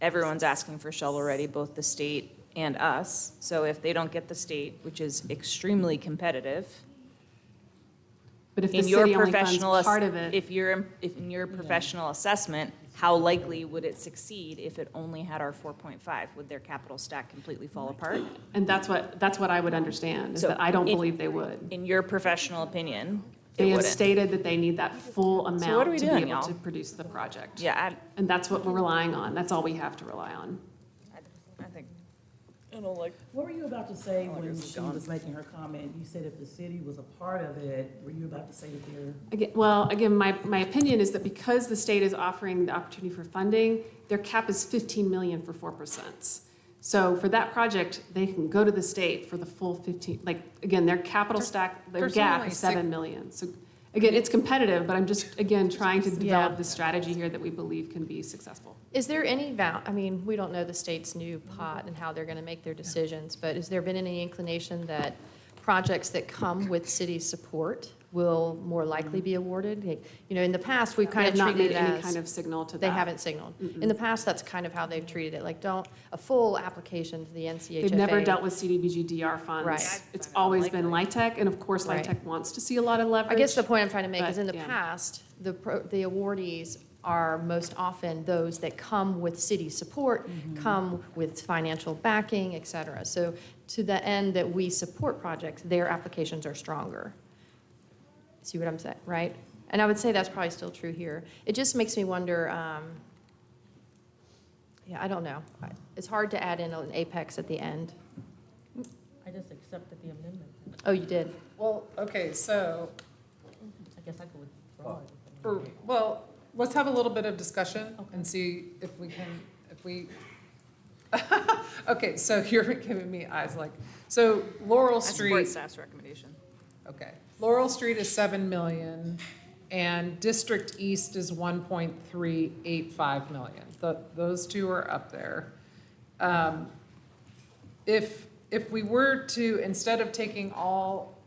everyone's asking for shovel-ready, both the state and us. So if they don't get the state, which is extremely competitive, But if the in your city only funds professional, part of it, if in your professional assessment, how likely would it succeed if it only had our 4.5? Would their capital stack completely fall apart? and that's what I would understand, is So that I don't in- believe they would. In your professional opinion, They it have wouldn't. stated that they need that full what are amount we to doing, be able y'all? to produce the project. Yeah, And that's what we're relying on. That's all we have to rely on. I think, I don't like. What were you about to say Oh, when this is she gone. was making her comment? You said if the city was a part of it, were you about to say that they're? Again, my opinion is that because the state is offering the opportunity for funding, their cap is 15 million for 4%. So for that project, they can go to the state for the full 15, like, again, their capital stack, their there's gap only is 7 million. So again, it's competitive, but I'm just, again, trying to develop the strategy here that we believe can be successful. Is there any I mean, we don't know the state's new pot and how they're going to make their decisions, but has there been any inclination that projects that come with city support will more likely be awarded? You know, in the past, we've kind They of have not treated made it any as. kind of signal to They that. haven't signaled. In the past, that's kind of how they've treated it, like a full application to the NCHFA. They've never dealt with CDBG-DR funds. Right. It's always been LIHTC, and of course, Right. LIHTC wants to see a lot of leverage. I guess the point I'm trying to make but, is in the yeah. past, the awardees are most often those that come with city support, come with financial backing, et cetera. So to the end that we support projects, their applications are stronger. See what I'm saying, right? And I would say that's probably still true here. It just makes me wonder, yeah, I don't know. It's hard to add in an apex at the end. I just accepted the amendment. Oh, you did? Well, okay, so, I guess I could withdraw it. well, let's have a little bit of discussion and see if we, okay, so you're giving me eyes like, so Laurel I support Street, staff's recommendation. okay. Laurel Street is 7 million and District East is 1.385 million. Those two are up there. If we were to, instead of taking all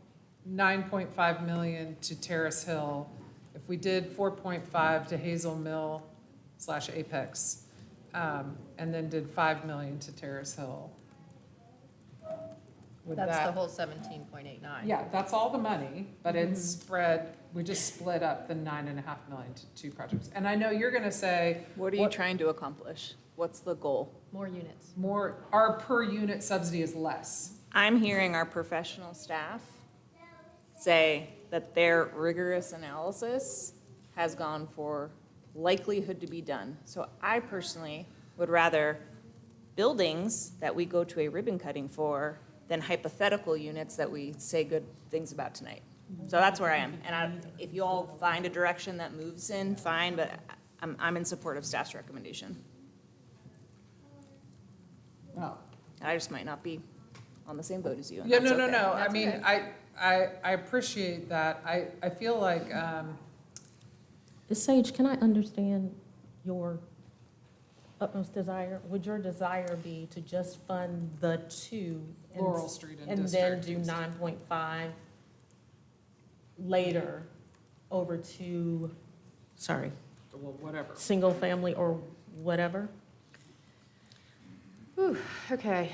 9.5 million to Terrace Hill, if we did 4.5 to Hazel Mill / Apex, and then did 5 million to Terrace Hill, would That's that? the whole 17.89. Yeah, that's all the money, but it's spread, we just split up the 9.5 million to 2 projects. And I know you're gonna say. What are you trying to accomplish? What's the goal? More units. Our per unit subsidy is less. I'm hearing our professional staff say that their rigorous analysis has gone for likelihood to be done. So I personally would rather buildings that we go to a ribbon cutting for than hypothetical units that we say good things about tonight. So that's where I am. And if you all find a direction that moves in, fine, but I'm in support of staff's recommendation. Oh. I just might not be on the same boat as you. And Yeah, that's no. okay. I That's mean, okay. I appreciate that. I feel like, Sage, can I understand your utmost desire? Would your desire be to just fund the two? Laurel Street and then District do 9.5 later over to, sorry, well, whatever. single family or whatever? Whew, okay.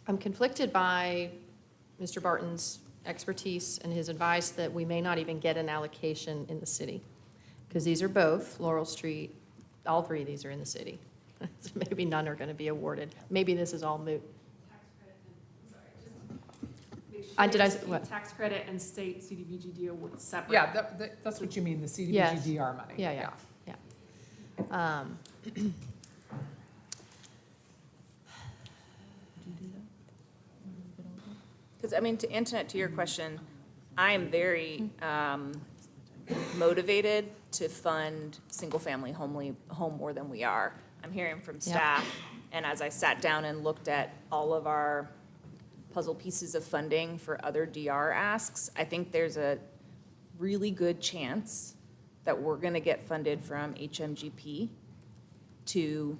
I'm conflicted by Mr. Barton's expertise and his advice that we may not even get an allocation in the city. Because these are both, Laurel Street, all three of these are in the city. So maybe none are going to be awarded. Maybe this is all moot. Did I, what? Tax credit and state CDBG-DR awards separate. Yeah, that's what you mean, the Yes. CDBG-DR money. Yeah. Because, I mean, to Antoinette, to your question, I am very motivated to fund single-family home more than we are. I'm hearing from staff, and as I sat down and looked at all of our puzzle pieces of funding for other DR asks, I think there's a really good chance that we're going to get funded from HMGP to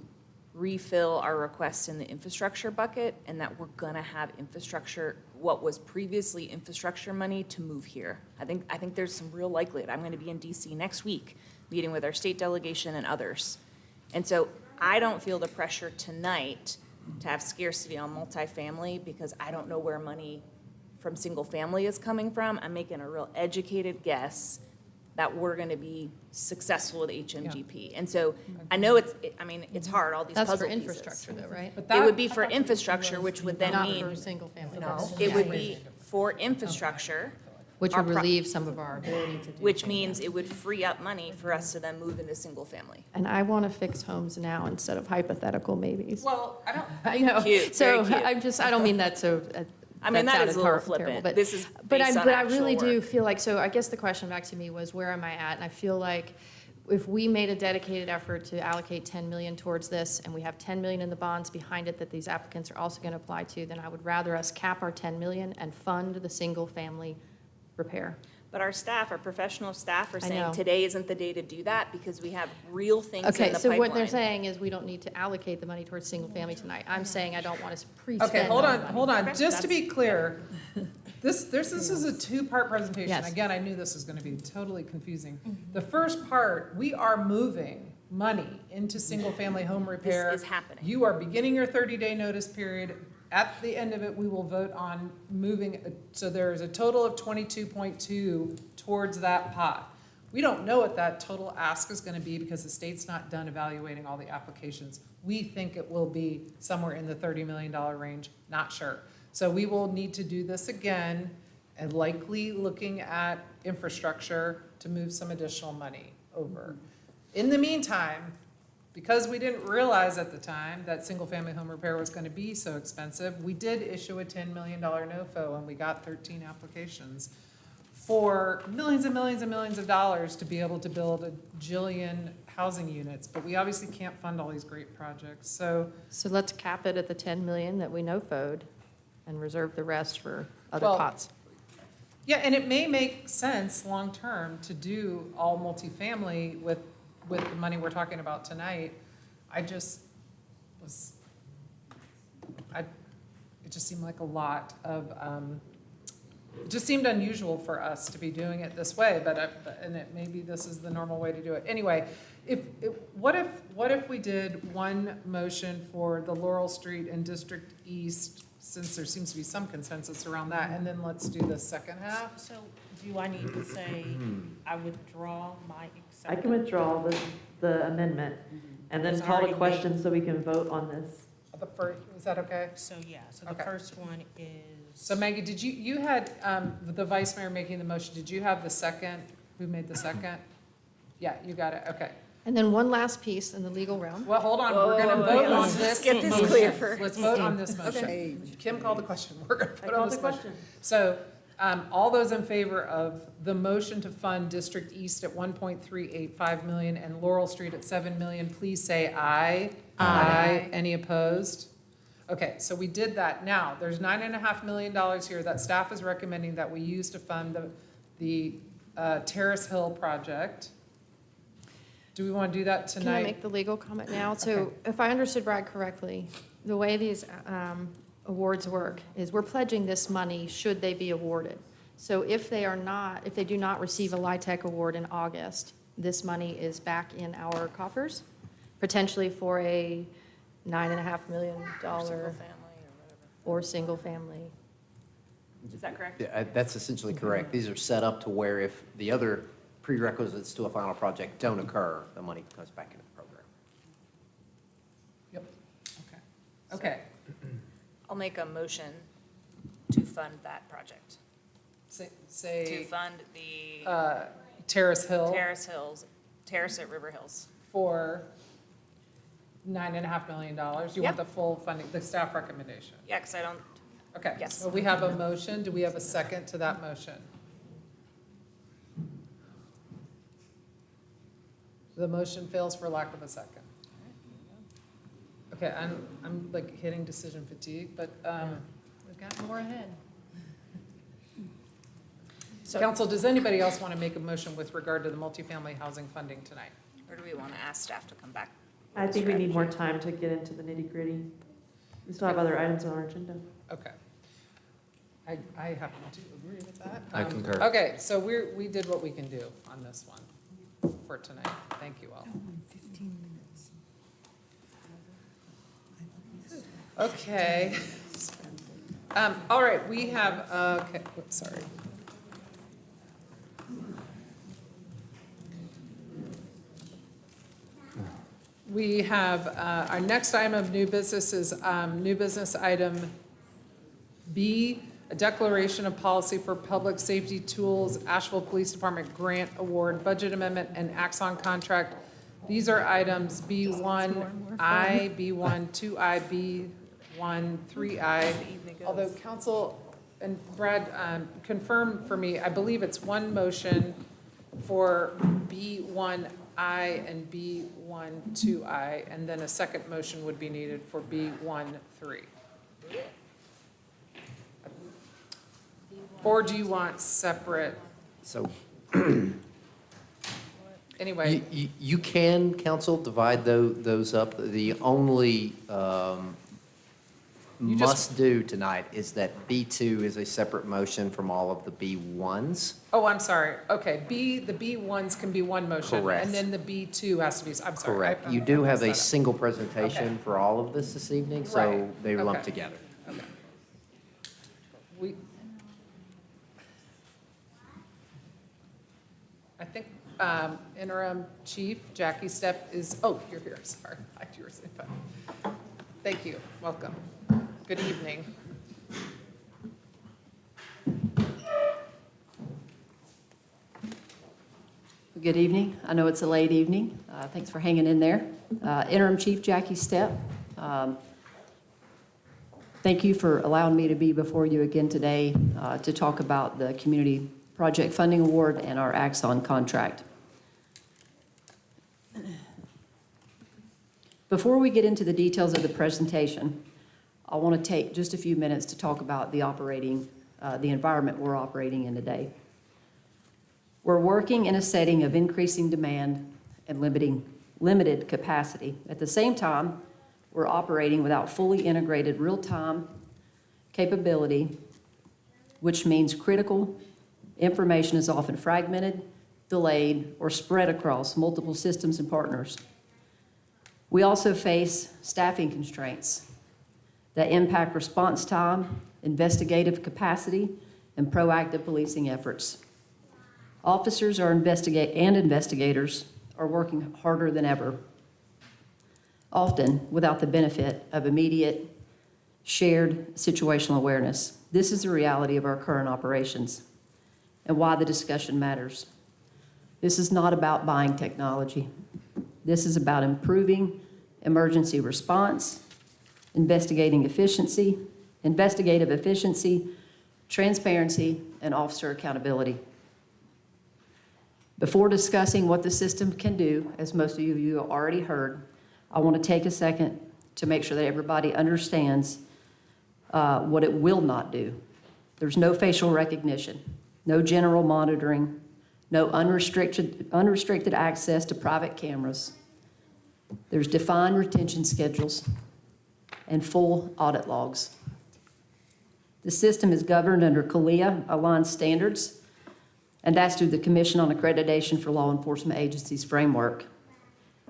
refill our requests in the infrastructure bucket, and that we're going to have infrastructure, what was previously infrastructure money, to move here. I think there's some real likelihood. I'm going to be in DC next week, meeting with our state delegation and others. And so I don't feel the pressure tonight to have scarcity on multifamily because I don't know where money from single family is coming from. I'm making a real educated guess that we're going to be successful with HMGP. And so I know it's hard, all these puzzle That's for pieces. infrastructure though, right? It would be for infrastructure, which would then mean. Not for single family. It would be for infrastructure. Which would relieve some of our ability to do. Which means it would free up money for us to then move into single family. And I want to fix homes now instead of hypothetical maybes. Well, I don't. I know. Cute, So very cute. I don't mean that so. I mean, that is a little terrible, flippant. but This is but based on I actual really do work. feel like, so I guess the question back to me was, where am I at? And I feel like if we made a dedicated effort to allocate 10 million towards this, and we have 10 million in the bonds behind it that these applicants are also going to apply to, then I would rather us cap our 10 million and fund the single family repair. But our staff, our professional staff are I saying know. today isn't the day to do that because we have real things in the Okay, pipeline. so what they're saying is we don't need to allocate the money towards single family tonight. I'm saying I don't want to pre-spend. Okay, hold on. Okay, Just to be clear, this is a two-part presentation. Yes. Again, I knew this was going to be totally confusing. The first part, we are moving money into single-family home repair. This is happening. You are beginning your 30-day notice period. At the end of it, we will vote on moving, so there's a total of 22.2 towards that pot. We don't know what that total ask is going to be because the state's not done evaluating all the applications. We think it will be somewhere in the $30 million range, not sure. So we will need to do this again and likely looking at infrastructure to move some additional money over. In the meantime, because we didn't realize at the time that single-family home repair was going to be so expensive, we did issue a $10 million NOFO, and we got 13 applications for millions and millions and millions of dollars to be able to build a jillion housing units. But we obviously can't fund all these great projects. So let's cap it at the 10 million that we NOFO'd and reserve the rest for other Well, pots. yeah, and it may make sense long-term to do all multifamily with the money we're talking about tonight. It just seemed like a lot of, it just seemed unusual for us to be doing it this way, maybe this is the normal way to do it. Anyway, what if we did one motion for the Laurel Street and District East, since there seems to be some consensus around that, and then let's do the second half? So do I need to say I withdraw my acceptance? I can withdraw the amendment and then It's call already the question so we can vote on this. The first, is that okay? So, yeah, so Okay. the first one is. So Maggie, did you had, the vice mayor making the motion, did you have the second? Who made the second? Yeah, you got it, okay. And then one last piece in the legal realm. Well, hold on, we're gonna vote on let's this get this motion. clear first. Let's vote on this Okay. motion. Kim called the question, we're gonna I vote on called this the motion. question. So, all those in favor of the motion to fund District East at 1.385 million and Laurel Street at 7 million, please say aye. Aye. Any opposed? Okay, so we did that. Now, there's $9.5 million here that staff is recommending that we use to fund the Terrace Hill project. Do we want to do that tonight? Can I make the legal comment now? So Okay. if I understood Brad correctly, the way these awards work is we're pledging this money should they be awarded. So if they do not receive a LIHTC award in August, this money is back in our coffers, potentially for a $9.5 million. or single-family. Is that correct? Yeah, that's essentially correct. These are set up to where if the other prerequisites to a final project don't occur, the money comes back into the program. Yep, okay. Okay, I'll make a motion to fund that project. To say, fund the Terrace Hill Terrace at River Hills. for $9.5 million. You want Yep. the full funding, the staff recommendation? Yeah, because I don't, Okay, Yes. so we have a motion. Do we have a second to that motion? The motion fails for lack of a second. Okay, I'm like hitting decision fatigue, but, We've got more ahead. Council, does anybody else want to make a motion with regard to the multifamily housing funding tonight? or do we want to ask staff to come back? I think we need more time to get into the nitty-gritty. We still have other items on our agenda. Okay. I happen to agree with that. I concur. Okay, so we did what we can do on this one for tonight. Thank you all. 15 minutes. Okay. All right, we have, okay, oops, sorry. We have, our next item of new business is new business item B, a declaration of policy for public safety tools, Asheville Police Department grant award, budget amendment, and Axon contract. These are items B1I, B1, 2I, B1, 3I. Although council and Brad confirm for me, I believe it's one motion for B1I and B1, 2I, and then a second motion would be needed for B1, 3. Or do you want separate? So Anyway, you can, council, divide those up. The only must-do tonight is that B2 is a separate motion from all of the B1s. oh, I'm sorry. Okay, the B1s can be one motion. Correct. And then the B2 has to be, I'm sorry. Correct. I You do have a messed that single presentation Okay. for all of this evening, so Right. they lump Okay. together. up. Okay. We, I think interim chief Jackie Stepp is, oh, you're here, sorry. I thought you were saying that. Thank you, welcome. Good evening. Good evening. I know it's a late evening. Thanks for hanging in there. Interim Chief Jackie Stepp. Thank you for allowing me to be before you again today to talk about the Community Project Funding Award and our Axon contract. Before we get into the details of the presentation, I want to take just a few minutes to talk about the environment we're operating in today. We're working in a setting of increasing demand and limited capacity. At the same time, we're operating without fully integrated real-time capability, which means critical information is often fragmented, delayed, or spread across multiple systems and partners. We also face staffing constraints that impact response time, investigative capacity, and proactive policing efforts. Officers investigators are working harder than ever, often without the benefit of immediate, shared situational awareness. This is the reality of our current operations and why the discussion matters. This is not about buying technology. This is about improving emergency response, investigative efficiency, transparency, and officer accountability. Before discussing what the system can do, as most of you have already heard, I want to take a second to make sure that everybody understands what it will not do. There's no facial recognition, no general monitoring, no unrestricted access to private cameras. There's defined retention schedules and full audit logs. The system is governed under CALEA-aligned standards, and that's through the Commission on Accreditation for Law Enforcement Agencies framework.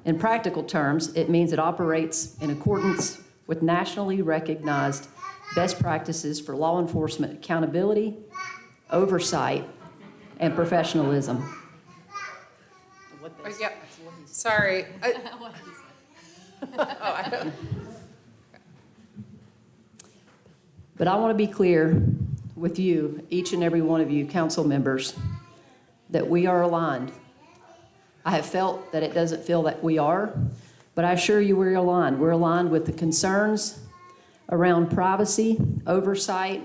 In practical terms, it means it operates in accordance with nationally recognized best practices for law enforcement accountability, oversight, and professionalism. Yep, sorry. I don't- But I want to be clear with you, each and every one of you, council members, that we are aligned. I have felt that it doesn't feel that we are, but I assure you we're aligned. We're aligned with the concerns around privacy, oversight,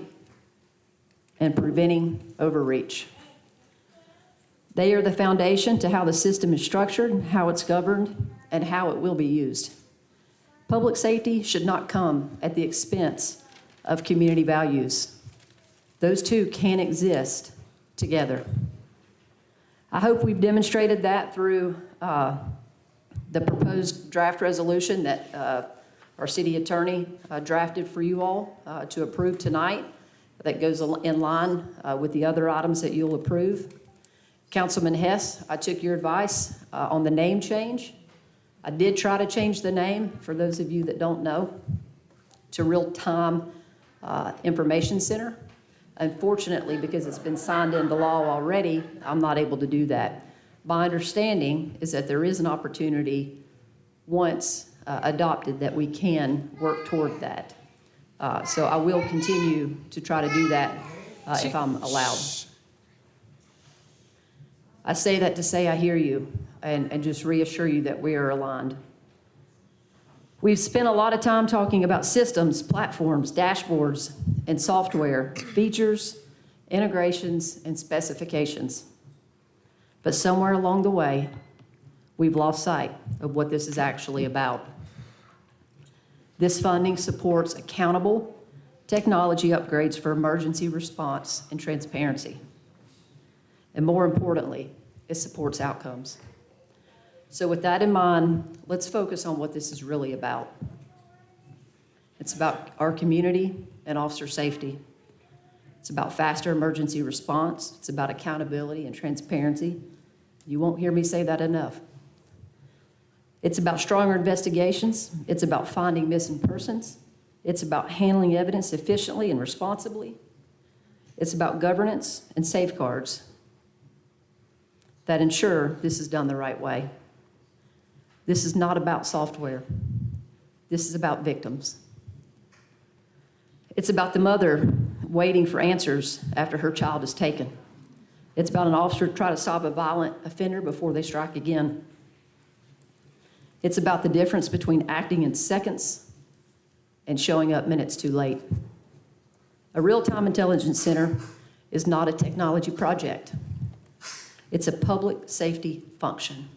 and preventing overreach. They are the foundation to how the system is structured, how it's governed, and how it will be used. Public safety should not come at the expense of community values. Those two can exist together. I hope we've demonstrated that through the proposed draft resolution that our city attorney drafted for you all to approve tonight that goes in line with the other items that you'll approve. Councilman Hess, I took your advice on the name change. I did try to change the name, for those of you that don't know, to Real-Time Information Center. Unfortunately, because it's been signed into law already, I'm not able to do that. My understanding is that there is an opportunity, once adopted, that we can work toward that. So I will continue to try to do that if I'm allowed. I say that to say I hear you and just reassure you that we are aligned. We've spent a lot of time talking about systems, platforms, dashboards, and software, features, integrations, and specifications. But somewhere along the way, we've lost sight of what this is actually about. This funding supports accountable technology upgrades for emergency response and transparency. And more importantly, it supports outcomes. So with that in mind, let's focus on what this is really about. It's about our community and officer safety. It's about faster emergency response. It's about accountability and transparency. You won't hear me say that enough. It's about stronger investigations. It's about finding missing persons. It's about handling evidence efficiently and responsibly. It's about governance and safeguards that ensure this is done the right way. This is not about software. This is about victims. It's about the mother waiting for answers after her child is taken. It's about an officer trying to stop a violent offender before they strike again. It's about the difference between acting in seconds and showing up minutes too late. A real-time intelligence center is not a technology project. It's a public safety function.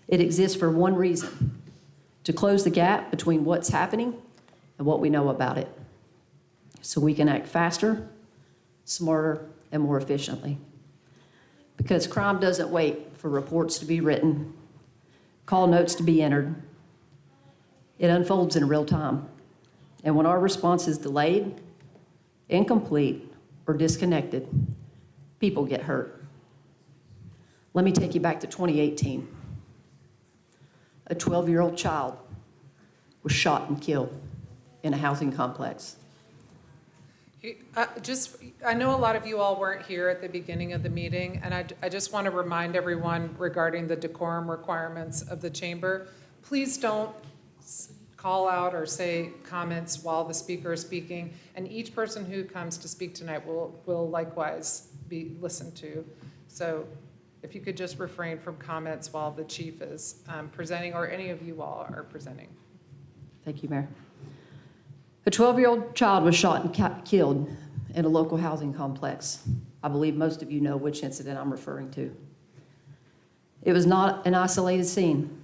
It exists for one reason: to close the gap between what's happening and what we know about it, so we can act faster, smarter, and more efficiently. Because crime doesn't wait for reports to be written, call notes to be entered. It unfolds in real time. And when our response is delayed, incomplete, or disconnected, people get hurt. Let me take you back to 2018. A 12-year-old child was shot and killed in a housing complex. I know a lot of you all weren't here at the beginning of the meeting, and I just want to remind everyone regarding the decorum requirements of the chamber. Please don't call out or say comments while the speaker is speaking, and each person who comes to speak tonight will likewise be listened to. So if you could just refrain from comments while the chief is presenting, or any of you all are presenting. Thank you, Mayor. A 12-year-old child was shot and killed in a local housing complex. I believe most of you know which incident I'm referring to. It was not an isolated scene.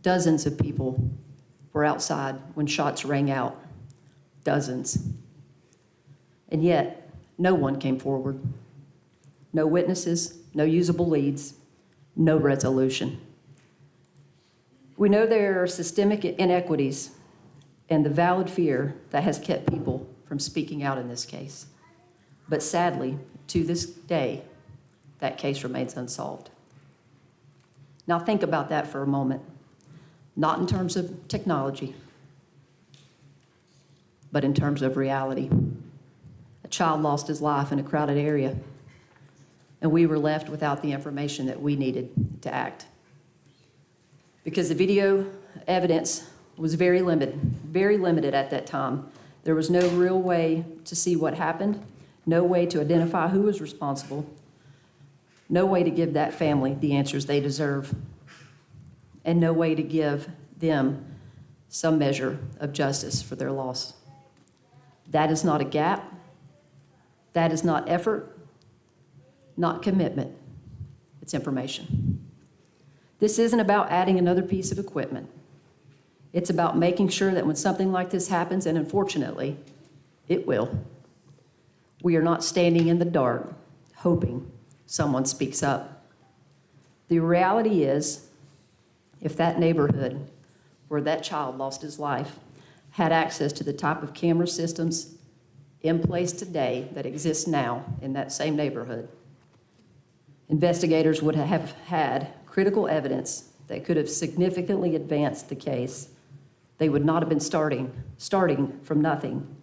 Dozens of people were outside when shots rang out. Dozens. And yet, no one came forward. No witnesses, no usable leads, no resolution. We know there are systemic inequities and the valid fear that has kept people from speaking out in this case. But sadly, to this day, that case remains unsolved. Now think about that for a moment, not in terms of technology, but in terms of reality. A child lost his life in a crowded area, and we were left without the information that we needed to act. Because the video evidence was very limited at that time. There was no real way to see what happened, no way to identify who was responsible, no way to give that family the answers they deserve, and no way to give them some measure of justice for their loss. That is not a gap. That is not effort, not commitment. It's information. This isn't about adding another piece of equipment. It's about making sure that when something like this happens, and unfortunately, it will, we are not standing in the dark hoping someone speaks up. The reality is, if that neighborhood where that child lost his life had access to the type of camera systems in place today that exist now in that same neighborhood, investigators would have had critical evidence that could have significantly advanced the case. They would not have been starting from nothing.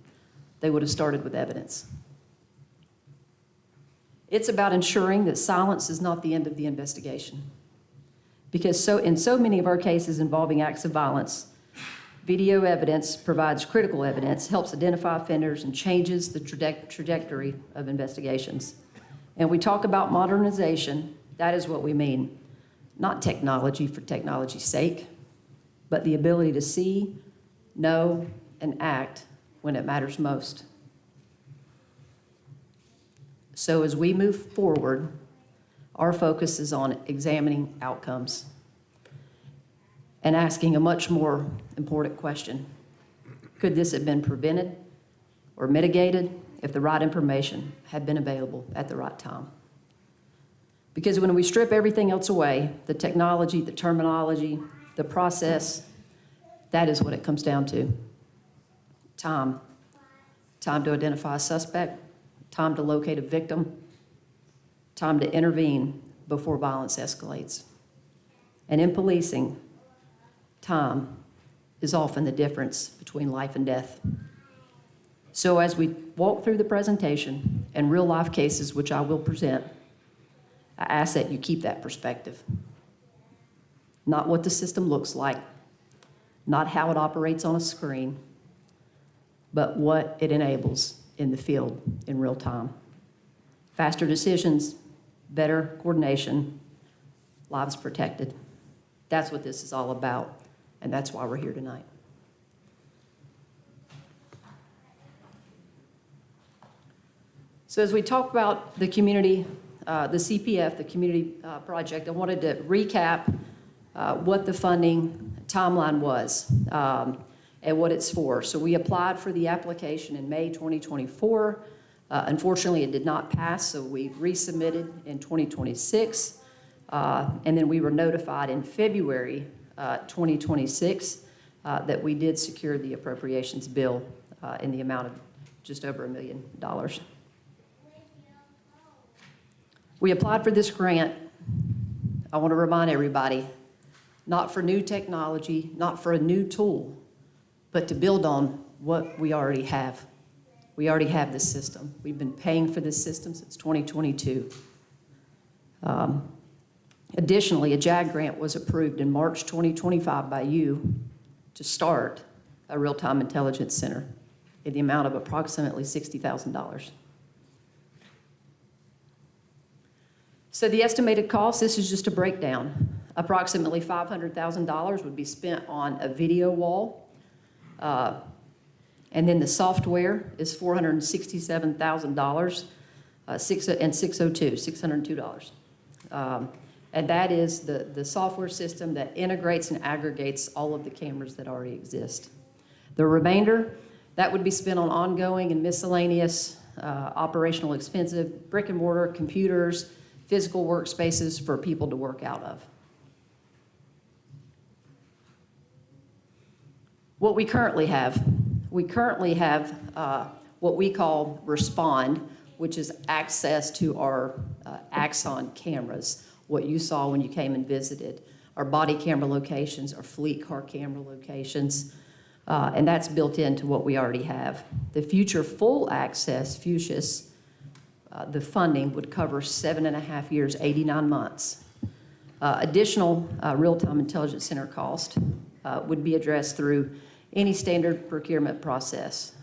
They would have started with evidence. It's about ensuring that silence is not the end of the investigation. Because in so many of our cases involving acts of violence, video evidence provides critical evidence, helps identify offenders, and changes the trajectory of investigations. And we talk about modernization, that is what we mean. Not technology for technology's sake, but the ability to see, know, and act when it matters most. So as we move forward, our focus is on examining outcomes and asking a much more important question. Could this have been prevented or mitigated if the right information had been available at the right time? Because when we strip everything else away, the technology, the terminology, the process, that is what it comes down to. Time. Time to identify a suspect, time to locate a victim, time to intervene before violence escalates. And in policing, time is often the difference between life and death. So as we walk through the presentation and real-life cases, which I will present, I ask that you keep that perspective. Not what the system looks like, not how it operates on a screen, but what it enables in the field in real time. Faster decisions, better coordination, lives protected. That's what this is all about, and that's why we're here tonight. So as we talk about the community, the CPF, the community project, I wanted to recap what the funding timeline was and what it's for. So we applied for the application in May 2024. Unfortunately, it did not pass, so we resubmitted in 2026. And then we were notified in February 2026 that we did secure the appropriations bill in the amount of just over $1 million. We applied for this grant, I want to remind everybody, not for new technology, not for a new tool, but to build on what we already have. We already have this system. We've been paying for this system since 2022. Additionally, a JAG grant was approved in March 2025 by you to start a real-time intelligence center in the amount of approximately $60,000. So the estimated cost, this is just a breakdown. Approximately $500,000 would be spent on a video wall. And then the software is $467,000 and $602. And that is the software system that integrates and aggregates all of the cameras that already exist. The remainder, that would be spent on ongoing and miscellaneous operational expensive brick and mortar, computers, physical workspaces for people to work out of. What we currently have what we call Respond, which is access to our Axon cameras, what you saw when you came and visited, our body camera locations, our fleet car camera locations. And that's built into what we already have. The future full access, FUSIS, the funding would cover 7.5 years, 89 months. Additional real-time intelligence center cost would be addressed through any standard procurement process.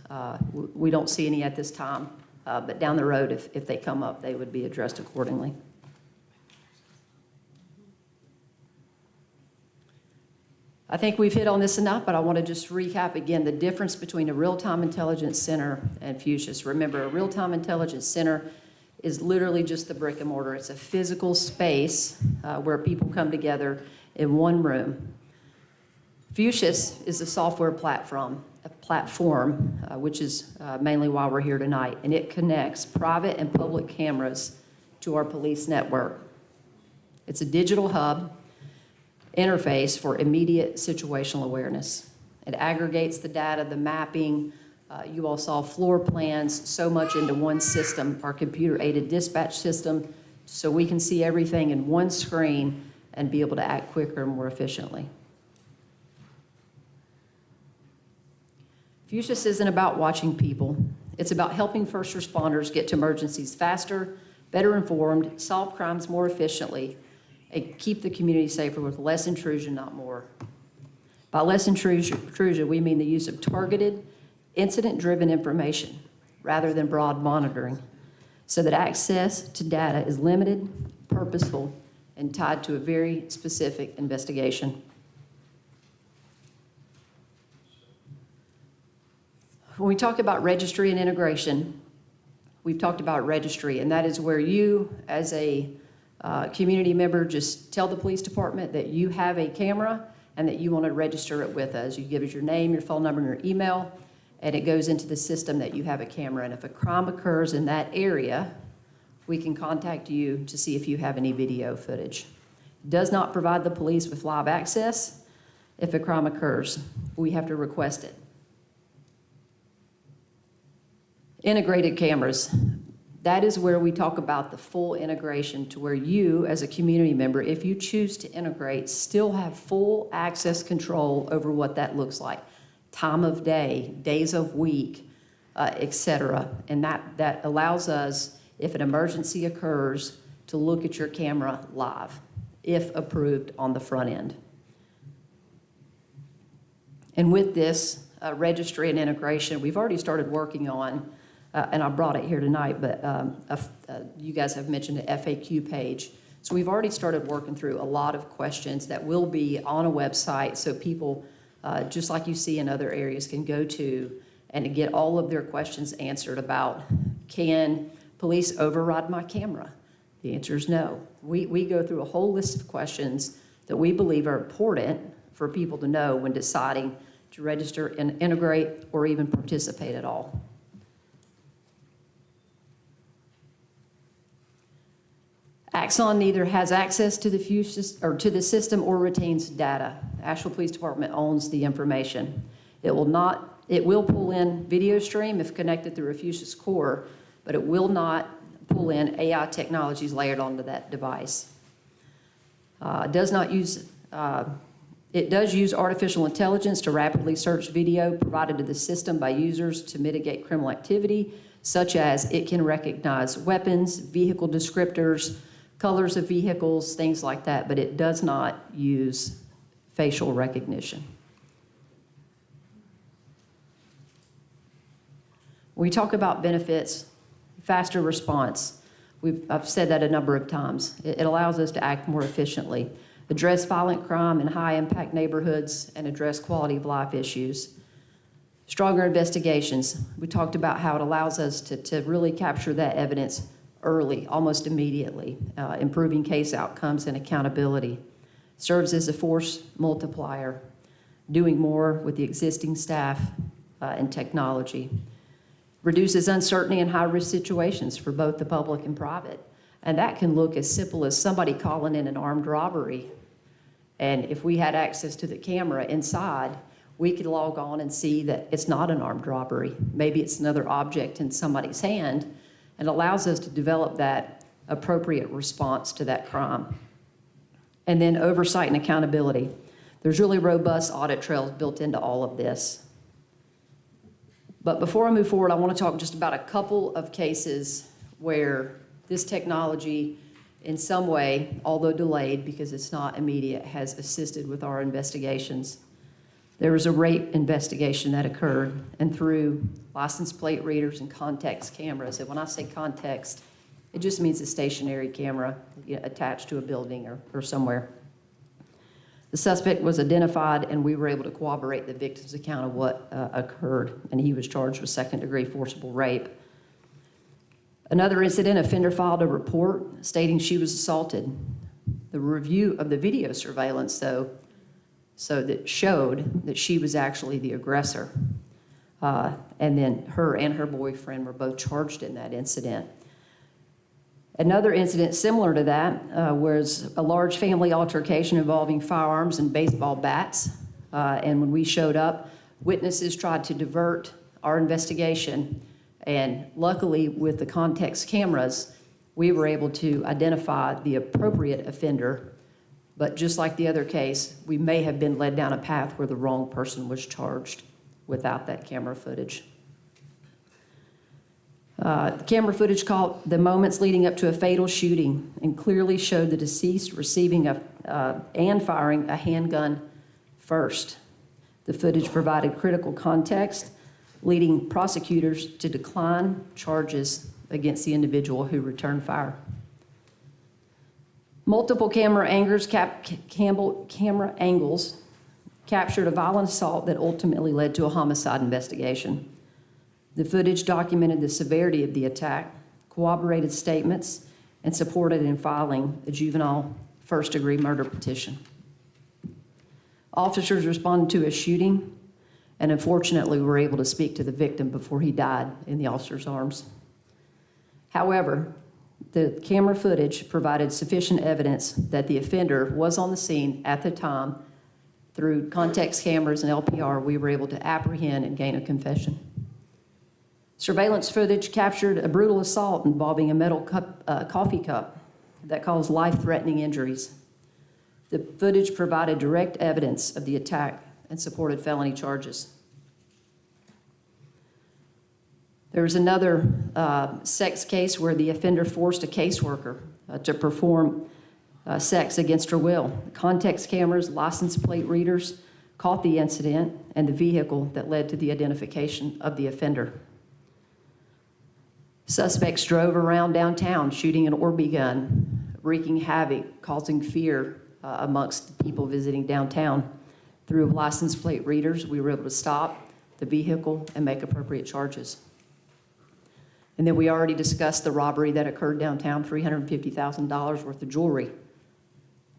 We don't see any at this time, but down the road, if they come up, they would be addressed accordingly. I think we've hit on this enough, but I want to just recap again the difference between a real-time intelligence center and FUSIS. Remember, a real-time intelligence center is literally just the brick and mortar. It's a physical space where people come together in one room. FUSIS is a software platform, which is mainly why we're here tonight, and it connects private and public cameras to our police network. It's a digital hub interface for immediate situational awareness. It aggregates the data, the mapping. You all saw floor plans, so much into one system, our computer-aided dispatch system, so we can see everything in one screen and be able to act quicker and more efficiently. FUSIS isn't about watching people. It's about helping first responders get to emergencies faster, better informed, solve crimes more efficiently, and keep the community safer with less intrusion, not more. By less intrusion, we mean the use of targeted, incident-driven information rather than broad monitoring, so that access to data is limited, purposeful, and tied to a very specific investigation. When we talk about registry and integration, we've talked about registry, and that is where you, as a community member, just tell the police department that you have a camera and that you want to register it with us. You give us your name, your phone number, and your email, and it goes into the system that you have a camera. And if a crime occurs in that area, we can contact you to see if you have any video footage. It does not provide the police with live access. If a crime occurs, we have to request it. Integrated cameras. That is where we talk about the full integration, to where you, as a community member, if you choose to integrate, still have full access control over what that looks like. Time of day, days of week, etc. And that allows us, if an emergency occurs, to look at your camera live, if approved on the front end. And with this registry and integration, we've already started working on, and I brought it here tonight, but you guys have mentioned the FAQ page. So we've already started working through a lot of questions that will be on a website, so people, just like you see in other areas, can go to and to get all of their questions answered about, can police override my camera? The answer is no. We go through a whole list of questions that we believe are important for people to know when deciding to register and integrate or even participate at all. Axon neither has access to the FUSIS or to the system or retains data. The Asheville Police Department owns the information. It will pull in video stream if connected through a FUSIS core, but it will not pull in AI technologies layered onto that device. It does use artificial intelligence to rapidly search video provided to the system by users to mitigate criminal activity, such as it can recognize weapons, vehicle descriptors, colors of vehicles, things like that, but it does not use facial recognition. When we talk about benefits, faster response, I've said that a number of times. It allows us to act more efficiently, address violent crime in high-impact neighborhoods, and address quality of life issues. Stronger investigations. We talked about how it allows us to really capture that evidence early, almost immediately, improving case outcomes and accountability. Serves as a force multiplier, doing more with the existing staff and technology. Reduces uncertainty in high-risk situations for both the public and private. And that can look as simple as somebody calling in an armed robbery. And if we had access to the camera inside, we could log on and see that it's not an armed robbery. Maybe it's another object in somebody's hand, and allows us to develop that appropriate response to that crime. And then oversight and accountability. There's really robust audit trails built into all of this. But before I move forward, I want to talk just about a couple of cases where this technology in some way, although delayed because it's not immediate, has assisted with our investigations. There was a rape investigation that occurred, and through license plate readers and context cameras, and when I say context, it just means a stationary camera attached to a building or somewhere. The suspect was identified, and we were able to corroborate the victim's account of what occurred, and he was charged with second-degree forcible rape. Another incident, offender filed a report stating she was assaulted. The review of the video surveillance, though, that showed that she was actually the aggressor. And then her and her boyfriend were both charged in that incident. Another incident similar to that was a large family altercation involving firearms and baseball bats. And when we showed up, witnesses tried to divert our investigation. And luckily, with the context cameras, we were able to identify the appropriate offender. But just like the other case, we may have been led down a path where the wrong person was charged without that camera footage. The camera footage caught the moments leading up to a fatal shooting and clearly showed the deceased receiving and firing a handgun first. The footage provided critical context, leading prosecutors to decline charges against the individual who returned fire. Multiple camera angles captured a violent assault that ultimately led to a homicide investigation. The footage documented the severity of the attack, corroborated statements, and supported in filing a juvenile first-degree murder petition. Officers responded to a shooting and unfortunately were able to speak to the victim before he died in the officer's arms. However, the camera footage provided sufficient evidence that the offender was on the scene at the time. Through context cameras and LPR, we were able to apprehend and gain a confession. Surveillance footage captured a brutal assault involving a metal coffee cup that caused life-threatening injuries. The footage provided direct evidence of the attack and supported felony charges. There was another sex case where the offender forced a caseworker to perform sex against her will. Context cameras, license plate readers caught the incident and the vehicle that led to the identification of the offender. Suspects drove around downtown shooting an Orby gun, wreaking havoc, causing fear amongst people visiting downtown. Through license plate readers, we were able to stop the vehicle and make appropriate charges. And then we already discussed the robbery that occurred downtown, $350,000 worth of jewelry.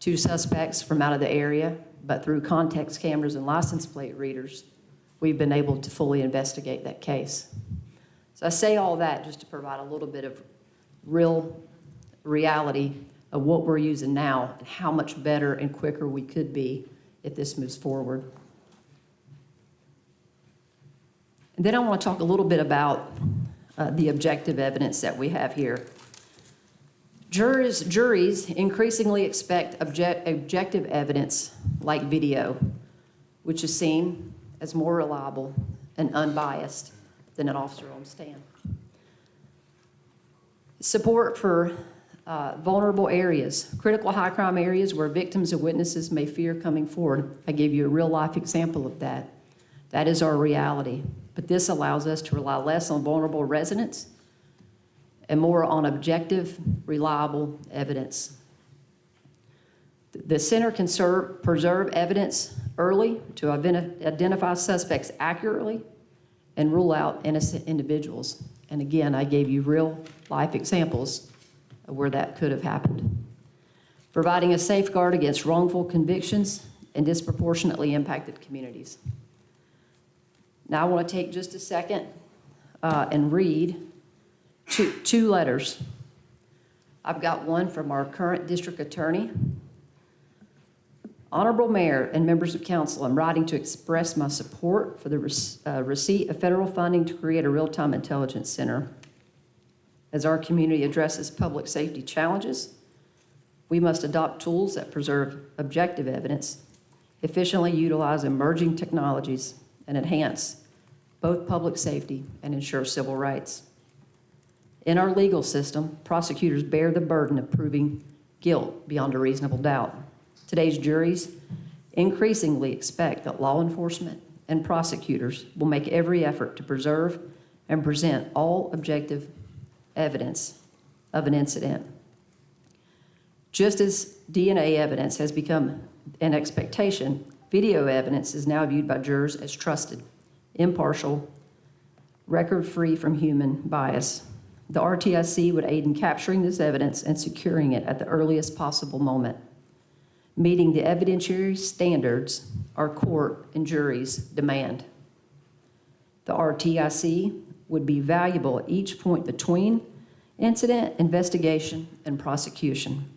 2 suspects from out of the area, but through context cameras and license plate readers, we've been able to fully investigate that case. So I say all that just to provide a little bit of real reality of what we're using now and how much better and quicker we could be if this moves forward. And then I want to talk a little bit about the objective evidence that we have here. Juries increasingly expect objective evidence like video, which is seen as more reliable and unbiased than an officer on stand. Support for vulnerable areas, critical high crime areas where victims and witnesses may fear coming forward. I gave you a real life example of that. That is our reality. But this allows us to rely less on vulnerable residents and more on objective, reliable evidence. The center can preserve evidence early to identify suspects accurately and rule out innocent individuals. And again, I gave you real life examples of where that could have happened. Providing a safeguard against wrongful convictions and disproportionately impacted communities. Now I want to take just a second and read two letters. I've got one from our current district attorney. Honorable Mayor and members of council, I'm writing to express my support for the receipt of federal funding to create a real-time intelligence center. As our community addresses public safety challenges, we must adopt tools that preserve objective evidence, efficiently utilize emerging technologies, and enhance both public safety and ensure civil rights. In our legal system, prosecutors bear the burden of proving guilt beyond a reasonable doubt. Today's juries increasingly expect that law enforcement and prosecutors will make every effort to preserve and present all objective evidence of an incident. Just as DNA evidence has become an expectation, video evidence is now viewed by jurors as trusted, impartial, record-free from human bias. The RTIC would aid in capturing this evidence and securing it at the earliest possible moment, meeting the evidentiary standards our court and juries demand. The RTIC would be valuable at each point between incident, investigation, and prosecution.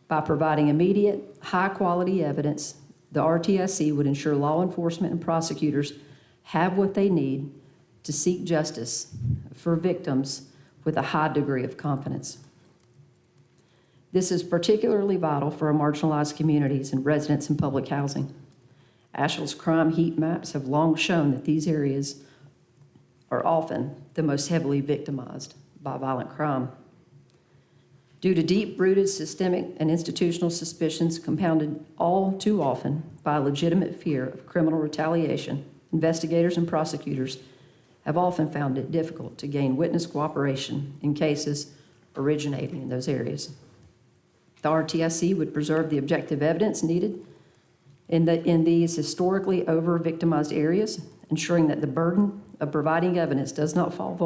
By providing immediate, high-quality evidence, the RTIC would ensure law enforcement and prosecutors have what they need to seek justice for victims with a high degree of confidence. This is particularly vital for our marginalized communities and residents in public housing. Asheville's crime heat maps have long shown that these areas are often the most heavily victimized by violent crime. Due to deep-rooted systemic and institutional suspicions compounded all too often by a legitimate fear of criminal retaliation, investigators and prosecutors have often found it difficult to gain witness cooperation in cases originating in those areas. The RTIC would preserve the objective evidence needed in these historically over-victimized areas, ensuring that the burden of providing evidence does not fall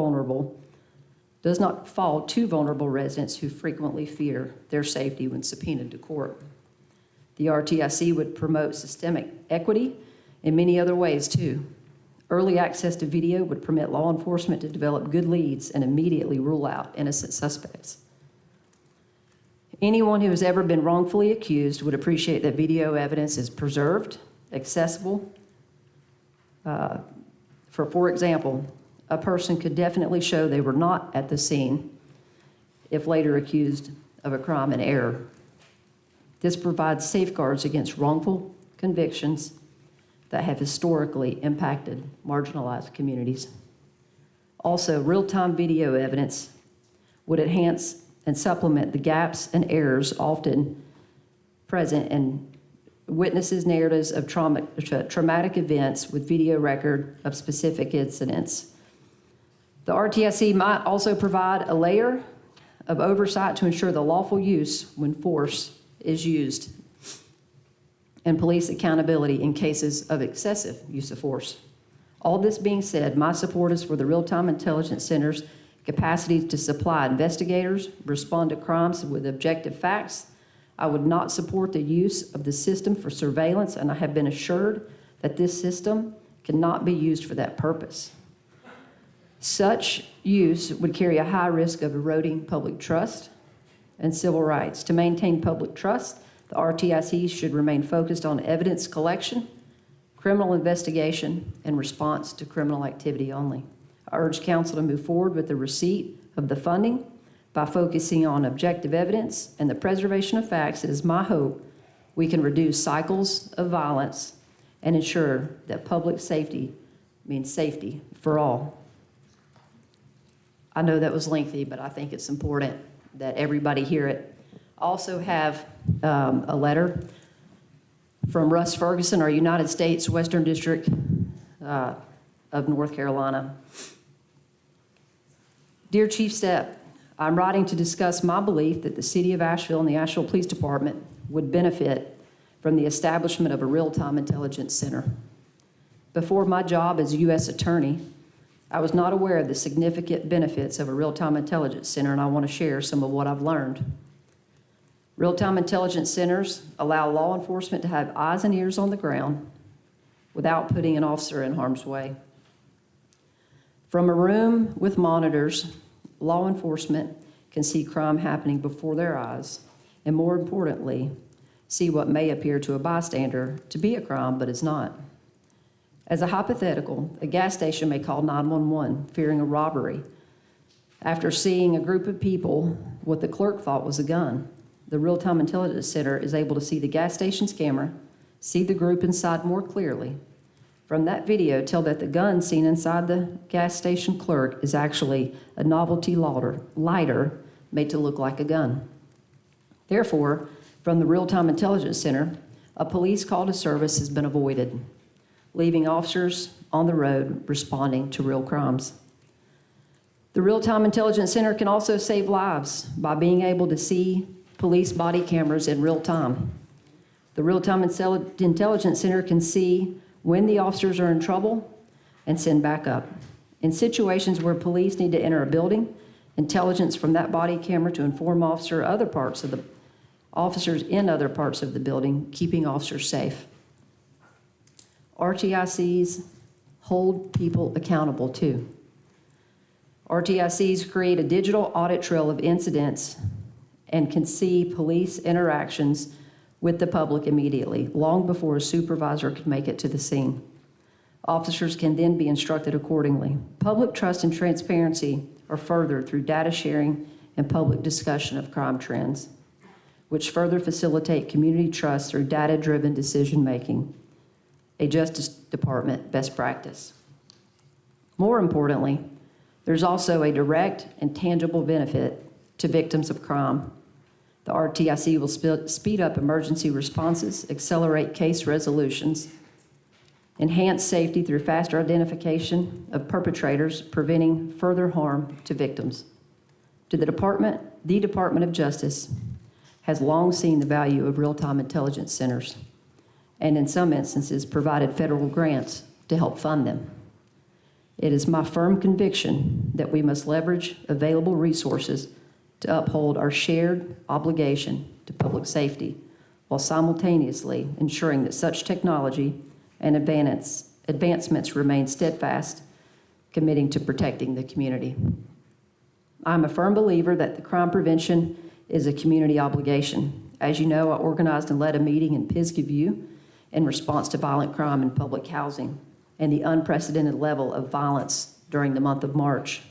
to vulnerable residents who frequently fear their safety when subpoenaed to court. The RTIC would promote systemic equity in many other ways too. Early access to video would permit law enforcement to develop good leads and immediately rule out innocent suspects. Anyone who has ever been wrongfully accused would appreciate that video evidence is preserved, accessible. For example, a person could definitely show they were not at the scene if later accused of a crime in error. This provides safeguards against wrongful convictions that have historically impacted marginalized communities. Also, real-time video evidence would enhance and supplement the gaps and errors often present in witnesses' narratives of traumatic events with video record of specific incidents. The RTIC might also provide a layer of oversight to ensure the lawful use when force is used and police accountability in cases of excessive use of force. All this being said, my support is for the Real-Time Intelligence Center's capacity to supply investigators, respond to crimes with objective facts. I would not support the use of the system for surveillance, and I have been assured that this system cannot be used for that purpose. Such use would carry a high risk of eroding public trust and civil rights. To maintain public trust, the RTIC should remain focused on evidence collection, criminal investigation, and response to criminal activity only. I urge council to move forward with the receipt of the funding by focusing on objective evidence and the preservation of facts. It is my hope we can reduce cycles of violence and ensure that public safety means safety for all. I know that was lengthy, but I think it's important that everybody hear it. I also have a letter from Russ Ferguson, our United States Western District of North Carolina. Dear Chief Stepp, I'm writing to discuss my belief that the City of Asheville and the Asheville Police Department would benefit from the establishment of a real-time intelligence center. Before my job as a U.S. Attorney, I was not aware of the significant benefits of a real-time intelligence center, and I want to share some of what I've learned. Real-time intelligence centers allow law enforcement to have eyes and ears on the ground without putting an officer in harm's way. From a room with monitors, law enforcement can see crime happening before their eyes, and more importantly, see what may appear to a bystander to be a crime but is not. As a hypothetical, a gas station may call 911 fearing a robbery after seeing a group of people what the clerk thought was a gun. The Real-Time Intelligence Center is able to see the gas station's camera, see the group inside more clearly. from that video tell that the gun seen inside the gas station clerk is actually a novelty lighter made to look like a gun. Therefore, from the Real-Time Intelligence Center, a police call to service has been avoided, leaving officers on the road responding to real crimes. The Real-Time Intelligence Center can also save lives by being able to see police body cameras in real time. The Real-Time Intelligence Center can see when the officers are in trouble and send backup. In situations where police need to enter a building, intelligence from that body camera to inform officers in other parts of the building, keeping officers safe. RTICs hold people accountable too. RTICs create a digital audit trail of incidents and can see police interactions with the public immediately, long before a supervisor can make it to the scene. Officers can then be instructed accordingly. Public trust and transparency are furthered through data sharing and public discussion of crime trends, which further facilitate community trust through data-driven decision-making, a Justice Department best practice. More importantly, there's also a direct and tangible benefit to victims of crime. The RTIC will speed up emergency responses, accelerate case resolutions, enhance safety through faster identification of perpetrators, preventing further harm to victims. The Department of Justice has long seen the value of real-time intelligence centers, and in some instances provided federal grants to help fund them. It is my firm conviction that we must leverage available resources to uphold our shared obligation to public safety, while simultaneously ensuring that such technology and advancements remain steadfast, committing to protecting the community. I'm a firm believer that the crime prevention is a community obligation. As you know, I organized and led a meeting in Pisgah View in response to violent crime in public housing and the unprecedented level of violence during the month of March.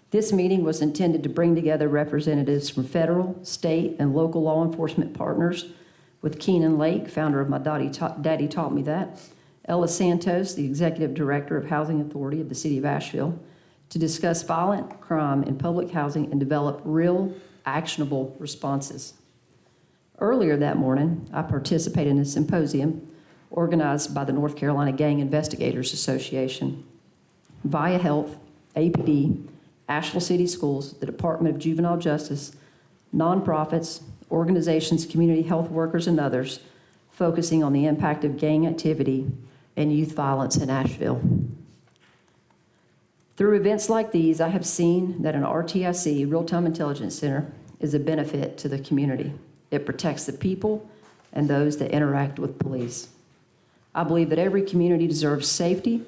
This meeting was intended to bring together representatives from federal, state, and local law enforcement partners with Keenan Lake, founder of My Daddy Taught Me That, Ella Santos, the Executive Director of Housing Authority of the City of Asheville, to discuss violent crime in public housing and develop real, actionable responses. Earlier that morning, I participated in a symposium organized by the North Carolina Gang Investigators Association, Via Health, APD, Asheville City Schools, the Department of Juvenile Justice, nonprofits, organizations, community health workers, and others, focusing on the impact of gang activity and youth violence in Asheville. Through events like these, I have seen that an RTIC, Real-Time Intelligence Center, is a benefit to the community. It protects the people and those that interact with police. I believe that every community deserves safety,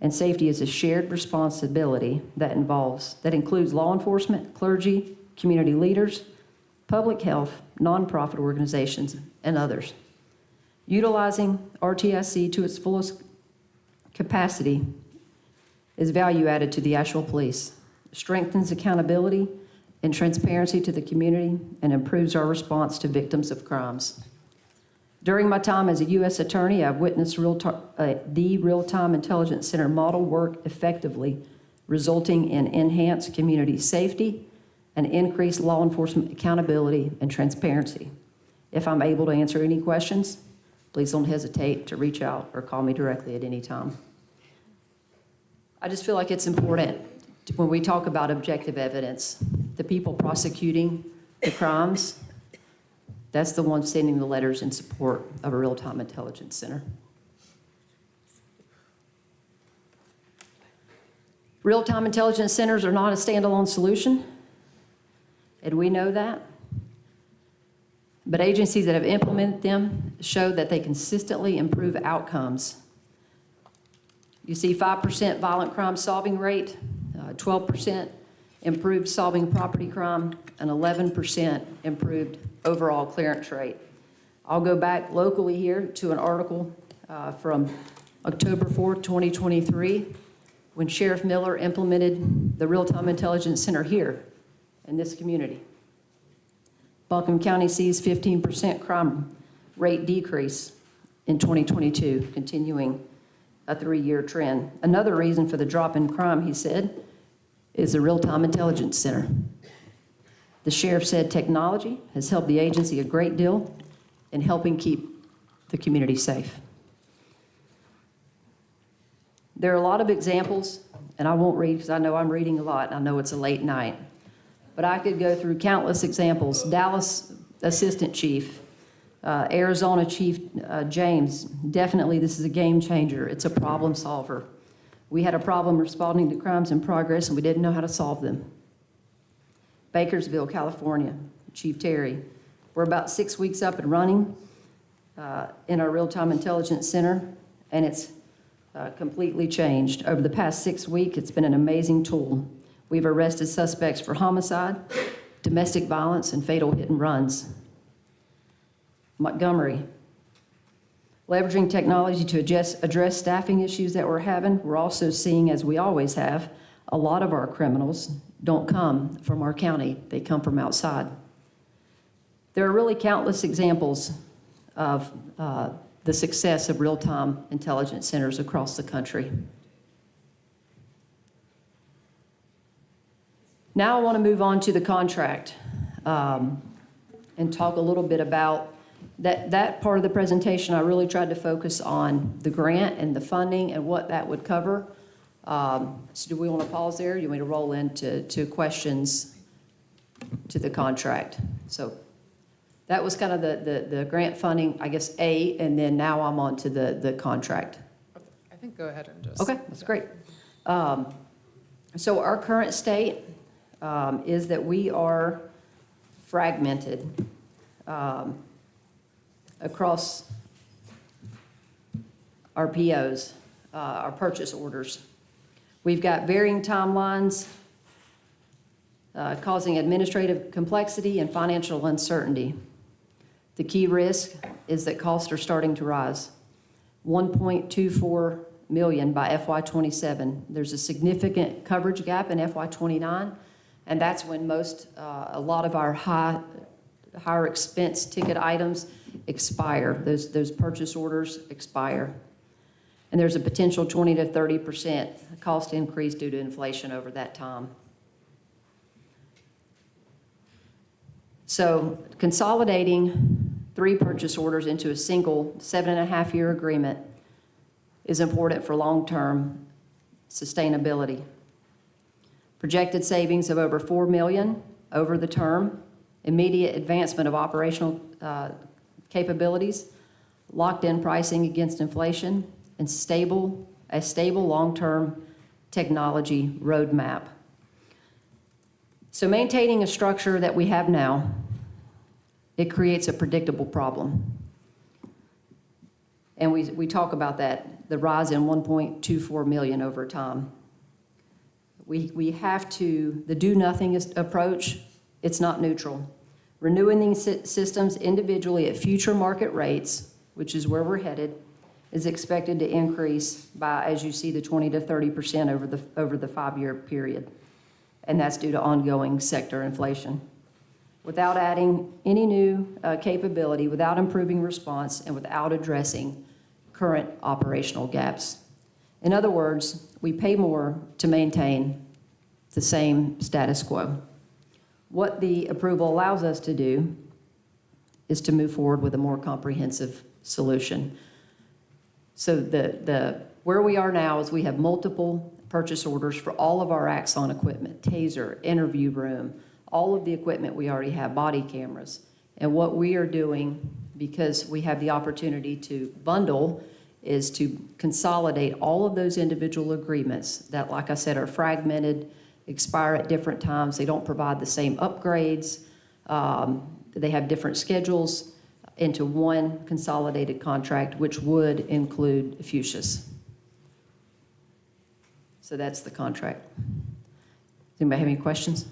and safety is a shared responsibility that includes law enforcement, clergy, community leaders, public health, nonprofit organizations, and others. Utilizing RTIC to its fullest capacity is value added to the Asheville Police, strengthens accountability and transparency to the community, and improves our response to victims of crimes. During my time as a U.S. Attorney, I've witnessed the Real-Time Intelligence Center model work effectively, resulting in enhanced community safety and increased law enforcement accountability and transparency. If I'm able to answer any questions, please don't hesitate to reach out or call me directly at any time. I just feel like it's important when we talk about objective evidence, the people prosecuting the crimes, that's the one sending the letters in support of a real-time intelligence center. Real-time intelligence centers are not a standalone solution, and we know that. But agencies that have implemented them show that they consistently improve outcomes. You see 5% violent crime solving rate, 12% improved solving property crime, and 11% improved overall clearance rate. I'll go back locally here to an article from October 4th, 2023, when Sheriff Miller implemented the Real-Time Intelligence Center here in this community. Buncombe County sees 15% crime rate decrease in 2022, continuing a 3-year trend. Another reason for the drop in crime, he said, is the Real-Time Intelligence Center. The sheriff said technology has helped the agency a great deal in helping keep the community safe. There are a lot of examples, and I won't read because I know I'm reading a lot, and I know it's a late night. But I could go through countless examples. Dallas Assistant Chief, Arizona Chief James, definitely this is a game changer. It's a problem solver. We had a problem responding to crimes in progress, and we didn't know how to solve them. Bakersville, California, Chief Terry. We're about 6 weeks up and running in our Real-Time Intelligence Center, and it's completely changed. Over the past 6 weeks, it's been an amazing tool. We've arrested suspects for homicide, domestic violence, and fatal hit and runs. Montgomery, leveraging technology to address staffing issues that we're having. We're also seeing, as we always have, a lot of our criminals don't come from our county, they come from outside. There are really countless examples of the success of real-time intelligence centers across the country. Now I want to move on to the contract and talk a little bit about that part of the presentation. I really tried to focus on the grant and the funding and what that would cover. So do we want to pause there? Do you want me to roll into questions to the contract? So that was kind of the grant funding, I guess, A, and then now I'm on to the contract. I think go ahead and just. Okay, that's great. So our current state is that we are fragmented across our POs, our purchase orders. We've got varying timelines causing administrative complexity and financial uncertainty. The key risk is that costs are starting to rise. 1.24 million by FY27. There's a significant coverage gap in FY29, and that's when a lot of our higher expense ticket items expire. Those purchase orders expire. And there's a potential 20 to 30% cost increase due to inflation over that time. So consolidating 3 purchase orders into a single 7.5-year agreement is important for long-term sustainability. Projected savings of over $4 million over the term, immediate advancement of operational capabilities, locked-in pricing against inflation, and a stable long-term technology roadmap. So maintaining a structure that we have now, it creates a predictable problem. And we talk about that, the rise in 1.24 million over time. We have to, the do-nothing approach, it's not neutral. Renewing these systems individually at future market rates, which is where we're headed, is expected to increase by, as you see, the 20 to 30% over the 5-year period. And that's due to ongoing sector inflation. Without adding any new capability, without improving response, and without addressing current operational gaps. In other words, we pay more to maintain the same status quo. What the approval allows us to do is to move forward with a more comprehensive solution. So where we are now is we have multiple purchase orders for all of our Axon equipment, taser, interview room, all of the equipment we already have, body cameras. And what we are doing, because we have the opportunity to bundle, is to consolidate all of those individual agreements that, like I said, are fragmented, expire at different times. They don't provide the same upgrades. They have different schedules into one consolidated contract, which would include Fuchsias. So that's the contract. Does anybody have any questions?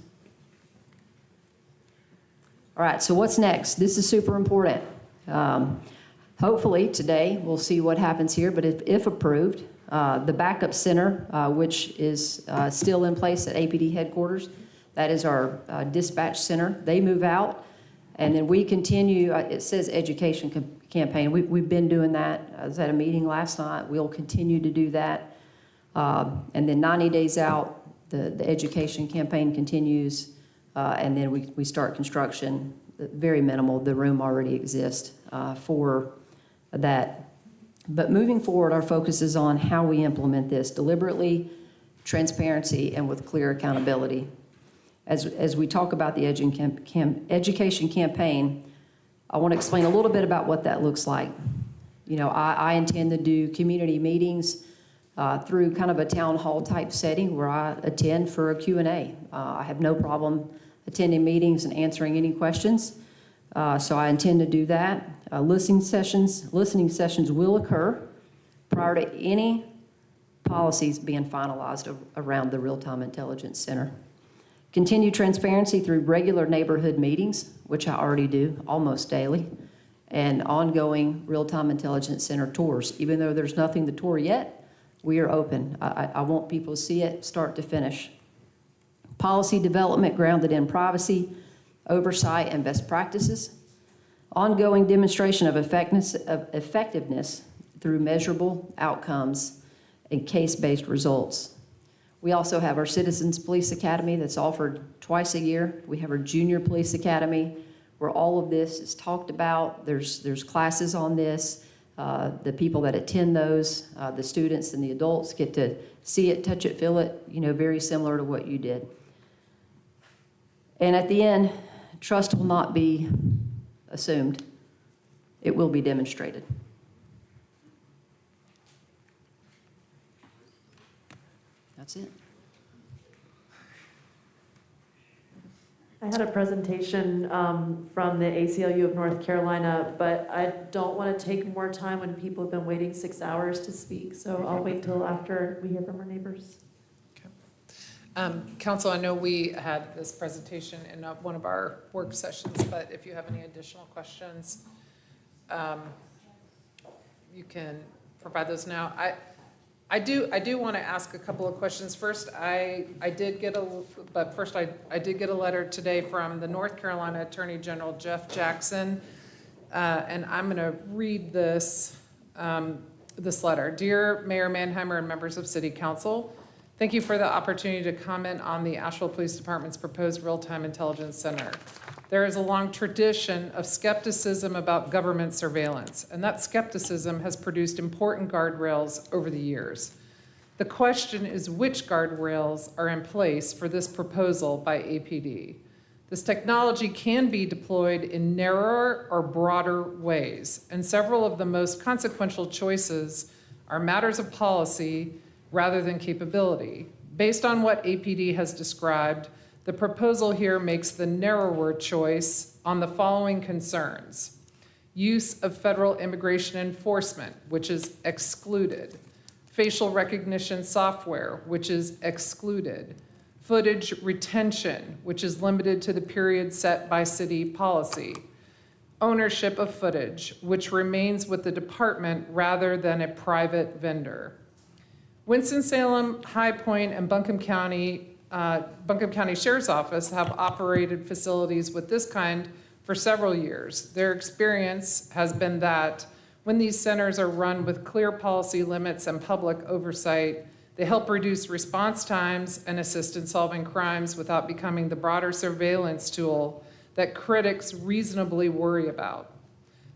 All right, so what's next? This is super important. Hopefully today we'll see what happens here, but if approved, the backup center, which is still in place at APD headquarters, that is our dispatch center. They move out, and then we continue. It says education campaign. We've been doing that. I was at a meeting last night. We'll continue to do that. And then 90 days out, the education campaign continues, and then we start construction. Very minimal. The room already exists for that. But moving forward, our focus is on how we implement this deliberately, transparency, and with clear accountability. As we talk about the education campaign, I want to explain a little bit about what that looks like. You know, I intend to do community meetings through kind of a town hall type setting where I attend for a Q&A. I have no problem attending meetings and answering any questions. So I intend to do that. Listening sessions will occur prior to any policies being finalized around the Real-Time Intelligence Center. Continue transparency through regular neighborhood meetings, which I already do almost daily, and ongoing Real-Time Intelligence Center tours. Even though there's nothing to tour yet, we are open. I want people to see it start to finish. Policy development grounded in privacy, oversight, and best practices. Ongoing demonstration of effectiveness through measurable outcomes and case-based results. We also have our Citizens Police Academy that's offered twice a year. We have our Junior Police Academy where all of this is talked about. There's classes on this. The people that attend those, the students and the adults get to see it, touch it, feel it, you know, very similar to what you did. And at the end, trust will not be assumed. It will be demonstrated. That's it. I had a presentation from the ACLU of North Carolina, but I don't want to take more time when people have been waiting 6 hours to speak, so I'll wait till after we hear from our neighbors. Council, I know we had this presentation in one of our work sessions, but if you have any additional questions, you can provide those now. I do want to ask a couple of questions. First, I did get a letter today from the North Carolina Attorney General, Jeff Jackson, and I'm going to read this letter. Dear Mayor Mannheimer and members of City Council, thank you for the opportunity to comment on the Asheville Police Department's proposed Real-Time Intelligence Center. There is a long tradition of skepticism about government surveillance, and that skepticism has produced important guardrails over the years. The question is which guardrails are in place for this proposal by APD. This technology can be deployed in narrower or broader ways, and several of the most consequential choices are matters of policy rather than capability. Based on what APD has described, the proposal here makes the narrower choice on the following concerns. Use of federal immigration enforcement, which is excluded. Facial recognition software, which is excluded. Footage retention, which is limited to the period set by city policy. Ownership of footage, which remains with the department rather than a private vendor. Winston-Salem, High Point, and Buncombe County Sheriff's Office have operated facilities with this kind for several years. Their experience has been that when these centers are run with clear policy limits and public oversight, they help reduce response times and assist in solving crimes without becoming the broader surveillance tool that critics reasonably worry about.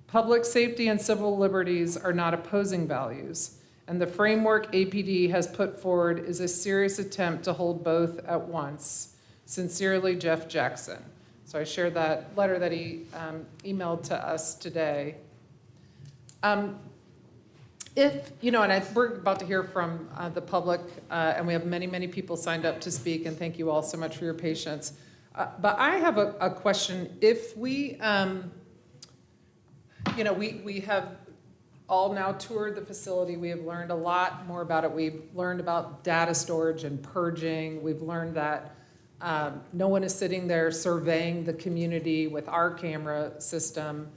Public safety and civil liberties are not opposing values, and the framework APD has put forward is a serious attempt to hold both at once. Sincerely, Jeff Jackson. So I shared that letter that he emailed to us today. We're about to hear from the public, and we have many, many people signed up to speak, and thank you all so much for your patience. But I have a question. If we have all now toured the facility. We have learned a lot more about it. We've learned about data storage and purging. We've learned that no one is sitting there surveying the community with our camera system.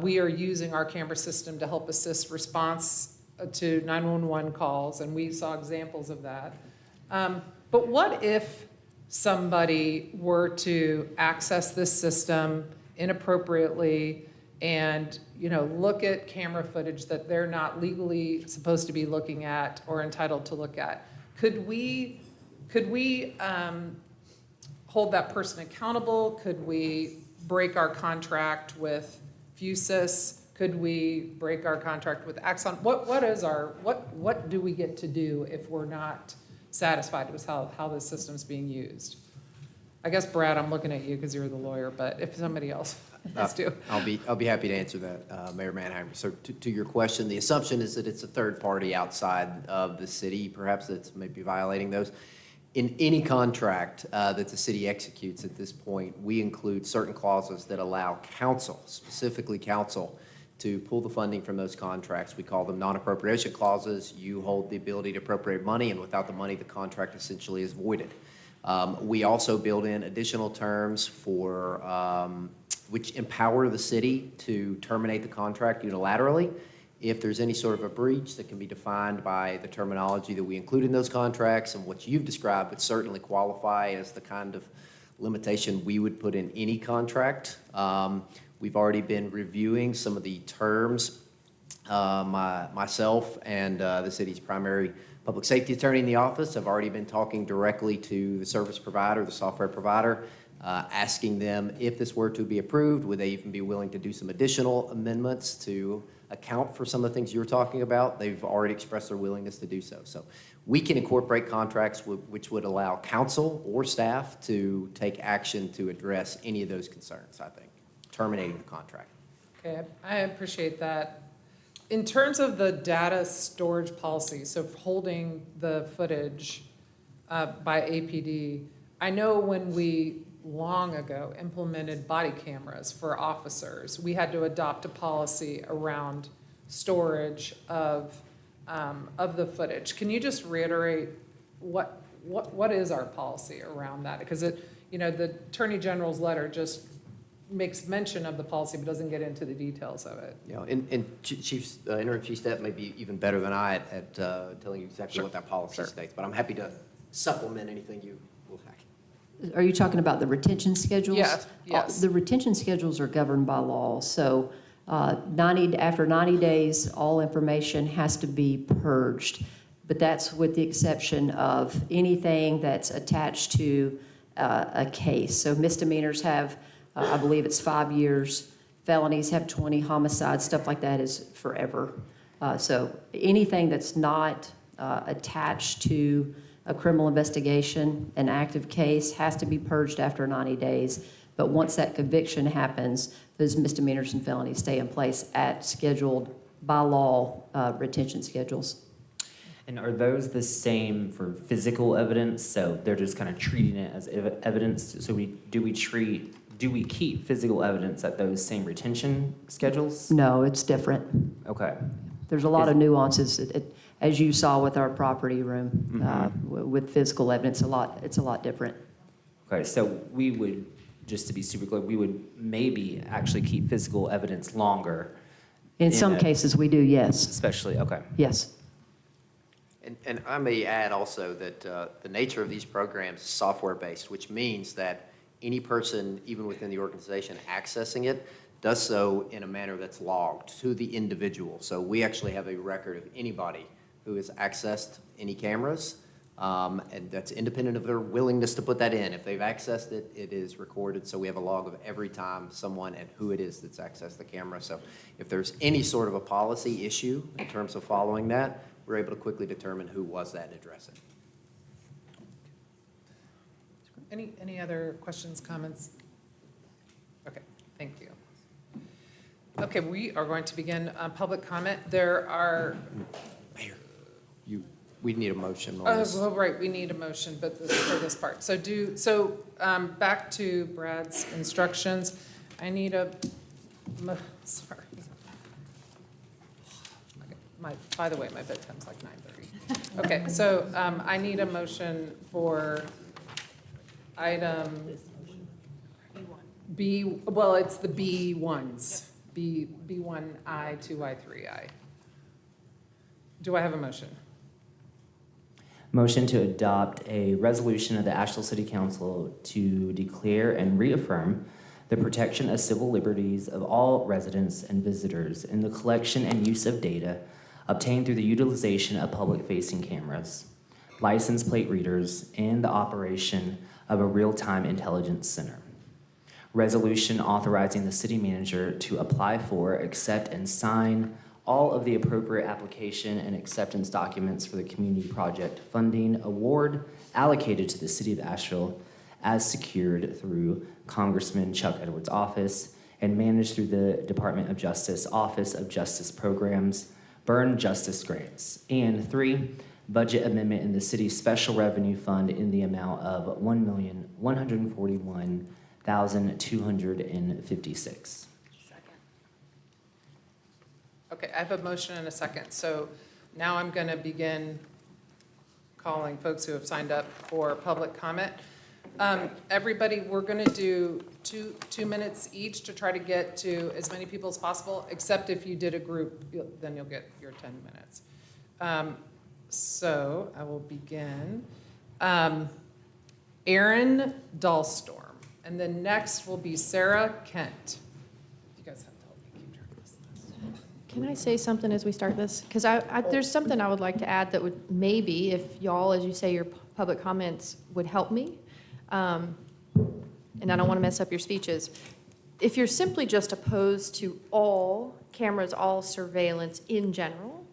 We are using our camera system to help assist response to 911 calls, and we saw examples of that. But what if somebody were to access this system inappropriately and, look at camera footage that they're not legally supposed to be looking at or entitled to look at. Could we hold that person accountable? Could we break our contract with Fusus? Could we break our contract with Axon? What do we get to do if we're not satisfied with how this system's being used? I guess, Brad, I'm looking at you because you're the lawyer, but if somebody else wants to. I'll be happy to answer that, Mayor Manheimer. So to your question, the assumption is that it's a third party outside of the city, perhaps that's maybe violating those. In any contract that the city executes at this point, we include certain clauses that allow council, specifically council, to pull the funding from those contracts. We call them non-appropriation clauses. You hold the ability to appropriate money, and without the money, the contract essentially is voided. We also build in additional terms for which empower the city to terminate the contract unilaterally if there's any sort of a breach that can be defined by the terminology that we include in those contracts, and what you've described would certainly qualify as the kind of limitation we would put in any contract. We've already been reviewing some of the terms. Myself and the city's primary public safety attorney in the office have already been talking directly to the service provider, the software provider, asking them if this were to be approved, would they even be willing to do some additional amendments to account for some of the things you were talking about. They've already expressed their willingness to do so. So we can incorporate contracts which would allow council or staff to take action to address any of those concerns, I think, terminating the contract. Okay, I appreciate that. In terms of the data storage policy, so holding the footage by APD, I know when we long ago implemented body cameras for officers, we had to adopt a policy around storage of the footage. Can you just reiterate what is our policy around that? Because the Attorney General's letter just makes mention of the policy but doesn't get into the details of it. And Interim Chief Step may be even better than I at telling you exactly what that policy states, but I'm happy to supplement anything you will have. Are you talking about the retention schedules? Yes. The retention schedules are governed by law, so after 90 days, all information has to be purged, but that's with the exception of anything that's attached to a case. So misdemeanors have, I believe it's 5 years, felonies have 20, homicides, stuff like that is forever. So anything that's not attached to a criminal investigation, an active case, has to be purged after 90 days. But once that conviction happens, those misdemeanors and felonies stay in place at scheduled by law retention schedules. And are those the same for physical evidence? So they're just kind of treating it as evidence. So do we keep physical evidence at those same retention schedules? No, it's different. Okay. There's a lot of nuances, as you saw with our property room, with physical evidence, it's a lot different. Okay, so we would, just to be super clear, we would maybe actually keep physical evidence longer. In some cases, we do, yes. Especially, okay. Yes. And I may add also that the nature of these programs is software-based, which means that any person, even within the organization, accessing it does so in a manner that's logged to the individual. So we actually have a record of anybody who has accessed any cameras, and that's independent of their willingness to put that in. If they've accessed it, it is recorded, so we have a log of every time someone and who it is that's accessed the camera. So if there's any sort of a policy issue in terms of following that, we're able to quickly determine who was that and address it. Any other questions, comments? Okay, thank you. Okay, we are going to begin public comment. There are... Mayor, we need a motion on this. Well, right, we need a motion, but for this part. So back to Brad's instructions. I need a, sorry. By the way, my bedtime's like 9:30. Okay, so I need a motion for item B, well, it's the B1s, B1I, 2I, 3I. Do I have a motion? Motion to adopt a resolution of the Asheville City Council to declare and reaffirm the protection of civil liberties of all residents and visitors, and the collection and use of data obtained through the utilization of public-facing cameras, license plate readers, and the operation of a real-time intelligence center. Resolution authorizing the city manager to apply for, accept, and sign all of the appropriate application and acceptance documents for the community project funding award allocated to the city of Asheville as secured through Congressman Chuck Edwards' office and managed through the Department of Justice Office of Justice Programs, Burn Justice Grants. And 3, budget amendment in the city's special revenue fund in the amount of $1,141,256. Okay, I have a motion and a second. So now I'm going to begin calling folks who have signed up for public comment. Everybody, we're going to do two minutes each to try to get to as many people as possible, except if you did a group, then you'll get your 10 minutes. So I will begin. Aaron Dahlstorm, and then next will be Sarah Kent. You guys have to help me keep track of this. Can I say something as we start this? Because there's something I would like to add that would maybe, if y'all, as you say, your public comments would help me. And I don't want to mess up your speeches. If you're simply just opposed to all cameras, all surveillance in general,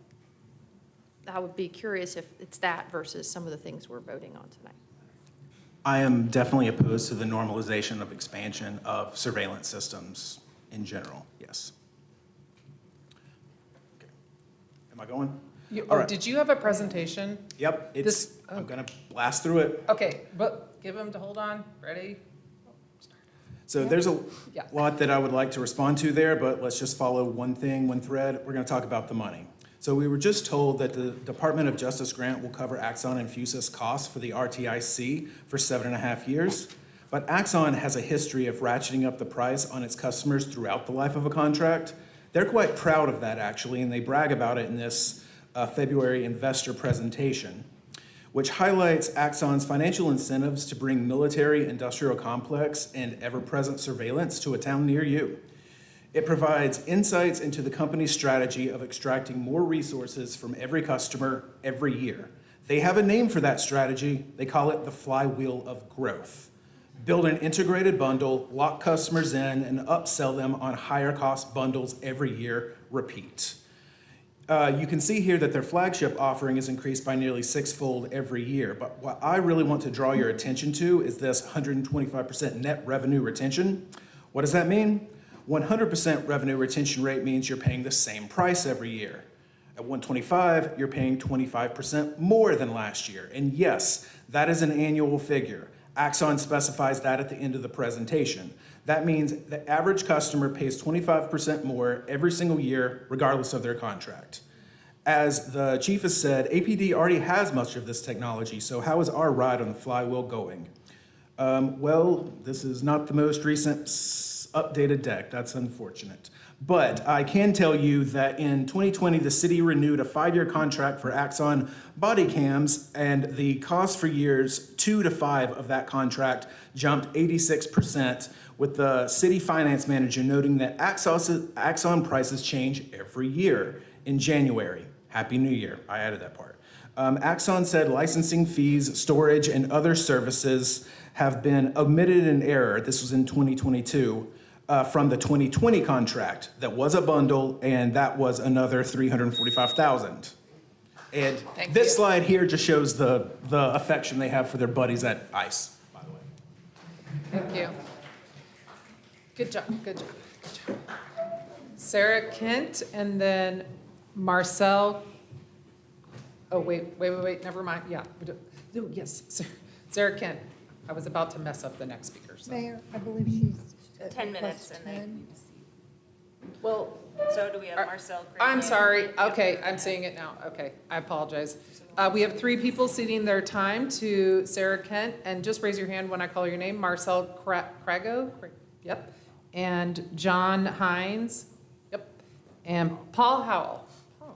I would be curious if it's that versus some of the things we're voting on tonight. I am definitely opposed to the normalization of expansion of surveillance systems in general, yes. Okay. Am I going? All right. Did you have a presentation? Yep, I'm gonna blast through it. Okay, but give them to hold on. Ready? So there's a Yeah. lot that I would like to respond to there, but let's just follow one thing, one thread. We're gonna talk about the money. So we were just told that the Department of Justice grant will cover Axon and Fusus costs for the RTIC for 7.5 years. But Axon has a history of ratcheting up the price on its customers throughout the life of a contract. They're quite proud of that, actually, and they brag about it in this February investor presentation, which highlights Axon's financial incentives to bring military, industrial complex, and ever-present surveillance to a town near you. It provides insights into the company's strategy of extracting more resources from every customer every year. They have a name for that strategy. They call it the flywheel of growth. Build an integrated bundle, lock customers in, and upsell them on higher cost bundles every year, repeat. You can see here that their flagship offering is increased by nearly 6-fold every year. But what I really want to draw your attention to is this 125% net revenue retention. What does that mean? 100% revenue retention rate means you're paying the same price every year. At 125, you're paying 25% more than last year. And yes, that is an annual figure. Axon specifies that at the end of the presentation. That means the average customer pays 25% more every single year, regardless of their contract. As the chief has said, APD already has much of this technology, so how is our ride on the flywheel going? Well, this is not the most recent updated deck. That's unfortunate. But I can tell you that in 2020, the city renewed a 5-year contract for Axon body cams, and the cost for years 2 to 5 of that contract jumped 86%, with the city finance manager noting that Axon prices change every year in January. Happy New Year. I added that part. Axon said licensing fees, storage, and other services have been omitted in error. This was in 2022. From the 2020 contract that was a bundle, and that was another $345,000. And this slide here just shows the affection they have for their buddies at ICE, by the way. Thank you. Good job, good job, good job. Sarah Kent, and then Marcel. Oh, wait, never mind, yeah. Oh, yes, Sarah Kent. I was about to mess up the next speaker, so. Mayor, I believe she's. 10 minutes and then. Well. So do we have Marcel? I'm sorry. Okay, I'm saying it now. Okay, I apologize. We have 3 people ceding their time to Sarah Kent, and just raise your hand when I call your name. Marcel Crago. Yep. And John Hines. Yep. And Paul Howell. Oh,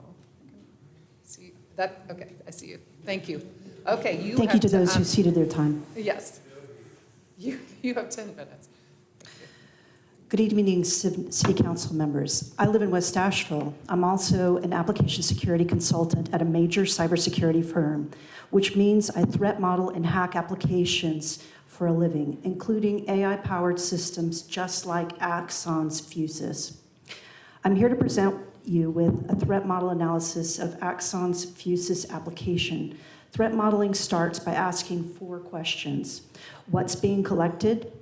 see that? Okay, I see you. Thank you. Okay, you. Thank you to those who ceded their time. Yes. You have 10 minutes. Good evening, City Council members. I live in West Asheville. I'm also an application security consultant at a major cybersecurity firm, which means I threat model and hack applications for a living, including AI-powered systems just like Axon's Fusus. I'm here to present you with a threat model analysis of Axon's Fusus application. Threat modeling starts by asking 4 questions. What's being collected?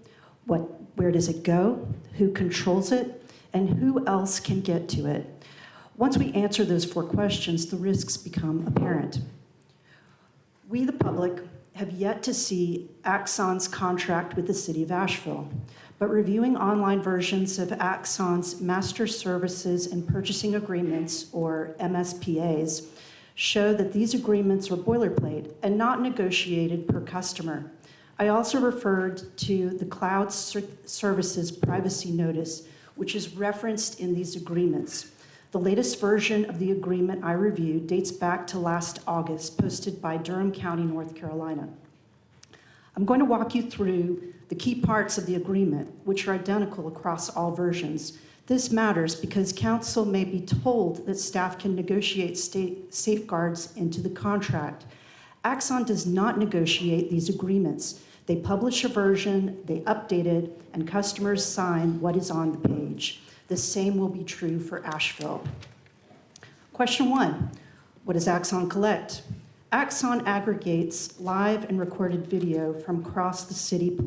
Where does it go? Who controls it? And who else can get to it? Once we answer those 4 questions, the risks become apparent. We, the public, have yet to see Axon's contract with the City of Asheville, but reviewing online versions of Axon's Master Services and Purchasing Agreements, or MSPAs, show that these agreements are boilerplate and not negotiated per customer. I also referred to the Cloud Services Privacy Notice, which is referenced in these agreements. The latest version of the agreement I reviewed dates back to last August, posted by Durham County, North Carolina. I'm going to walk you through the key parts of the agreement, which are identical across all versions. This matters because council may be told that staff can negotiate state safeguards into the contract. Axon does not negotiate these agreements. They publish a version, they update it, and customers sign what is on the page. The same will be true for Asheville. Question 1, what does Axon collect? Axon aggregates live and recorded video from across the city,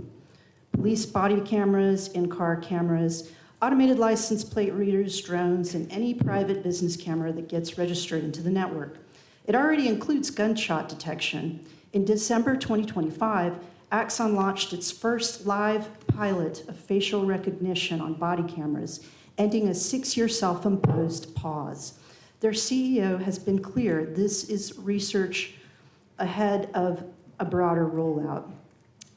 police body cameras, in-car cameras, automated license plate readers, drones, and any private business camera that gets registered into the network. It already includes gunshot detection. In December 2025, Axon launched its first live pilot of facial recognition on body cameras, ending a 6-year self-imposed pause. Their CEO has been clear this is research ahead of a broader rollout.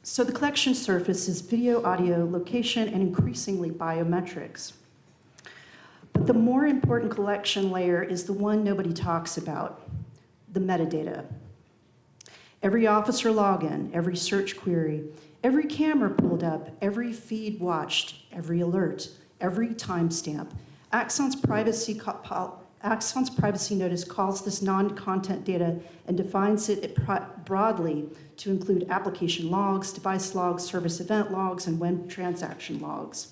So the collection surface is video, audio, location, and increasingly biometrics. But the more important collection layer is the one nobody talks about, the metadata. Every officer login, every search query, every camera pulled up, every feed watched, every alert, every timestamp. Axon's privacy notice calls this non-content data and defines it broadly to include application logs, device logs, service event logs, and web transaction logs.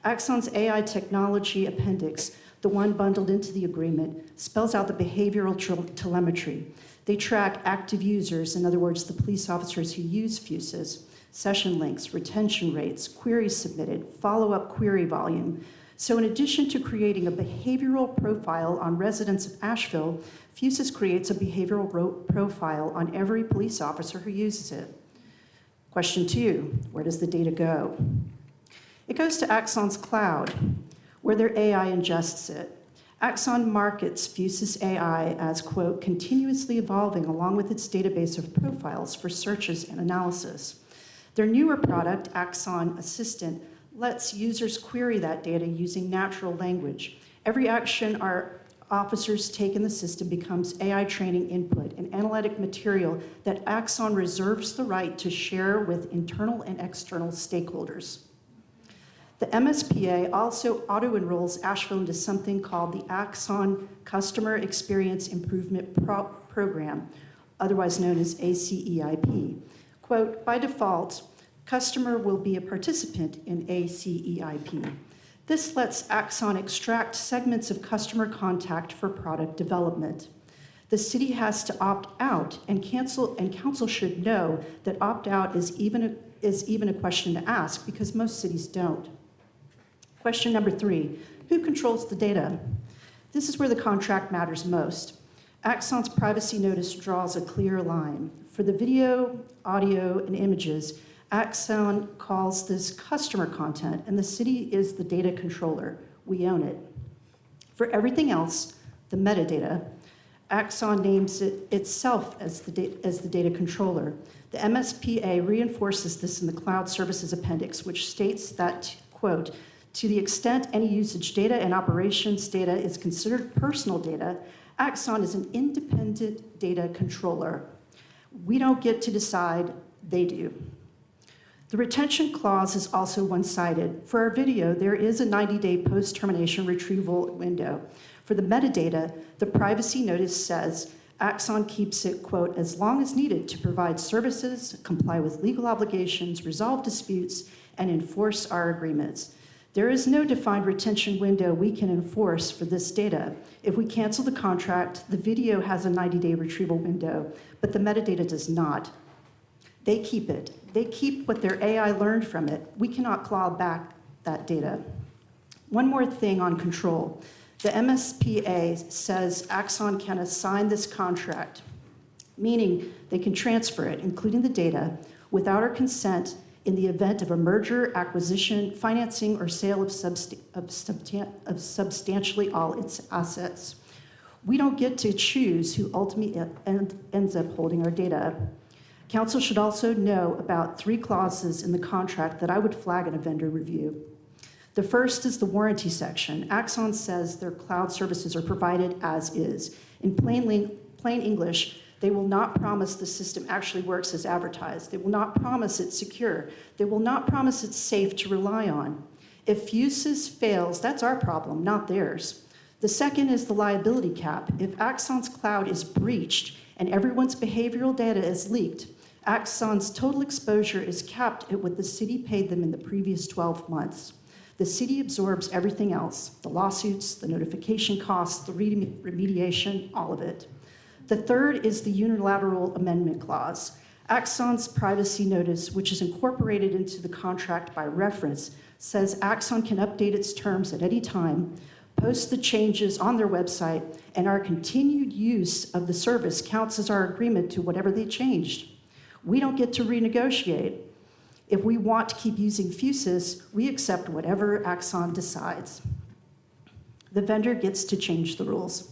Axon's AI technology appendix, the one bundled into the agreement, spells out the behavioral telemetry. They track active users, in other words, the police officers who use Fusus, session lengths, retention rates, queries submitted, follow-up query volume. So in addition to creating a behavioral profile on residents of Asheville, Fusus creates a behavioral profile on every police officer who uses it. Question 2, where does the data go? It goes to Axon's cloud, where their AI ingests it. Axon markets Fusus AI as, quote, continuously evolving along with its database of profiles for searches and analysis. Their newer product, Axon Assistant, lets users query that data using natural language. Every action our officers take in the system becomes AI training input and analytic material that Axon reserves the right to share with internal and external stakeholders. The MSPA also auto-enrolls Asheville into something called the Axon Customer Experience Improvement Program, otherwise known as ACEIP. Quote, by default, customer will be a participant in ACEIP. This lets Axon extract segments of customer contact for product development. The city has to opt out, and council should know that opt-out is even a question to ask because most cities don't. Question number 3, who controls the data? This is where the contract matters most. Axon's privacy notice draws a clear line. For the video, audio, and images, Axon calls this customer content, and the city is the data controller. We own it. For everything else, the metadata, Axon names it itself as the data controller. The MSPA reinforces this in the Cloud Services Appendix, which states that, quote, to the extent any usage data and operations data is considered personal data, Axon is an independent data controller. We don't get to decide, they do. The retention clause is also one-sided. For our video, there is a 90-day post-termination retrieval window. For the metadata, the privacy notice says Axon keeps it, quote, as long as needed to provide services, comply with legal obligations, resolve disputes, and enforce our agreements. There is no defined retention window we can enforce for this data. If we cancel the contract, the video has a 90-day retrieval window, but the metadata does not. They keep it. They keep what their AI learned from it. We cannot claw back that data. One more thing on control. The MSPA says Axon can assign this contract, meaning they can transfer it, including the data, without our consent in the event of a merger, acquisition, financing, or sale of substantially all its assets. We don't get to choose who ultimately ends up holding our data. Council should also know about 3 clauses in the contract that I would flag in a vendor review. The first is the warranty section. Axon says their cloud services are provided as is. In plain English, they will not promise the system actually works as advertised. They will not promise it's secure. They will not promise it's safe to rely on. If Fuses fails, that's our problem, not theirs. The second is the liability cap. If Axon's cloud is breached and everyone's behavioral data is leaked, Axon's total exposure is capped at what the city paid them in the previous 12 months. The city absorbs everything else, the lawsuits, the notification costs, the remediation, all of it. The third is the unilateral amendment clause. Axon's privacy notice, which is incorporated into the contract by reference, says Axon can update its terms at any time, post the changes on their website, and our continued use of the service counts as our agreement to whatever they changed. We don't get to renegotiate. If we want to keep using Fuses, we accept whatever Axon decides. The vendor gets to change the rules.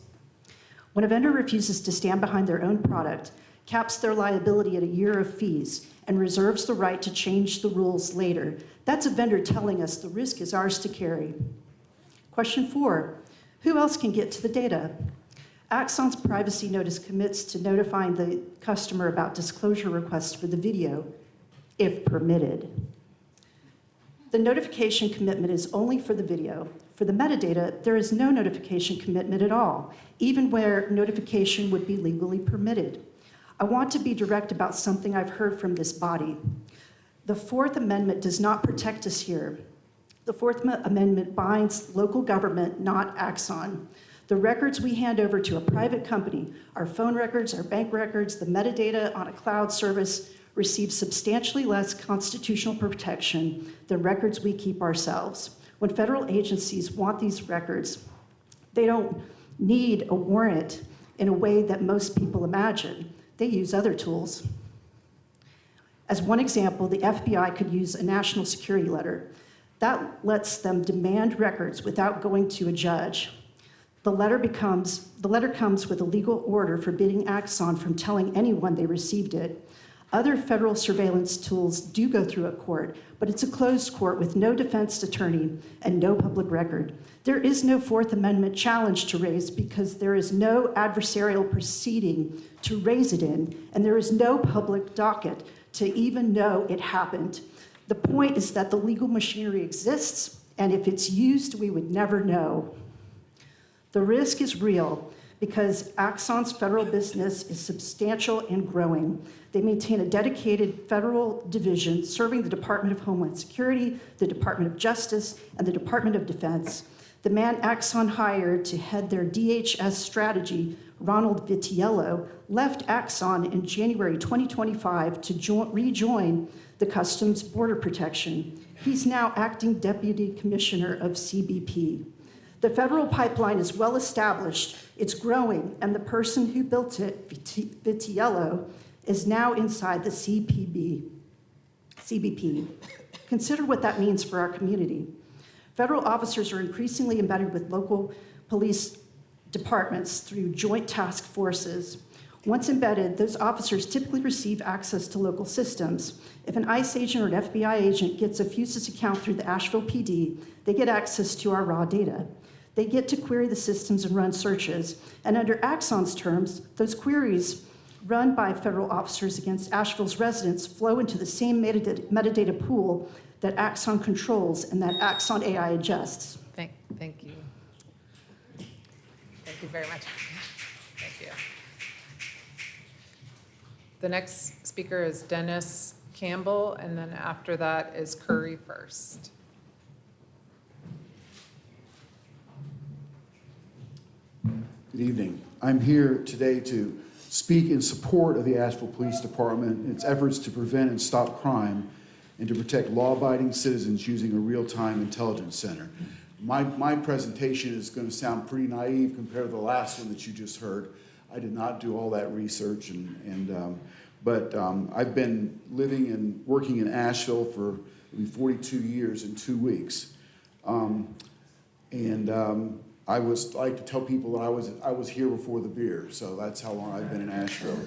When a vendor refuses to stand behind their own product, caps their liability at a year of fees, and reserves the right to change the rules later, that's a vendor telling us the risk is ours to carry. Question 4, who else can get to the data? Axon's privacy notice commits to notifying the customer about disclosure requests for the video, if permitted. The notification commitment is only for the video. For the metadata, there is no notification commitment at all, even where notification would be legally permitted. I want to be direct about something I've heard from this body. The Fourth Amendment does not protect us here. The Fourth Amendment binds local government, not Axon. The records we hand over to a private company, our phone records, our bank records, the metadata on a cloud service, receive substantially less constitutional protection than records we keep ourselves. When federal agencies want these records, they don't need a warrant in a way that most people imagine. They use other tools. As one example, the FBI could use a national security letter. That lets them demand records without going to a judge. The letter comes with a legal order forbidding Axon from telling anyone they received it. Other federal surveillance tools do go through a court, but it's a closed court with no defense attorney and no public record. There is no Fourth Amendment challenge to raise because there is no adversarial proceeding to raise it in, and there is no public docket to even know it happened. The point is that the legal machinery exists, and if it's used, we would never know. The risk is real because Axon's federal business is substantial and growing. They maintain a dedicated federal division serving the Department of Homeland Security, the Department of Justice, and the Department of Defense. The man Axon hired to head their DHS strategy, Ronald Vitiello, left Axon in January 2025 to rejoin the Customs Border Protection. He's now acting deputy commissioner of CBP. The federal pipeline is well established, it's growing, and the person who built it, Vitiello, is now inside the CBP. Consider what that means for our community. Federal officers are increasingly embedded with local police departments through joint task forces. Once embedded, those officers typically receive access to local systems. If an ICE agent or an FBI agent gets a Fuses account through the Asheville PD, they get access to our raw data. They get to query the systems and run searches. And under Axon's terms, those queries run by federal officers against Asheville's residents flow into the same metadata pool that Axon controls and that Axon AI adjusts. Thank you. Thank you very much. Thank you. The next speaker is Dennis Campbell, and then after that is Curry first. Good evening. I'm here today to speak in support of the Asheville Police Department and its efforts to prevent and stop crime and to protect law-abiding citizens using a real-time intelligence center. My presentation is going to sound pretty naive compared to the last one that you just heard. I did not do all that research, but I've been living and working in Asheville for 42 years in 2 weeks. I like to tell people that I was here before the beer, so that's how long I've been in Asheville.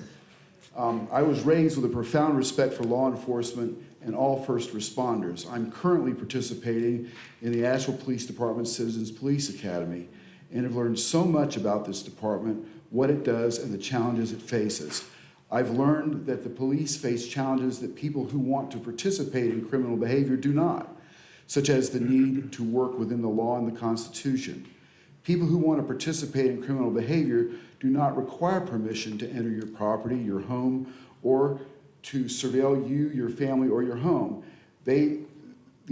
I was raised with a profound respect for law enforcement and all first responders. I'm currently participating in the Asheville Police Department Citizens Police Academy and have learned so much about this department, what it does, and the challenges it faces. I've learned that the police face challenges that people who want to participate in criminal behavior do not, such as the need to work within the law and the Constitution. People who want to participate in criminal behavior do not require permission to enter your property, your home, or to surveil you, your family, or your home. The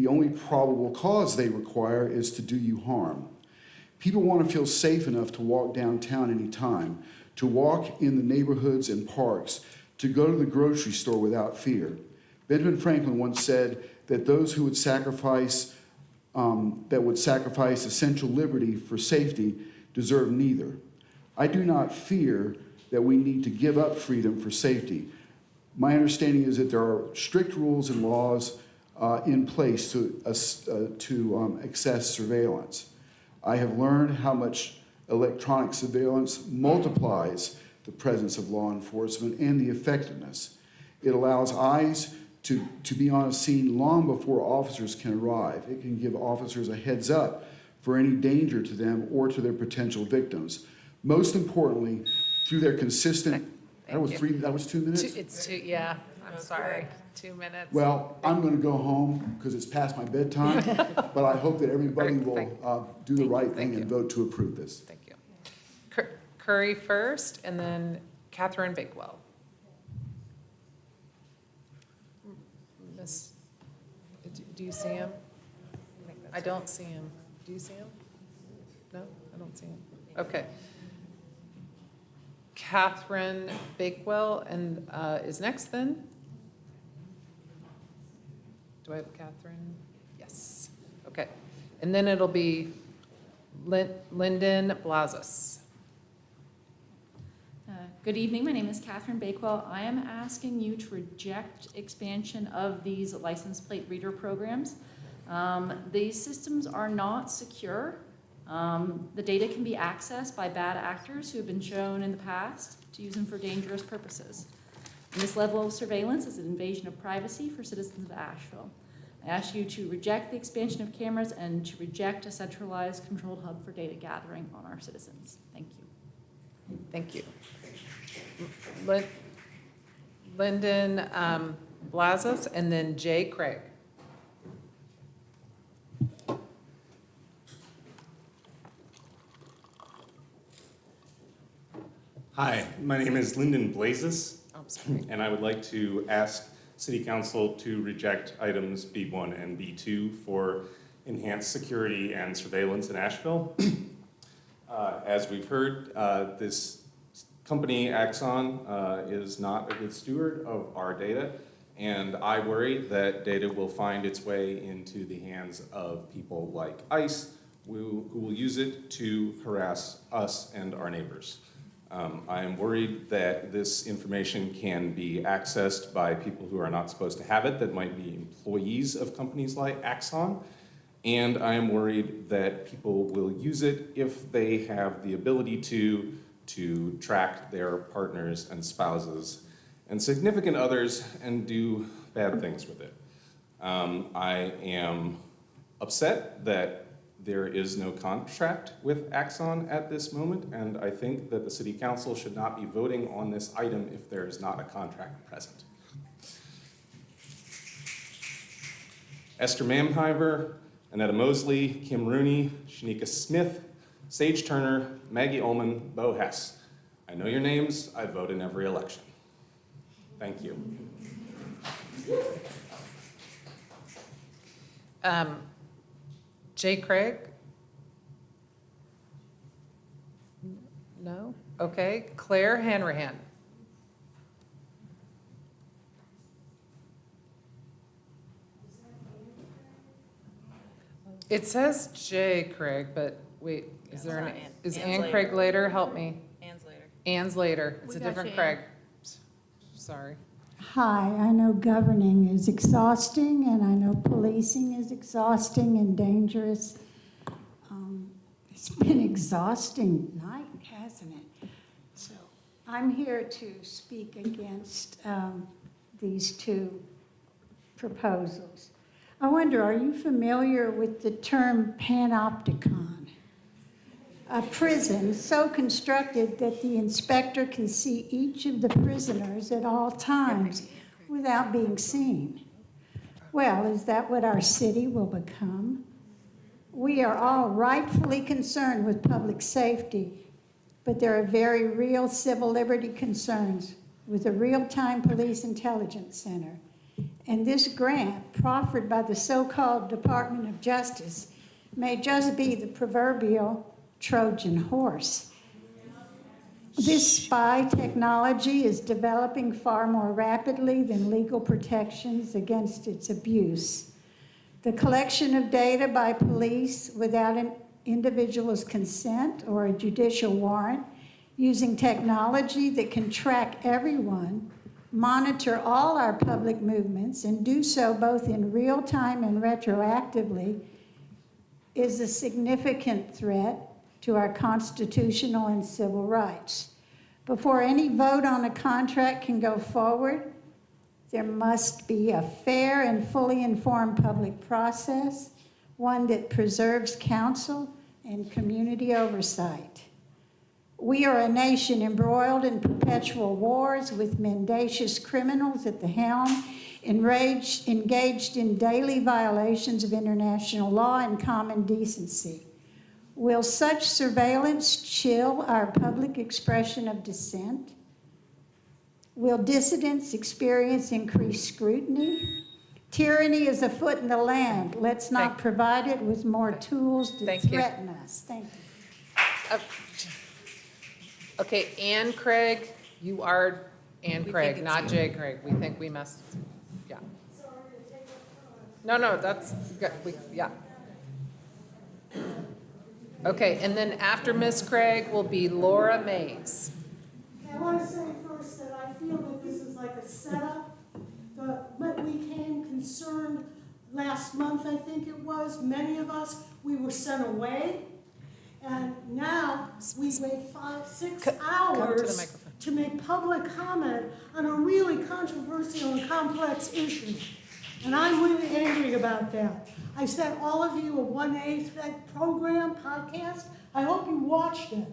only probable cause they require is to do you harm. People want to feel safe enough to walk downtown anytime, to walk in the neighborhoods and parks, to go to the grocery store without fear. Benjamin Franklin once said that those who would sacrifice essential liberty for safety deserve neither. I do not fear that we need to give up freedom for safety. My understanding is that there are strict rules and laws in place to access surveillance. I have learned how much electronic surveillance multiplies the presence of law enforcement and the effectiveness. It allows eyes to be on a scene long before officers can arrive. It can give officers a heads up for any danger to them or to their potential victims. Most importantly, through their consistent, that was 2 minutes? It's 2, yeah, I'm sorry, 2 minutes. Well, I'm going to go home because it's past my bedtime, but I hope that everybody will do the right thing and vote to approve this. Thank you. Curry first, and then Catherine Bakewell. Do you see him? I don't see him. Do you see him? No, I don't see him. Okay. Catherine Bakewell and is next then? Do I have Catherine? Yes. Okay. And then it'll be Lyndon Blazos. Good evening. My name is Catherine Bakewell. I am asking you to reject expansion of these license plate reader programs. These systems are not secure. The data can be accessed by bad actors who have been shown in the past to use them for dangerous purposes. And this level of surveillance is an invasion of privacy for citizens of Asheville. I ask you to reject the expansion of cameras and to reject a centralized controlled hub for data gathering on our citizens. Thank you. Thank you. Lyndon Blazos, and then Jay Craig. Hi, my name is Lyndon Blazes, I'm sorry. and I would like to ask City Council to reject items B1 and B2 for enhanced security and surveillance in Asheville. As we've heard, this company, Axon, is not a good steward of our data, and I worry that data will find its way into the hands of people like ICE, who will use it to harass us and our neighbors. I am worried that this information can be accessed by people who are not supposed to have it, that might be employees of companies like Axon, and I am worried that people will use it if they have the ability to track their partners and spouses and significant others and do bad things with it. I am upset that There is no contract with Axon at this moment, and I think that the City Council should not be voting on this item if there is not a contract present. Esther Mamheimer, Annetta Mosley, Kim Rooney, Shanika Smith, Sage Turner, Maggie Ullman, Bo Hess. I know your names. I vote in every election. Thank you. Jay Craig? No? Okay. Claire Hanrahan? It says Jay Craig, but wait, is there an, is Ann Craig later? Help me. Ann's later. Ann's later. It's We a got different you, Craig. Sorry. Hi, I know governing is exhausting, and I know policing is exhausting and dangerous. It's been exhausting night, hasn't it? So I'm here to speak against these two proposals. I wonder, are you familiar with the term panopticon? A prison so constructed that the inspector can see each of the prisoners at all times without being seen. Well, is that what our city will become? We are all rightfully concerned with public safety, but there are very real civil liberty concerns with a real-time police intelligence center. And this grant, proffered by the so-called Department of Justice, may just be the proverbial Trojan horse. This spy technology is developing far more rapidly than legal protections against its abuse. The collection of data by police without an individual's consent or a judicial warrant, using technology that can track everyone, monitor all our public movements, and do so both in real time and retroactively, is a significant threat to our constitutional and civil rights. Before any vote on a contract can go forward, there must be a fair and fully informed public process, one that preserves counsel and community oversight. We are a nation embroiled in perpetual wars with mendacious criminals at the helm, engaged in daily violations of international law and common decency. Will such surveillance chill our public expression of dissent? Will dissidents experience increased scrutiny? Tyranny is afoot in the land. Let's not provide it with more tools to threaten us. Thank you. Okay, Ann Craig, you are Ann Craig, not Jay Craig. We think we must, yeah. No, that's, good. Yeah. Okay, and then after Miss Craig will be Laura Mays. I want to say first that I feel that this is like a setup. But we came concerned last month, I think it was, many of us, we were sent away. And now we wait 5-6 hours to make public comment on a really controversial and complex issue. And I'm really angry about that. I sent all of you a 1A program podcast. I hope you watched it.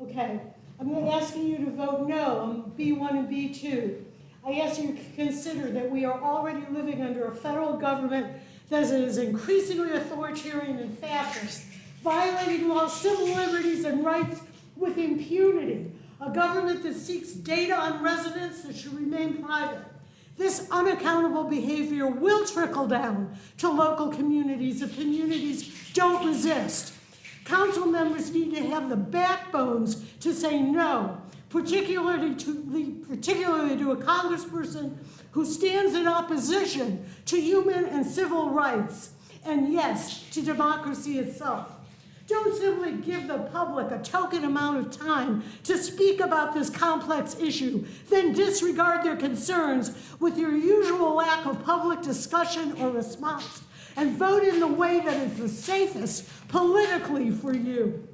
Okay, I'm asking you to vote no on B1 and B2. I ask you to consider that we are already living under a federal government that is increasingly authoritarian and fascist, violating all civil liberties and rights with impunity, a government that seeks data on residents that should remain private. This unaccountable behavior will trickle down to local communities if communities don't resist. Council members need to have the backbones to say no, particularly to a congressperson who stands in opposition to human and civil rights, and yes, to democracy itself. Don't simply give the public a token amount of time to speak about this complex issue, then disregard their concerns with your usual lack of public discussion or response, and vote in the way that is the safest politically for you.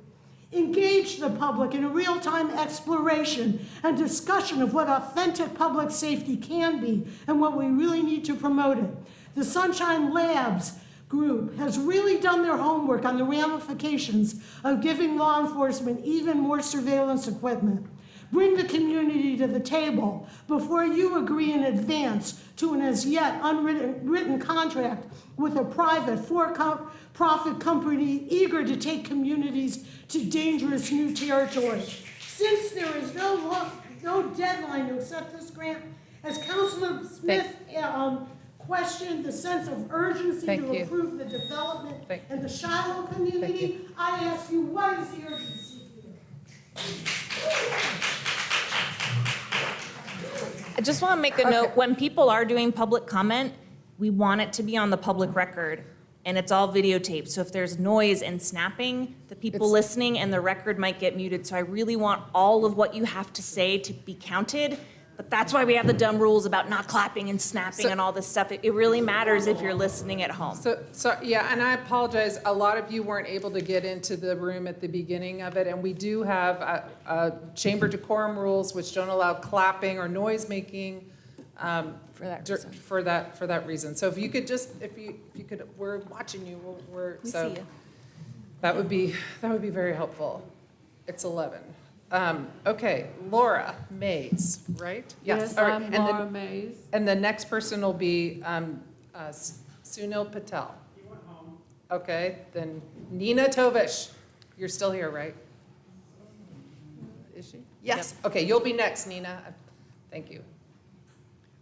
Engage the public in a real-time exploration and discussion of what authentic public safety can be and what we really need to promote it. The Sunshine Labs group has really done their homework on the ramifications of giving law enforcement even more surveillance equipment. Bring the community to the table before you agree in advance to an as yet unwritten contract with a private for-profit company eager to take communities to dangerous new territory. Since there is no deadline to accept this grant, as Councilor Smith questioned the sense of urgency to improve the development in the Shiloh community, I ask you, what is the urgency here? I just want to make a note, when people are doing public comment, we want it to be on the public record, and it's all videotaped. So if there's noise and snapping, the people listening and the record might get muted. So I really want all of what you have to say to be counted. But that's why we have the dumb rules about not clapping and snapping and all this stuff. It really matters if you're listening at home. So yeah, and I apologize, a lot of you weren't able to get into the room at the beginning of it, and we do have chamber decorum rules which don't allow clapping or noise making for that reason. So if you could just, if you could, we're watching you, We see you. that would be very helpful. It's 11. Okay, Laura Mays, right? Yes, all right, I'm Laura Mays. And the next person will be Sunil Patel. He went home. Okay, then Nina Tovish. You're still here, right? Is she? Yes. Yep. Okay, you'll be next, Nina. Thank you.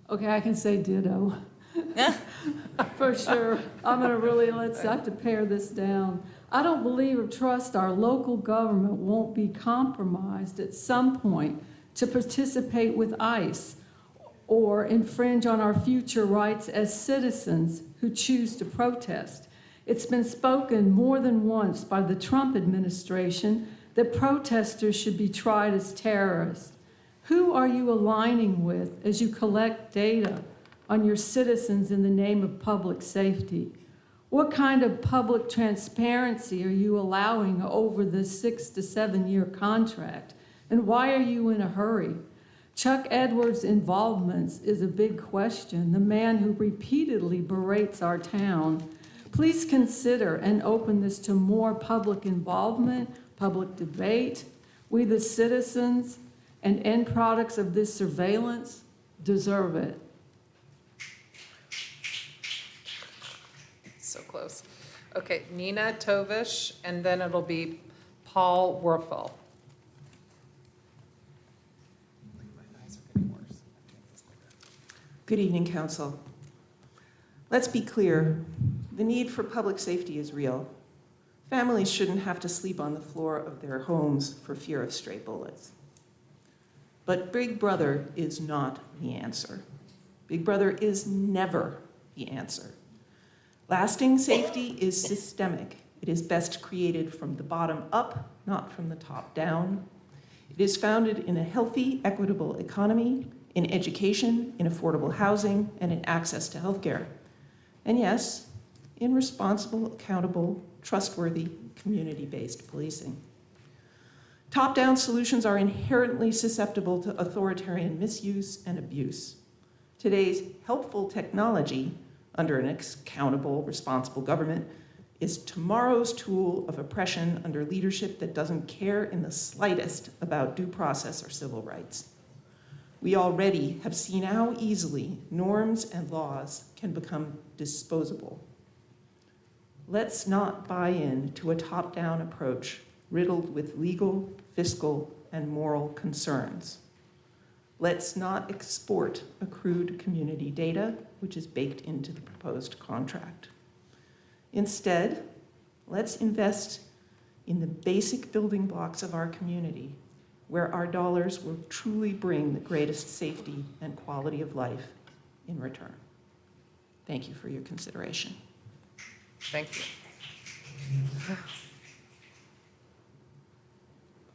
Okay, I can say ditto. For sure. I'm gonna really, I have to pare this down. I don't believe or trust our local government won't be compromised at some point to participate with ICE or infringe on our future rights as citizens who choose to protest. It's been spoken more than once by the Trump administration that protesters should be tried as terrorists. Who are you aligning with as you collect data on your citizens in the name of public safety? What kind of public transparency are you allowing over this 6 to 7 year contract? And why are you in a hurry? Chuck Edwards' involvement is a big question, the man who repeatedly berates our town. Please consider and open this to more public involvement, public debate. We, the citizens and end products of this surveillance, deserve it. So close. Okay, Nina Tovish, and then it'll be Paul Werfel. Good evening, Council. Let's be clear. The need for public safety is real. Families shouldn't have to sleep on the floor of their homes for fear of stray bullets. But Big Brother is not the answer. Big Brother is never the answer. Lasting safety is systemic. It is best created from the bottom up, not from the top down. It is founded in a healthy, equitable economy, in education, in affordable housing, and in access to healthcare. And yes, in responsible, accountable, trustworthy, community-based policing. Top-down solutions are inherently susceptible to authoritarian misuse and abuse. Today's helpful technology, under an accountable, responsible government, is tomorrow's tool of oppression under leadership that doesn't care in the slightest about due process or civil rights. We already have seen how easily norms and laws can become disposable. Let's not buy in to a top-down approach riddled with legal, fiscal, and moral concerns. Let's not export accrued community data, which is baked into the proposed contract. Instead, let's invest in the basic building blocks of our community, where our dollars will truly bring the greatest safety and quality of life in return. Thank you for your consideration. Thank you.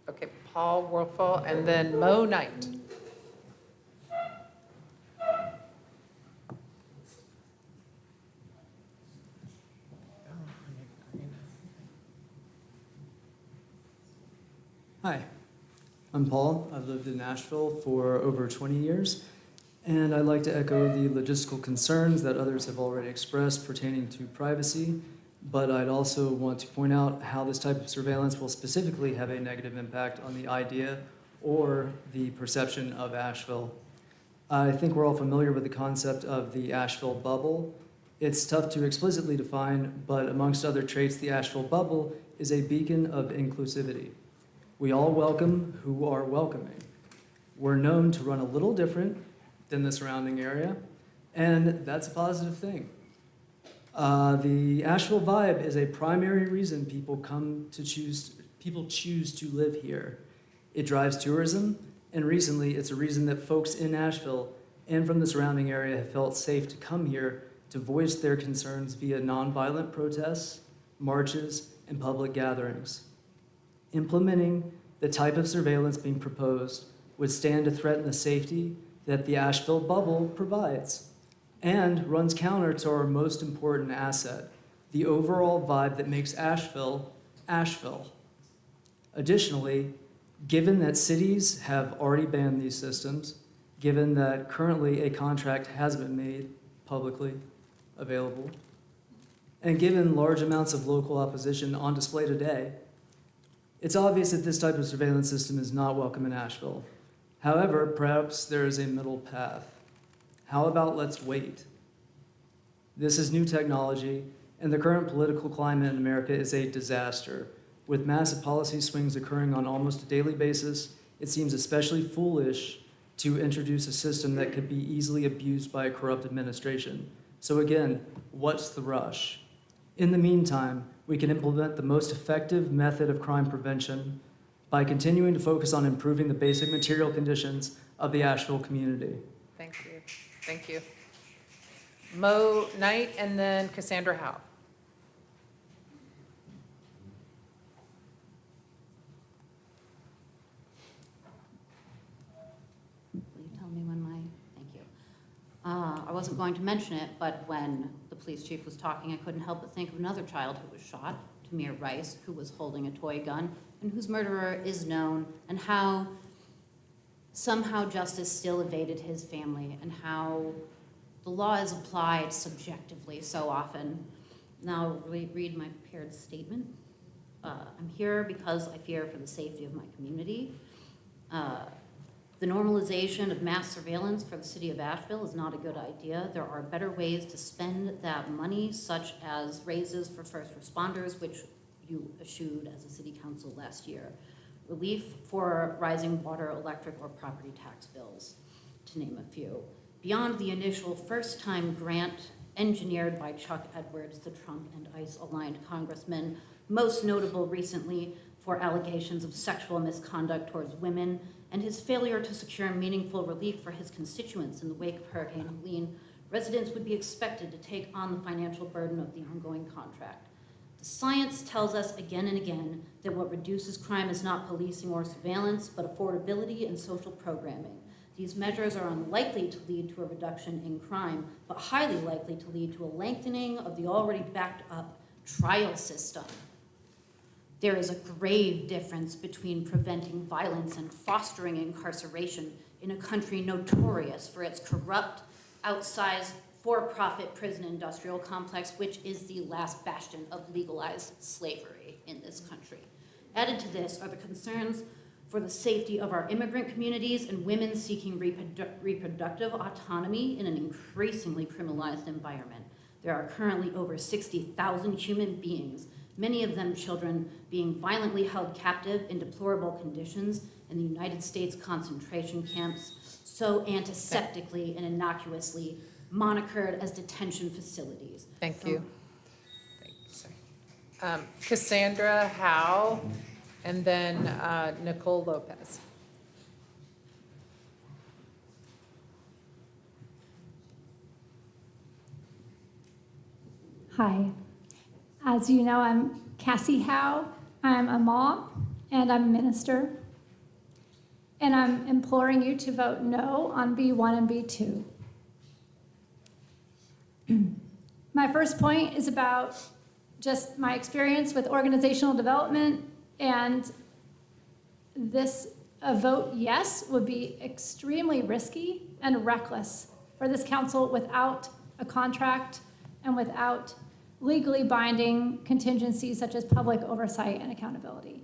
Okay, Paul Werfel, and then Mo Knight. Hi, I'm Paul. I've lived in Asheville for over 20 years, And I'd like to echo the logistical concerns that others have already expressed pertaining to privacy, but I'd also want to point out how this type of surveillance will specifically have a negative impact on the idea or the perception of Asheville. I think we're all familiar with the concept of the Asheville bubble. It's tough to explicitly define, but amongst other traits, the Asheville bubble is a beacon of inclusivity. We all welcome who are welcoming. We're known to run a little different than the surrounding area, and that's a positive thing. The Asheville vibe is a primary reason people choose to live here. It drives tourism, and recently it's a reason that folks in Asheville and from the surrounding area have felt safe to come here to voice their concerns via nonviolent protests, marches, and public gatherings. Implementing the type of surveillance being proposed would stand to threaten the safety that the Asheville bubble provides and runs counter to our most important asset, the overall vibe that makes Asheville, Asheville. Additionally, given that cities have already banned these systems, given that currently a contract has been made publicly available, and given large amounts of local opposition on display today, it's obvious that this type of surveillance system is not welcome in Asheville. However, perhaps there is a middle path. How about let's wait? This is new technology, and the current political climate in America is a disaster. With massive policy swings occurring on almost a daily basis, it seems especially foolish to introduce a system that could be easily abused by a corrupt administration. So again, what's the rush? In the meantime, we can implement the most effective method of crime prevention by continuing to focus on improving the basic material conditions of the Asheville community. Thank you. Thank you. Mo Knight and then Cassandra Howe. Will you tell me when thank you. I wasn't going to mention it, but when the police chief was talking, I couldn't help but think of another child who was shot, Tamir Rice, who was holding a toy gun, and whose murderer is known, and how somehow justice still evaded his family, and how the law is applied subjectively so often. Now, read my prepared statement. I'm here because I fear for the safety of my community. The normalization of mass surveillance for the city of Asheville is not a good idea. There are better ways to spend that money, such as raises for first responders, which you eschewed as a city council last year. Relief for rising water, electric, or property tax bills, to name a few. Beyond the initial first-time grant engineered by Chuck Edwards, the Trump and ICE-aligned congressman, most notable recently for allegations of sexual misconduct towards women, and his failure to secure meaningful relief for his constituents in the wake of Hurricane Helene, residents would be expected to take on the financial burden of the ongoing contract. The science tells us again and again that what reduces crime is not policing or surveillance, but affordability and social programming. These measures are unlikely to lead to a reduction in crime, but highly likely to lead to a lengthening of the already backed up trial system. There is a grave difference between preventing violence and fostering incarceration in a country notorious for its corrupt, outsized, for-profit prison industrial complex, which is the last bastion of legalized slavery in this country. Added to this are the concerns for the safety of our immigrant communities and women seeking reproductive autonomy in an increasingly criminalized environment. There are currently over 60,000 human beings, many of them children, being violently held captive in deplorable conditions in the United States concentration camps, so antiseptically and innocuously monikered as detention facilities. Thank you. Cassandra Howe, and then Nicole Lopez. Hi. As you know, I'm Cassie Howe. I'm a mom and I'm a minister. And I'm imploring you to vote no on B1 and B2. My first point is about just my experience with organizational development, and this a vote yes would be extremely risky and reckless for this council without a contract and without legally binding contingencies such as public oversight and accountability.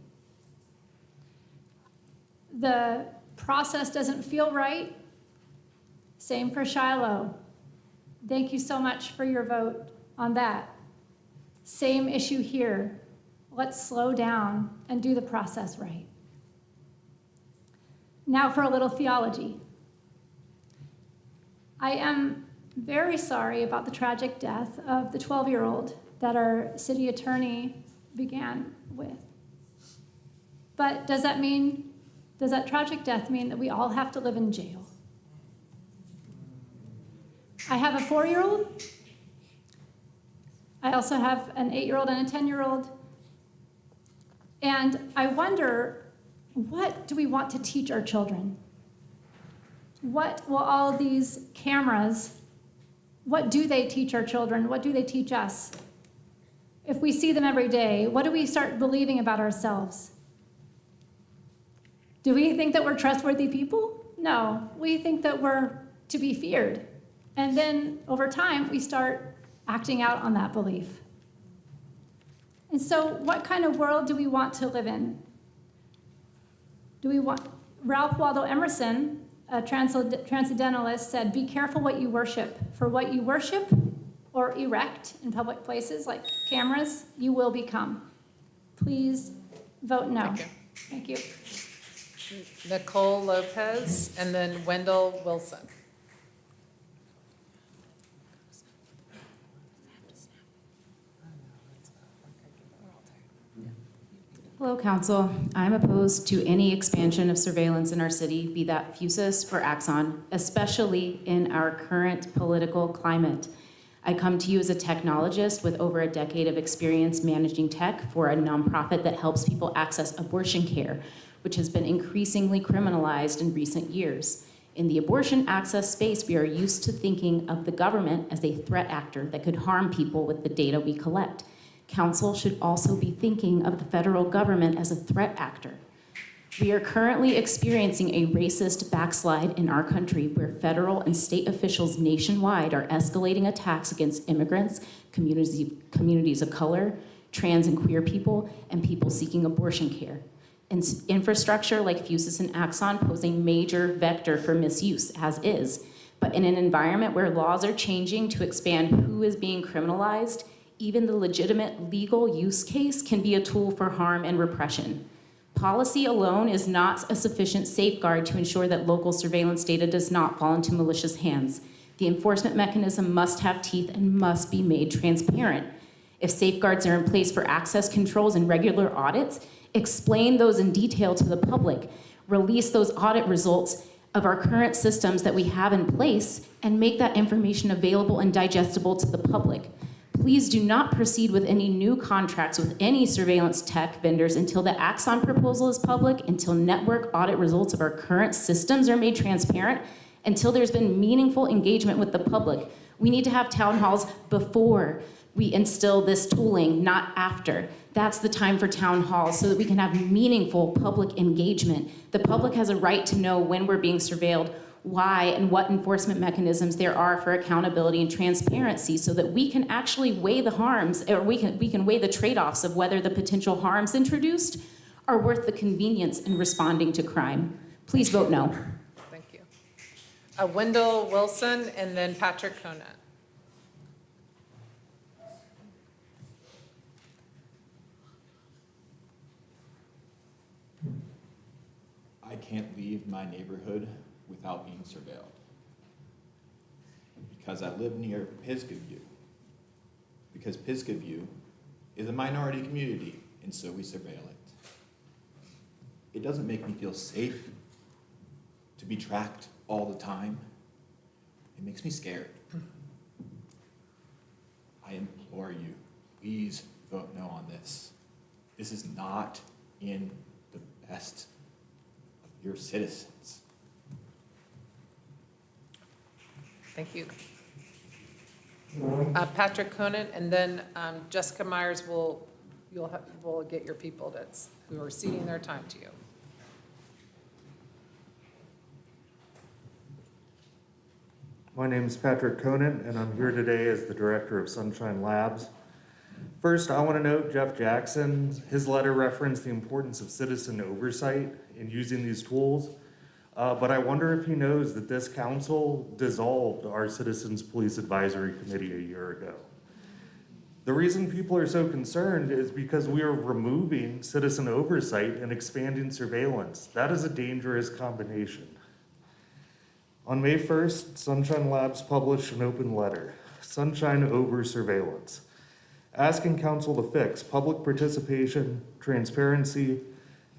The process doesn't feel right. Same for Shiloh. Thank you so much for your vote on that. Same issue here. Let's slow down and do the process right. Now for a little theology. I am very sorry about the tragic death of the 12-year-old that our city attorney began with. But does that tragic death mean that we all have to live in jail? I have a 4-year-old. I also have an 8-year-old and a 10-year-old. And I wonder, what do we want to teach our children? What will all of these cameras, what do they teach our children? What do they teach us? If we see them every day, what do we start believing about ourselves? Do we think that we're trustworthy people? No, we think that we're to be feared. And then over time, we start acting out on that belief. And so what kind of world do we want to live in? Ralph Waldo Emerson, a transcendentalist, said, "Be careful what you worship, for what you worship or erect in public places like cameras, you will become." Please vote no. Thank you. Nicole Lopez, and then Wendell Wilson. Hello, Council. I'm opposed to any expansion of surveillance in our city, be that FUSIS or Axon, especially in our current political climate. I come to you as a technologist with over a decade of experience managing tech for a nonprofit that helps people access abortion care, which has been increasingly criminalized in recent years. In the abortion access space, we are used to thinking of the government as a threat actor that could harm people with the data we collect. Council should also be thinking of the federal government as a threat actor. We are currently experiencing a racist backslide in our country where federal and state officials nationwide are escalating attacks against immigrants, communities of color, trans and queer people, and people seeking abortion care. Infrastructure like FUSIS and Axon pose a major vector for misuse, as is. But in an environment where laws are changing to expand who is being criminalized, even the legitimate legal use case can be a tool for harm and repression. Policy alone is not a sufficient safeguard to ensure that local surveillance data does not fall into malicious hands. The enforcement mechanism must have teeth and must be made transparent. If safeguards are in place for access controls and regular audits, explain those in detail to the public, release those audit results of our current systems that we have in place, and make that information available and digestible to the public. Please do not proceed with any new contracts with any surveillance tech vendors until the Axon proposal is public, until network audit results of our current systems are made transparent, until there's been meaningful engagement with the public. We need to have town halls before we instill this tooling, not after. That's the time for town halls so that we can have meaningful public engagement. The public has a right to know when we're being surveilled, why, and what enforcement mechanisms there are for accountability and transparency so that we can actually weigh the harms, or we can weigh the trade-offs of whether the potential harms introduced are worth the convenience in responding to crime. Please vote no. Thank you. Wendell Wilson, and then Patrick Conant. I can't leave my neighborhood without being surveilled because I live near Pisgah View, because Pisgah View is a minority community, and so we surveil it. It doesn't make me feel safe to be tracked all the time. It makes me scared. I implore you, please vote no on this. This is not in the best of your citizens. Thank you. Patrick Conant, and then Jessica Myers will get your people who are ceding their time to you. My name is Patrick Conan, and I'm here today as the director of Sunshine Labs. First, I want to note Jeff Jackson. His letter referenced the importance of citizen oversight in using these tools, but I wonder if he knows that this council dissolved our Citizens Police Advisory Committee a year ago. The reason people are so concerned is because we are removing citizen oversight and expanding surveillance. That is a dangerous combination. On May 1st, Sunshine Labs published an open letter, Sunshine Over Surveillance, asking council to fix public participation, transparency,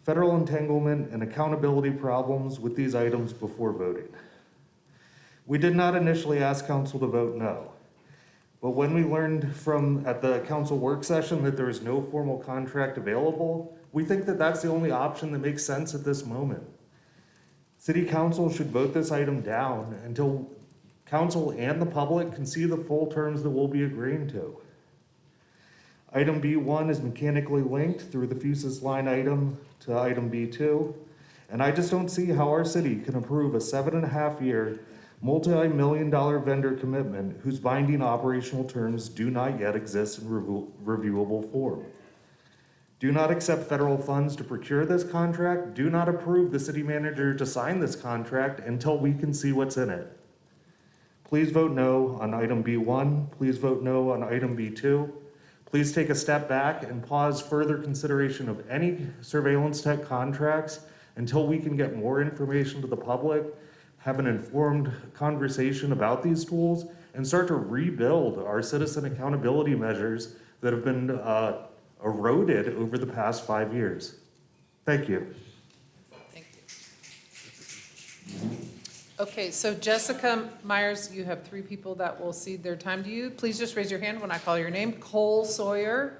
federal entanglement, and accountability problems with these items before voting. We did not initially ask council to vote no. But when we learned at the council work session that there is no formal contract available, we think that that's the only option that makes sense at this moment. City council should vote this item down until council and the public can see the full terms that we'll be agreeing to. Item B1 is mechanically linked through the FUSIS line item to item B2, and I just don't see how our city can approve a 7.5-year multi-million-dollar vendor commitment whose binding operational terms do not yet exist in reviewable form. Do not accept federal funds to procure this contract. Do not approve the city manager to sign this contract until we can see what's in it. Please vote no on item B1. Please vote no on item B2. Please take a step back and pause further consideration of any surveillance tech contracts until we can get more information to the public, have an informed conversation about these tools, and start to rebuild our citizen accountability measures that have been eroded over the past 5 years. Thank you. Thank you. Okay, so Jessica Myers, you have 3 people that will cede their time to you. Please just raise your hand when I call your name. Cole Sawyer.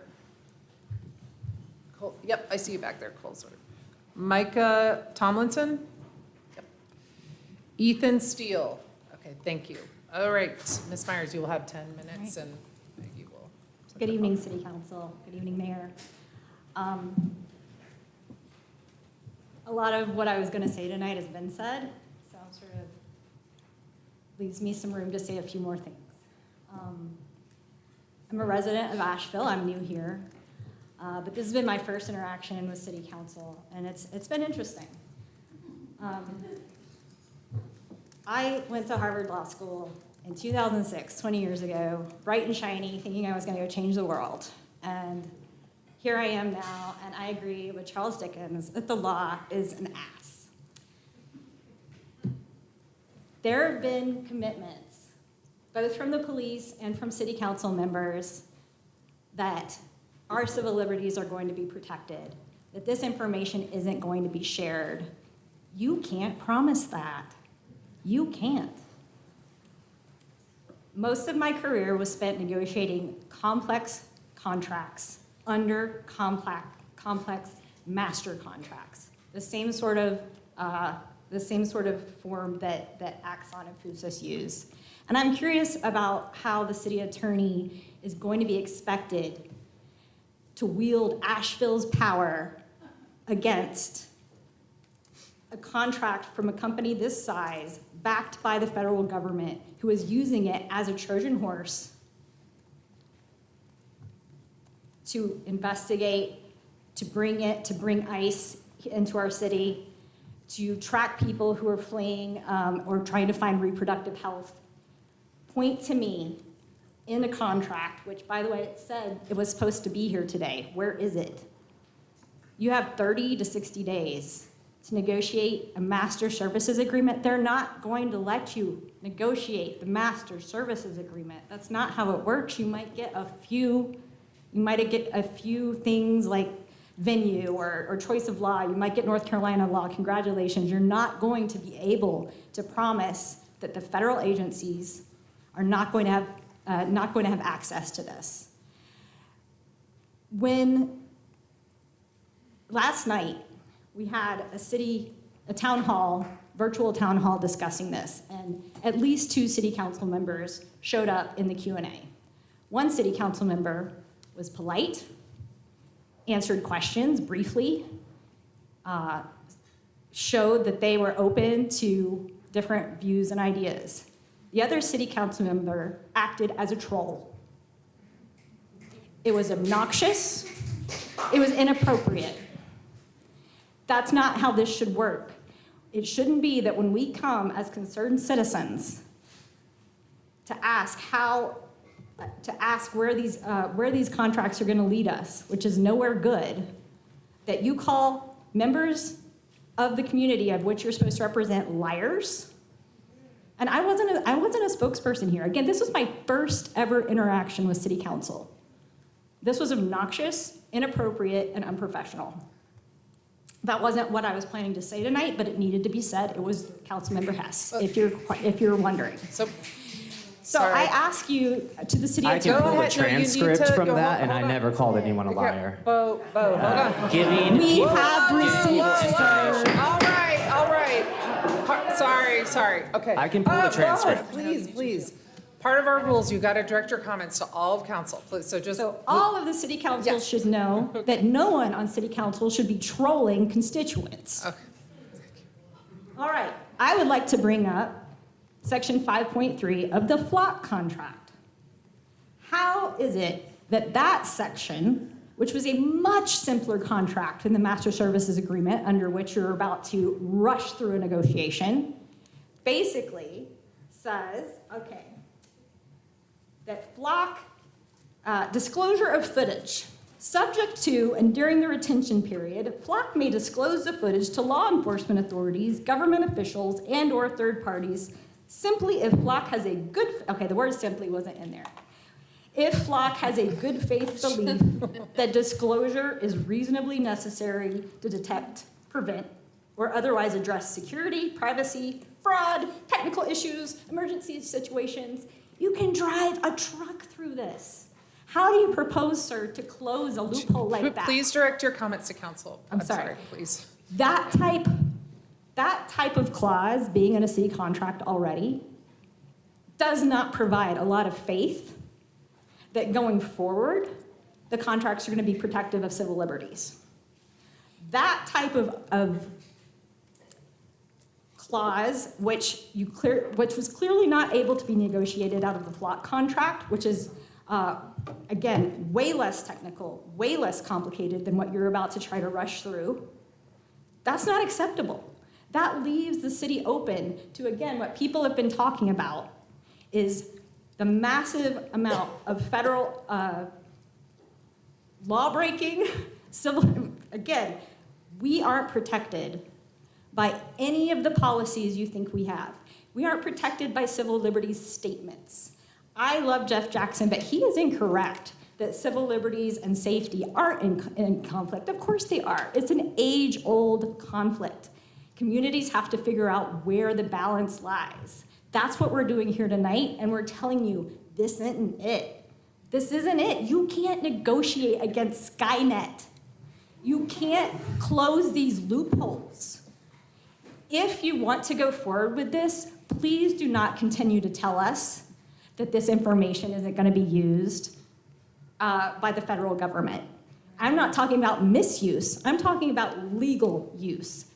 Yep, I see you back there, Cole Sawyer. Micah Tomlinson. Yep. Ethan Steele. Okay, thank you. All right, Ms. Myers, you will have 10 minutes and you will. Good evening, City Council. Good evening, Mayor. A lot of what I was going to say tonight has been said, so sort of leaves me some room to say a few more things. I'm a resident of Asheville. I'm new here, but this has been my first interaction with City Council, and it's been interesting. I went to Harvard Law School in 2006, 20 years ago, bright and shiny, thinking I was going to go change the world. And here I am now, and I agree with Charles Dickens that the law is an ass. There have been commitments, both from the police and from city council members, that our civil liberties are going to be protected, that this information isn't going to be shared. You can't promise that. You can't. Most of my career was spent negotiating complex contracts under complex master contracts, the same sort of form that Axon and FUSIS use. And I'm curious about how the city attorney is going to be expected to wield Asheville's power against a contract from a company this size, backed by the federal government, who is using it as a Trojan horse to investigate, to bring ICE into our city, to track people who are fleeing or trying to find reproductive health. Point to me in a contract, which, by the way, it said it was supposed to be here today. Where is it? You have 30 to 60 days to negotiate a master services agreement. They're not going to let you negotiate the master services agreement. That's not how it works. You might get a few things like venue or choice of law. You might get North Carolina law. Congratulations. You're not going to be able to promise that the federal agencies are not going to have access to this. When last night we had a town hall, virtual town hall discussing this, and at least 2 city council members showed up in the Q&A. One city council member was polite, answered questions briefly, showed that they were open to different views and ideas. the other city council member acted as a troll. It was obnoxious. It was inappropriate. That's not how this should work. It shouldn't be that when we come as concerned citizens to ask where these contracts are going to lead us, which is nowhere good, that you call members of the community of which you're supposed to represent liars. And I wasn't a spokesperson here. Again, this was my first ever interaction with city council. This was obnoxious, inappropriate, and unprofessional. That wasn't what I was planning to say tonight, but it needed to be said. It was Councilmember Hess, if you're wondering. So I ask you to the city I can pull a ahead. No, you need transcript to- from hold that, on, and I hold on. never called anyone a liar. Bo, hold on. Giving We have receipts, sir. All right. Sorry. Okay. I can pull the transcript. Please. Part of our rules, you got to direct your comments to all of council. Please, So all of the city council should know that no one on city council should be trolling constituents. Okay. All right, I would like to bring up section 5.3 of the flock contract. How is it that that section, which was a much simpler contract than the master services agreement under which you're about to rush through a negotiation, basically says, okay, that flock disclosure of footage. Subject to and during the retention period, flock may disclose the footage to law enforcement authorities, government officials, and/or third parties simply if flock has a good, okay, the word simply wasn't in there. If flock has a good faith belief that disclosure is reasonably necessary to detect, prevent, or otherwise address security, privacy, fraud, technical issues, emergency situations, you can drive a truck through this. How do you propose, sir, to close a loophole like that? Please direct your comments to council. I'm sorry. Please. That type of clause, being in a city contract already, does not provide a lot of faith that going forward, the contracts are going to be protective of civil liberties. That type of clause, which was clearly not able to be negotiated out of the flock contract, which is, again, way less technical, way less complicated than what you're about to try to rush through, that's not acceptable. That leaves the city open to, again, what people have been talking about is the massive amount of federal law-breaking, again, we aren't protected by any of the policies you think we have. We aren't protected by civil liberties statements. I love Jeff Jackson, but he is incorrect that civil liberties and safety aren't in conflict. Of course they are. It's an age-old conflict. Communities have to figure out where the balance lies. That's what we're doing here tonight, and we're telling you, this isn't it. This isn't it. You can't negotiate against Skynet. You can't close these loopholes. If you want to go forward with this, please do not continue to tell us that this information isn't going to be used by the federal government. I'm not talking about misuse. I'm talking about legal use.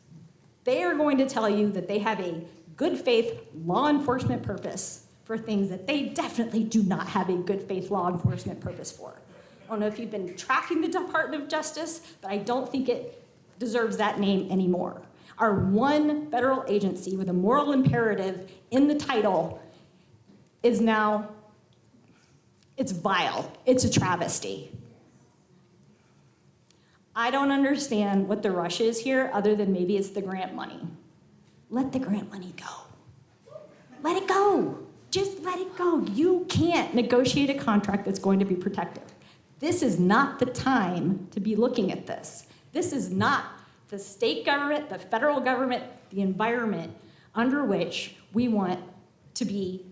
They are going to tell you that they have a good faith law enforcement purpose for things that they definitely do not have a good faith law enforcement purpose for. I don't know if you've been tracking the Department of Justice, but I don't think it deserves that name anymore. Our one federal agency with a moral imperative in the title is now, it's vile. It's a travesty. I don't understand what the rush is here other than maybe it's the grant money. Let the grant money go. Let it go. Just let it go. You can't negotiate a contract that's going to be protective. This is not the time to be looking at this. This is not the state government, the federal government, the environment under which we want to be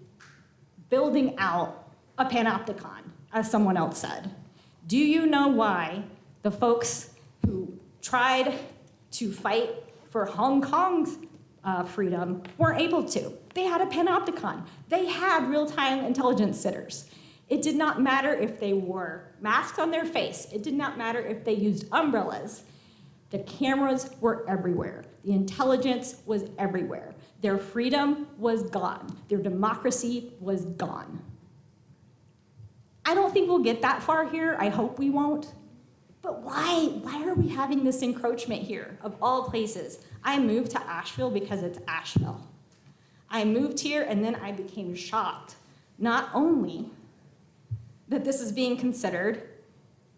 building out a panopticon, as someone else said. Do you know why the folks who tried to fight for Hong Kong's freedom weren't able to? They had a panopticon. They had real-time intelligence sitters. It did not matter if they wore masks on their face. It did not matter if they used umbrellas. The cameras were everywhere. The intelligence was everywhere. Their freedom was gone. Their democracy was gone. I don't think we'll get that far here. I hope we won't. But why? Why are we having this encroachment here, of all places? I moved to Asheville because it's Asheville. I moved here and then I became shocked, not only that this is being considered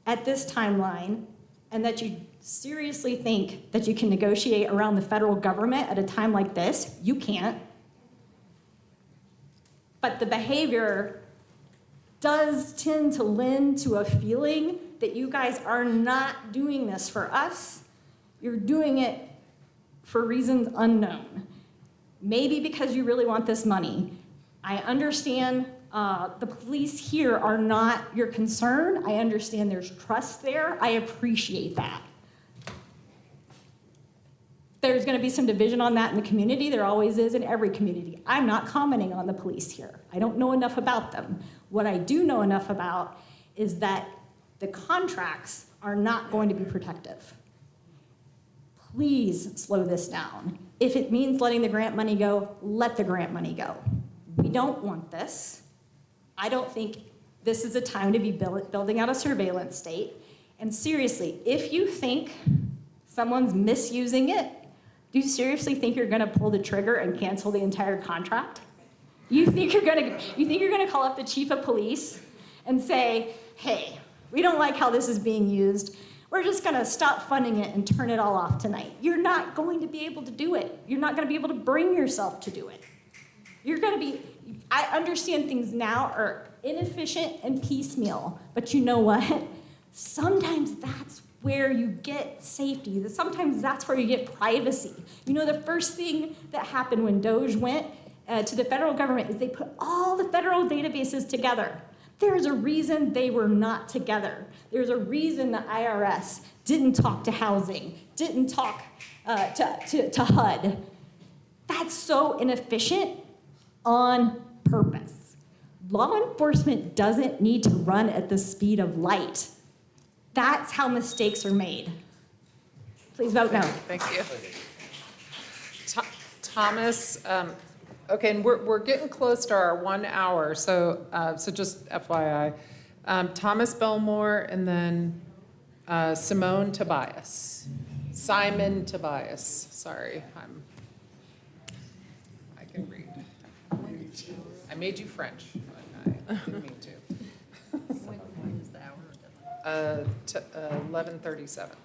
at this timeline and that you seriously think that you can negotiate around the federal government at a time like this. You can't. But the behavior does tend to lend to a feeling that you guys are not doing this for us. You're doing it for reasons unknown. Maybe because you really want this money. I understand the police here are not your concern. I understand there's trust there. I appreciate that. There's going to be some division on that in the community. There always is in every community. I'm not commenting on the police here. I don't know enough about them. What I do know enough about is that the contracts are not going to be protective. Please slow this down. If it means letting the grant money go, let the grant money go. We don't want this. I don't think this is a time to be building out a surveillance state. And seriously, if you think someone's misusing it, do you seriously think you're gonna pull the trigger and cancel the entire contract? You think you're gonna call up the chief of police and say, hey, we don't like how this is being used. We're just gonna stop funding it and turn it all off tonight. You're not going to be able to do it. You're not gonna be able to bring yourself to do it. I understand things now are inefficient and piecemeal, but you know what? Sometimes that's where you get safety. Sometimes that's where you get privacy. You know, the first thing that happened when DOJ went to the federal government is they put all the federal databases together. There's a reason they were not together. There's a reason the IRS didn't talk to housing, didn't talk to HUD. That's so inefficient on purpose. Law enforcement doesn't need to run at the speed of light. That's how mistakes are made. Please vote no. Thank you. Thomas, okay, and we're getting close to our 1 hour, so just FYI. Thomas Belmore and then Simone Tobias. Simon Tobias, sorry, I can read. I made you French, but I didn't mean to. 11:37.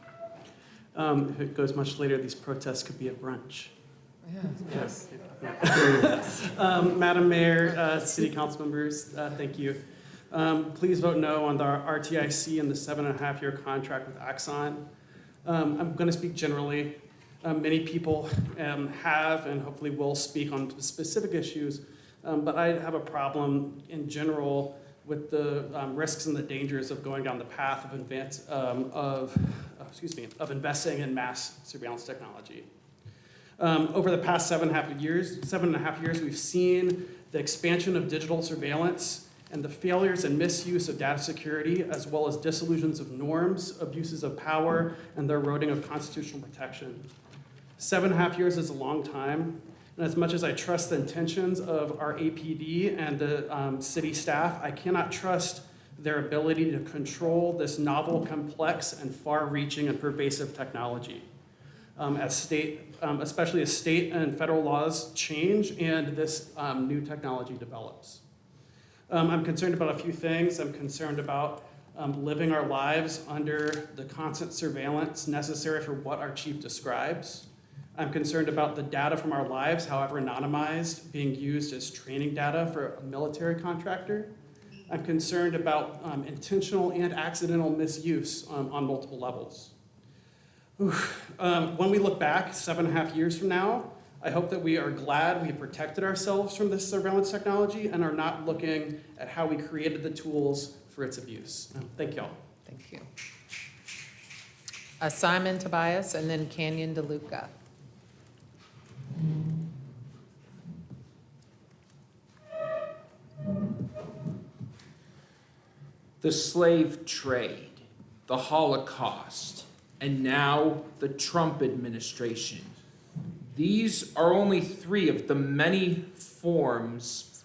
If it goes much later, these protests could be at brunch. Yes. Madam Mayor, City Council members, thank you. Please vote no on the RTIC and the 7.5-year contract with Axon. I'm going to speak generally. Many people have and hopefully will speak on specific issues, but I have a problem in general with the risks and the dangers of going down the path of investing in mass surveillance technology. Over the past 7.5 years, we've seen the expansion of digital surveillance and the failures and misuse of data security, as well as disillusions of norms, abuses of power, and the eroding of constitutional protection. 7.5 years is a long time. And as much as I trust the intentions of our APD and the city staff, I cannot trust their ability to control this novel, complex, and far-reaching and pervasive technology. Especially as state and federal laws change and this new technology develops. I'm concerned about a few things. I'm concerned about living our lives under the constant surveillance necessary for what our chief describes. I'm concerned about the data from our lives, however anonymized, being used as training data for a military contractor. I'm concerned about intentional and accidental misuse on multiple levels. When we look back 7.5 years from now, I hope that we are glad we protected ourselves from this surveillance technology and are not looking at how we created the tools for its abuse. Thank y'all. Thank you. Simon Tobias and then Canyon DeLuca. The slave trade, the Holocaust, and now the Trump administration. These are only 3 of the many forms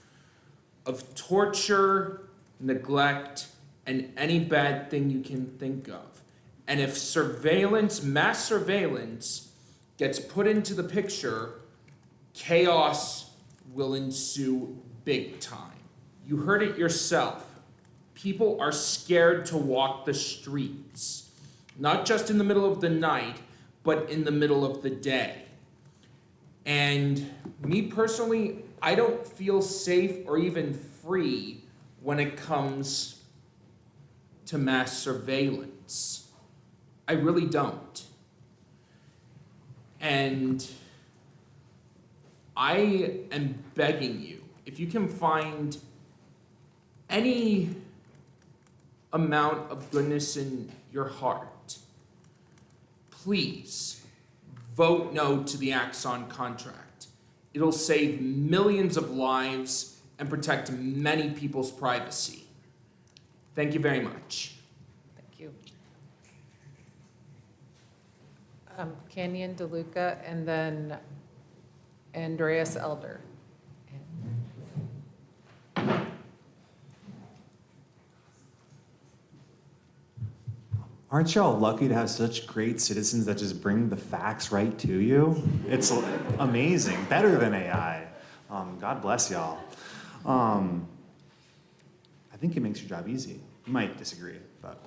of torture, neglect, and any bad thing you can think of. And if surveillance, mass surveillance, gets put into the picture, chaos will ensue big time. You heard it yourself. People are scared to walk the streets, not just in the middle of the night, but in the middle of the day. And me personally, I don't feel safe or even free when it comes to mass surveillance. I really don't. And I am begging you, if you can find any amount of goodness in your heart, please vote no to the Axon contract. It'll save millions of lives and protect many people's privacy. Thank you very much. Thank you. Kenyon DeLuca, and then Andreas Elder. Aren't y'all lucky to have such great citizens that just bring the facts right to you? It's amazing, better than AI. God bless y'all. I think it makes your job easy. You might disagree, but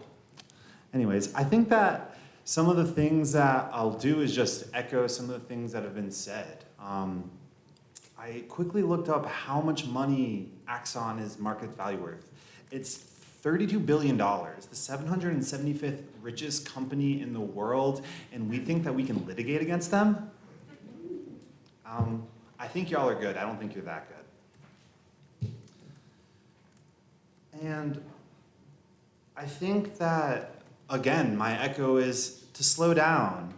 anyways, I think that some of the things that I'll do is just echo some of the things that have been said. I quickly looked up how much money Axon is market value worth. It's $32 billion, the 775th richest company in the world, and we think that we can litigate against them? I think y'all are good. I don't think you're that good. And I think that, again, my echo is to slow down.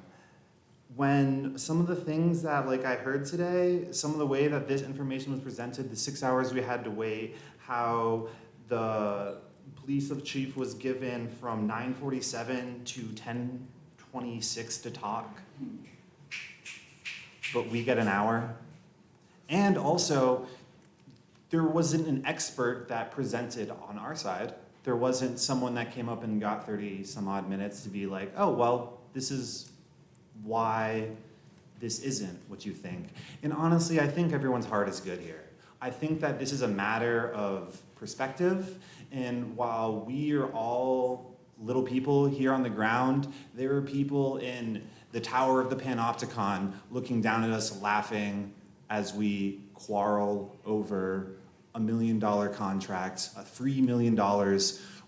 When some of the things that I heard today, some of the way that this information was presented, the 6 hours we had to wait, how the police chief was given from 9:47 to 10:26 to talk, but we get an hour. And also, there wasn't an expert that presented on our side. There wasn't someone that came up and got 30 some odd minutes to be like, oh, well, this is why this isn't what you think. And honestly, I think everyone's heart is good here. I think that this is a matter of perspective, and while we are all little people here on the ground, there are people in the tower of the Panopticon looking down at us laughing as we quarrel over $1 million contracts, $3 million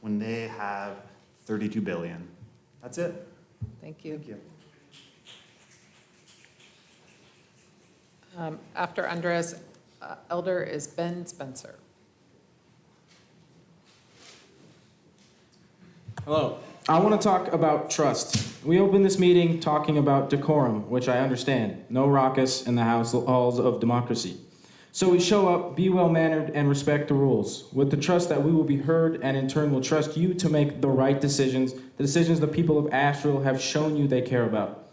when they have $32 billion. That's it. Thank you. Thank you. After Andreas Elder is Ben Spencer. Hello. I want to talk about trust. We opened this meeting talking about decorum, which I understand. No raucous in the halls of democracy. So we show up, be well-mannered, and respect the rules, with the trust that we will be heard, and in turn will trust you to make the right decisions, the decisions the people of Asheville have shown you they care about.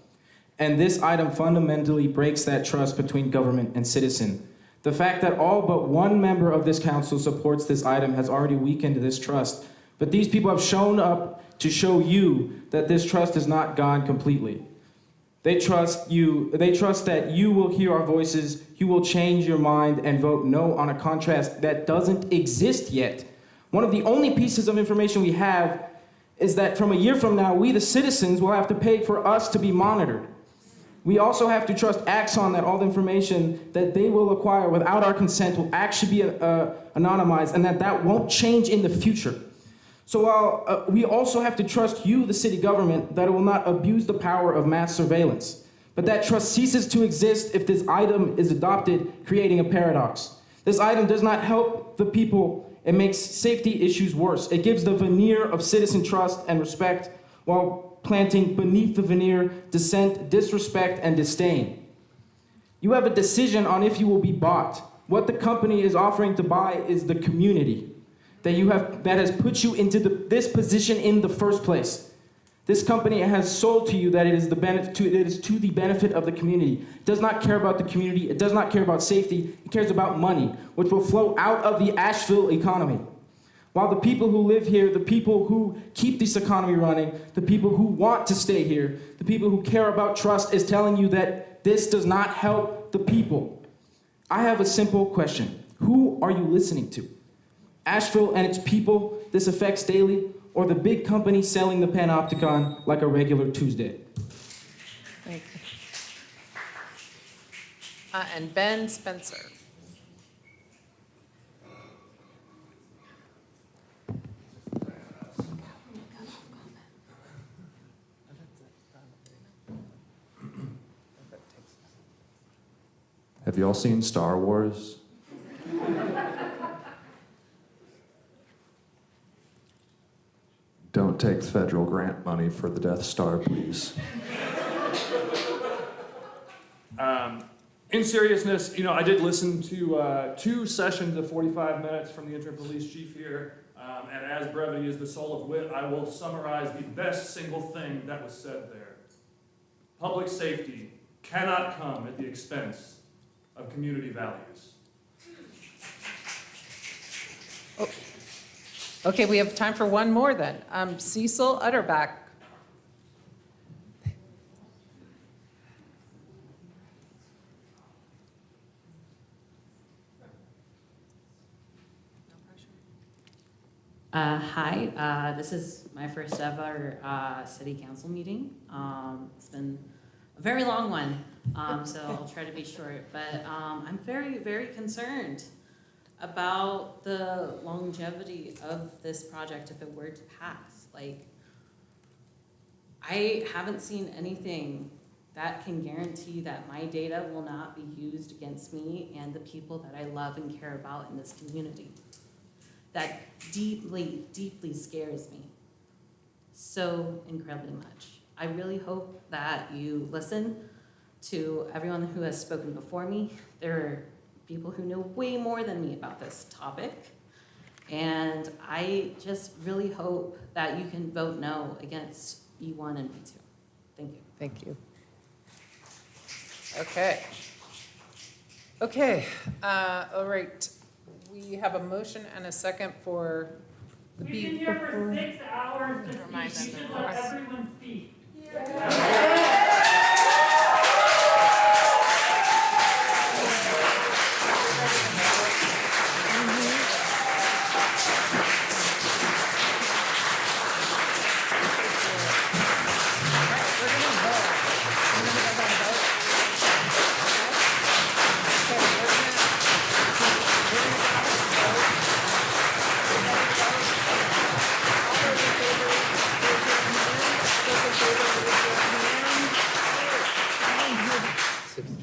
And this item fundamentally breaks that trust between government and citizen. The fact that all but one member of this council supports this item has already weakened this trust. But these people have shown up to show you that this trust is not gone completely. They trust you. They trust that you will hear our voices, you will change your mind and vote no on a contract that doesn't exist yet. One of the only pieces of information we have is that from a year from now, we the citizens will have to pay for us to be monitored. We also have to trust Axon that all the information that they will acquire without our consent will actually be anonymized, and that won't change in the future. So while we also have to trust you, the city government, that it will not abuse the power of mass surveillance. But that trust ceases to exist if this item is adopted, creating a paradox. This item does not help the people. It makes safety issues worse. It gives the veneer of citizen trust and respect while planting beneath the veneer dissent, disrespect, and disdain. You have a decision on if you will be bought. What the company is offering to buy is the community that has put you into this position in the first place. This company has sold to you that it is to the benefit of the community. It does not care about the community. It does not care about safety. It cares about money, which will flow out of the Asheville economy. While the people who live here, the people who keep this economy running, the people who want to stay here, the people who care about trust is telling you that this does not help the people. I have a simple question. Who are you listening to? Asheville and its people this affects daily, or the big company selling the Panopticon like a regular Tuesday? Thank you. And Ben Spencer. Have you all seen Star Wars? Don't take federal grant money for the Death Star, please. In seriousness, I did listen to 2 sessions of 45 minutes from the interim police chief here, and as brevity is the soul of wit, I will summarize the best single thing that was said there. Public safety cannot come at the expense of community values. Oh. Okay, we have time for one more then. Cecil Utterback. Hi, this is my first ever city council meeting. It's been a very long one, so I'll try to be short, but I'm very, very concerned about the longevity of this project if it were to pass. I haven't seen anything that can guarantee that my data will not be used against me and the people that I love and care about in this community. That deeply, deeply scares me so incredibly much. I really hope that you listen to everyone who has spoken before me. There are people who know way more than me about this topic. And I just really hope that you can vote no against B1 and B2. Thank you. Thank you. Okay. Okay, all right. We have a motion and a second for the B. We've been here for 6 hours to speak. We should let everyone speak.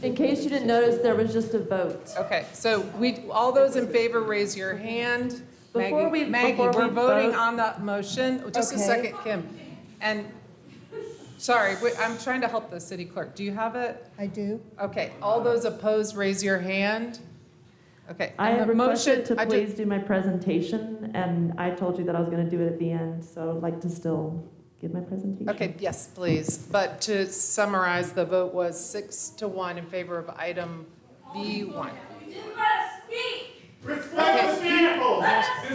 In case you didn't notice, there was just a vote. Okay, so all those in favor, raise your hand. Maggie, we're voting on the motion. Just a second, Kim. And, sorry, I'm trying to help the city clerk. Do you have it? I do. Okay, all those opposed, raise your hand. Okay. I and have the requested motion- to please do my presentation, and I told you that I was going to do it at the end, so I'd like to still give my presentation. Okay, yes, please. But to summarize, the vote was 6-1 in favor of item B1. Respect the people.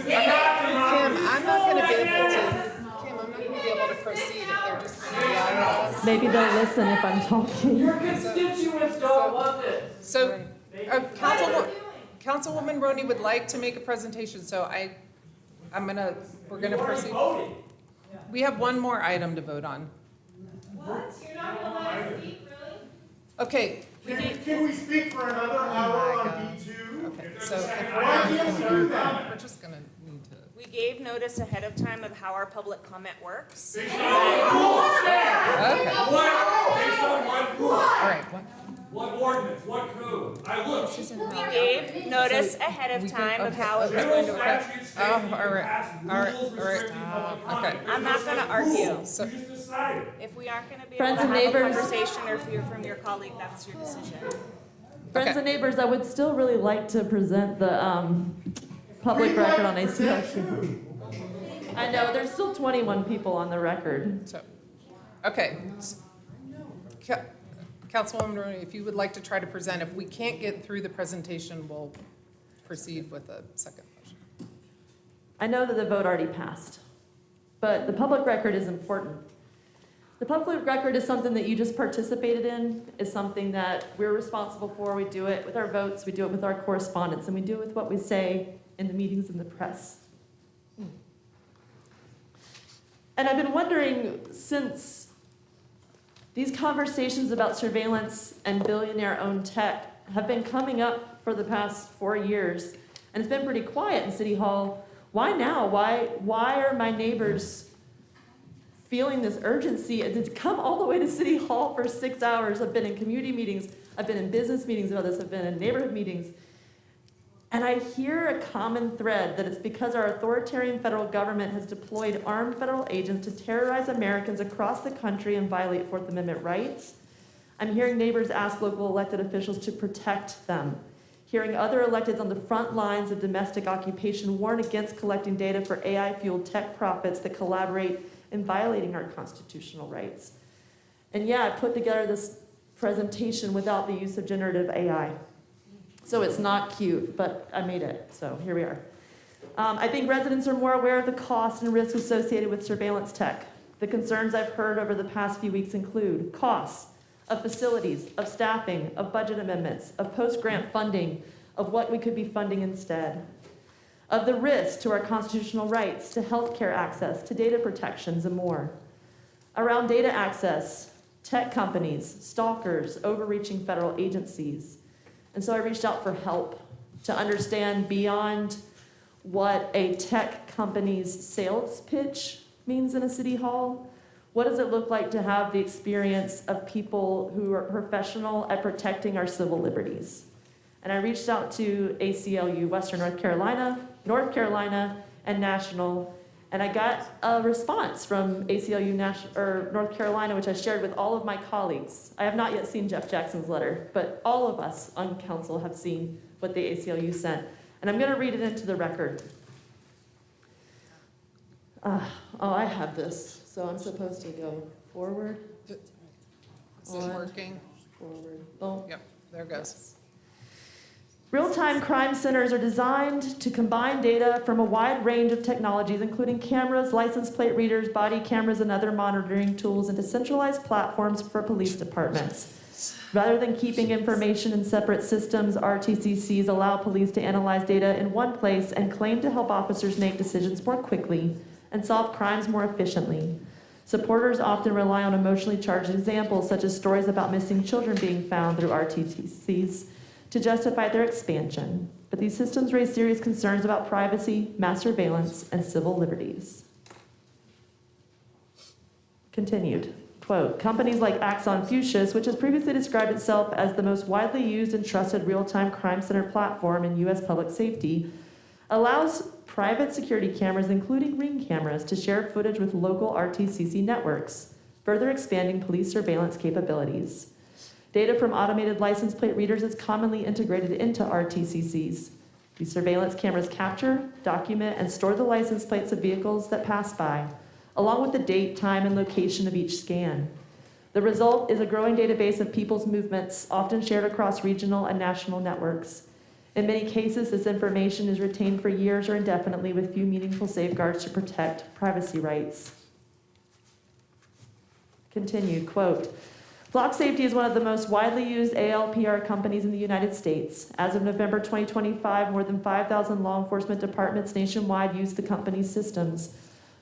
Kim, I'm not going to be able to proceed if they're just going to be on us. Maybe they'll listen if I'm talking. Your constituents don't want this. So, Councilwoman Roney would like to make a presentation, so we're gonna proceed. We have one more item to vote on. What? You're not gonna let us speak, really? Okay. Can we speak for another hour on B2? Okay, so we're just gonna need to. We gave notice ahead of time of how our public comment works. Okay. Based on what? All right. What ordinance? What code? I looked. We gave notice ahead of time of how it was going to work. Oh, all right. Okay. I'm not gonna argue. So, If we aren't gonna be able Friends to and have a neighbors. conversation or hear from your colleague, that's your decision. Friends and neighbors, I would still really like to present the public record on ACLU. I know, there's still 21 people on the record. Okay. Councilwoman Rooney, if you would like to try to present, if we can't get through the presentation, we'll proceed with the second motion. I know that the vote already passed, but the public record is important. The public record is something that you just participated in, is something that we're responsible for. We do it with our votes, we do it with our correspondence, and we do it with what we say in the meetings and the press. And I've been wondering, since these conversations about surveillance and billionaire-owned tech have been coming up for the past 4 years, and it's been pretty quiet in City Hall, why now? Why are my neighbors feeling this urgency and to come all the way to City Hall for 6 hours? I've been in community meetings, I've been in business meetings about this, I've been in neighborhood meetings, and I hear a common thread that it's because our authoritarian federal government has deployed armed federal agents to terrorize Americans across the country and violate Fourth Amendment rights. I'm hearing neighbors ask local elected officials to protect them. Hearing other electeds on the front lines of domestic occupation warn against collecting data for AI-fueled tech profits that collaborate in violating our constitutional rights. And yeah, I put together this presentation without the use of generative AI. So it's not cute, but I made it, so here we are. I think residents are more aware of the costs and risks associated with surveillance tech. The concerns I've heard over the past few weeks include costs of facilities, of staffing, of budget amendments, of post-grant funding, of what we could be funding instead, of the risk to our constitutional rights, to healthcare access, to data protections, and more. Around data access, tech companies, stalkers, overreaching federal agencies. And so I reached out for help to understand beyond what a tech company's sales pitch means in a city hall. What does it look like to have the experience of people who are professional at protecting our civil liberties? And I reached out to ACLU, Western North Carolina, and National, and I got a response from ACLU North Carolina, which I shared with all of my colleagues. I have not yet seen Jeff Jackson's letter, but all of us on council have seen what the ACLU sent. And I'm going to read it into the record. I have this, so I'm supposed to go forward. Is it working? Forward. Oh. Yep, there it goes. Real-time crime centers are designed to combine data from a wide range of technologies, including cameras, license plate readers, body cameras, and other monitoring tools into centralized platforms for police departments. Rather than keeping information in separate systems, RTCCs allow police to analyze data in one place and claim to help officers make decisions more quickly and solve crimes more efficiently. Supporters often rely on emotionally charged examples, such as stories about missing children being found through RTCCs, to justify their expansion, but these systems raise serious concerns about privacy, mass surveillance, and civil liberties. Continued, quote, companies like Axon Enterprises, which has previously described itself as the most widely used and trusted real-time crime center platform in U.S. public safety, allows private security cameras, including Ring cameras, to share footage with local RTCC networks, further expanding police surveillance capabilities. Data from automated license plate readers is commonly integrated into RTCCs. These surveillance cameras capture, document, and store the license plates of vehicles that pass by, along with the date, time, and location of each scan. The result is a growing database of people's movements, often shared across regional and national networks. In many cases, this information is retained for years or indefinitely with few meaningful safeguards to protect privacy rights. Continued, quote, Flock Safety is one of the most widely used ALPR companies in the United States. As of November 2025, more than 5,000 law enforcement departments nationwide use the company's systems.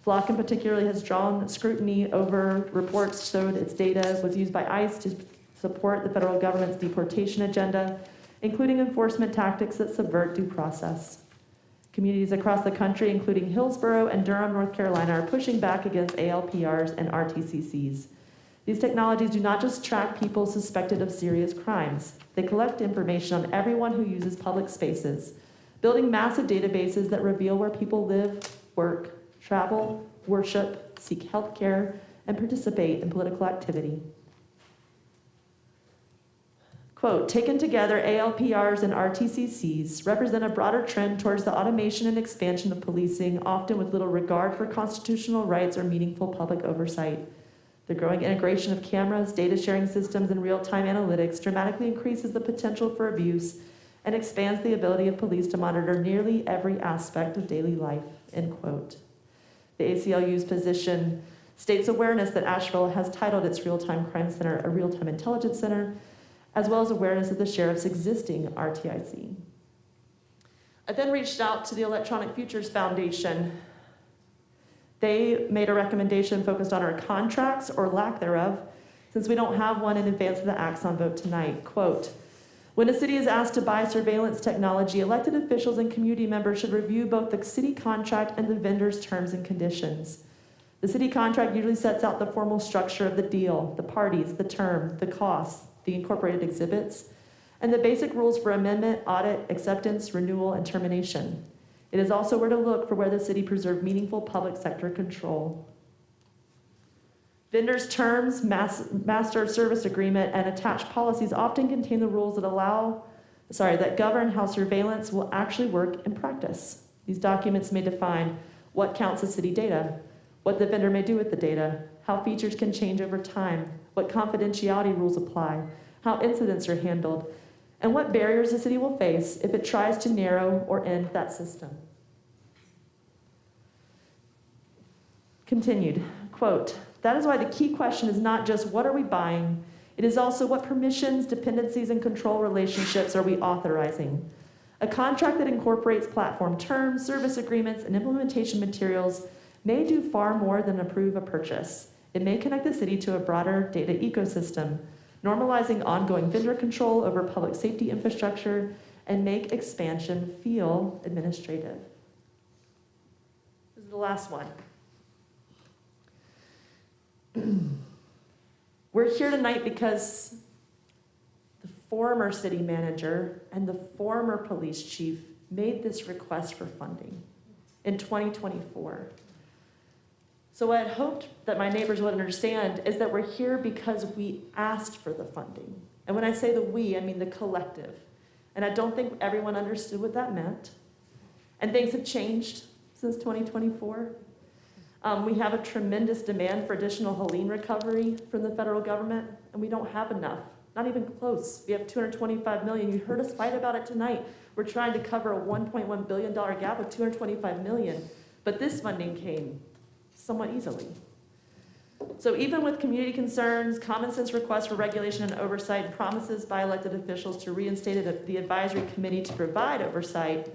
Flock in particular has drawn scrutiny over reports showed its data was used by ICE to support the federal government's deportation agenda, including enforcement tactics that subvert due process. Communities across the country, including Hillsborough and Durham, North Carolina, are pushing back against ALPRs and RTCCs. These technologies do not just track people suspected of serious crimes. They collect information on everyone who uses public spaces, building massive databases that reveal where people live, work, travel, worship, seek health care, and participate in political activity. Quote, taken together, ALPRs and RTCCs represent a broader trend towards the automation and expansion of policing, often with little regard for constitutional rights or meaningful public oversight. The growing integration of cameras, data sharing systems, and real-time analytics dramatically increases the potential for abuse and expands the ability of police to monitor nearly every aspect of daily life, end quote. The ACLU's position states awareness that Asheville has titled its real-time crime center a real-time intelligence center, as well as awareness of the sheriff's existing RTIC. I then reached out to the Electronic Futures Foundation. They made a recommendation focused on our contracts, or lack thereof, since we don't have one in advance of the Axon vote tonight. Quote, when a city is asked to buy surveillance technology, elected officials and community members should review both the city contract and the vendor's terms and conditions. The city contract usually sets out the formal structure of the deal, the parties, the term, the costs, the incorporated exhibits, and the basic rules for amendment, audit, acceptance, renewal, and termination. It is also where to look for where the city preserved meaningful public sector control. Vendors' terms, master service agreement, and attached policies often contain the rules that govern how surveillance will actually work in practice. These documents may define what counts as city data, what the vendor may do with the data, how features can change over time, what confidentiality rules apply, how incidents are handled, and what barriers the city will face if it tries to narrow or end that system. Continued, quote, that is why the key question is not just what are we buying, it is also what permissions, dependencies, and control relationships are we authorizing. A contract that incorporates platform terms, service agreements, and implementation materials may do far more than approve a purchase. It may connect the city to a broader data ecosystem, normalizing ongoing vendor control over public safety infrastructure, and make expansion feel administrative. This is the last one. We're here tonight because the former city manager and the former police chief made this request for funding in 2024. So what I hoped that my neighbors would understand is that we're here because we asked for the funding. And when I say the we, I mean the collective. And I don't think everyone understood what that meant. And things have changed since 2024. We have a tremendous demand for additional Helene recovery from the federal government, and we don't have enough, not even close. We have $225 million. You heard us fight about it tonight. We're trying to cover a $1.1 billion gap with $225 million, but this funding came somewhat easily. So even with community concerns, common sense requests for regulation and oversight, and promises by elected officials to reinstate the advisory committee to provide oversight,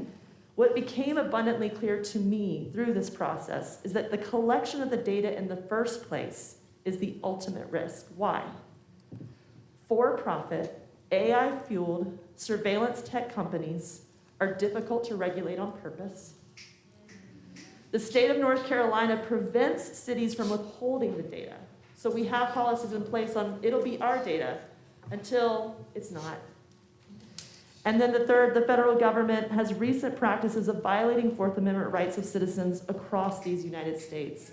what became abundantly clear to me through this process is that the collection of the data in the first place is the ultimate risk. Why? For-profit, AI-fueled surveillance tech companies are difficult to regulate on purpose. The state of North Carolina prevents cities from withholding the data. So we have policies in place on it'll be our data until it's not. And then the third, the federal government has recent practices of violating Fourth Amendment rights of citizens across these United States.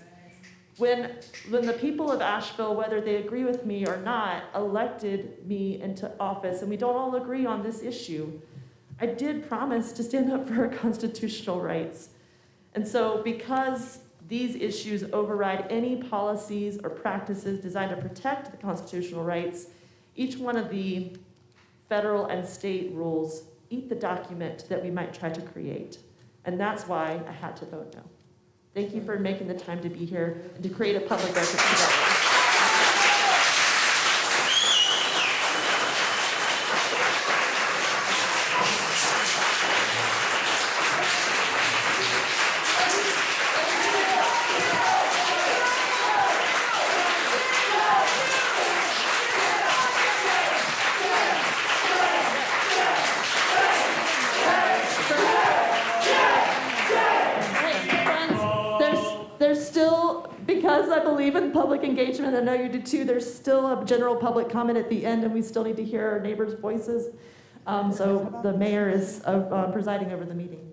When the people of Asheville, whether they agree with me or not, elected me into office, and we don't all agree on this issue, I did promise to stand up for our constitutional rights. And so because these issues override any policies or practices designed to protect the constitutional rights, each one of the federal and state rules eat the document that we might try to create. And that's why I had to vote no. Thank you for making the time to be here and to create a public record together. Because I believe in public engagement, I know you do too, there's still a general public comment at the end, and we still need to hear our neighbors' voices. So the mayor is presiding over the meeting.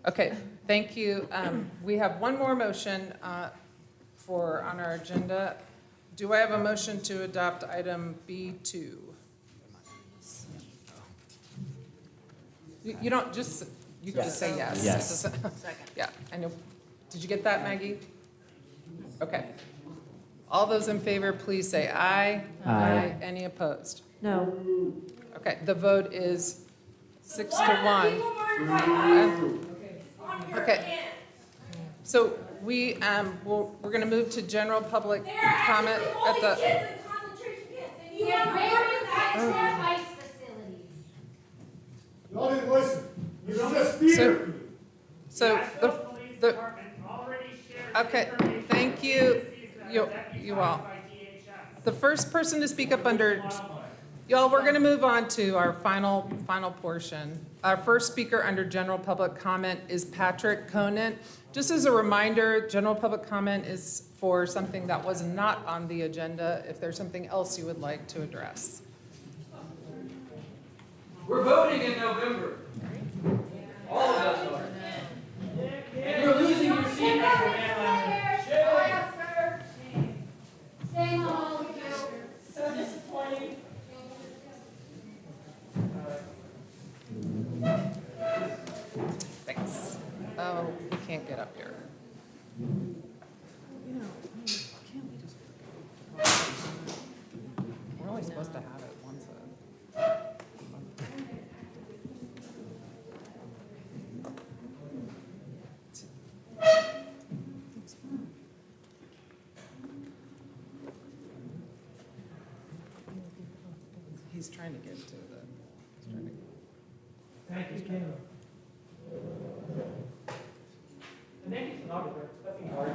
Okay, thank you. We have one more motion on our agenda. Do I have a motion to adopt item B2? You don't just, you can just say yes. Yes. Yeah, I know. Did you get that, Maggie? Okay. All those in favor, please say aye. Aye. Any opposed? No. Okay, the vote is 6-1. Okay. So we're going to move to general public comment at the. Y'all didn't listen. You just fear. So the okay, thank you, you all. The first person to speak up under, y'all, we're going to move on to our final portion. Our first speaker under general public comment is Patrick Conant. Just as a reminder, general public comment is for something that was not on the agenda. If there's something else you would like to address. We're voting in November. All of us are. And you're losing your seat. Shame on all of you. So disappointing. Thanks. Oh, we can't get up here. We're only supposed to have it once a. He's trying to get to the. Thank you, Ken. And thank you, stenographer. That's hard.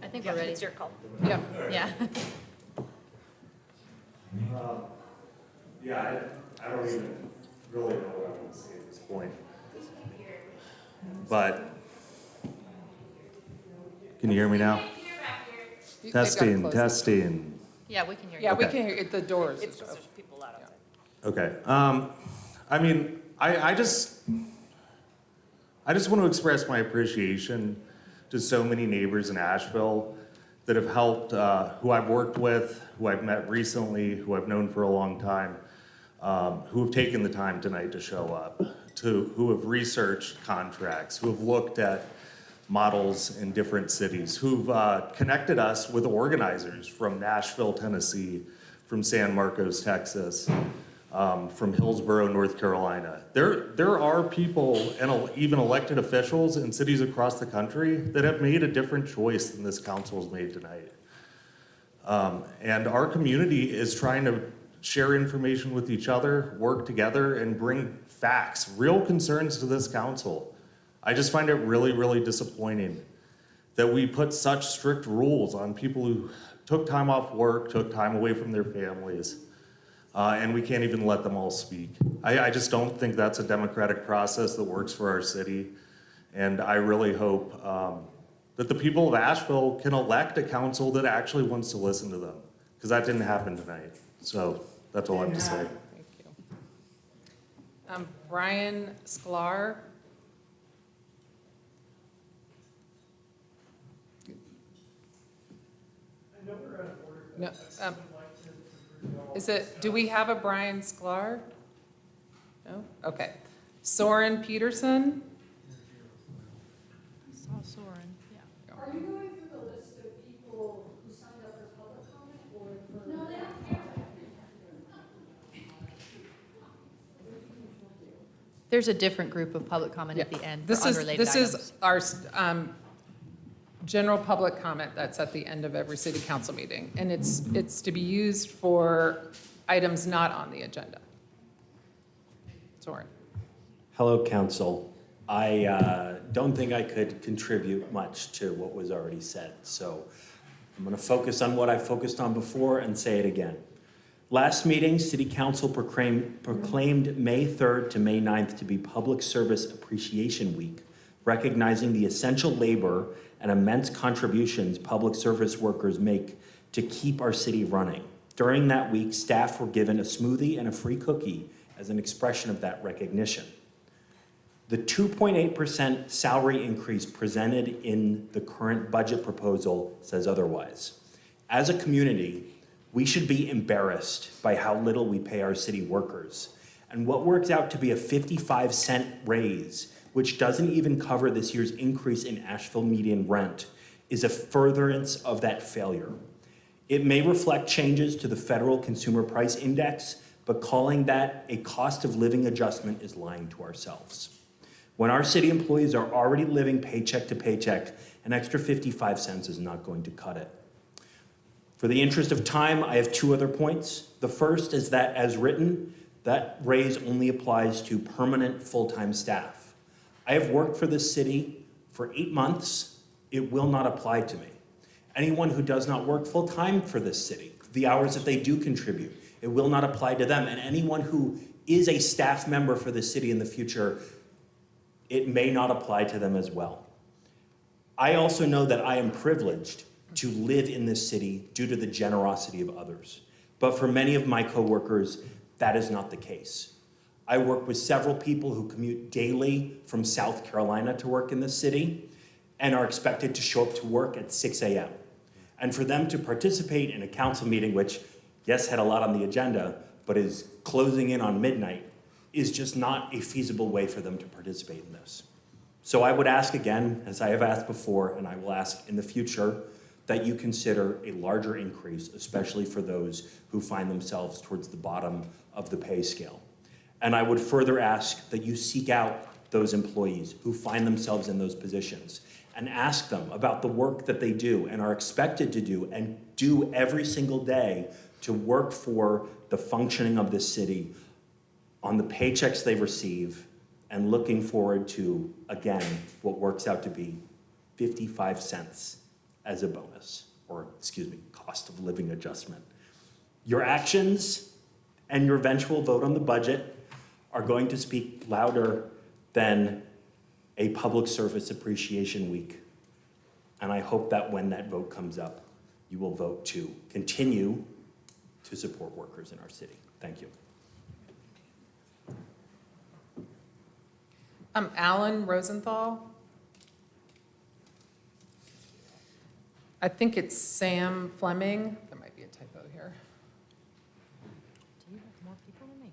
I think we're ready. It's your call. Yeah. Yeah. Yeah, I don't even really know what I'm gonna say at this point. But, can you hear me now? You- they gotta Testing, close testing. Yeah, we can hear you. Yeah, we Okay. can hear it, the doors. It's because there's people out outside. Okay, I mean, I just want to express my appreciation to so many neighbors in Asheville that have helped, who I've worked with, who I've met recently, who I've known for a long time, who have taken the time tonight to show up, who have researched contracts, who have looked at models in different cities, who've connected us with organizers from Nashville, Tennessee, from San Marcos, Texas, from Hillsborough, North Carolina. There are people and even elected officials in cities across the country that have made a different choice than this council's made tonight. And our community is trying to share information with each other, work together, and bring facts, real concerns to this council. I just find it really, really disappointing that we put such strict rules on people who took time off work, took time away from their families, and we can't even let them all speak. I just don't think that's a democratic process that works for our city, and I really hope that the people of Asheville can elect a council that actually wants to listen to them, because that didn't happen tonight. So that's all I have to say. Thank you. Brian Sklar. No, do we have a Brian Sklar? No? Okay. Soren Peterson? I saw Soren, yeah. Are you going through the list of people who signed up for public comment or for? No, they don't care. There's a different group of public comment at the end for unrelated items. This is our general public comment that's at the end of every city council meeting, and it's to be used for items not on the agenda. Soren. Hello, council. I don't think I could contribute much to what was already said, so I'm going to focus on what I focused on before and say it again. Last meeting, City Council proclaimed May 3rd to May 9th to be Public Service Appreciation Week, recognizing the essential labor and immense contributions public service workers make to keep our city running. During that week, staff were given a smoothie and a free cookie as an expression of that recognition. The 2.8% salary increase presented in the current budget proposal says otherwise. As a community, we should be embarrassed by how little we pay our city workers. And what works out to be a 55-cent raise which doesn't even cover this year's increase in Asheville median rent, is a furtherance of that failure. It may reflect changes to the federal consumer price index, but calling that a cost of living adjustment is lying to ourselves. When our city employees are already living paycheck to paycheck, an extra 55 cents is not going to cut it. For the interest of time, I have two other points. The first is that, as written, that raise only applies to permanent full-time staff. I have worked for this city for 8 months. It will not apply to me. Anyone who does not work full-time for this city, the hours that they do contribute, it will not apply to them. And anyone who is a staff member for the city in the future, it may not apply to them as well. I also know that I am privileged to live in this city due to the generosity of others. But for many of my coworkers, that is not the case. I work with several people who commute daily from South Carolina to work in this city and are expected to show up to work at 6 a.m. And for them to participate in a council meeting, which, yes, had a lot on the agenda, but is closing in on midnight, is just not a feasible way for them to participate in this. So I would ask again, as I have asked before, and I will ask in the future, that you consider a larger increase, especially for those who find themselves towards the bottom of the pay scale. And I would further ask that you seek out those employees who find themselves in those positions and ask them about the work that they do and are expected to do and do every single day to work for the functioning of this city on the paychecks they receive and looking forward to, again, what works out to be 55 cents as a bonus, or cost of living adjustment. Your actions and your eventual vote on the budget are going to speak louder than a public service appreciation week. And I hope that when that vote comes up, you will vote to continue to support workers in our city. Thank you. Alan Rosenthal. I think it's Sam Fleming. There might be a typo here. Do you have more people than me?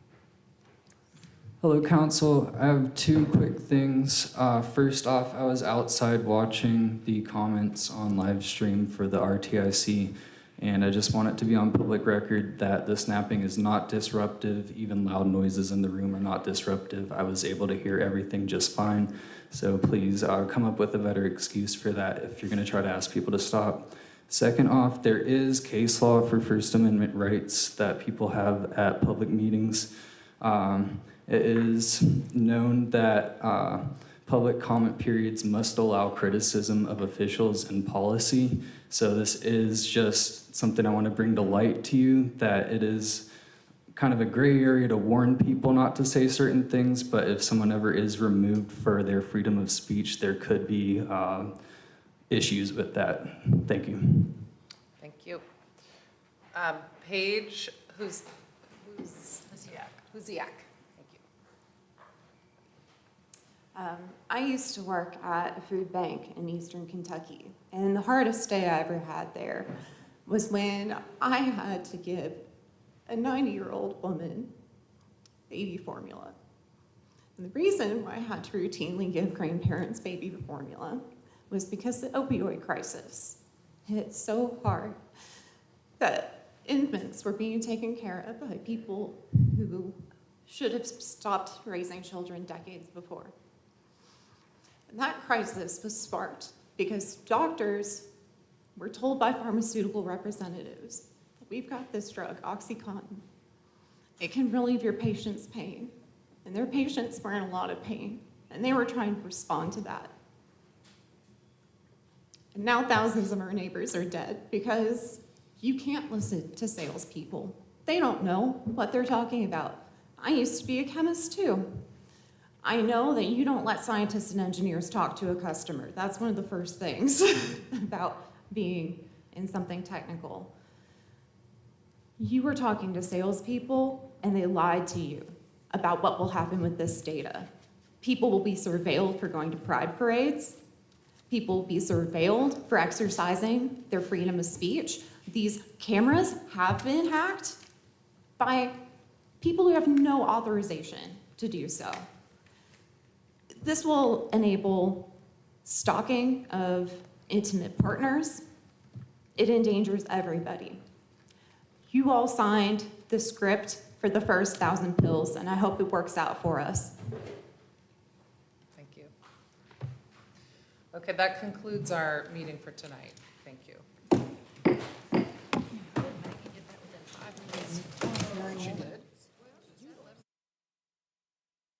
Hello, Council. I have two quick things. First off, I was outside watching the comments on live stream for the RTIC, and I just want it to be on public record that the snapping is not disruptive. Even loud noises in the room are not disruptive. I was able to hear everything just fine. So please come up with a better excuse for that if you're going to try to ask people to stop. Second off, there is case law for First Amendment rights that people have at public meetings. It is known that public comment periods must allow criticism of officials and policy. So this is just something I want to bring to light to you, that it is kind of a gray area to warn people not to say certain things, but if someone ever is removed for their freedom of speech, there could be issues with that. Thank you. Thank you. Paige Huziak. Thank you. I used to work at a food bank in Eastern Kentucky, and the hardest day I ever had there was when I had to give a 90-year-old woman baby formula. And the reason why I had to routinely give grandparents baby formula was because the opioid crisis hit so hard that infants were being taken care of by people who should have stopped raising children decades before. And that crisis was sparked because doctors were told by pharmaceutical representatives, we've got this drug, OxyContin. It can relieve your patient's pain. And their patients were in a lot of pain, and they were trying to respond to that. And now thousands of our neighbors are dead because you can't listen to salespeople. They don't know what they're talking about. I used to be a chemist too. I know that you don't let scientists and engineers talk to a customer. That's one of the first things about being in something technical. You were talking to salespeople, and they lied to you about what will happen with this data. People will be surveilled for going to pride parades. People will be surveilled for exercising their freedom of speech. These cameras have been hacked by people who have no authorization to do so. This will enable stalking of intimate partners. It endangers everybody. You all signed the script for the first 1,000 pills, and I hope it works out for us. Thank you. Okay, that concludes our meeting for tonight. Thank you.